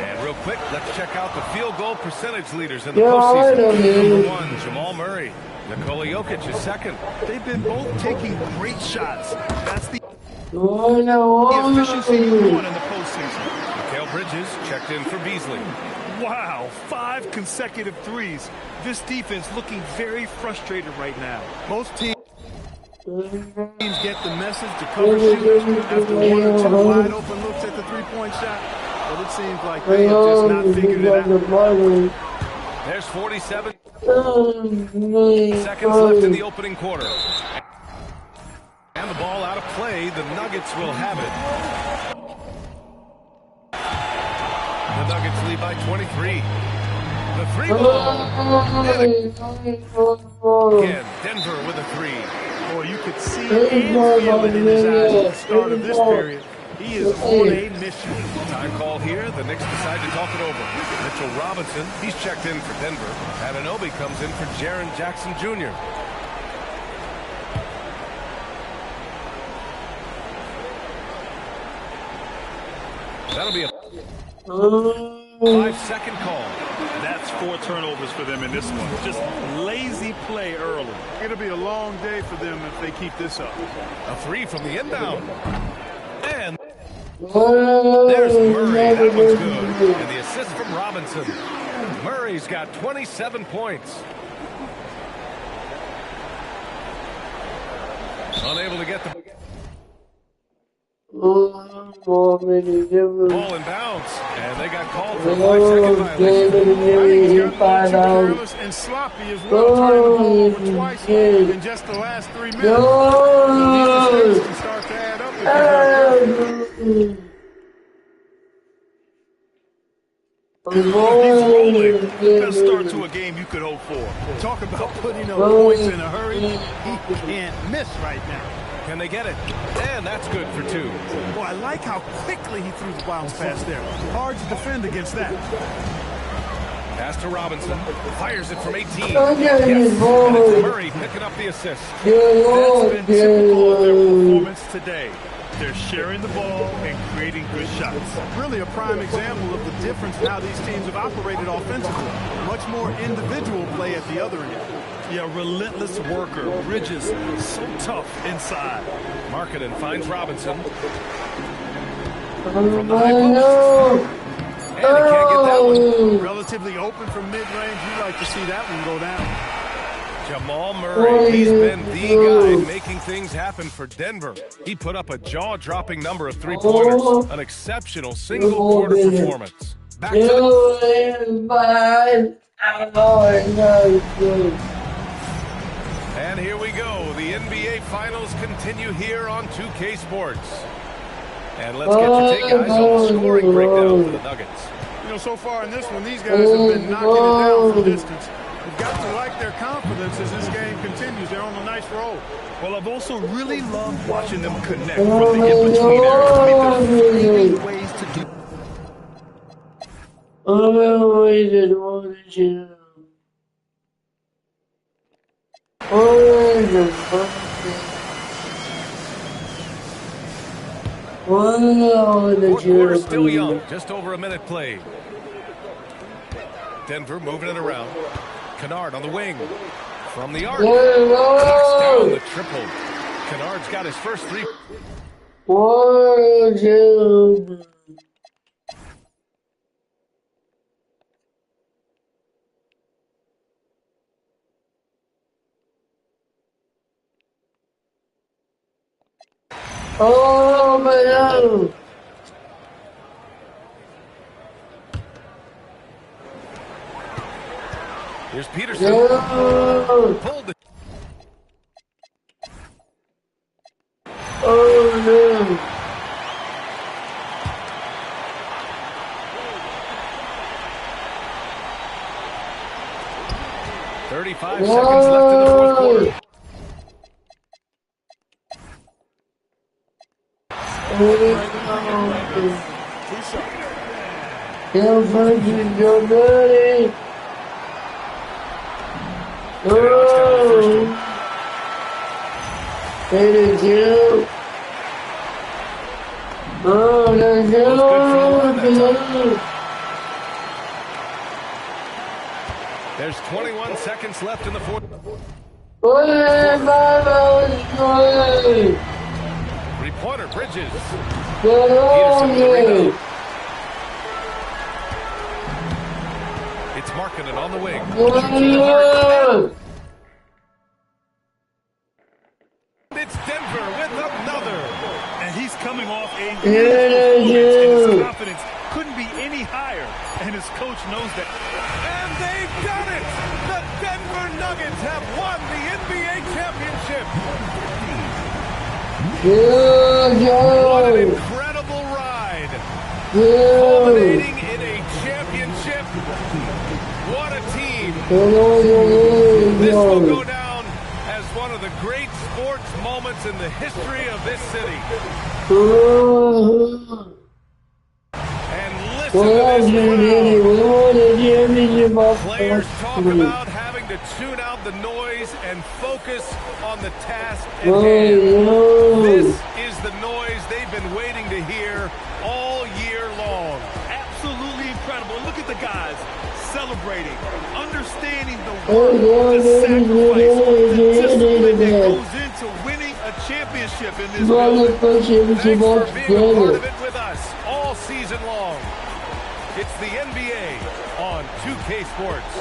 And real quick, let's check out the field goal percentage leaders in the postseason. Number 1, Jamal Murray. Nikola Jokic is second. They've been both taking great shots. That's the efficiency you want in the postseason. Mikal Bridges checked in for Beasley. Wow, 5 consecutive threes. This defense looking very frustrated right now. Most teams get the message to cover shooters after 1 or 2 wide open looks at the three-point shot. But it seems like they have just not figured it out. There's 47 seconds left in the opening quarter. And the ball out of play. The Nuggets will have it. The Nuggets lead by 23. The 3 ball. Again, Denver with a 3. Boy, you could see and feel it in his eyes at the start of this period. He is on a mission. Time call here. The Knicks decide to talk it over. Mitchell Robinson, he's checked in for Denver. Anunoby comes in for Jaren Jackson Jr. That'll be a 5-second call. That's 4 turnovers for them in this one. Just lazy play early. It'll be a long day for them if they keep this up. A 3 from the inbound. And there's Murray. That one's good. And the assist from Robinson. Murray's got 27 points. Unable to get the ball in bounds, and they got called for a 5-second violation. And sloppy as well, turning the ball over twice in just the last 3 minutes. These mistakes can start to add up if you're not careful. He's rolling. The best start to a game you could hope for. Talk about putting up points in a hurry. He can't miss right now. Can they get it? And that's good for 2. Boy, I like how quickly he threw the bounce pass there. Hard to defend against that. Pass to Robinson. Fires it from 18. Yes. And it's Murray picking up the assist. That's been typical of their performance today. They're sharing the ball and creating good shots. Really a prime example of the difference in how these teams have operated offensively. Much more individual play at the other end. Yeah, relentless worker. Bridges, so tough inside. Markkanen finds Robinson. From the high post. And he can't get that one. Relatively open from mid-range. You'd like to see that one go down. Jamal Murray, he's been the guy making things happen for Denver. He put up a jaw-dropping number of 3-pointers. An exceptional single-quarter performance. Back to And here we go. The NBA Finals continue here on 2K Sports. And let's get your take, guys, on the scoring breakdown for the Nuggets. You know, so far in this one, these guys have been knocking it down from distance. You've got to like their confidence as this game continues. They're on a nice roll. Well, I've also really loved watching them connect from the in-between areas. I mean, there's many ways to do. Fourth quarter still young. Just over a minute played. Denver moving it around. Kennard on the wing. From the arc. Knocks down the triple. Kennard's got his first 3. Oh, man. Here's Peterson. Pulled the. Oh, no. Thirty-five seconds left in the fourth quarter. There's 21 seconds left in the fourth. Three-pointer, Bridges. Peterson with the rebound. It's Markkanen on the wing. It's Denver with another. And he's coming off a performance, and his confidence couldn't be any higher. And his coach knows that. And they've done it! The Denver Nuggets have won the NBA championship! What an incredible ride! Culminating in a championship. What a team! This will go down as one of the great sports moments in the history of this city. And listen to this crowd. Players talk about having to tune out the noise and focus on the task at hand. This is the noise they've been waiting to hear all year long. Absolutely incredible. And look at the guys celebrating, understanding the work, the sacrifice, the discipline that goes into winning a championship in this building. Thanks for being a part of it with us all season long. It's the NBA on 2K Sports.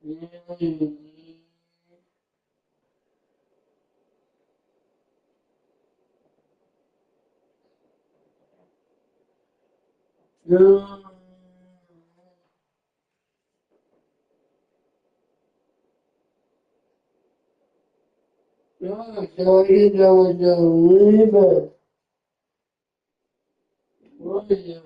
So you know the limit. What is it?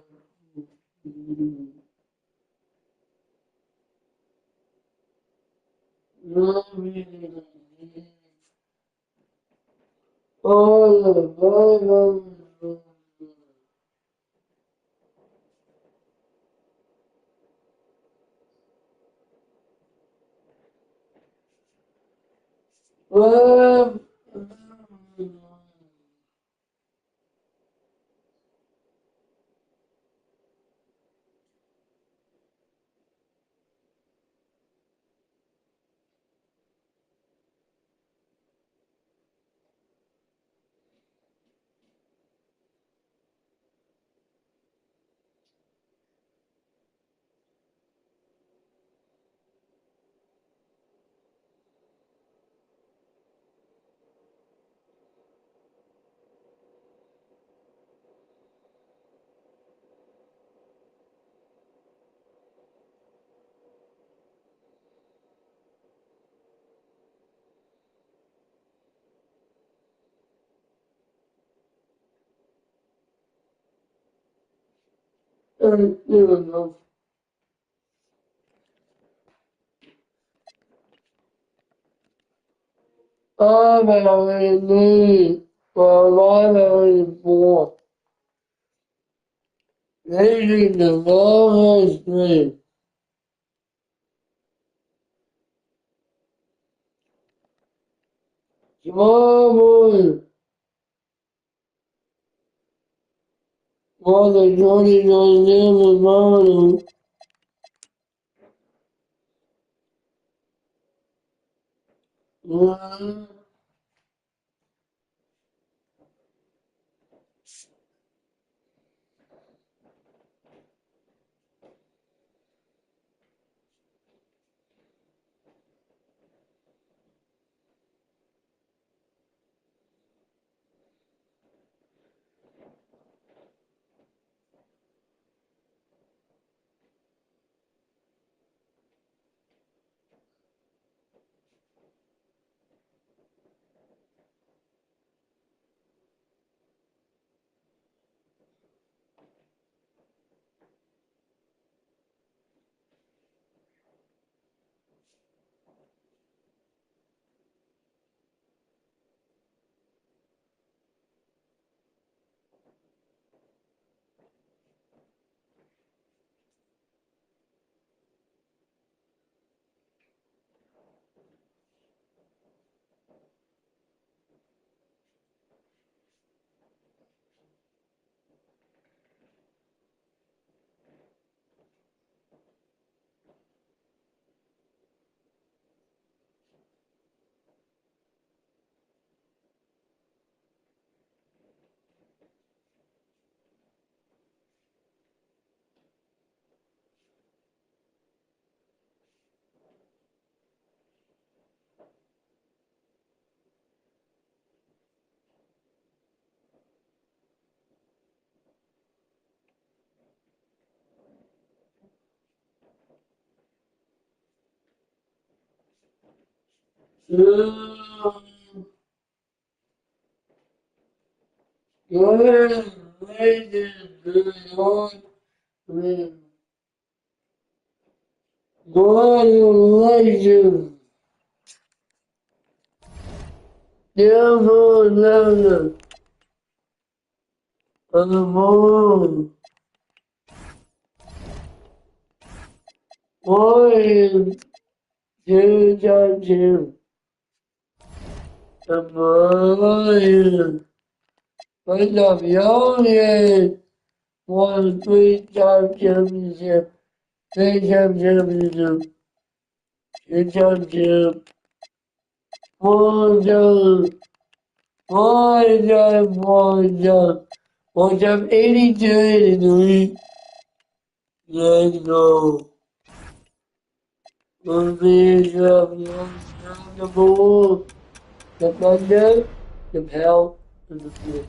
All the Bible. Well, you know. I'm having need for a lot of more. Raising the longest dream. Tomorrow morning, more than 29 years model. Good ladies, good Lord, God legend. Devil letter of the moon. Morning, Jim. The morning. Wake up, young won 3-time championship, 3-time championship, 2-time champ, 4-time, 4-time, 4-time, 4-time, 82 in the league. Let's go. the bull, the thunder, the hell, and the flip.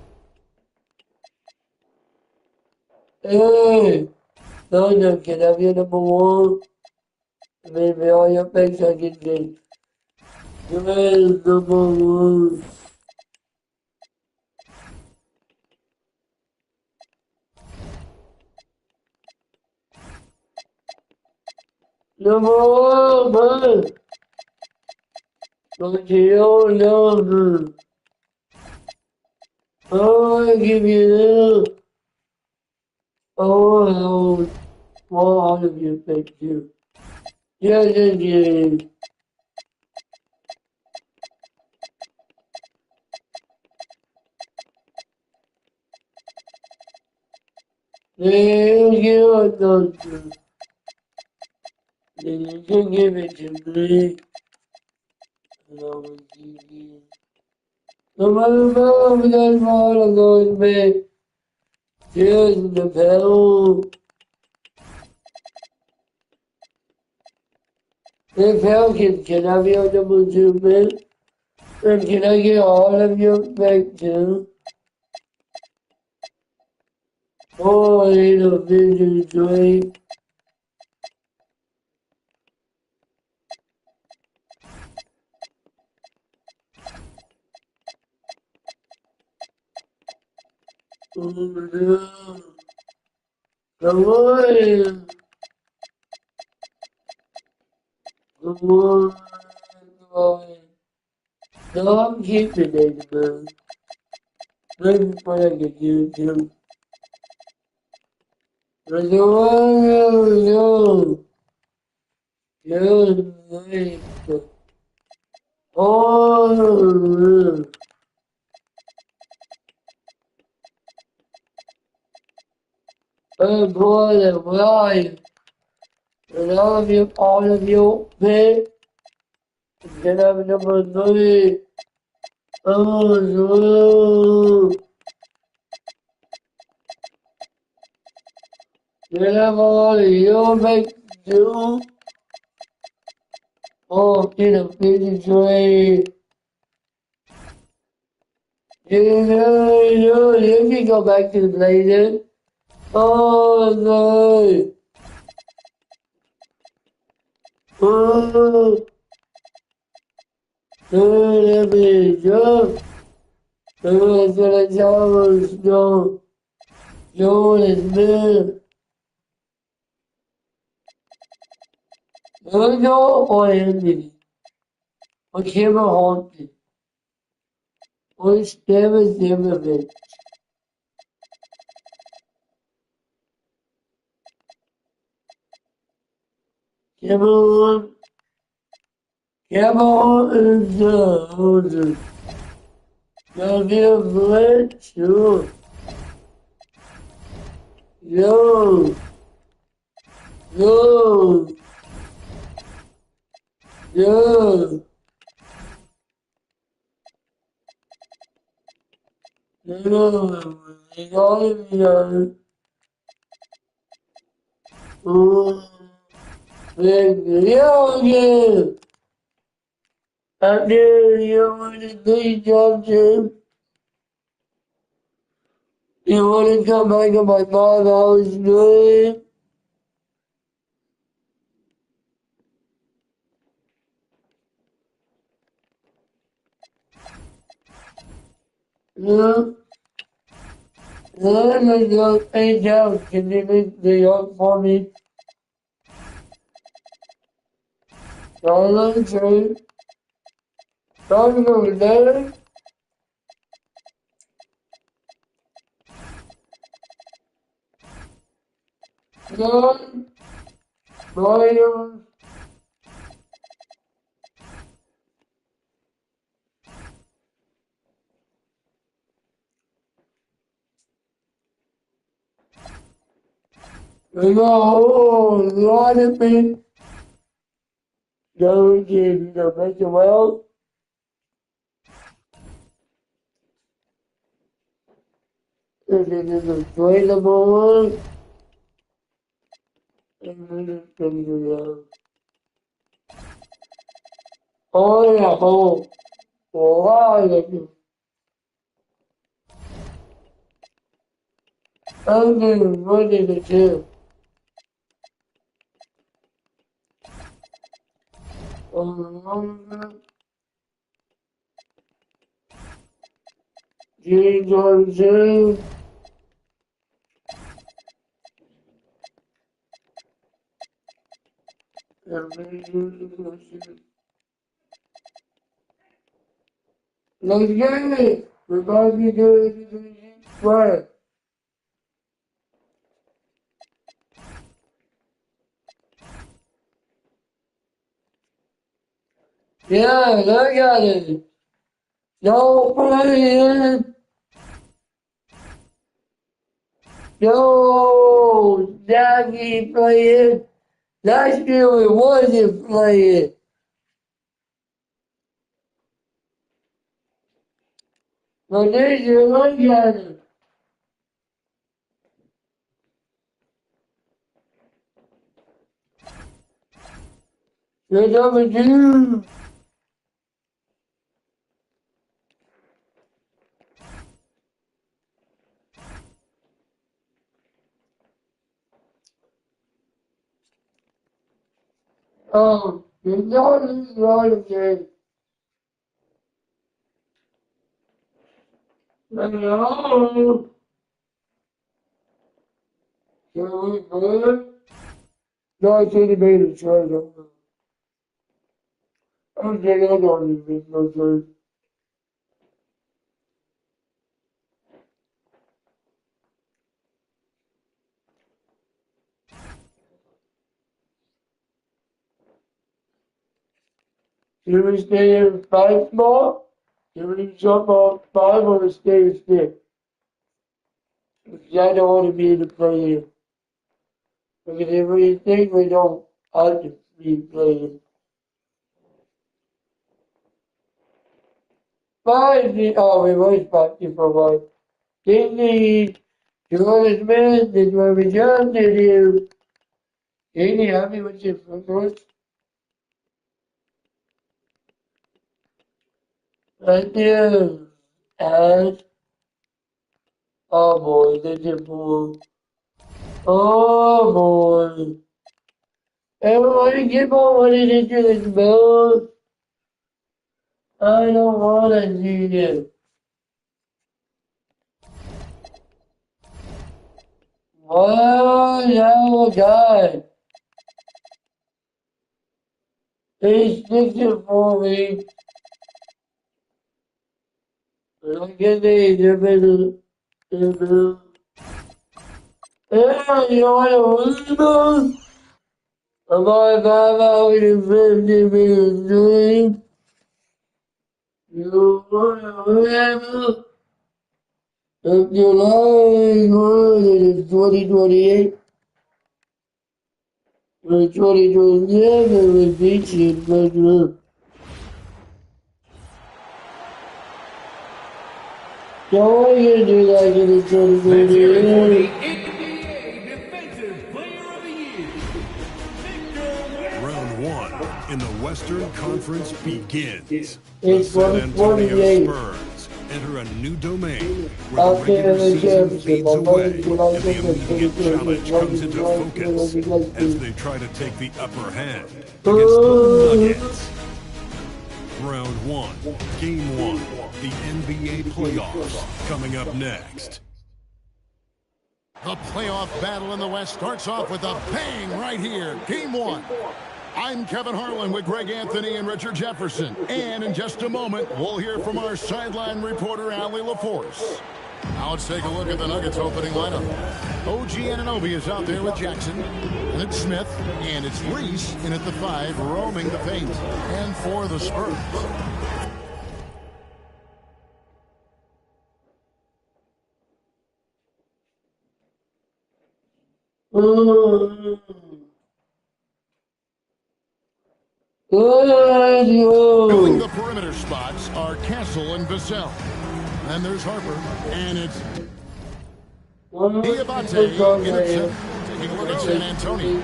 Hey! Thunder, can I be number one? Maybe all your picks I can take. You is number one. Number one, man! Don't you know? Oh, I give you that. Oh, all of you, thank you. Yes, yes. Thank you, doctor. Then you can give it to me. And I will give you. No matter what, that's all I'm going to make. Cheers in the pedal. Hey, Falcon, can I be on number two, man? And can I get all of you back too? Oh, I need a vision dream. Oh, no. Come on. Come on. Come on. No, I'm keeping it, man. Maybe for like a YouTube. But no. You're right. Oh. I'm born and blind. And all of you, pick. Get up number three. Oh, no. Get up all of you, make two. Oh, get a 53. You can go back to the Blazers. Oh, no. Oh, let me jump. Let's get a challenge. No. No, it's me. No, or Anthony. Or Cameron Haunted. Or Steven Zimmerman. Cameron. Cameron is the Now be a blood, sure. Yo. Yo. Yo. Yo. Yo. Oh. Yo, yeah. I did you want to do job, Jim? You want to come back to my 5 hours dream? Yeah. Let me go 8 hours. Can you make the up for me? Dollar trade. Dollar there. None. Lawyers. There's a whole lot of things going in the mental well. And it is a tradable one. And then it's going to Oh, yeah, oh. Wow, I'm running the gym. Jeans on gym. Let's get it. We're about to do it. Right. Yeah, look at it. No playing. No, Jackie playing. Last year we wasn't playing. But this year, look at it. You're number two. You're not losing right again. Hello. Can we play? No, I should have made a try. I'm saying I don't even know. Should we stay in 5 small? Should we jump off 5 or stay in 6? Because I don't want to be in the play here. Because if we think we don't have to be playing. 5, oh, we was fighting for 1. Disney, Jordan Smith, is where we jumped in here. Disney, happy with your first? Right there. And, oh boy, that's a fool. Oh boy. Everybody keep on running into this boat. I don't want to see it. Oh, no, God. He's sticking for me. Look at me, they're better. Yeah, you want to lose? About 5 hours and 50 minutes dream. You want to remember? If your life is more than 2028, or 2027 will beat you in first round. So what are you going to do like in the 2028? Round 1 in the Western Conference begins. The It's San Antonio 128. Spurs enter a new domain where the regular season fades away and the immediate challenge comes into focus as they try to take the upper hand against the Nuggets. Round 1, Game 1, the NBA playoffs coming up next. The playoff battle in the West starts off with a bang right here. Game 1. I'm Kevin Harlan with Greg Anthony and Richard Jefferson. And in just a moment, we'll hear from our sideline reporter, Allie LaForce. Now let's take a look at the Nuggets opening lineup. OG Anunoby is out there with Jackson. And it's Smith. And it's Reese in at the 5, roaming the paint. And for the Spurs. Filling the perimeter spots are Castle and Vassell. And there's Harper, and it's Diabate in at 7. Taking a look at San Antonio.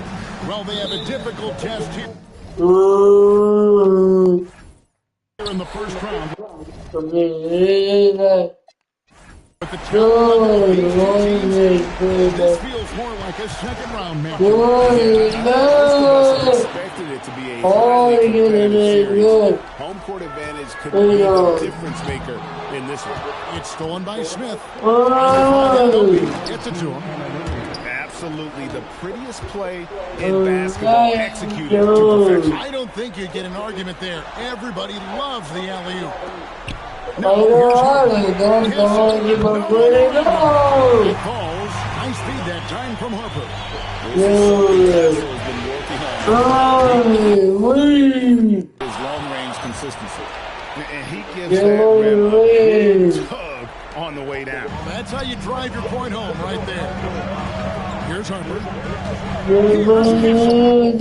Well, they have a difficult test here. In the first round. With the this feels more like a second round match. Most of us expected it to be a highly competitive series. Home court advantage could be the difference maker in this one. It's stolen by Smith. Gets it to him. Absolutely the prettiest play in basketball executed to perfection. I don't think you get an argument there. Everybody loves the alley-oop. It falls. Nice feed that time from Harper. His long-range consistency. And he gives that rim a good tug on the way down. That's how you drive your point home right there. Here's Harper. He is looking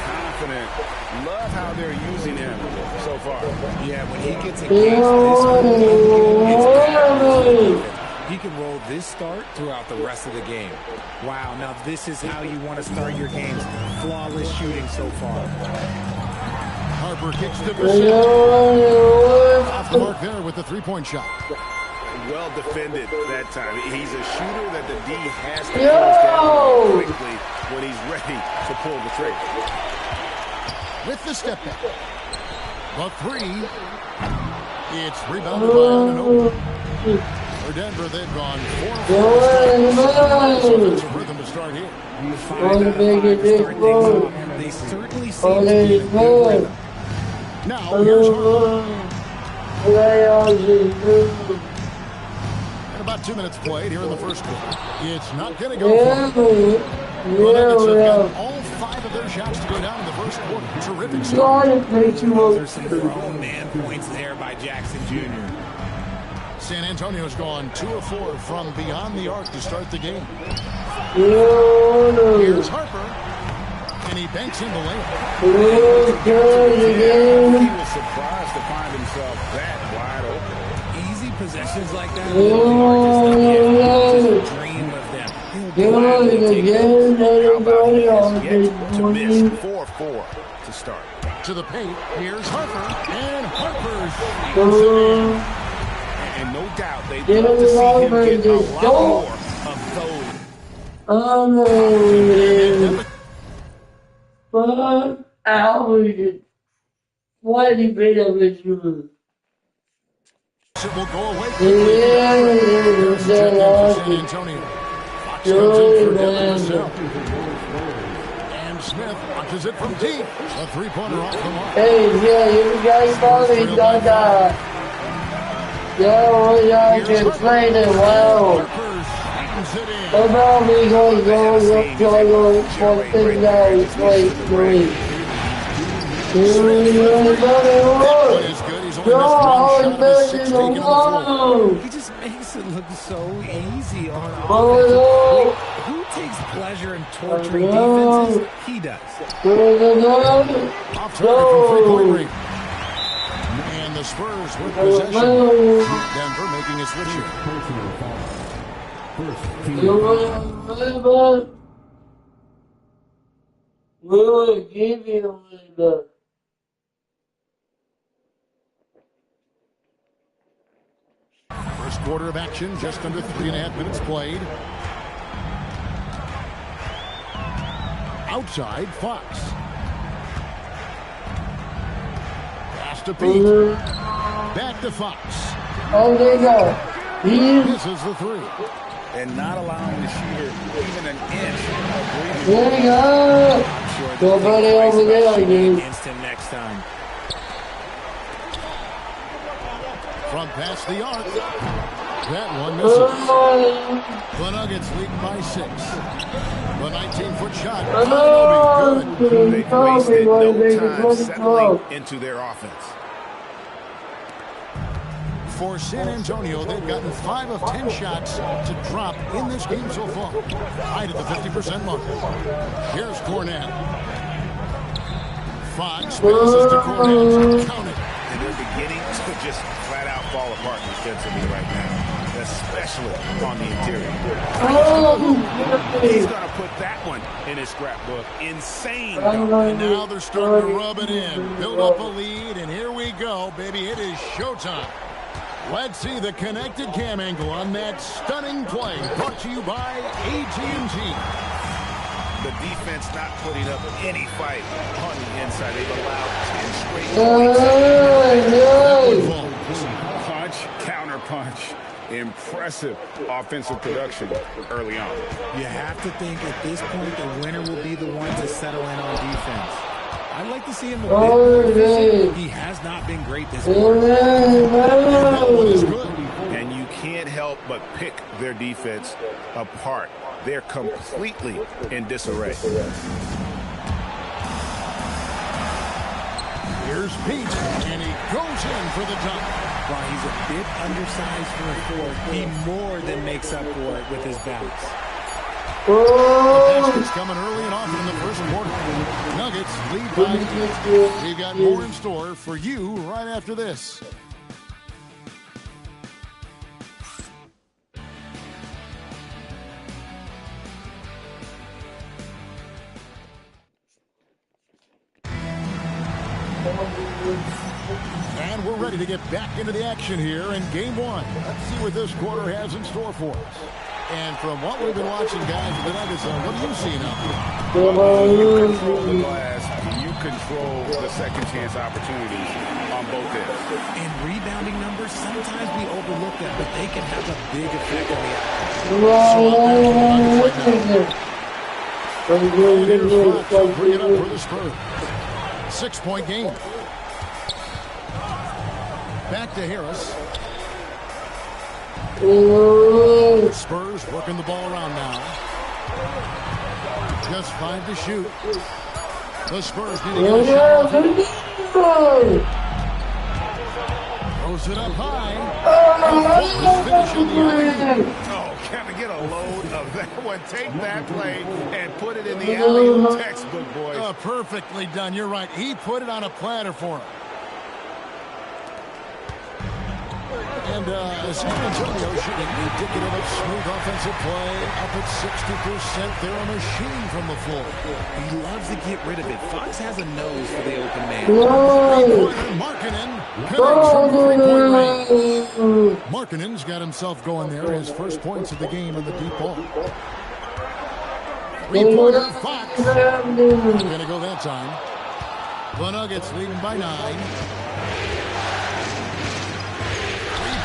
confident. Love how they're using him so far. Yeah, when he gets engaged this he can roll this start throughout the rest of the game. Wow, now this is how you want to start your games. Flawless shooting so far. Harper kicks to the off the mark there with the three-point shot. Well defended that time. He's a shooter that the D has to close down quickly when he's ready to pull the trigger. With the step back. The three. It's rebounded by Anunoby. For Denver, they've gone 4-4. Rhythm to start here. You find that they certainly seem to be in a good rhythm. Now, here's Harper. About 2 minutes played here in the first quarter. It's not going to go far. The Nuggets have got all 5 of their shots to go down in the first quarter. Terrific start. Those are some grown man points there by Jackson Jr. San Antonio's gone 2 of 4 from beyond the arc to start the game. Here's Harper. And he banks in the layup. He was surprised to find himself that wide open. Possessions like that really are just a dream of them. To miss 4-4 to start. To the paint, here's Harper, and Harper's and no doubt they'd love to see him get a lot more of those. It will go away quickly. There's a check in for San Antonio. Fox comes in for Devin himself. And Smith launches it from deep. A three-pointer off the mark. Hey, yeah, you guys probably done that. Yeah, can play it well. About me going for things that is great. He just makes it look so easy on offense. Who takes pleasure in torturing defenses? He does. Off target from three-point range. And the Spurs with possession. Denver making a switch here. We'll give you a little bit. First quarter of action, just under 3.5 minutes played. Outside, Fox. Pass to Pete. Back to Fox. Oh, there you go. Misses the three. And not allowing the shooter even an inch of breathing. There you go. Nobody over there again. Against him next time. From past the arc. That one misses. The Nuggets lead by 6. The 19-foot shot. Good. They've wasted no time settling into their offense. For San Antonio, they've gotten 5 of 10 shots to drop in this game so far. Right at the 50% mark. Here's Cornette. Fox passes to Cornette. Count it. And they're beginning to just flat out fall apart defensively right now. especially on the interior. He's going to put that one in his scrapbook. Insane. And now they're starting to rub it in. Build up a lead, and here we go, baby. It is showtime. Let's see the connected cam angle on that stunning play. Brought to you by AT&T. The defense not putting up any fight on the inside. They've allowed 10 straight points. Punch, counter punch. Impressive offensive production early on. You have to think at this point the winner will be the one to settle in on defense. I'd like to see him a bit more efficient. He has not been great this quarter. And you can't help but pick their defense apart. They're completely in disarray. Here's Pete, and he goes in for the dunk. While he's a bit undersized for a four, he more than makes up for it with his bounce. The basket's coming early and often in the first quarter. Nuggets lead by 8. We've got more in store for you right after this. And we're ready to get back into the action here in game one. Let's see what this quarter has in store for us. And from what we've been watching, guys, the Nuggets, what do you see now? Well, you control the glass. You control the second chance opportunities on both ends. And rebounding numbers, sometimes we overlook that, but they can have a big effect on the outcome. Bring it up for the Spurs. 6-point game. Back to Harris. Spurs working the ball around now. Just 5 to shoot. The Spurs need to get a shot. Throws it up high. Oh, can we get a load of that one? Take that play and put it in the alley-oop textbook, boys. Perfectly done. You're right. He put it on a platter for him. And San Antonio shooting indicative of smooth offensive play. Up at 60%. They're a machine from the floor. He loves to get rid of it. Fox has a nose for the open man. Markkanen connects from the three-point range. Markkanen's got himself going there. His first points of the game on the deep ball. Three-pointer Fox. Going to go that time. The Nuggets leading by 9.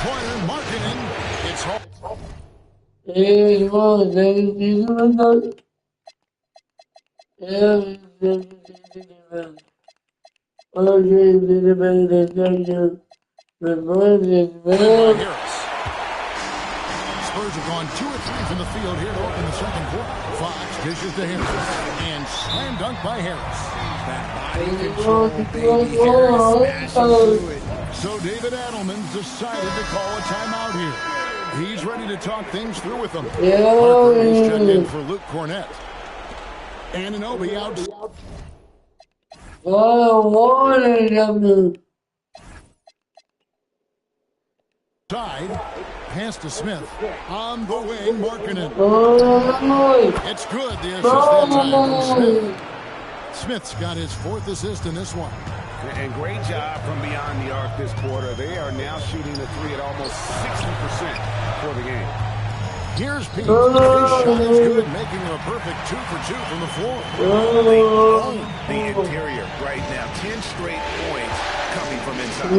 Three-pointer Markkanen. It's home. Spurs have gone 2 of 3 from the field here to open the second quarter. Fox dishes to Harris. And slam dunk by Harris. That body control, baby. Harris smashes through it. So David Adelman's decided to call a timeout here. He's ready to talk things through with them. Parker is checked in for Luke Cornett. Anunoby out. Side. Pass to Smith. On the wing, Markkanen. It's good. The assist that time from Smith. Smith's got his 4th assist in this one. And great job from beyond the arc this quarter. They are now shooting the 3 at almost 60% for the game. Here's Pete. His shot is good, making him a perfect 2 for 2 from the floor. They own the interior right now. 10 straight points coming from inside.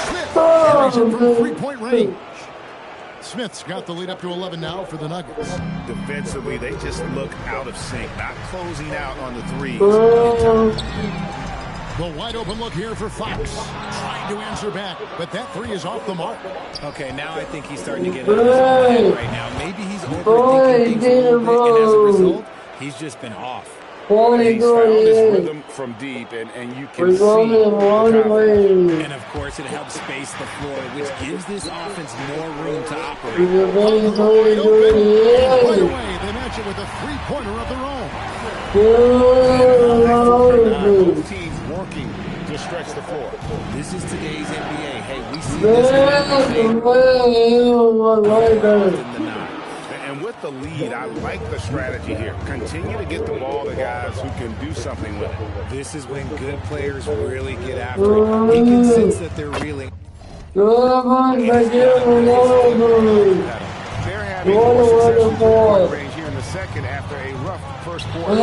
Smith carries it from 3-point range. Smith's got the lead up to 11 now for the Nuggets. Defensively, they just look out of sync, not closing out on the 3s. The wide open look here for Fox. Trying to answer back, but that 3 is off the mark. Okay, now I think he's starting to get out of his own head right now. Maybe he's overthinking things a little bit, and as a result, he's just been off. He's found his rhythm from deep, and you can see the and of course, it helps space the floor, which gives this offense more room to operate. By the way, they match it with a 3-pointer of their own. Both teams working to stretch the floor. This is today's NBA. Hey, we see this in everything more often than not. And with the lead, I like the strategy here. Continue to get the ball to guys who can do something with it. This is when good players really get after it. He can sense that they're reeling. They're having more success with three-point range here in the second after a rough first quarter.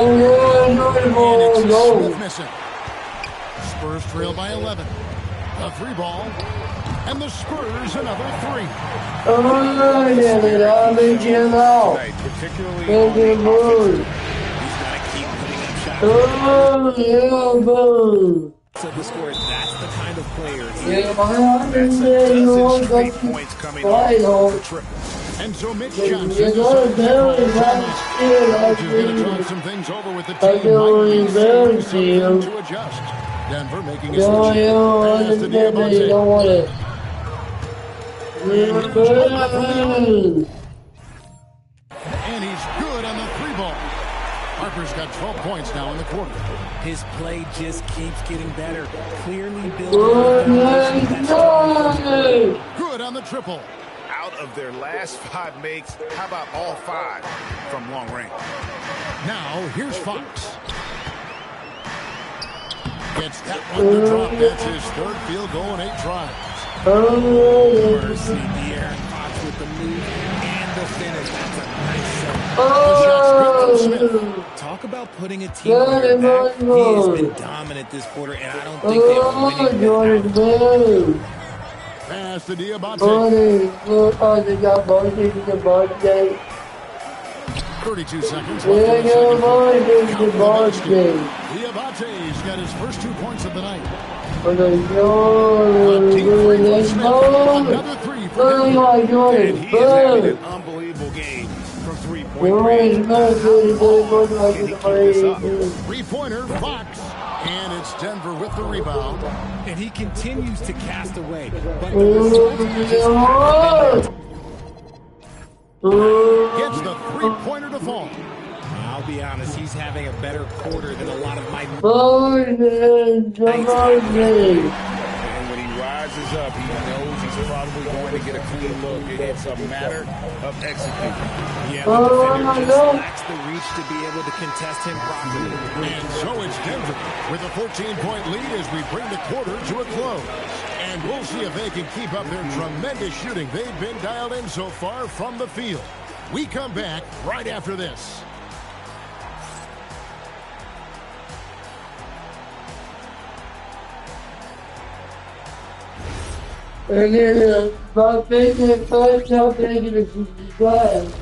Spurs trail by 11. A three ball. And the Spurs another three. Particularly on the He's got to keep putting up shots. So the score, that's the kind of player he is. That's a dozen straight points coming off the triple. And so Mitch Johnson decides to call timeout. Which is going to talk some things over with the team. Might be something to adjust. Denver making a switch. Pass to Diabate. And he's good on the three ball. Harper's got 12 points now in the quarter. His play just keeps getting better. Clearly building. Good on the triple. Out of their last 5 makes, how about all 5 from long range? Now here's Fox. Gets that one to drop. That's his third field goal in 8 tries. Mercy, De'Aaron Fox with the move and the finish. That's a nice shot. Talk about putting a team on your back. He has been dominant this quarter, and I don't think they're winning. Pass to Diabate. 32 seconds left in the second quarter. Diabate's got his first 2 points of the night. Another three for him. And he is having an unbelievable game from three-point range. Three-pointer, Fox. And it's Denver with the rebound. And he continues to cast away. But the results just gets the three-pointer to fall. I'll be honest, he's having a better quarter than a lot of my... And when he rises up, he knows he's probably going to get a clean look. It's a matter of executing. Yeah, the defender just lacks the reach to be able to contest him properly. And so it's Denver with a 14-point lead as we bring the quarter to a close. And we'll see if they can keep up their tremendous shooting they've been dialed in so far from the field. We come back right after this. And then my favorite first class.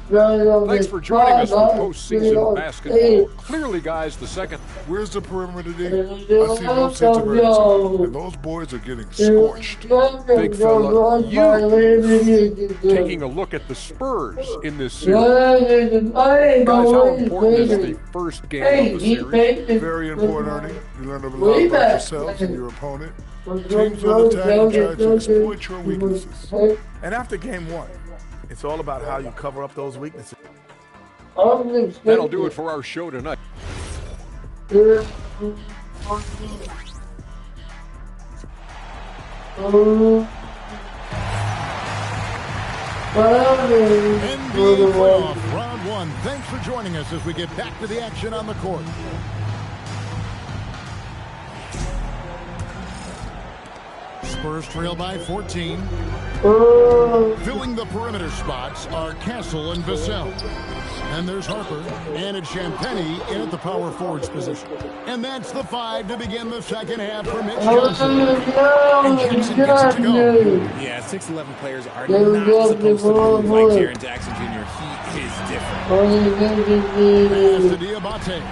Thanks for joining us for postseason basketball. Clearly, guys, the second. Where's the perimeter D? I see no sense of urgency, and those boys are getting scorched. Big fella, you taking a look at the Spurs in this series. Guys, how important is the first game of the series? Very important, Ernie. You learn a lot about yourselves and your opponent. Teams will attack and try to exploit your weaknesses. And after game 1, it's all about how you cover up those weaknesses. That'll do it for our show tonight. NBA playoff round 1. Thanks for joining us as we get back to the action on the court. Spurs trail by 14. Filling the perimeter spots are Castle and Vassell. And there's Harper, and it's Champagnie in at the power forwards position. And that's the 5 to begin the second half for Mitch Johnson. And Jackson gets it to go. Yeah, 6'11 players are not supposed to move like Jaren Jackson Jr. He is different. Pass to Diabate.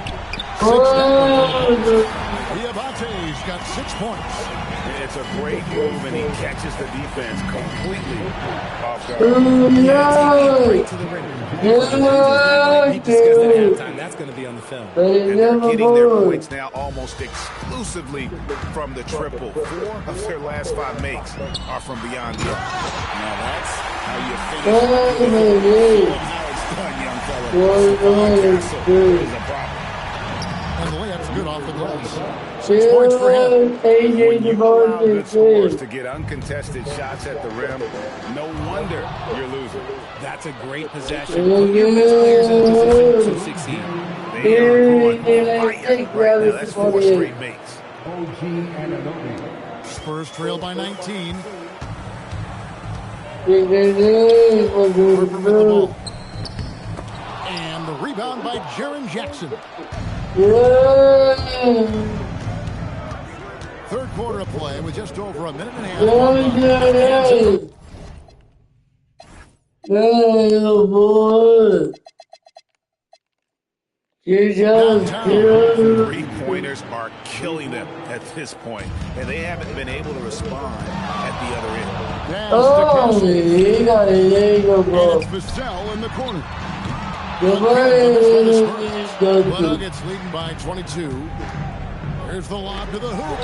Diabate's got 6 points. It's a great move, and he catches the defense completely off guard. Right to the rim. He discussed at halftime. That's going to be on the film. And they're getting their points now almost exclusively from the triple. 4 of their last 5 makes are from beyond the arc. Now that's how you finish. How it's done, young fella. Castle is a problem. And the layup's good off the glass. 6 points for him. When you allow good scores to get uncontested shots at the rim, no wonder you're losing. That's a great possession. Put your best players in a position to succeed. They are on fire right now. That's 4 straight makes. Spurs trail by 19. And the rebound by Jaren Jackson. Third quarter of play with just over a minute and a half. Three-pointers are killing them at this point, and they haven't been able to respond at the other end. He got it. There you go, bro. And it's Vassell in the corner. The Nuggets leading by 22. There's the lob to the hoop.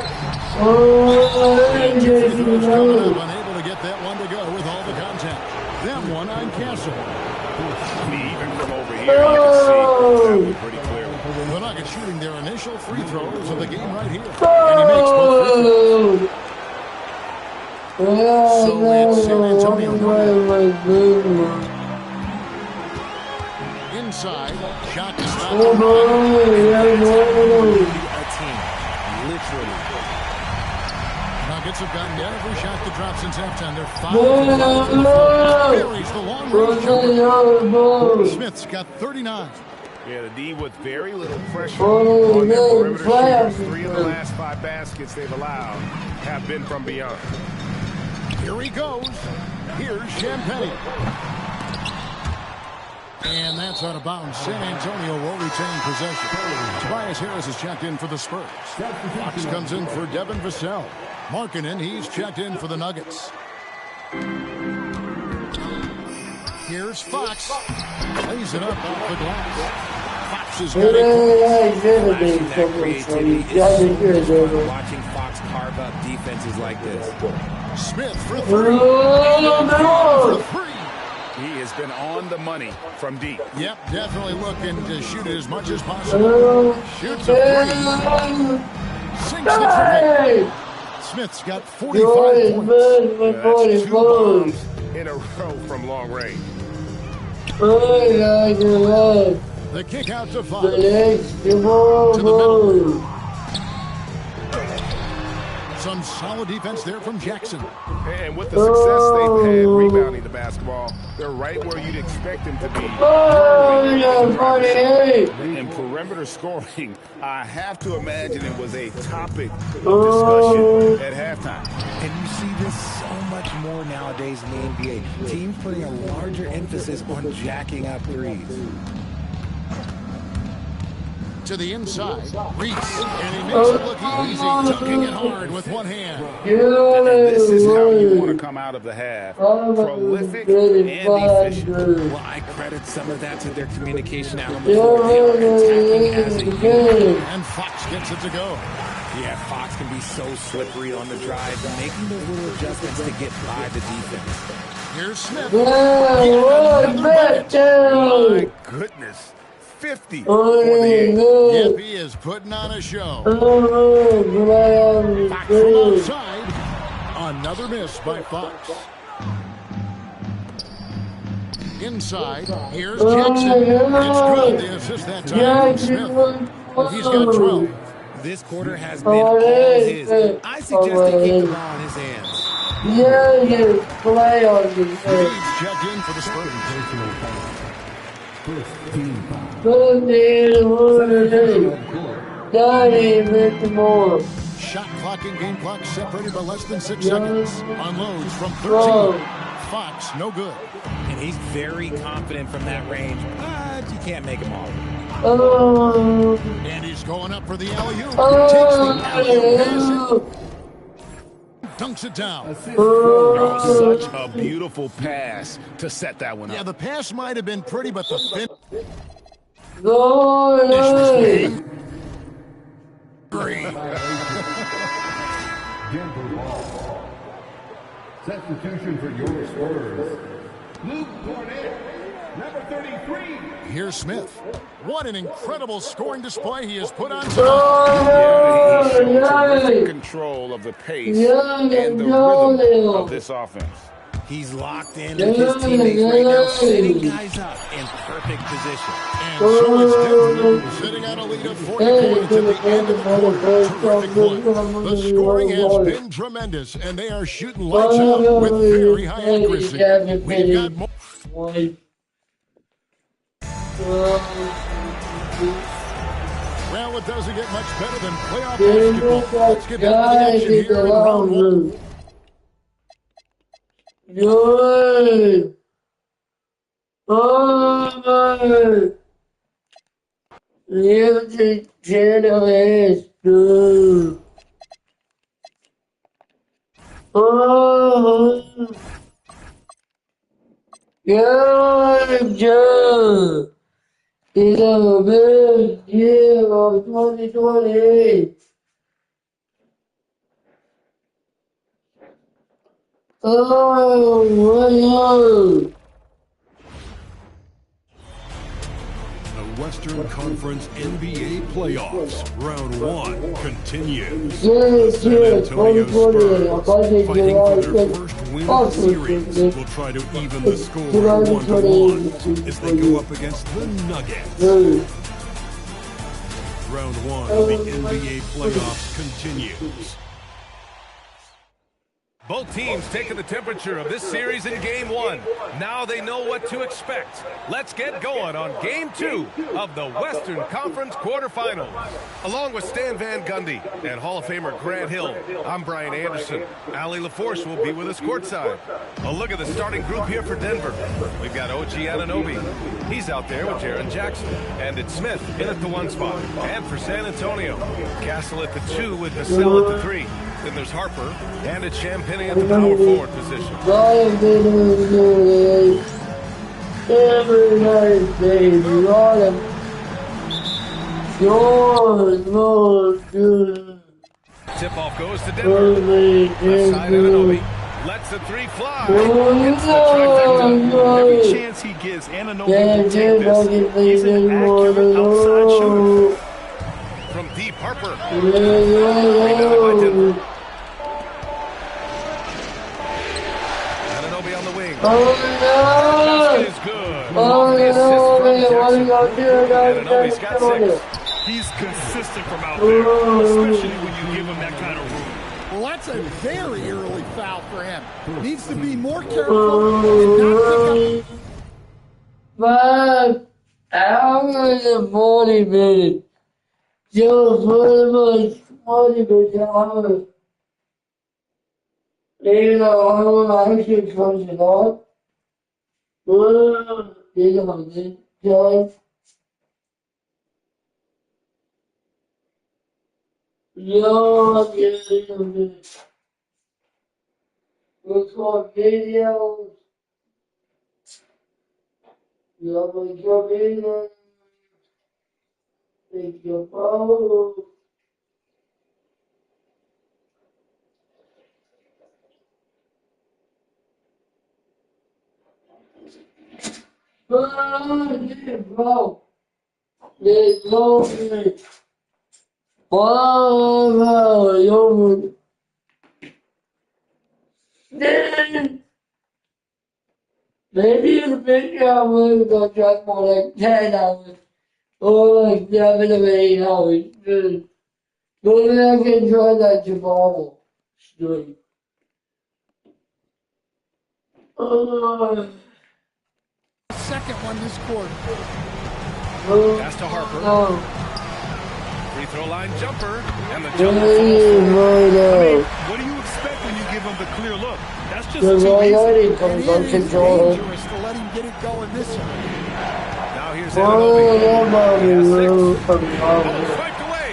Unable to get that one to go with all the contact. Them one on Castle. Even from over here, you can see that one pretty clearly. The Nuggets shooting their initial free throws of the game right here. And he makes both free throws. So it's San Antonio. Inside, shot to stop. A team, literally. Nuggets have gotten every shot to drop since halftime. They're 5 Buries the long range. Smith's got 39. Yeah, the D with very little pressure on their perimeter shooters. 3 of the last 5 baskets they've allowed have been from beyond. Here he goes. Here's Champagne. And that's out of bounds. San Antonio will retain possession. Tobias Harris is checked in for the Spurs. Fox comes in for Devin Vassell. Markkanen, he's checked in for the Nuggets. Here's Fox. Lays it up off the glass. Fox has got it. Watching Fox carve up defenses like this. Smith for 3. For 3. He has been on the money from deep. Yep, definitely looking to shoot it as much as possible. Shoots a 3. Sinks the triple. Smith's got 45 points. That's 2 bombs in a row from long range. The kick out to Fox. To the middle. Some solid defense there from Jackson. And with the success they've had rebounding the basketball, they're right where you'd expect them to be. And perimeter scoring, I have to imagine it was a topic of discussion at halftime. And you see this so much more nowadays in the NBA. Teams putting a larger emphasis on jacking up threes. To the inside, Reese, and he makes it look easy, dunking it hard with one hand. And this is how you want to come out of the half. Prolific and efficient. Well, I credit some of that to their communication element. They are attacking as a unit. And Fox gets it to go. Yeah, Fox can be so slippery on the drive, making those little adjustments to get by the defense. Here's Smith. My goodness. 50 for the 8. Yep, he is putting on a show. Fox from outside. Another miss by Fox. Inside, here's Jackson. It's good. The assist that time from Smith. He's got 12. This quarter has been all his. I suggest he keep the ball in his hands. Play on the Reed's checked in for the Spurs. Shot clock and game clock separated by less than 6 seconds. Unloads from 13. Fox, no good. And he's very confident from that range, but you can't make him all. And he's going up for the alley-oop. Takes the alley-oop, has it. Dunks it down. Such a beautiful pass to set that one up. Yeah, the pass might have been pretty, but the finish Great. Substitution for your Spurs. Luke Cornett. Here's Smith. What an incredible scoring display he has put on tonight. Yeah, he's showing terrific control of the pace and the rhythm of this offense. He's locked in with his teammates right now, setting guys up in perfect position. And so it's Denver sitting at a lead of 40 points at the end of the quarter. Terrific one. The scoring has been tremendous, and they are shooting lights out with very high accuracy. We've got more. Well, it doesn't get much better than playoff basketball. Let's get back to the action here in round one. Good. Oh, you channel is good. Oh, good job. It's a big year of 2020. Oh, wow. The Western Conference NBA Playoffs, Round 1 continues. The San Antonio Spurs, fighting for their first win of the series, will try to even the score 1-1 as they go up against the Nuggets. Round 1 of the NBA Playoffs continues. Both teams taking the temperature of this series in Game 1. Now they know what to expect. Let's get going on Game 2 of the Western Conference quarterfinals. Along with Stan Van Gundy and Hall of Famer Grant Hill, I'm Brian Anderson. Ali LaForce will be with us courtside. A look at the starting group here for Denver. We've got OG Anunoby. He's out there with Jaren Jackson. And it's Smith in at the 1 spot. And for San Antonio, Castle at the 2 with Vassell at the 3. Then there's Harper, and it's Champagny at the power forward position. Tip-off goes to Denver. Left side Anunoby. Lets the 3 fly. Hits the trifecta. Every chance he gets, Anunoby will take this. He's an accurate outside shooter. From deep, Harper. Rebounded by Denver. Anunoby on the wing. Basket is good. Anunoby's got 6. He's consistent from out there, especially when you give him that kind of room. Well, that's a very early foul for him. Needs to be more careful and not pick up. 5 hours and 40 minutes. Just pretty much 40 minutes. Even though I'm actually close it off. Record videos. Make your videos. Take your photos. Bro, there's no way. Wow, yo. Maybe in the picture I was going to try for like 10 hours or like 7 or 8 hours. Maybe I can try that tomorrow. Straight. Second one this quarter. Pass to Harper. Free throw line jumper. And the jumper falls. What do you expect when you give him the clear look? That's just too easy. It is dangerous to let him get it going this way. Now here's Anunoby. Swiped away.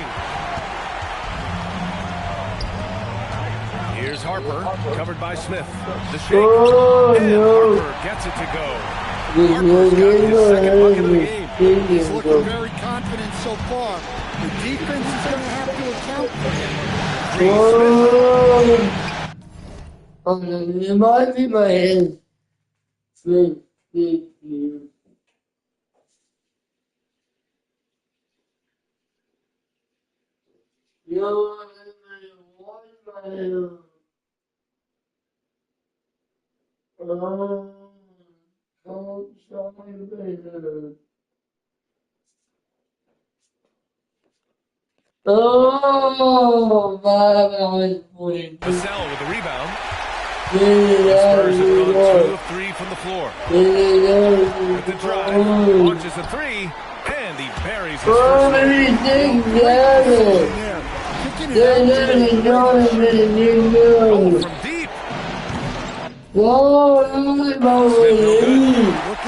Here's Harper, covered by Smith. The shake. And Harper gets it to go. Harper's got his second bucket of the game. He's looking very confident so far. The defense is going to have to account for him. It might be my hand. Vassell with the rebound. The Spurs have gone 2 of 3 from the floor. With the drive, launches a 3, and he buries his first one. From deep. Looking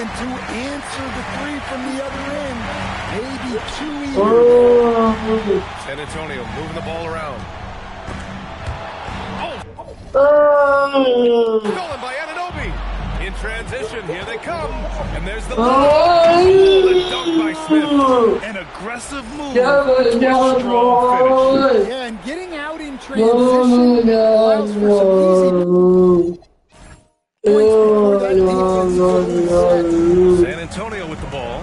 to answer the 3 from the other end. Maybe too easy. San Antonio moving the ball around. Stolen by Anunoby. In transition, here they come. And there's the the dunk by Smith. An aggressive move. Yeah, and getting out in transition allows for some easy points before that defense goes. San Antonio with the ball.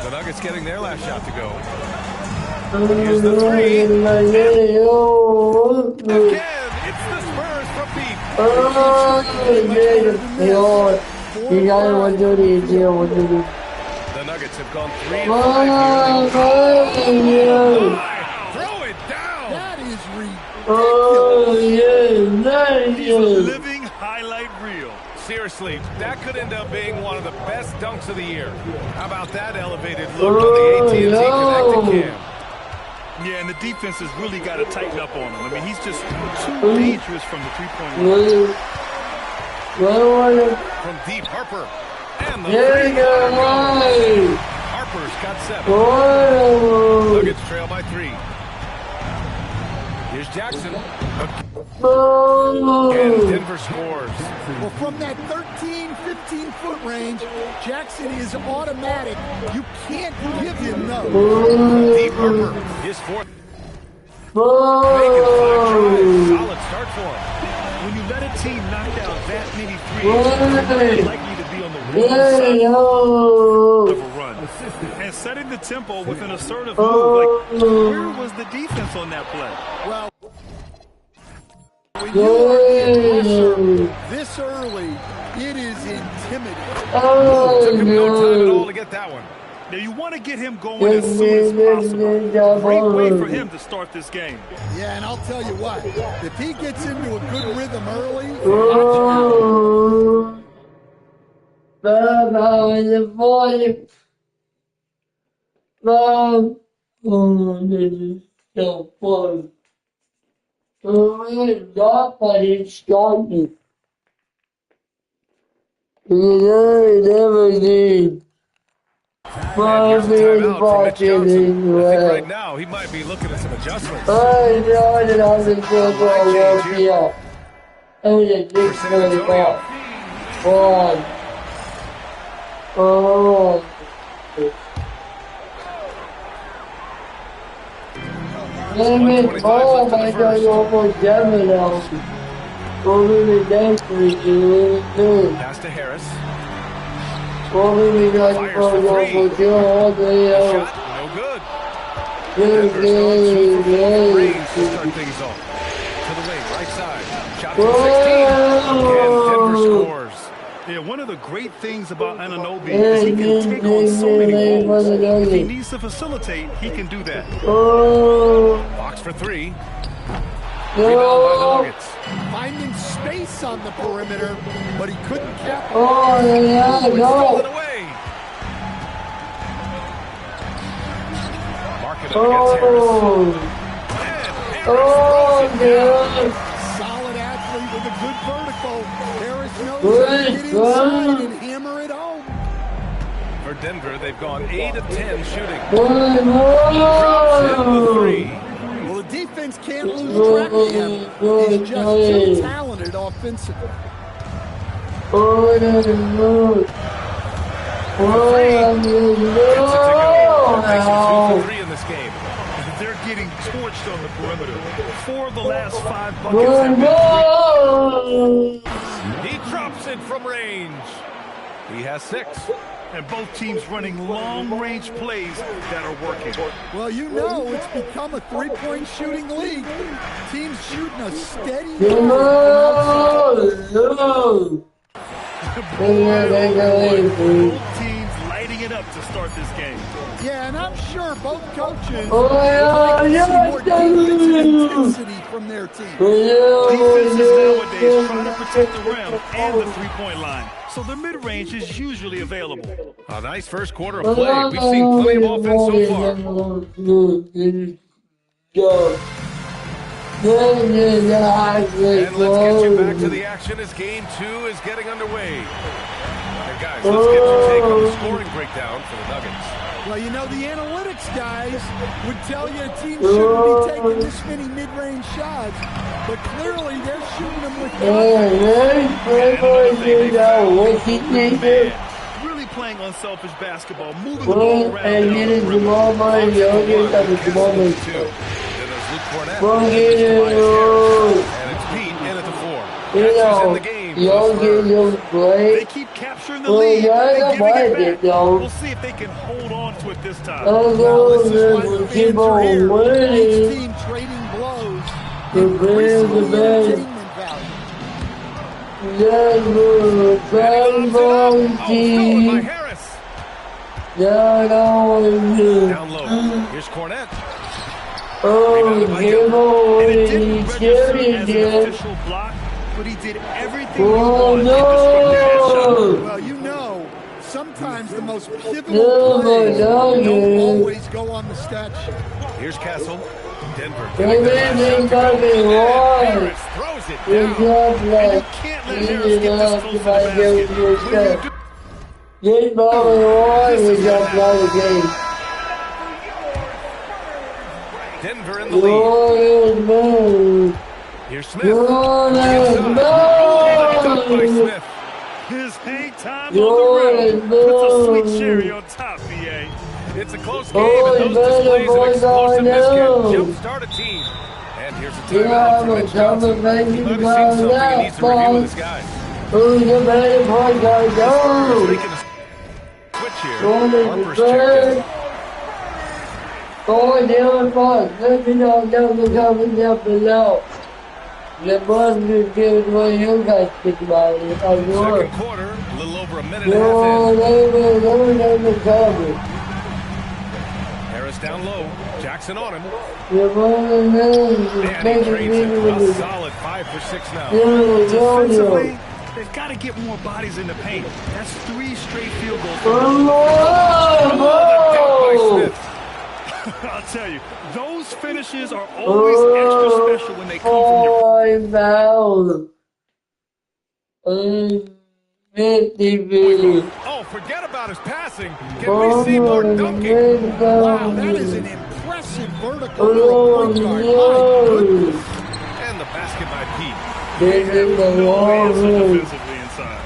The Nuggets getting their last shot to go. Here's the 3. Again, it's the Spurs from deep. The Nuggets have gone 3 and 5 here. Throw it down. That is ridiculous. He's a living highlight reel. Seriously, that could end up being one of the best dunks of the year. How about that elevated look on the AT&T connected cam? Yeah, and the defense has really got to tighten up on him. I mean, he's just too dangerous from the three-point line. From deep, Harper. And the Harper's got 7. Nuggets trail by 3. Here's Jackson. And Denver scores. Well, from that 13, 15-foot range, Jackson is automatic. You can't give him no. Deep Harper, his 4th. Making 5 tries. Solid start for him. When you let a team knock down that many threes, they're likely to be on the wrong side of a run. And setting the tempo with an assertive move, like, where was the defense on that play? Well, when you are getting pressure this early, it is intimidating. Took him no time at all to get that one. Now, you want to get him going as soon as possible. Great way for him to start this game. Yeah, and I'll tell you what, if he gets into a good rhythm early, this is so fun. It's starting. Never did. Here's a timeout from Mitch Johnson. I think right now he might be looking at some adjustments. Pass to Harris. Fires for 3. Shot, no good. Denver's gone 2 for 4 range to start things off. To the wing, right side. Shot from 16. And Denver scores. Yeah, one of the great things about Anunoby is he can take on so many roles. If he needs to facilitate, he can do that. Box for 3. Rebound by the Nuggets. finding space on the perimeter, but he couldn't capitalize. Oh, yeah, Stolen away. Mark it up against Harris. Yeah. Solid athlete with a good vertical. Harris knows how to get inside and hammer it home. For Denver, they've gone 8 of 10 shooting. Drops in the 3. Well, the defense can't lose track of him. He's just too talented offensively. Makes it to go. 2 for 3 in this game. They're getting torched on the perimeter. 4 of the last 5 buckets have been He drops it from range. He has 6. and both teams running long-range plays that are working. Well, you know it's become a three-point shooting league. Teams shooting a steady Both teams lighting it up to start this game. Yeah, and I'm sure both coaches would like to see more defensive intensity from their team. Defenses nowadays trying to protect the rim and the three-point line, so the mid-range is usually available. A nice first quarter of play. We've seen plenty of offense so far. And let's get you back to the action as game 2 is getting underway. And guys, let's get your take on the scoring breakdown for the Nuggets. Well, you know, the analytics guys would tell you a team shouldn't be taking this many mid-range shots, but clearly they're shooting them with really playing unselfish basketball, moving the ball around. And it's Luke Cornett. And it's Pete in at the 4. That's in the game. They keep capturing the lead and giving it back. We'll see if they can hold on to it this time. Now, this is why the fans are here. Each team trading blows, increasing the entertainment value. By Harris. Down low. Here's Cornett. Official block, but he did everything he wanted to disrupt that shot. Well, you know, sometimes the most pivotal plays don't always go on the stat sheet. Here's Castle. Denver. Harris throws it down. And you can't let Harris get this close to the basket. Denver in the lead. Here's Smith. By Smith. His hang time on the rim puts a sweet cherry on top, BA. It's a close game, and those displays of explosiveness can jumpstart a team. And here's a timeout from Mitch Johnson. He might have seen something he needs to review with his guys. Making a switch here. Harper's checked in. Going down fast, let me know down the coming down below. The boss will give it what you guys think about it. Second quarter, a little over a minute and a half in. Harris down low, Jackson on him. And he trades it for a solid 5 for 6 now. Defensively, they've got to get more bodies in the paint. That's 3 straight field goals. I'll tell you, those finishes are always extra special when they come from your... Oh, forget about his passing. Can we see more dunking? Wow, that is an impressive vertical point guard. My goodness. And the basket by Pete. They have no answer defensively inside.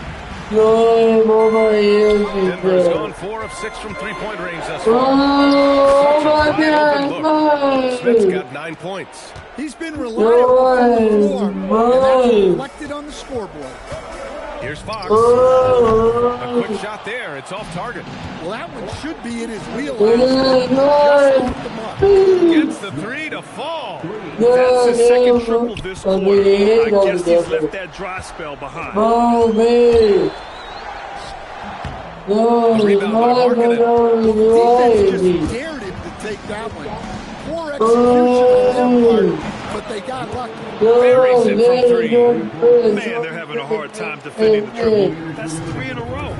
Denver's gone 4 of 6 from three-point range thus far. Smith's got 9 points. He's been reliable from the floor, and that's reflected on the scoreboard. Here's Fox. A quick shot there. It's off target. Well, that one should be in his wheelhouse. Gets the 3 to fall. That's his second triple this quarter. I guess he's left that dry spell behind. Rebound by Markkanen. Defense just dared him to take that one. Poor execution on their part, but they got lucky. Buries it from 3. Man, they're having a hard time defending the triple. That's 3 in a row.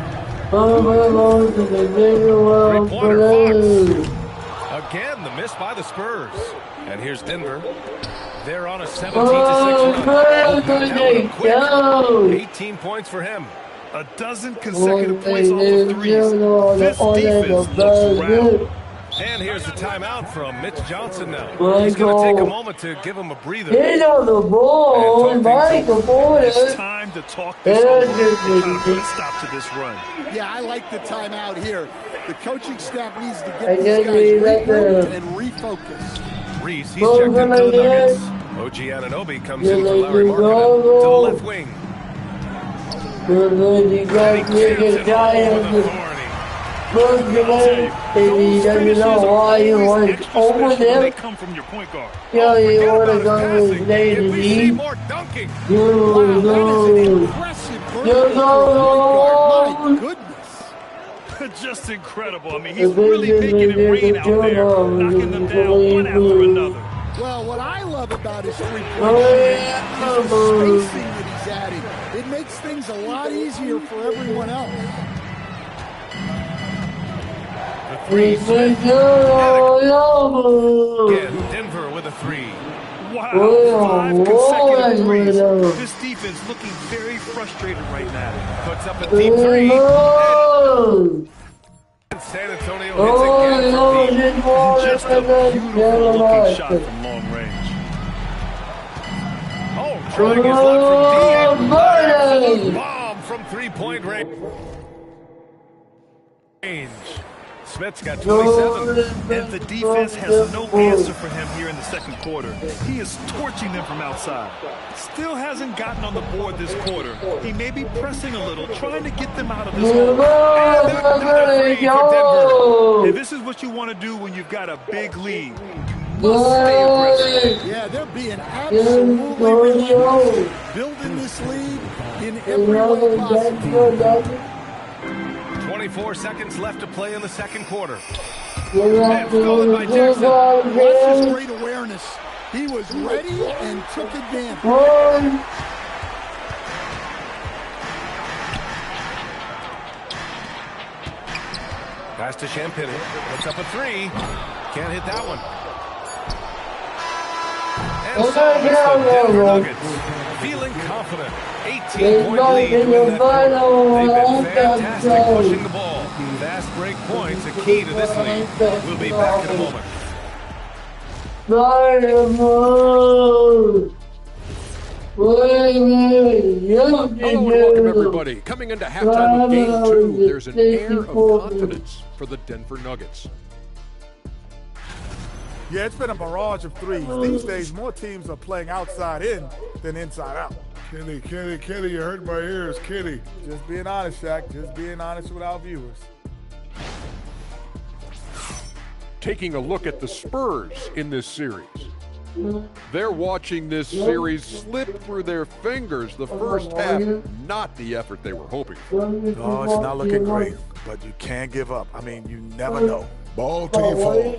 3-pointer Fox. Again, the miss by the Spurs. And here's Denver. They're on a 17-6 run. 18 points for him. A dozen consecutive points off the threes. This defense looks rattled. And here's the timeout from Mitch Johnson now. He's going to take a moment to give him a breather. Get on the ball, It's time to talk this over and put a stop to this run. Yeah, I like the timeout here. The coaching staff needs to get these guys regrouped and refocused. Reese, he's checked into the Nuggets. OG Anunoby comes in for Larry Markkanen to the left wing. And he jams it home with authority. Look at and he doesn't know why he went over there. They come from your point guard. Yeah, he wanted to go to his name to See more dunking. Wow, that is an impressive vertical. My goodness. Just incredible. I mean, he's really making it rain out there, knocking them down one after another. Well, what I love about his three-point shooting is the spacing that he's adding. It makes things a lot easier for everyone else. The three. Again, Denver with a three. Wow, 5 consecutive threes. This defense looking very frustrated right now. Puts up a deep three. And San Antonio hits again from deep. Just a beautiful looking shot from long range. Oh, trying his luck from deep. Bomb from three-point range. Smith's got 27. And the defense has no answer for him here in the second quarter. He is torching them from outside. Still hasn't gotten on the board this quarter. He may be pressing a little, trying to get them out of this hole. And this is what you want to do when you've got a big lead. You must stay aggressive. Yeah, they're being absolutely relentless. Building this lead in every way possible. 24 seconds left to play in the second quarter. That's just great awareness. He was ready and took advantage. Pass to Champagny. Puts up a three. Can't hit that one. And so it's the Denver Nuggets. Feeling confident. 18-point lead to win that quarter. They've been fantastic pushing the ball. Fast break points, a key to this lead. We'll be back in a moment. Hello and welcome everybody. Coming into halftime of Game 2, there's an air of confidence for the Denver Nuggets. Yeah, it's been a barrage of threes. These days, more teams are playing outside in than inside out. Kenny, you hurt my ears, Kenny. Just being honest, Shaq. Just being honest with our viewers. Taking a look at the Spurs in this series. They're watching this series slip through their fingers. The first half, not the effort they were hoping for. No, it's not looking great, but you can't give up. I mean, you never know. Ball till you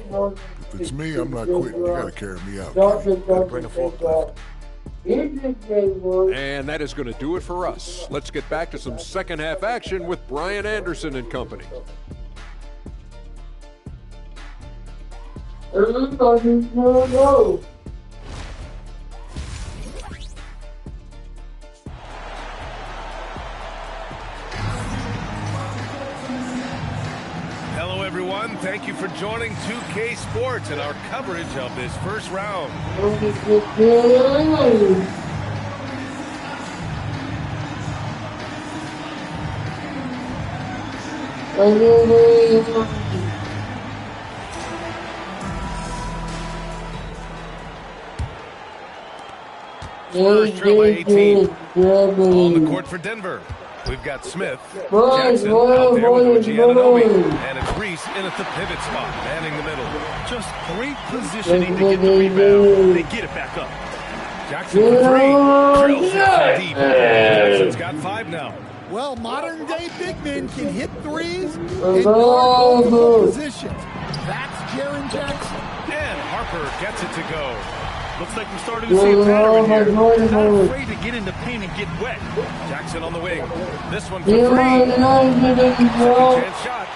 fall. If it's me, I'm not quitting. You got to carry me out. Gotta bring a forklift. And that is going to do it for us. Let's get back to some second half action with Brian Anderson and company. Hello, everyone. Thank you for joining 2K Sports and our coverage of this first round. Spurs trail by 18. On the court for Denver. We've got Smith, Jackson out there with OG Anunoby, and it's Reese in at the pivot spot, manning the middle. Just great positioning to get the rebound. They get it back up. Jackson for three. Drills it from deep. Jackson's got 5 now. Well, modern-day big men can hit threes and guard multiple positions. That's Jaren Jackson. And Harper gets it to go. Looks like we're starting to see a pattern here. Not afraid to get in the paint and get wet. Jackson on the wing. This one for 3. Second chance shot.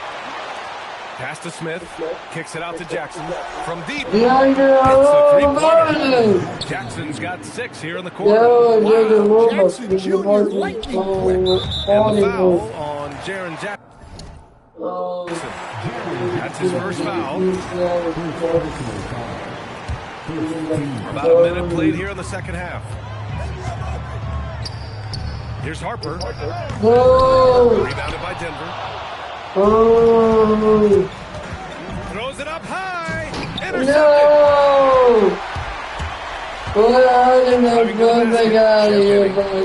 Pass to Smith. Kicks it out to Jackson. From deep. It's a three-pointer. Jackson's got 6 here in the quarter. Wow, Jackson Jr. lightning quick. And the foul on Jaren Jackson. That's his first foul. About a minute played here in the second half. Here's Harper. Rebounded by Denver. Throws it up high. Intercepted.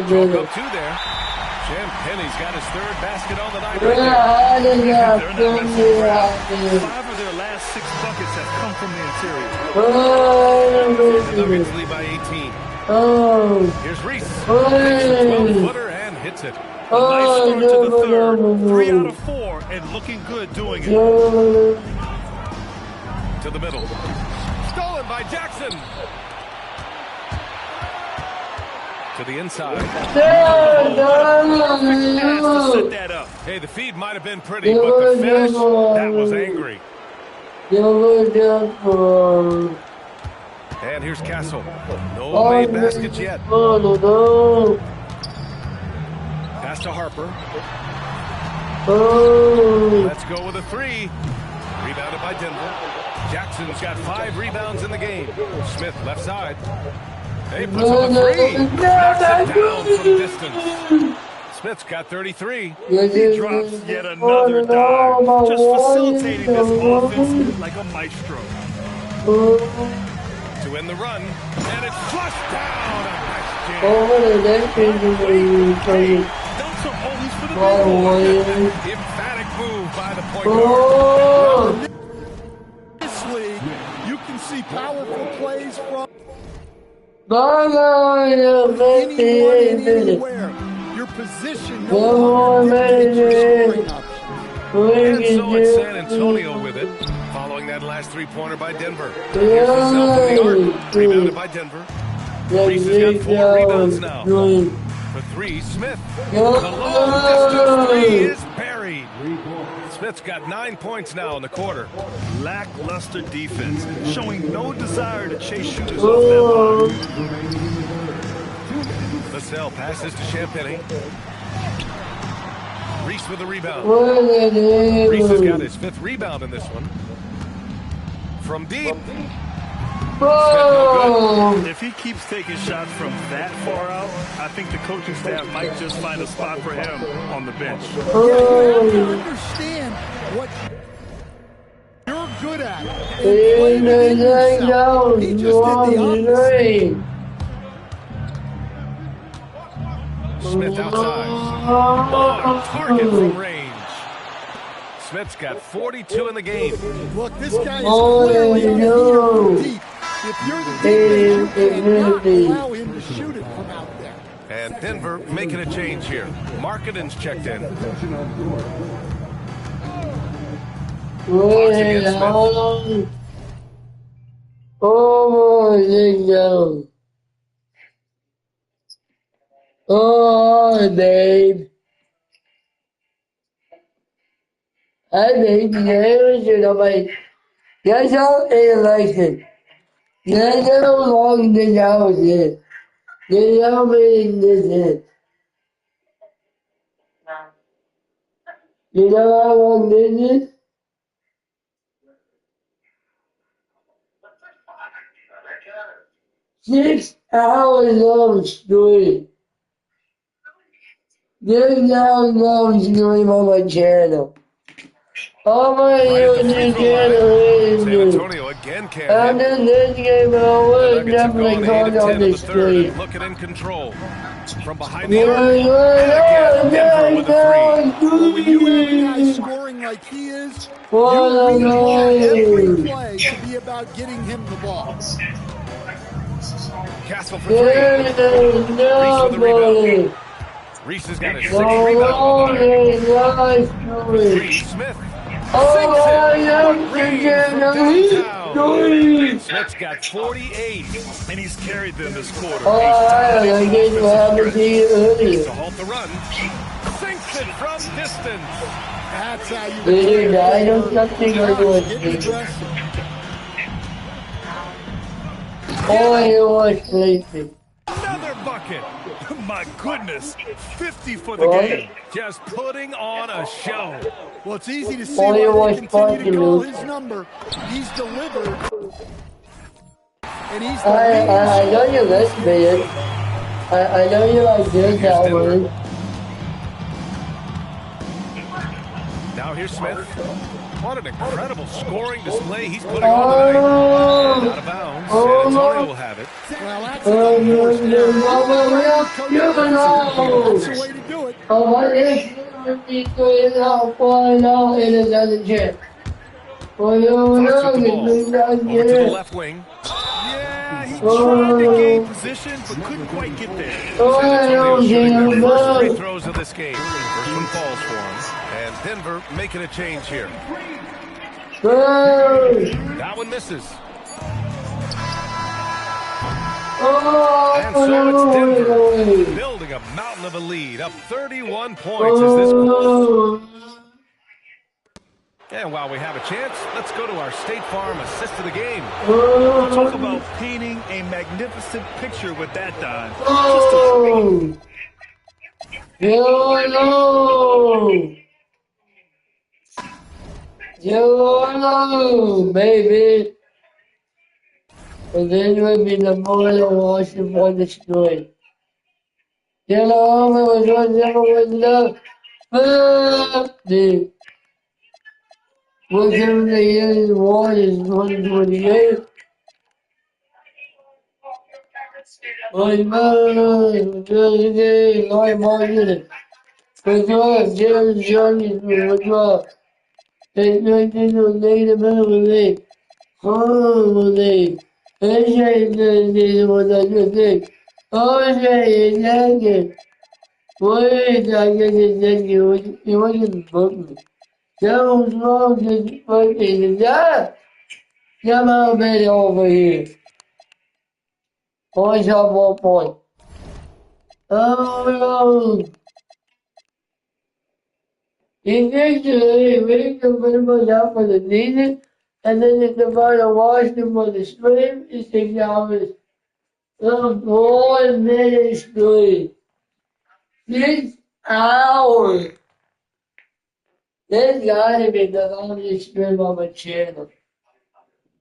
Drove up 2 there. Champagny's He's got his third basket on the night Yeah, right there. yeah, They're not messing around. 5 of their last 6 buckets have come from the interior. The Nuggets lead by 18. Here's Reese. Takes a 12-footer and hits it. A nice start to the third. 3 out of 4 and looking good doing it. To the middle. Stolen by Jackson. To the inside. Hey, the feed might have been pretty, but the finish, that was angry. And here's Castle. No made baskets yet. Pass to Harper. Let's go with a 3. Rebounded by Denver. Jackson's got 5 rebounds in the game. Smith left side. Hey, puts up a 3. Knocks it down from distance. Smith's got 33. He drops yet another dime. Just facilitating this offense like a maestro. To end the run. And it's flushed down. That's always for the emphatic move by the point guard. This league, you can see powerful plays from anywhere. Your position, And so it's San Antonio with it, following that last 3-pointer by Denver. Here's the cell from the arc, rebounded by Denver. Reese has got 4 rebounds now. For 3, Smith. The long distance 3 is buried. Smith's got 9 points now in the quarter. Lackluster defense, showing no desire to chase shooters off that line. Lascelles passes to Champagny. Reese with the rebound. Reese has got his 5th rebound in this one. From deep. If he keeps taking shots from that far out, I think the coaching staff might just find a spot for him on the bench. You have to understand what you're good at. And play yourself. He just did the opposite. Smith outside. Target from range. Smith's got 42 in the game. Look, this guy is clearly on the deep. If you're the defense, you cannot allow him to shoot it from out there. And Denver making a change here. Markkanen checked in. Fox against Smith. Oh, babe. I think that's how election. That's how long this house is. That's how many this is. You know how long this is? Six hours long stream. 6 hours long stream on my channel. Oh my YouTube channel. San Antonio again can't and then this game, I was definitely caught on the street. Looking in control. From behind the arc. And again, Denver with a 3. When you have a guy scoring like he is, you really want every play to be about getting him the ball. Castle for 3. Reese with the rebound. Reese has got a 6th rebound on the night. For 3, Smith. Smith's got 48. And he's carried them this quarter. I guess you have to see it earlier. To halt the run. Sinks it from distance. That's how you Dude, I don't something I was I was sleeping. Another bucket. My goodness. 50 for the game. Just putting on a show. Well, it's easy to see why they continue to call his number. He's delivered. And he's the I know you listening. I know you like this, Howard. Now here's Smith. What an incredible scoring display he's putting on tonight. And out of bounds. San Antonio will have it. Well, that's the way to do it. Over to the left wing. Yeah, he tried to gain position, but couldn't quite get there. San Antonio shooting their first free throws of this game. First one falls for him. And Denver making a change here. That one misses. And so it's Denver building a mountain of a lead, up 31 points as this. And while we have a chance, let's go to our State Farm assist of the game. Talk about painting a magnificent picture with that, Don. Hello, baby. And then will be the boiler washing for the street. Hello, was the birthday. Whatever the year was is 128. My birthday, my morning. Because James Young is withdraw. It's 19 later, memory. Holy. This was a good thing. Okay, thank you. Wait, I get it, thank you. It wasn't broken. That was wrong, just fucking that. Come on, baby, over here. Points up 1 point. Oh, no. Eventually, we can put them out for the season, and then if the final wash them for the stream, it's 6 hours. 4 minutes straight. 6 hours. There's gotta be the longest stream on my channel.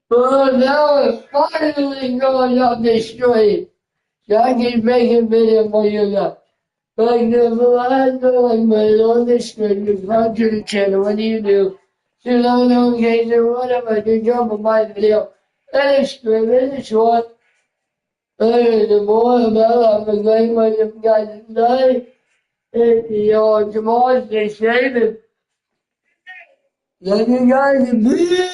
But now it's finally going up the street. So I keep making videos for you now. Like the last like my longest stream, you come to the channel, what do? So long notification, whatever, you jump on my video. Any stream, any short. The more about I'm a great one you guys today. Tomorrow stay safe and love you guys and peace.